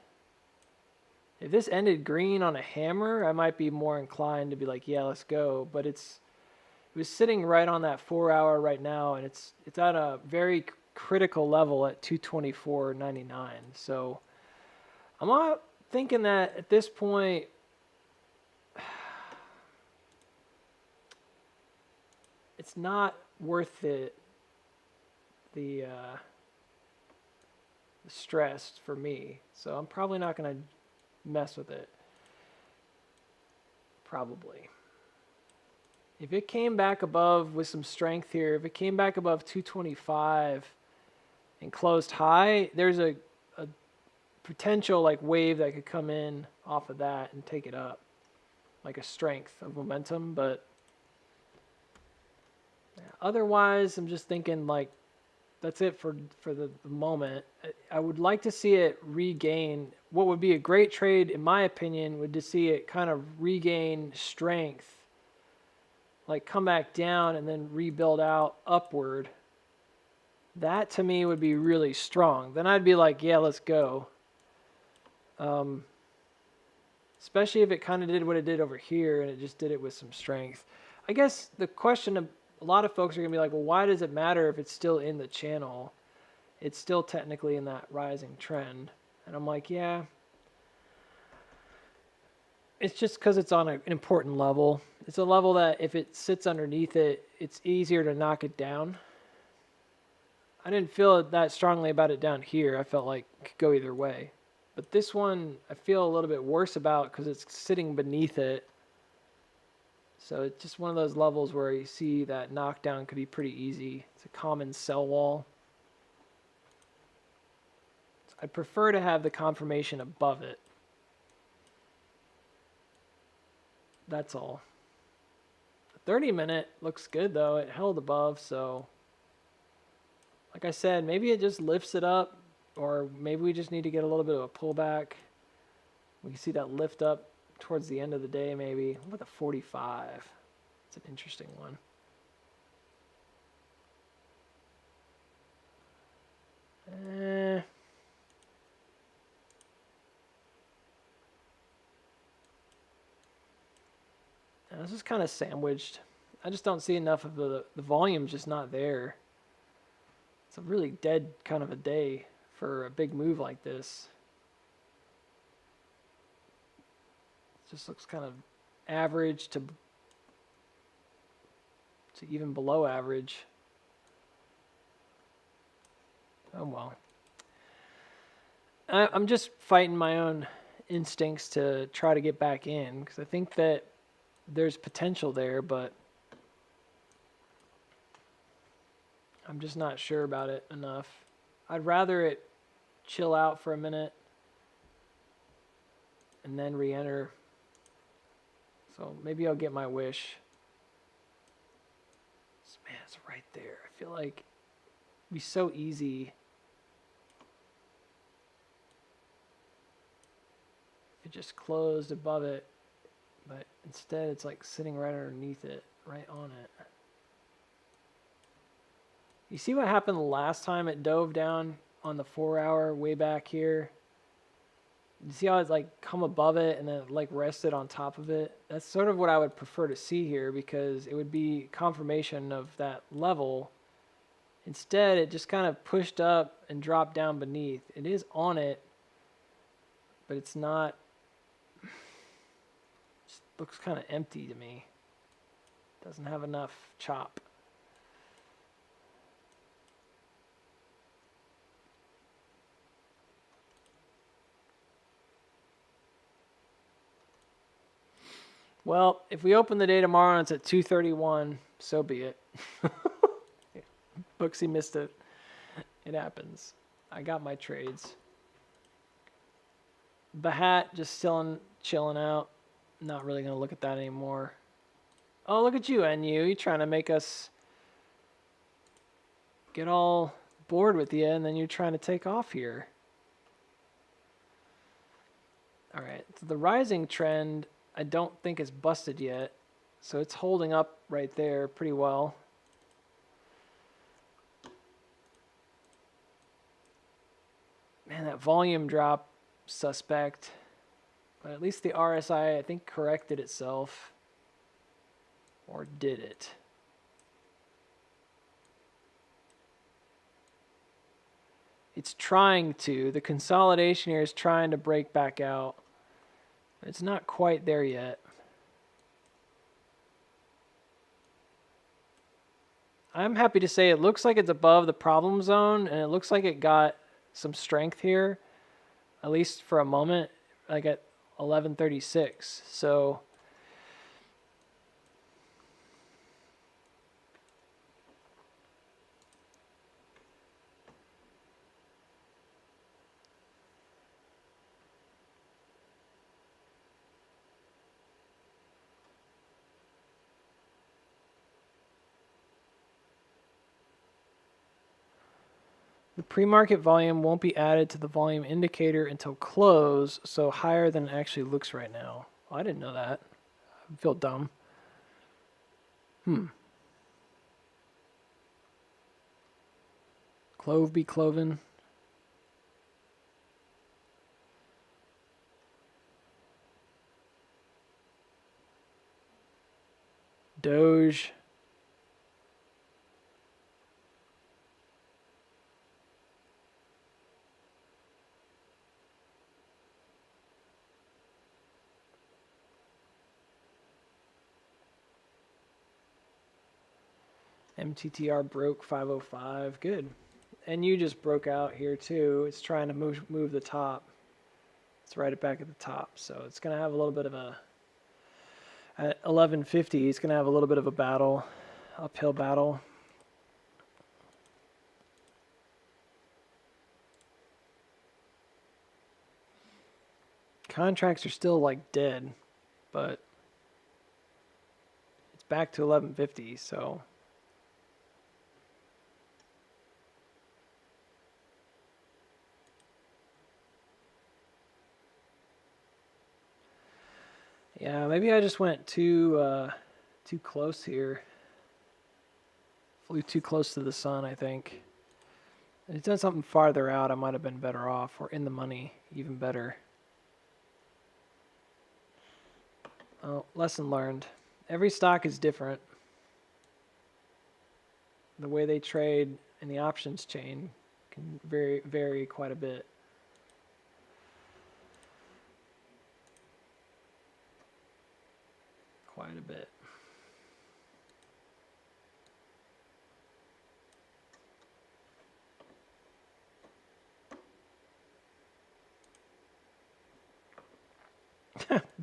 If this ended green on a hammer, I might be more inclined to be like, yeah, let's go. But it was sitting right on that 4 hour right now, and it's at a very critical level at 224.99. So I'm not thinking that at this point it's not worth it. stressed for me. So I'm probably not going to mess with it. Probably. If it came back above with some strength here, if it came back above 225 and closed high, there's a potential like wave that could come in off of that and take it up, like a strength of momentum. But otherwise, I'm just thinking like that's it for the moment. I would like to see it regain. What would be a great trade, in my opinion, would to see it kind of regain strength, like come back down and then rebuild out upward. That to me would be really strong. Then I'd be like, yeah, let's go. Especially if it kind of did what it did over here and it just did it with some strength. I guess the question of a lot of folks are going to be like, well, why does it matter if it's still in the channel? It's still technically in that rising trend. And I'm like, yeah. It's just because it's on an important level. It's a level that if it sits underneath it, it's easier to knock it down. I didn't feel that strongly about it down here. I felt like it could go either way. But this one, I feel a little bit worse about because it's sitting beneath it. So it's just one of those levels where you see that knockdown could be pretty easy. It's a common sell wall. I'd prefer to have the confirmation above it. That's all. The 30-minute looks good though. It held above, so like I said, maybe it just lifts it up, or maybe we just need to get a little bit of a pullback. We can see that lift up towards the end of the day maybe. What about the 45? It's an interesting one. This is kind of sandwiched. I just don't see enough of the volume's just not there. It's a really dead kind of a day for a big move like this. It just looks kind of average to even below average. Oh well. I'm just fighting my own instincts to try to get back in because I think that there's potential there, but I'm just not sure about it enough. I'd rather it chill out for a minute and then re-enter. So maybe I'll get my wish. Man, it's right there. I feel like it'd be so easy if it just closed above it, but instead it's like sitting right underneath it, right on it. You see what happened the last time it dove down on the 4 hour way back here? You see how it's like come above it and then it like rested on top of it? That's sort of what I would prefer to see here because it would be confirmation of that level. Instead, it just kind of pushed up and dropped down beneath. It is on it, but it's not. Just looks kind of empty to me. Doesn't have enough chop. Well, if we open the day tomorrow and it's at 2:31, so be it. Booksy missed it. It happens. I got my trades. The hat just still chilling out. Not really going to look at that anymore. Oh, look at you, NU. You're trying to make us get all bored with you, and then you're trying to take off here. All right. So the rising trend, I don't think it's busted yet. So it's holding up right there pretty well. Man, that volume drop, suspect. But at least the RSI, I think, corrected itself. Or did it? It's trying to. The consolidation here is trying to break back out. It's not quite there yet. I'm happy to say it looks like it's above the problem zone, and it looks like it got some strength here, at least for a moment, like at 1136. So the pre-market volume won't be added to the volume indicator until close, so higher than it actually looks right now. Oh, I didn't know that. I feel dumb. Clove be cloven. Doge. MTTR broke 505. Good. And you just broke out here too. It's trying to move the top. It's right back at the top. So it's going to have a little bit of a... At 1150, it's going to have a little bit of a battle. Uphill battle. Contracts are still like dead, but it's back to 1150, so... Yeah, maybe I just went too close here. Flew too close to the sun, I think. If it's done something farther out, I might have been better off, or in the money, even better. Oh, lesson learned. Every stock is different. The way they trade in the options chain can vary quite a bit. Quite a bit.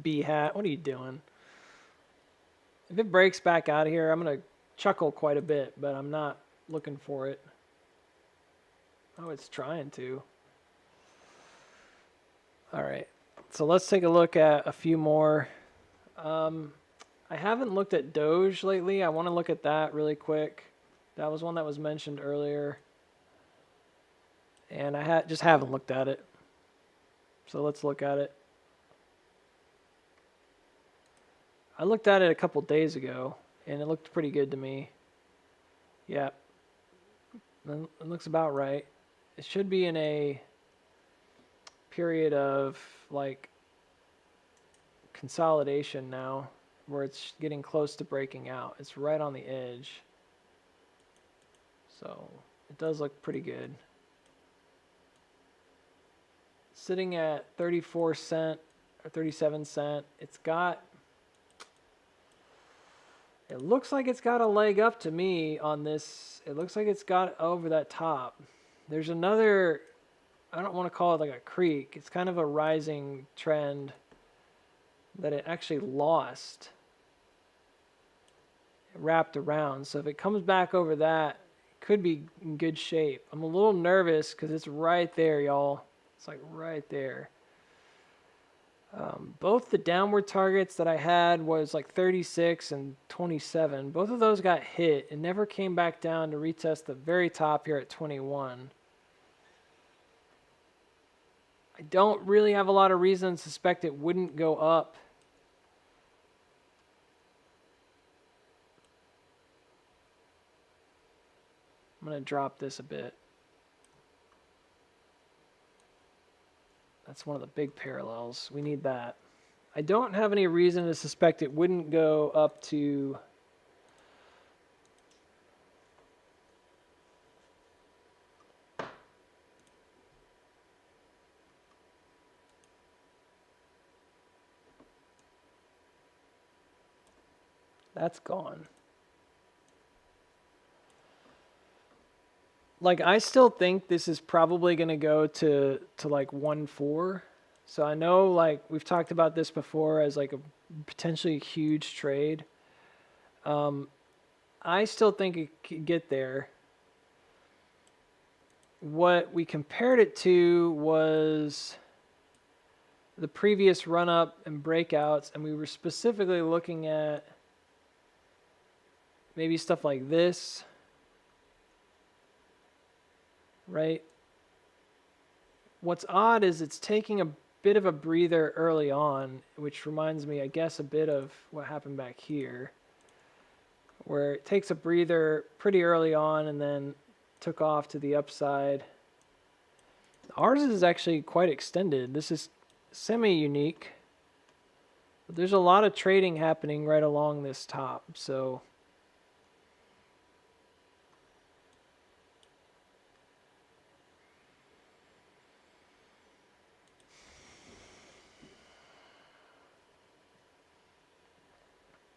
B hat, what are you doing? If it breaks back out of here, I'm going to chuckle quite a bit, but I'm not looking for it. Oh, it's trying to. All right, so let's take a look at a few more. I haven't looked at Doge lately. I want to look at that really quick. That was one that was mentioned earlier. And I just haven't looked at it. So let's look at it. I looked at it a couple days ago, and it looked pretty good to me. Yeah, it looks about right. It should be in a period of like consolidation now, where it's getting close to breaking out. It's right on the edge. So it does look pretty good. Sitting at 34 cent or 37 cent. It looks like it's got a leg up to me on this. It looks like it's got over that top. There's another, I don't want to call it like a creek. It's kind of a rising trend that it actually lost. It wrapped around. So if it comes back over that, it could be in good shape. I'm a little nervous because it's right there, y'all. It's like right there. Both the downward targets that I had was like 36 and 27. Both of those got hit and never came back down to retest the very top here at 21. I don't really have a lot of reason to suspect it wouldn't go up. I'm going to drop this a bit. That's one of the big parallels. We need that. I don't have any reason to suspect it wouldn't go up to that's gone. Like I still think this is probably going to go to like 1.4. So I know like we've talked about this before as like a potentially huge trade. Um, I still think it could get there. What we compared it to was the previous run up and breakouts, and we were specifically looking at maybe stuff like this, right? What's odd is it's taking a bit of a breather early on, which reminds me, I guess, a bit of what happened back here, where it takes a breather pretty early on and then took off to the upside. Ours is actually quite extended. This is semi-unique. But there's a lot of trading happening right along this top, so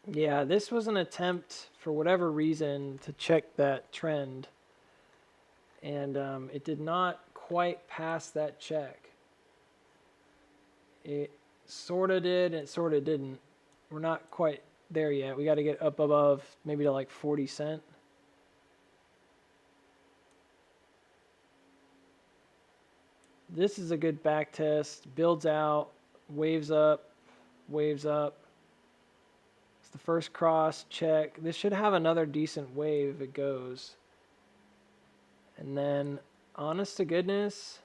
yeah, this was an attempt for whatever reason to check that trend, and it did not quite pass that check. It sort of did, and it sort of didn't. We're not quite there yet. We got to get up above maybe to like 40 cent. This is a good back test. Builds out, waves up, waves up. It's the first cross, check. This should have another decent wave if it goes. And then, honest to goodness,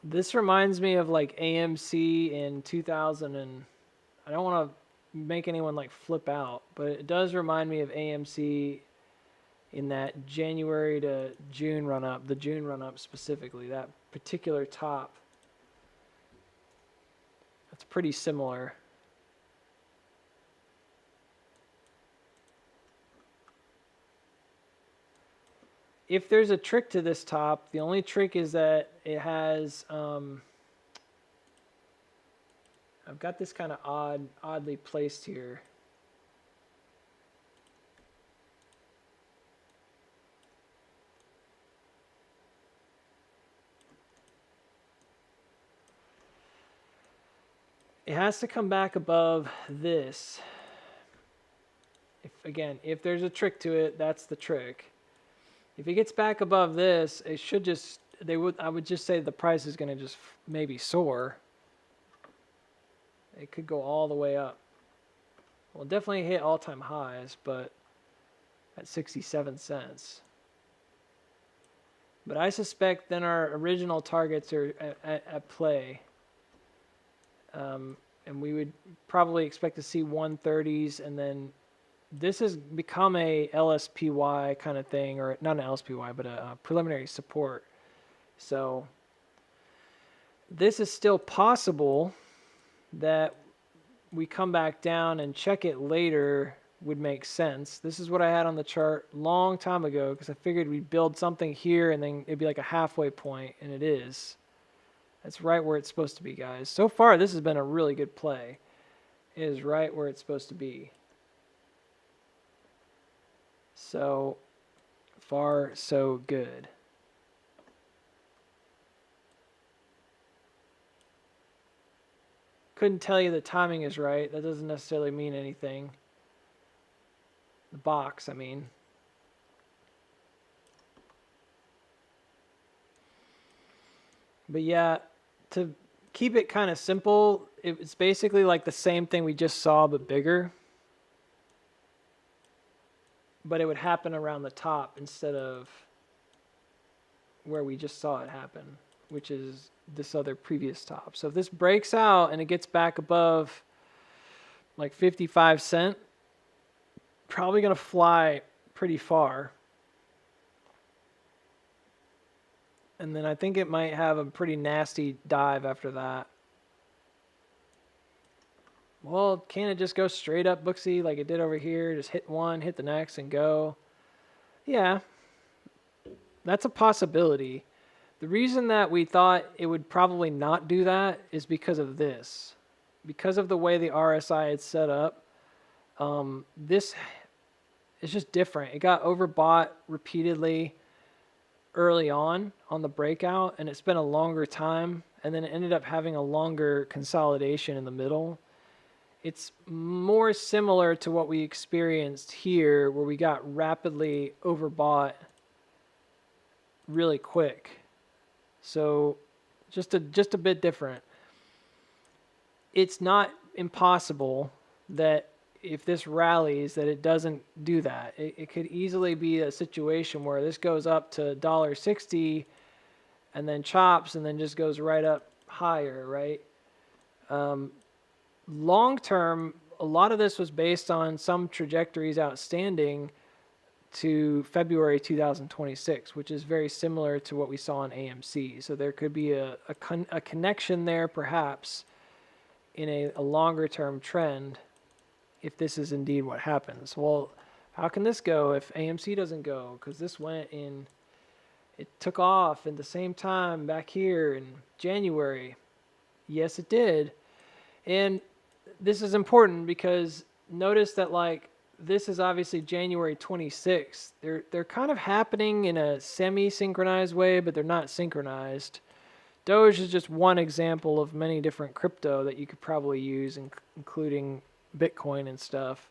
this reminds me of like AMC in 2000, and I don't want to make anyone like flip out, but it does remind me of AMC in that January to June run up, the June run up specifically, that particular top. That's pretty similar. If there's a trick to this top, the only trick is that it has, I've got this kind of oddly placed here. It has to come back above this. If there's a trick to it, that's the trick. If it gets back above this, it should just, I would just say the price is going to just maybe soar. It could go all the way up. Well, definitely hit all-time highs, but at 67 cents. But I suspect then our original targets are at play. And we would probably expect to see 130s, and then this has become a LSPY kind of thing, or not an LSPY, but a preliminary support. So this is still possible that we come back down and check it later would make sense. This is what I had on the chart long time ago, because I figured we'd build something here and then it'd be like a halfway point, and it is. That's right where it's supposed to be, guys. So far, this has been a really good play. It is right where it's supposed to be. So far, so good. Couldn't tell you the timing is right. That doesn't necessarily mean anything. The box, I mean. But yeah, to keep it kind of simple, it's basically like the same thing we just saw, but bigger. But it would happen around the top instead of where we just saw it happen, which is this other previous top. So if this breaks out and it gets back above like 55 cent, probably going to fly pretty far. And then I think it might have a pretty nasty dive after that. Well, can't it just go straight up, Booksy, like it did over here? Just hit one, hit the next, and go. Yeah, that's a possibility. The reason that we thought it would probably not do that is because of this. Because of the way the RSI is set up, This is just different. It got overbought repeatedly early on the breakout, and it spent a longer time, and then it ended up having a longer consolidation in the middle. It's more similar to what we experienced here, where we got rapidly overbought really quick. So just a bit different. It's not impossible that if this rallies that it doesn't do that. It could easily be a situation where this goes up to $1.60 and then chops and then just goes right up higher, right? Long term, a lot of this was based on some trajectories outstanding to February 2026, which is very similar to what we saw in AMC. So there could be a connection there perhaps in a longer term trend if this is indeed what happens. Well, how can this go if AMC doesn't go? Because this went in, it took off at the same time back here in January. Yes, it did. And this is important because notice that like this is obviously January 26th. They're kind of happening in a semi-synchronized way, but they're not synchronized. Doge is just one example of many different crypto that you could probably use, including Bitcoin and stuff.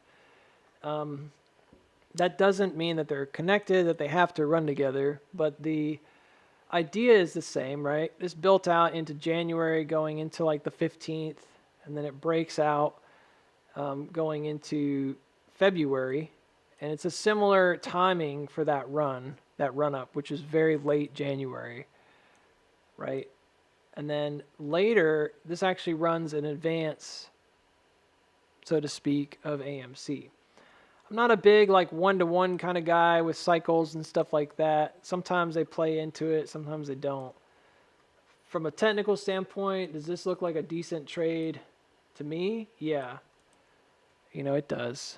That doesn't mean that they're connected, that they have to run together, but the idea is the same, right? This built out into January going into like the 15th, and then it breaks out going into February, and it's a similar timing for that run up, which is very late January, right? And then later, this actually runs in advance, so to speak, of AMC. I'm not a big like one-to-one kind of guy with cycles and stuff like that. Sometimes they play into it, sometimes they don't. From a technical standpoint, does this look like a decent trade to me? Yeah. You know, it does.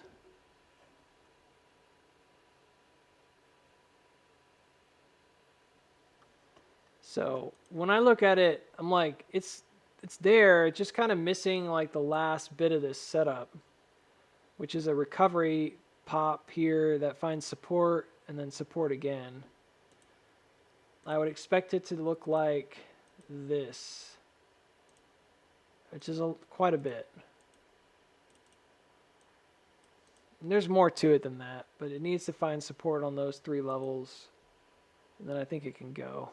So when I look at it, I'm like, it's there. It's just kind of missing like the last bit of this setup, which is a recovery pop here that finds support and then support again. I would expect it to look like this, which is quite a bit. And there's more to it than that, but it needs to find support on those three levels, and then I think it can go.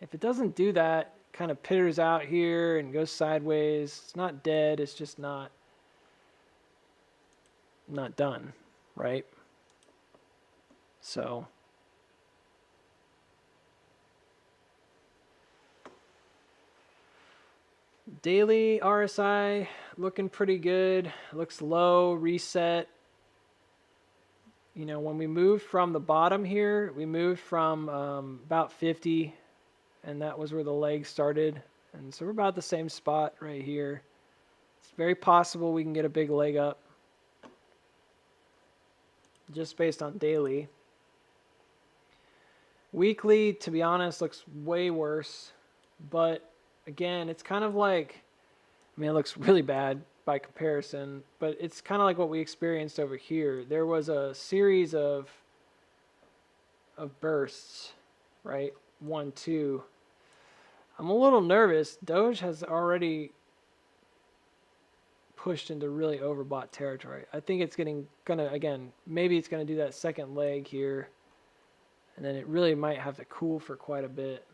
If it doesn't do that, kind of pitters out here and goes sideways, it's not dead, it's just not done, right? So daily RSI looking pretty good. Looks low, reset. You know, when we moved from the bottom here, we moved from about 50, and that was where the leg started. And so we're about the same spot right here. It's very possible we can get a big leg up just based on daily. Weekly, to be honest, looks way worse. But again, it's kind of like, I mean, it looks really bad by comparison, but it's kind of like what we experienced over here. There was a series of bursts, right? 1, 2. I'm a little nervous. Doge has already pushed into really overbought territory. I think it's again, maybe it's gonna do that second leg here, and then it really might have to cool for quite a bit.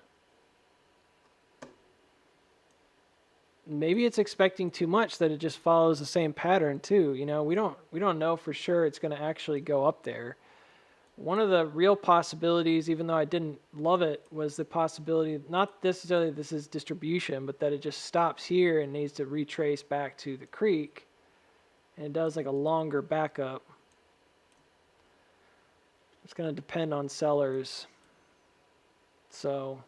Maybe it's expecting too much that it just follows the same pattern too. You know, we don't know for sure it's going to actually go up there. One of the real possibilities, even though I didn't love it, was the possibility, not necessarily this is distribution, but that it just stops here and needs to retrace back to the creek, and it does like a longer backup. It's going to depend on sellers. So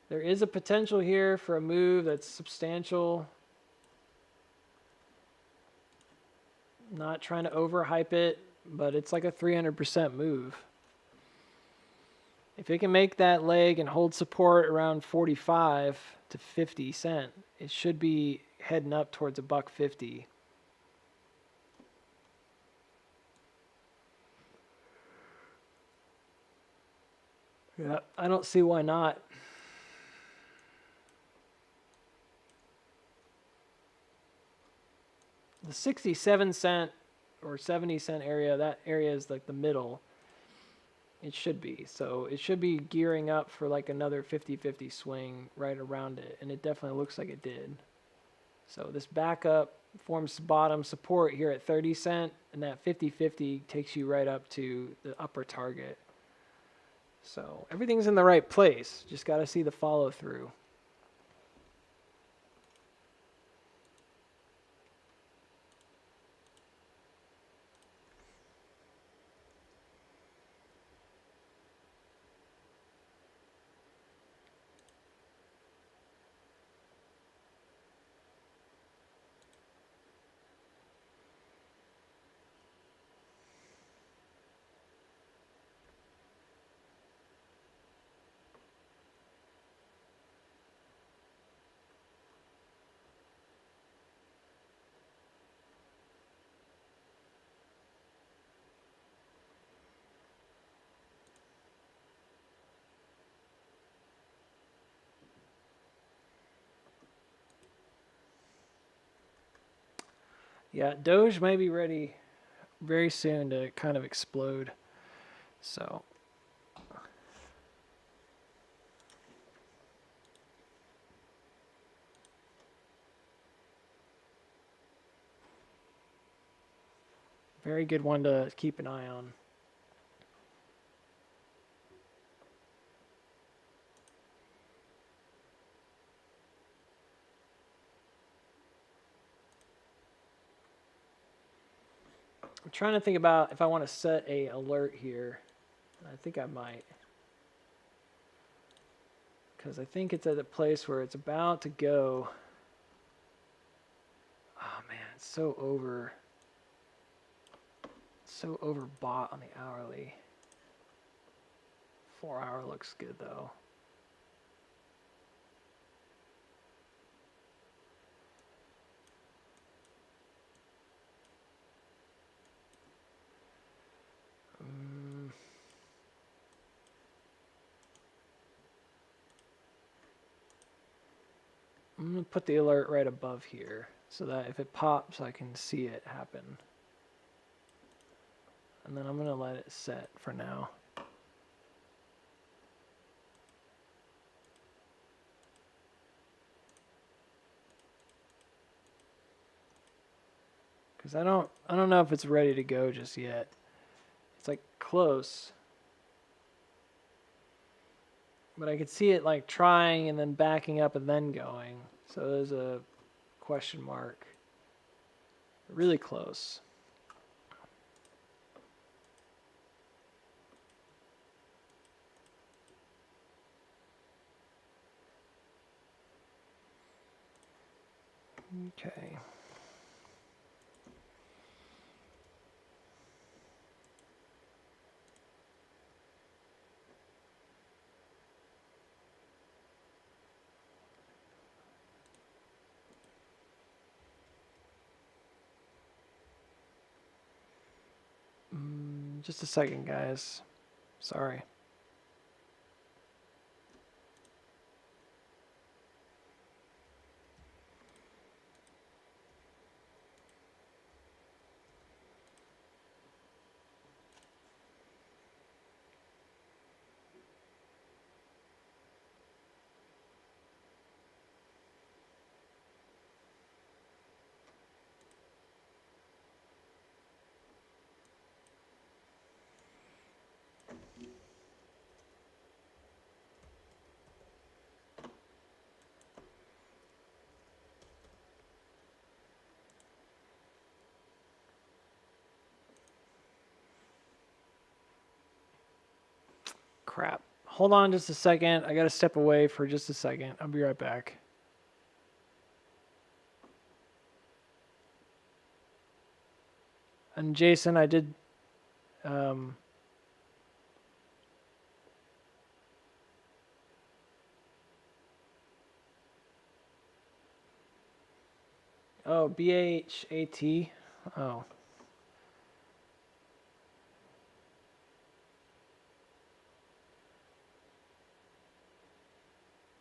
there is a potential here for a move that's substantial. Not trying to overhype it, but it's like a 300% move. If it can make that leg and hold support around 45 to 50 cents. It should be heading up towards $1.50. Yeah, I don't see why not. The 67 cent or 70 cent area, that area is like the middle. It should be. So it should be gearing up for like another 50-50 swing right around it. And it definitely looks like it did. So this backup forms bottom support here at 30 cent. And that 50-50 takes you right up to the upper target. So everything's in the right place. Just got to see the follow through. Yeah, Doge may be ready very soon to kind of explode. So very good one to keep an eye on. I'm trying to think about if I want to set a alert here. I think I might. Because I think it's at a place where it's about to go. Oh man, it's so overbought on the hourly. 4 hour looks good though. I'm going to put the alert right above here so that if it pops, I can see it happen. And then I'm going to let it set for now. Because I don't know if it's ready to go just yet. It's like close. But I could see it like trying and then backing up and then going. So there's a question mark. Really close. Okay. Just a second, guys. Sorry. Crap. Hold on just a second. I gotta step away for just a second. I'll be right back. And Jason, I did Oh, BHAT. Oh.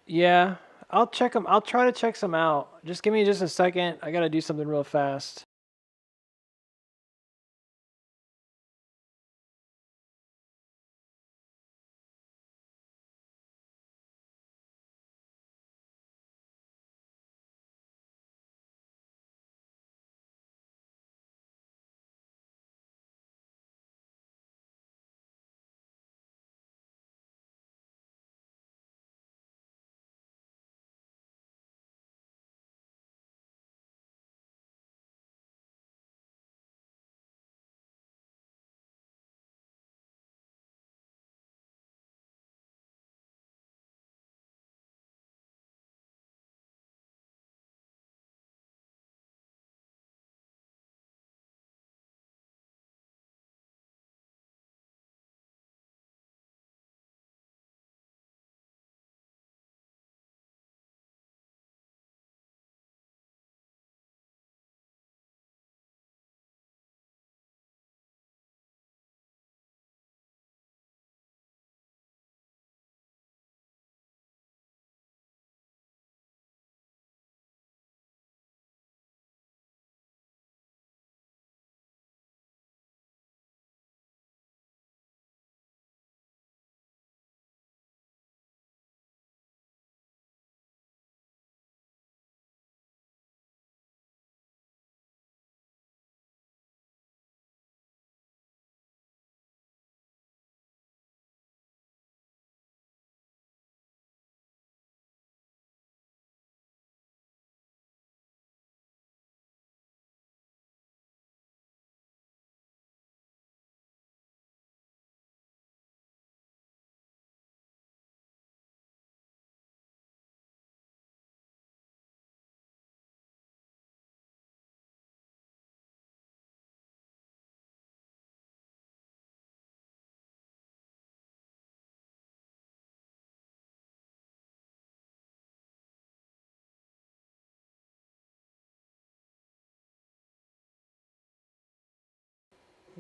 Yeah, I'll check them. I'll try to check some out. Just give me just a second. I gotta do something real fast.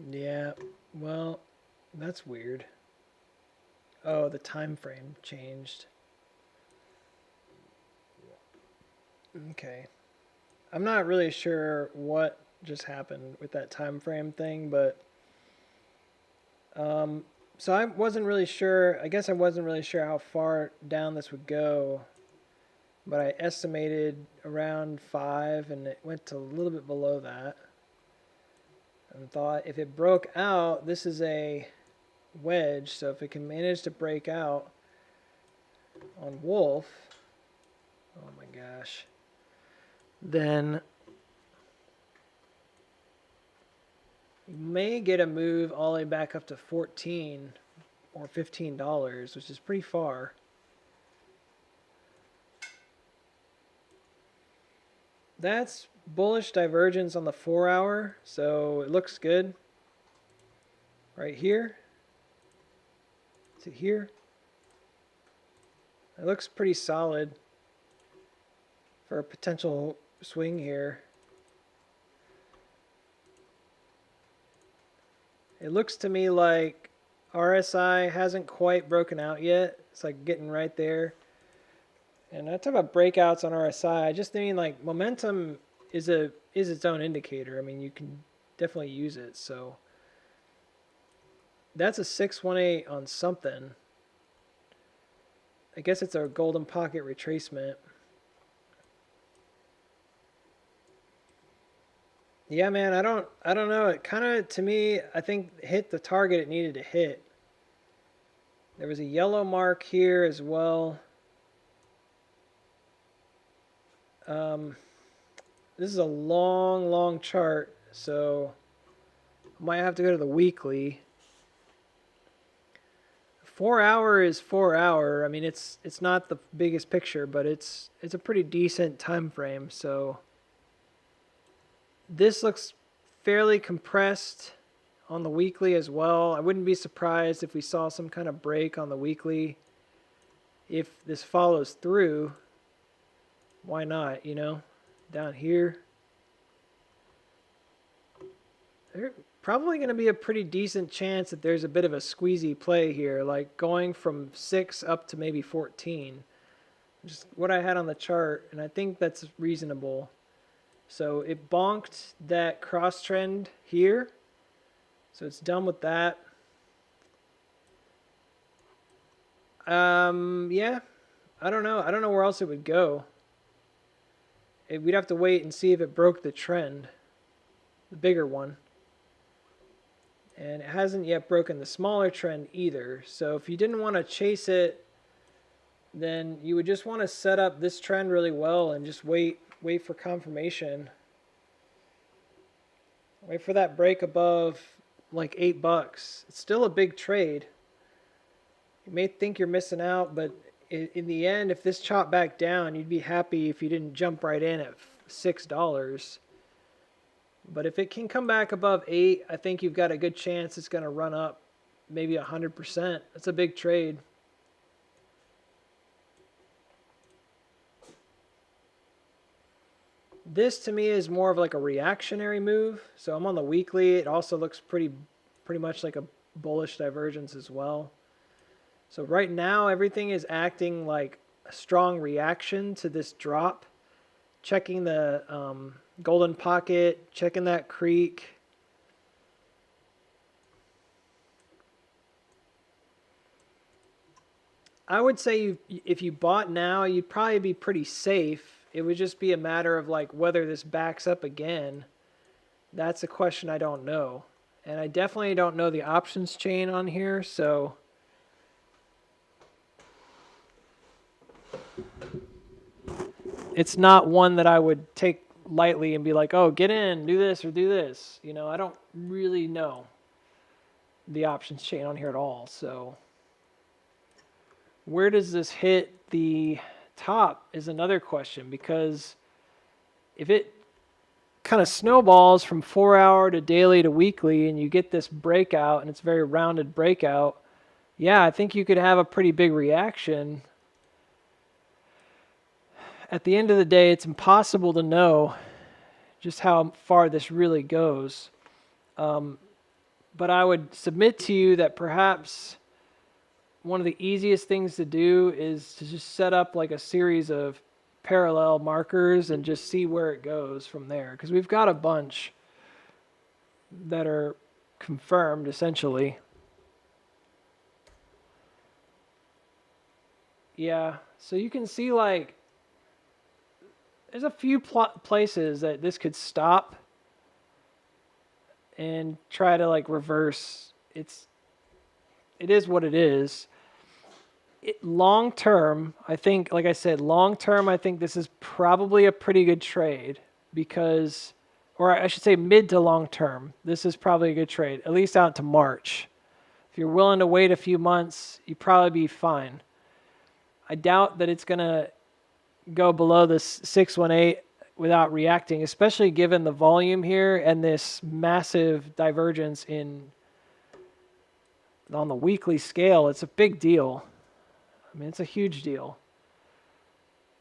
Yeah. Well, that's weird. Oh, the time frame changed. Okay. I'm not really sure what just happened with that time frame thing, but um, so I wasn't really sure. I guess I wasn't really sure how far down this would go, but I estimated around 5, and it went to a little bit below that. And thought if it broke out, this is a wedge, so if it can manage to break out on Wolf, oh my gosh, then you may get a move all the way back up to 14 or $15, which is pretty far. That's bullish divergence on the 4 hour, so it looks good. Right here. Is it here? It looks pretty solid for a potential swing here. It looks to me like RSI hasn't quite broken out yet. It's like getting right there. And I talk about breakouts on RSI. I just mean like momentum is its own indicator. I mean, you can definitely use it. So that's a 618 on something. I guess it's a golden pocket retracement. Yeah, man, I don't know. It kind of to me, I think hit the target it needed to hit. There was a yellow mark here as well. Um, this is a long, long chart, so I might have to go to the weekly. 4 hour is 4 hour. I mean, it's not the biggest picture, but it's a pretty decent time frame. So this looks fairly compressed on the weekly as well. I wouldn't be surprised if we saw some kind of break on the weekly. If this follows through, why not, down here. There's probably going to be a pretty decent chance that there's a bit of a squeezy play here, like going from 6 up to maybe 14. Just what I had on the chart, and I think that's reasonable. So it bonked that cross trend here. So it's done with that. Yeah, I don't know. I don't know where else it would go. We'd have to wait and see if it broke the trend, the bigger one. And it hasn't yet broken the smaller trend either. So if you didn't want to chase it, then you would just want to set up this trend really well and just wait for confirmation. Wait for that break above like $8. It's still a big trade. You may think you're missing out, but in the end, if this chopped back down, you'd be happy if you didn't jump right in at $6. But if it can come back above 8, I think you've got a good chance it's going to run up maybe 100%. That's a big trade. This to me is more of like a reactionary move. So I'm on the weekly. It also looks pretty much like a bullish divergence as well. So right now everything is acting like a strong reaction to this drop. Checking the golden pocket, checking that creek. I would say if you bought now, you'd probably be pretty safe. It would just be a matter of like whether this backs up again. That's a question I don't know. And I definitely don't know the options chain on here, so it's not one that I would take lightly and be like, oh, get in, do this or do this. You know, I don't really know the options chain on here at all. So where does this hit the top is another question, because if it kind of snowballs from 4 hour to daily to weekly and you get this breakout and it's a very rounded breakout, yeah, I think you could have a pretty big reaction. At the end of the day, it's impossible to know just how far this really goes. But I would submit to you that perhaps one of the easiest things to do is to just set up like a series of parallel markers and just see where it goes from there. Because we've got a bunch that are confirmed, essentially. Yeah, so you can see like there's a few places that this could stop and try to like reverse. It is what it is. Long term, I think, like I said, long term, I think this is probably a pretty good trade because, or I should say mid to long term, this is probably a good trade, at least out to March. If you're willing to wait a few months, you'd probably be fine. I doubt that it's going to go below this 618 without reacting, especially given the volume here and this massive divergence on the weekly scale. It's a big deal. I mean, it's a huge deal.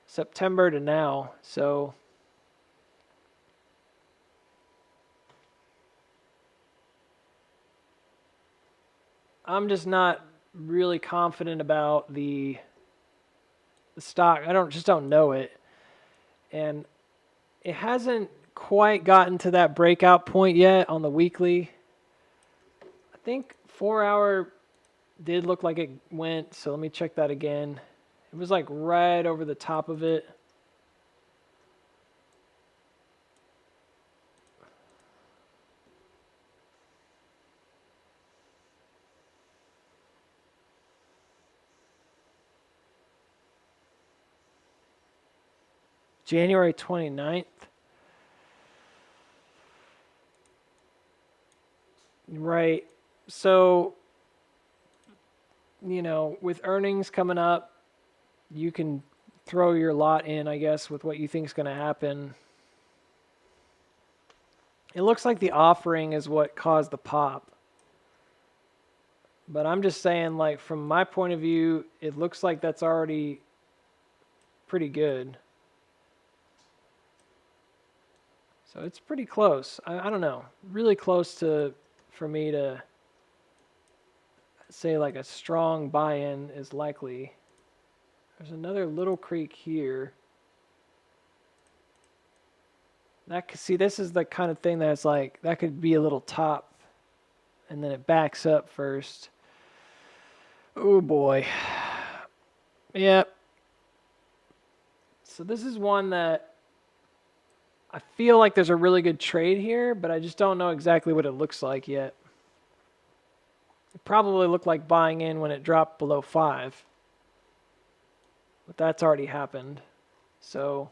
September to now, so I'm just not really confident about the stock. I just don't know it. And it hasn't quite gotten to that breakout point yet on the weekly. I think 4 hour did look like it went, so let me check that again. It was like right over the top of it. January 29th. Right. So, you know, with earnings coming up, you can throw your lot in, I guess, with what you think is going to happen. It looks like the offering is what caused the pop. But I'm just saying, like, from my point of view, it looks like that's already pretty good. So it's pretty close. I don't know. Really close to for me to say like a strong buy-in is likely. There's another little creek here. See, this is the kind of thing that's like, that could be a little top and then it backs up first. Oh boy. Yep. So this is one that I feel like there's a really good trade here, but I just don't know exactly what it looks like yet. It probably looked like buying in when it dropped below 5. But that's already happened. So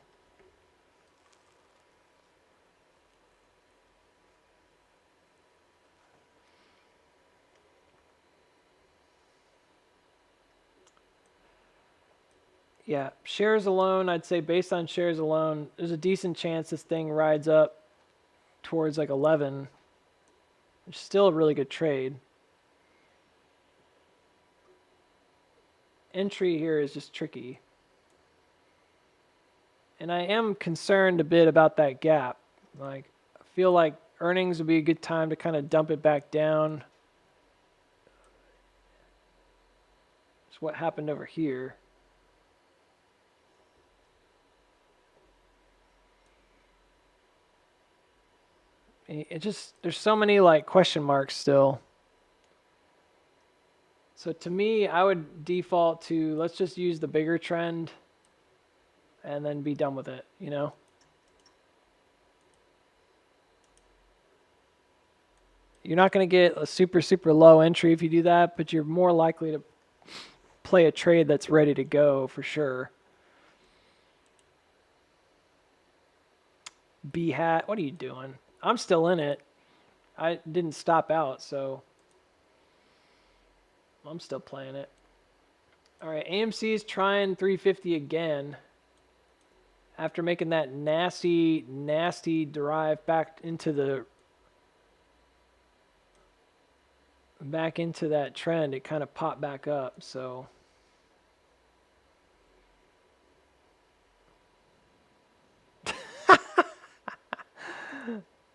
yeah, shares alone, I'd say based on shares alone, there's a decent chance this thing rides up towards like 11, which is still a really good trade. Entry here is just tricky. And I am concerned a bit about that gap. Like, I feel like earnings would be a good time to kind of dump it back down. It's what happened over here. It just, there's so many like question marks still. So to me, I would default to, let's just use the bigger trend and then be done with it, you know? You're not going to get a super, super low entry if you do that, but you're more likely to play a trade that's ready to go for sure. B hat, what are you doing? I'm still in it. I didn't stop out, so I'm still playing it. All right, AMC is trying 350 again after making that nasty, nasty drive back into that trend. It kind of popped back up, so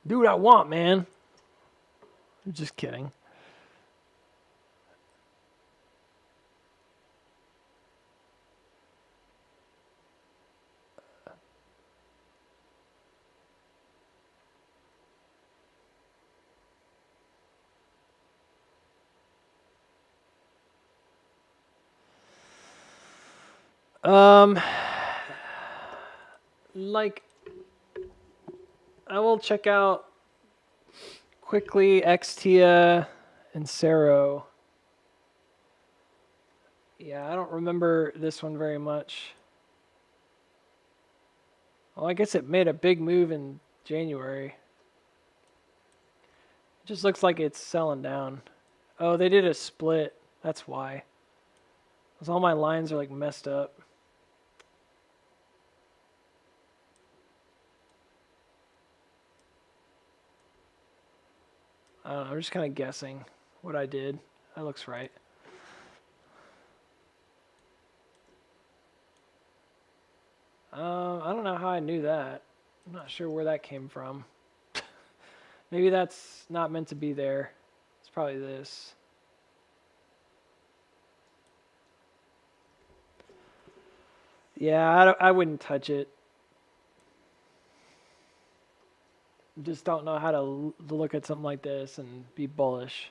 do what I want, man. I'm just kidding. Like, I will check out quickly Xtia and Cero. Yeah, I don't remember this one very much. Well, I guess it made a big move in January. It just looks like it's selling down. Oh, they did a split. That's why. Because all my lines are like messed up. I don't know, I'm just kind of guessing what I did. That looks right. I don't know how I knew that. I'm not sure where that came from. Maybe that's not meant to be there. It's probably this. Yeah, I wouldn't touch it. Just don't know how to look at something like this and be bullish.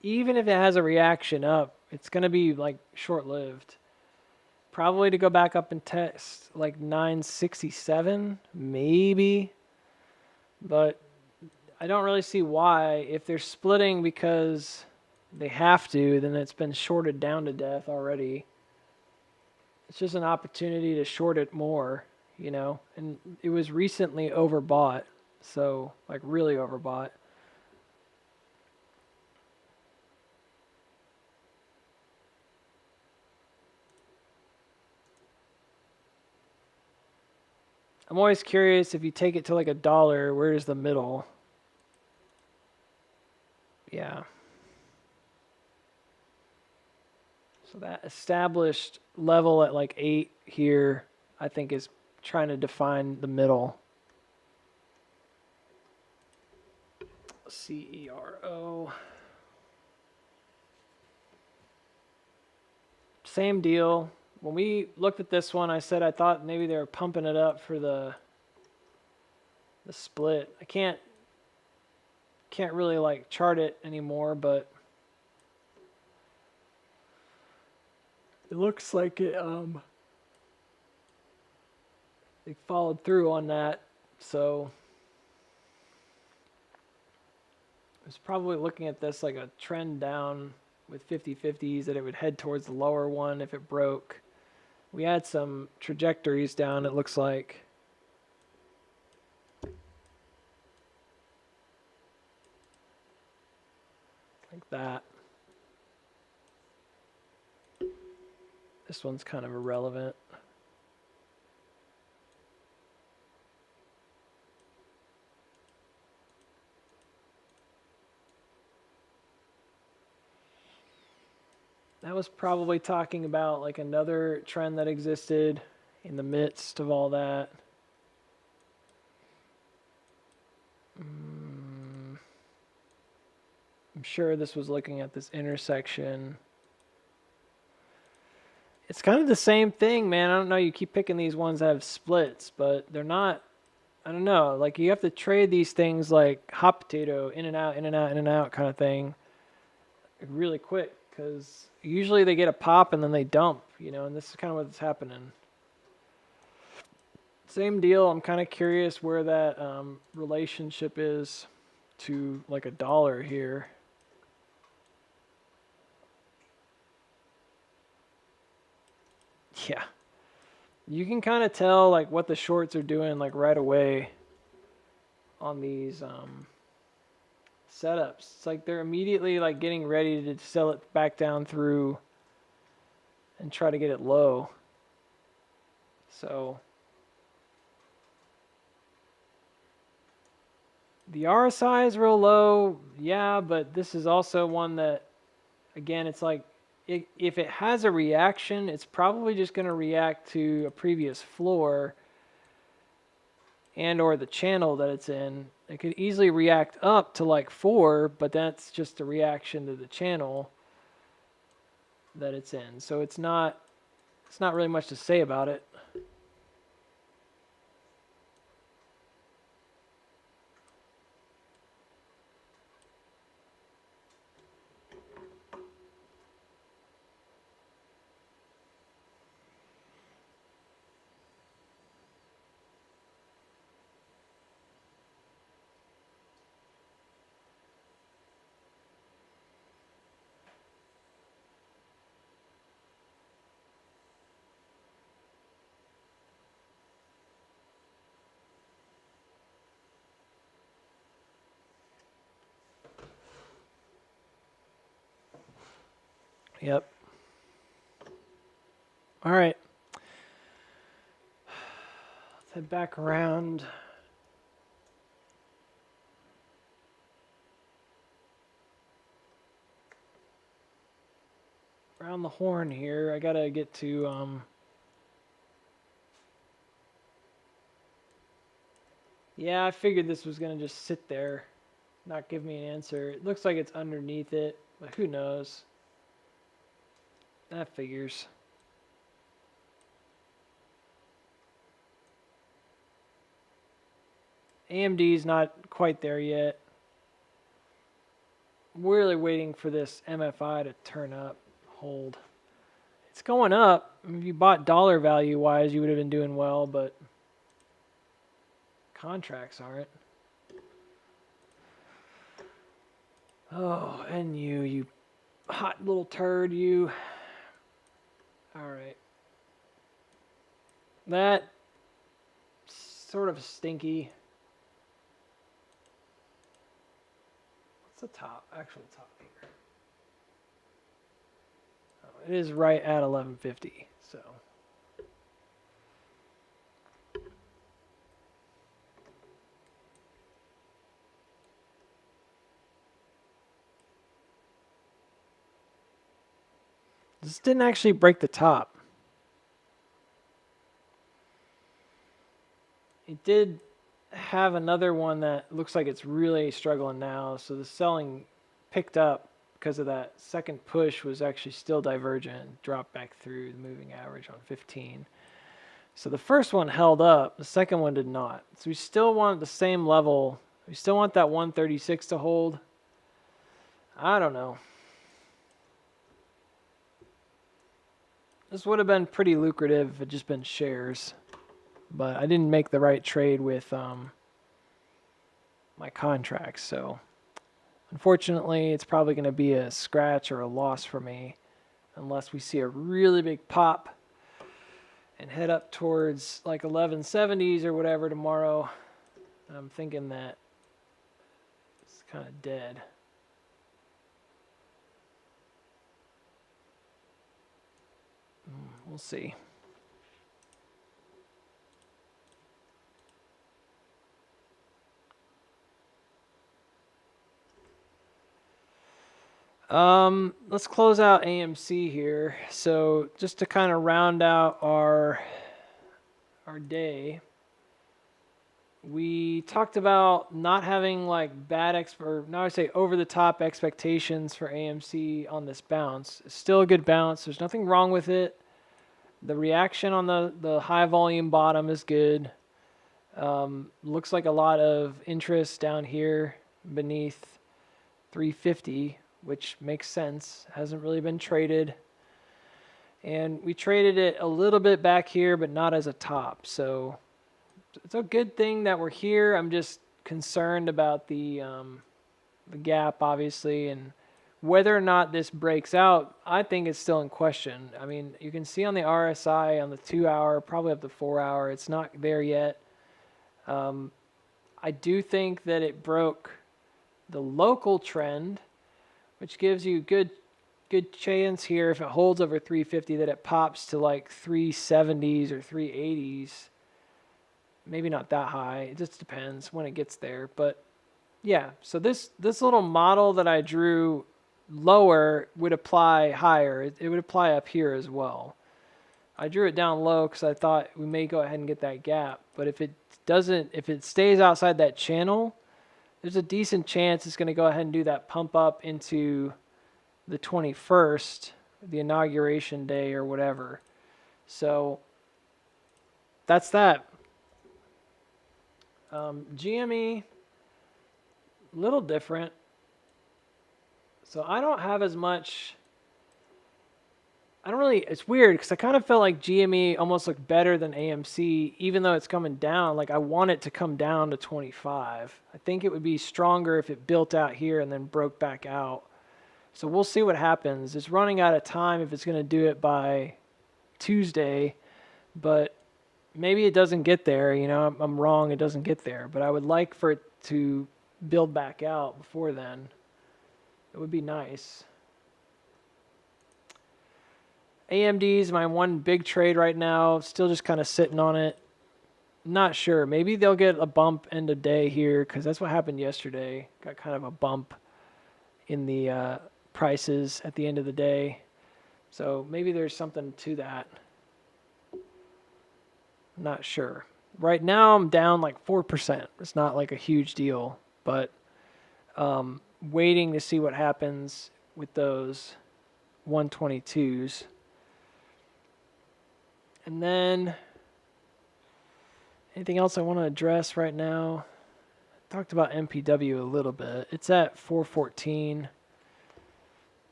Even if it has a reaction up, it's going to be like short-lived. Probably to go back up and test like 967, maybe. But I don't really see why. If they're splitting because they have to, then it's been shorted down to death already. It's just an opportunity to short it more, you know? And it was recently overbought. So, like, really overbought. I'm always curious if you take it to like $1, where's the middle? Yeah. So that established level at like 8 here, I think is trying to define the middle. CERO. Same deal. When we looked at this one, I said I thought maybe they were pumping it up for the split. I can't really like chart it anymore, but it looks like it they followed through on that. So I was probably looking at this like a trend down with 50-50s, that it would head towards the lower one if it broke. We had some trajectories down, it looks like. Like that. This one's kind of irrelevant. That was probably talking about like another trend that existed in the midst of all that. I'm sure this was looking at this intersection. It's kind of the same thing, man. I don't know, you keep picking these ones that have splits, but they're not, I don't know, like you have to trade these things like hot potato, in and out, in and out, in and out kind of thing, really quick, because usually they get a pop and then they dump, you know, and this is kind of what's happening. Same deal. I'm kind of curious where that relationship is to like a dollar here. Yeah. You can kind of tell like what the shorts are doing like right away on these setups. It's like they're immediately like getting ready to sell it back down through and try to get it low. So the RSI is real low, yeah, but this is also one that, again, it's like if it has a reaction, it's probably just going to react to a previous floor and or the channel that it's in. It could easily react up to like 4, but that's just a reaction to the channel that it's in. So it's not really much to say about it. Yep. All right. Let's head back around. Around the horn here. I gotta get to yeah, I figured this was gonna just sit there, not give me an answer. It looks like it's underneath it, but who knows? That figures. AMD's not quite there yet. We're really waiting for this MFI to turn up, hold. It's going up. If you bought dollar value wise, you would have been doing well, but contracts aren't. Oh, and you hot little turd, you. All right. That sort of stinky. What's the top? Actual top here. Oh, it is right at 1150. So. This didn't actually break the top. It did have another one that looks like it's really struggling now. So the selling picked up because of that second push was actually still divergent, dropped back through the moving average on 15. So the first one held up, the second one did not. So we still want the same level. We still want that 136 to hold. I don't know. This would have been pretty lucrative if it just been shares. But I didn't make the right trade with my contracts. So unfortunately, it's probably going to be a scratch or a loss for me unless we see a really big pop and head up towards like 1170s or whatever tomorrow. I'm thinking that it's kind of dead. We'll see. Let's close out AMC here. So just to kind of round out our day, we talked about not having like now I say over the top expectations for AMC on this bounce. It's still a good bounce. There's nothing wrong with it. The reaction on the high volume bottom is good. Looks like a lot of interest down here beneath 350, which makes sense. Hasn't really been traded. And we traded it a little bit back here, but not as a top. So it's a good thing that we're here. I'm just concerned about the gap, obviously, and whether or not this breaks out. I think it's still in question. I mean, you can see on the RSI on the 2 hour, probably up to 4 hour, it's not there yet. I do think that it broke the local trend, which gives you good chance here if it holds over 350 that it pops to like 370s or 380s. Maybe not that high. It just depends when it gets there. But yeah, so this little model that I drew lower would apply higher. It would apply up here as well. I drew it down low because I thought we may go ahead and get that gap. But if it stays outside that channel, there's a decent chance it's going to go ahead and do that pump up into the 21st, the inauguration day or whatever. So that's that. GME, little different. So I don't have as much. It's weird because I kind of felt like GME almost looked better than AMC, even though it's coming down. Like I want it to come down to 25. I think it would be stronger if it built out here and then broke back out. So we'll see what happens. It's running out of time if it's going to do it by Tuesday, but maybe it doesn't get there. You know, I'm wrong. It doesn't get there, but I would like for it to build back out before then. It would be nice. AMD is my one big trade right now. Still just kind of sitting on it. Not sure. Maybe they'll get a bump end of day here because that's what happened yesterday. Got kind of a bump in the prices at the end of the day. So maybe there's something to that. Not sure. Right now I'm down like 4%. It's not like a huge deal, but waiting to see what happens with those 122s. And then anything else I want to address right now? I talked about MPW a little bit. It's at 414.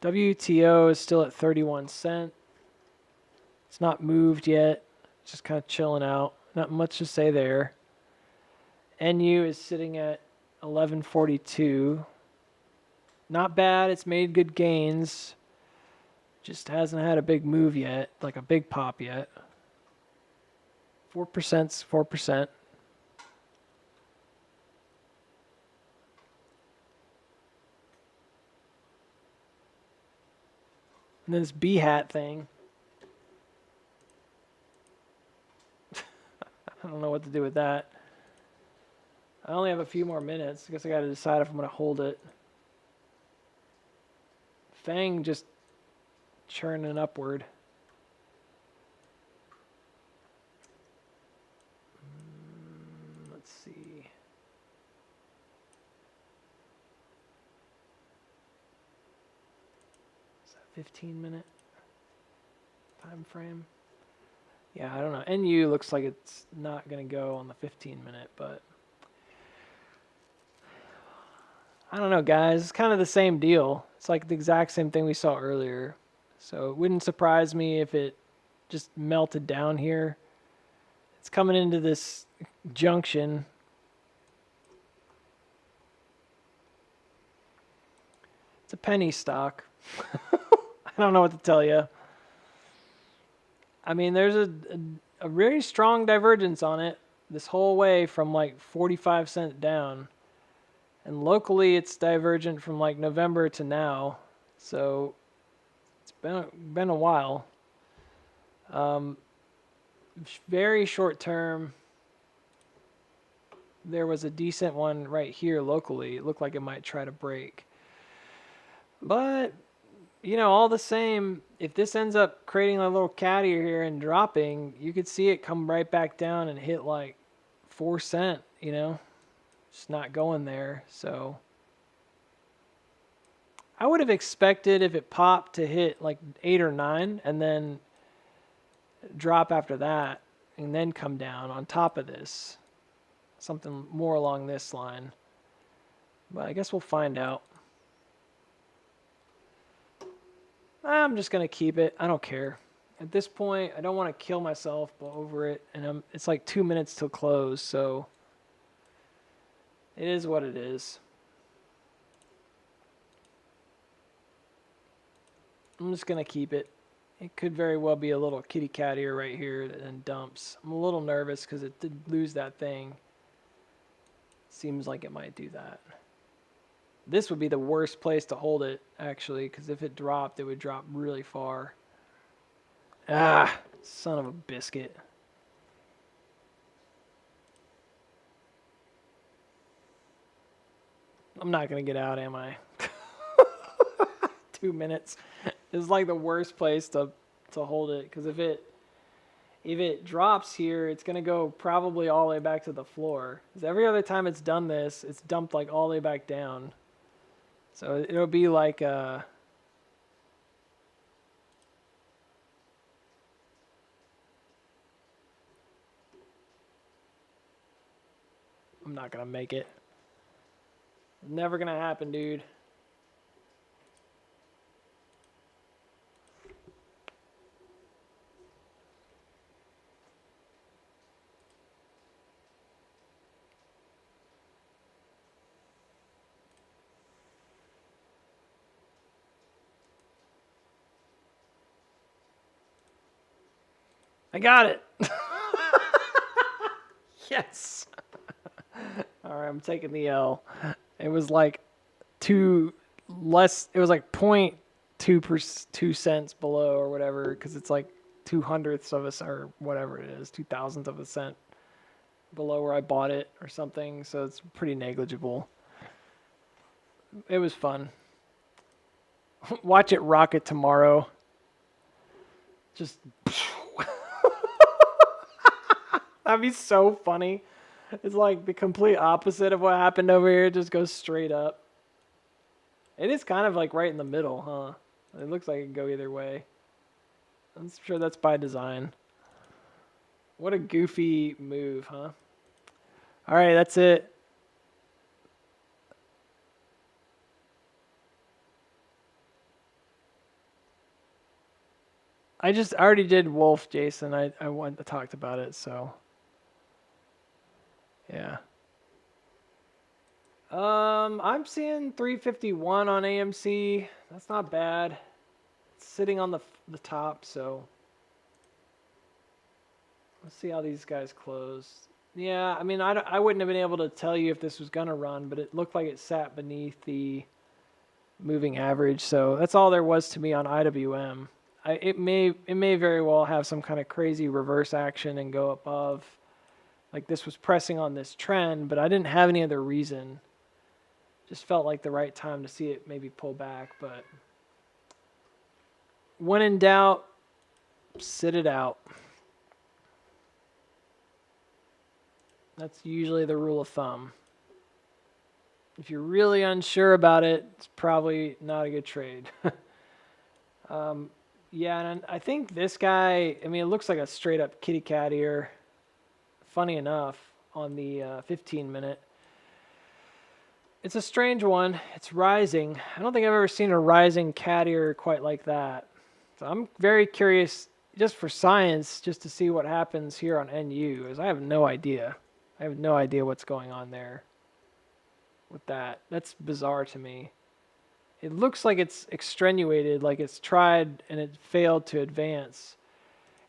WTO is still at 31 cents. It's not moved yet. It's just kind of chilling out. Not much to say there. NU is sitting at 1142. Not bad. It's made good gains. Just hasn't had a big move yet, like a big pop yet. 4%'s 4%. And then this B-hat thing. I don't know what to do with that. I only have a few more minutes. I guess I got to decide if I'm going to hold it. Fang just churning upward. Let's see. Is that 15-minute time frame? Yeah, I don't know. NU looks like it's not going to go on the 15-minute, but I don't know, guys. It's kind of the same deal. It's like the exact same thing we saw earlier. So it wouldn't surprise me if it just melted down here. It's coming into this junction. It's a penny stock. I don't know what to tell you. I mean, there's a very strong divergence on it this whole way from like 45 cents down. And locally, it's divergent from like November to now. So it's been a while. Very short term, there was a decent one right here locally. It looked like it might try to break. But, you know, all the same, if this ends up creating a little caddy here and dropping, you could see it come right back down and hit like 4 cents, you know? Just not going there. So I would have expected if it popped to hit like 8 or 9 and then drop after that and then come down on top of this. Something more along this line. But I guess we'll find out. I'm just going to keep it. I don't care. At this point, I don't want to kill myself over it. And it's like 2 minutes till close, so it is what it is. I'm just going to keep it. It could very well be a little kitty cat ear right here that then dumps. I'm a little nervous because it did lose that thing. Seems like it might do that. This would be the worst place to hold it, actually, because if it dropped, it would drop really far. Ah, son of a biscuit. I'm not going to get out, am I? 2 minutes. Is like the worst place to hold it, because if it drops here, it's going to go probably all the way back to the floor. Because every other time it's done this, it's dumped like all the way back down. So it'll be like I'm not going to make it. Never going to happen, dude. I got it. Yes. All right, I'm taking the L. It was like it was like 0.2 cents below or whatever, because it's like 2/100ths of a or whatever it is, 2,000ths of a cent below where I bought it or something. So it's pretty negligible. It was fun. Watch it rocket tomorrow. Just that'd be so funny. It's like the complete opposite of what happened over here. It just goes straight up. It is kind of like right in the middle, huh? It looks like it can go either way. I'm sure that's by design. What a goofy move, huh? All right, that's it. I already did Wolf, Jason. I talked about it, so yeah. I'm seeing 351 on AMC. That's not bad. It's sitting on the top, so let's see how these guys close. Yeah, I mean, I wouldn't have been able to tell you if this was gonna run, but it looked like it sat beneath the moving average, so that's all there was to me on IWM. It may very well have some kind of crazy reverse action and go above. Like this was pressing on this trend, but I didn't have any other reason. Just felt like the right time to see it maybe pull back, but when in doubt, sit it out. That's usually the rule of thumb. If you're really unsure about it, it's probably not a good trade. Yeah, and I think this guy, I mean, it looks like a straight up kitty cat here. Funny enough, on the 15 minute. It's a strange one. It's rising. I don't think I've ever seen a rising cat ear quite like that. So I'm very curious, just for science, just to see what happens here on NU, as I have no idea. I have no idea what's going on there with that. That's bizarre to me. It looks like it's extenuated, like it's tried and it failed to advance.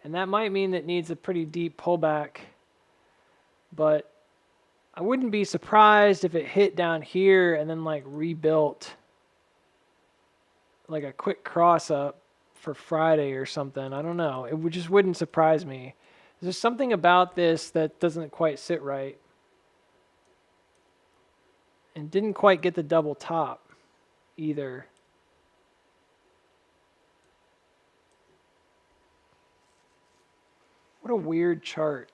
And that might mean that it needs a pretty deep pullback. But I wouldn't be surprised if it hit down here and then like rebuilt like a quick cross up for Friday or something. I don't know. It just wouldn't surprise me. There's something about this that doesn't quite sit right. And didn't quite get the double top either. What a weird chart.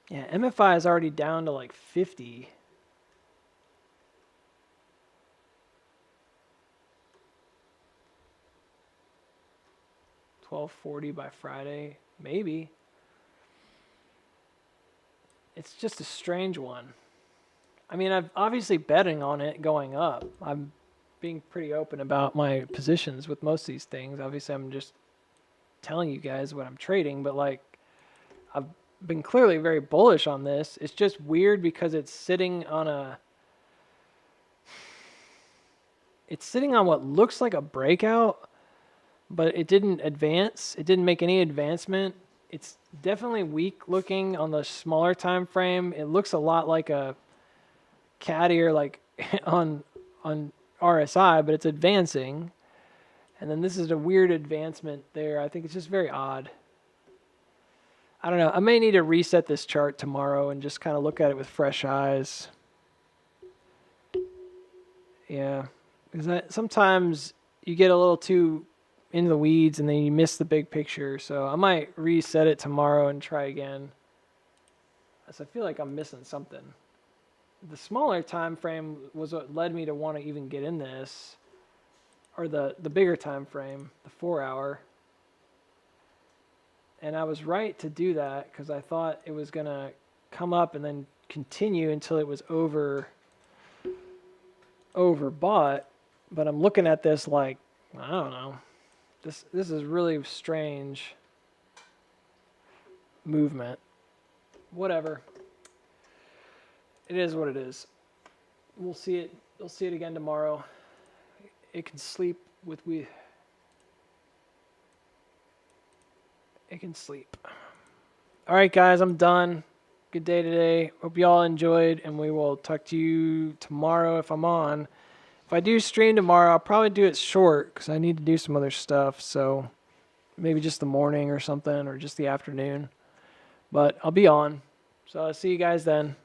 Yeah, MFI is already down to like 50. $12.40 by Friday, maybe. It's just a strange one. I mean, I'm obviously betting on it going up. I'm being pretty open about my positions with most of these things. Obviously, I'm just telling you guys what I'm trading, but like, I've been clearly very bullish on this. It's just weird because it's sitting on what looks like a breakout, but it didn't advance. It didn't make any advancement. It's definitely weak looking on the smaller time frame. It looks a lot like a cat ear like on RSI, but it's advancing. And then this is a weird advancement there. I think it's just very odd. I don't know. I may need to reset this chart tomorrow and just kind of look at it with fresh eyes. Yeah. Because sometimes you get a little too into the weeds and then you miss the big picture. So I might reset it tomorrow and try again. As I feel like I'm missing something. The smaller time frame was what led me to want to even get in this. Or the bigger time frame, the 4 hour. And I was right to do that because I thought it was going to come up and then continue until it was overbought. But I'm looking at this like, I don't know. This is really strange movement. Whatever. It is what it is. We'll see it. You'll see it again tomorrow. It can sleep with we. It can sleep. All right, guys, I'm done. Good day today. Hope you all enjoyed, and we will talk to you tomorrow if I'm on. If I do stream tomorrow, I'll probably do it short because I need to do some other stuff. So maybe just the morning or something, or just the afternoon. But I'll be on. So I'll see you guys then.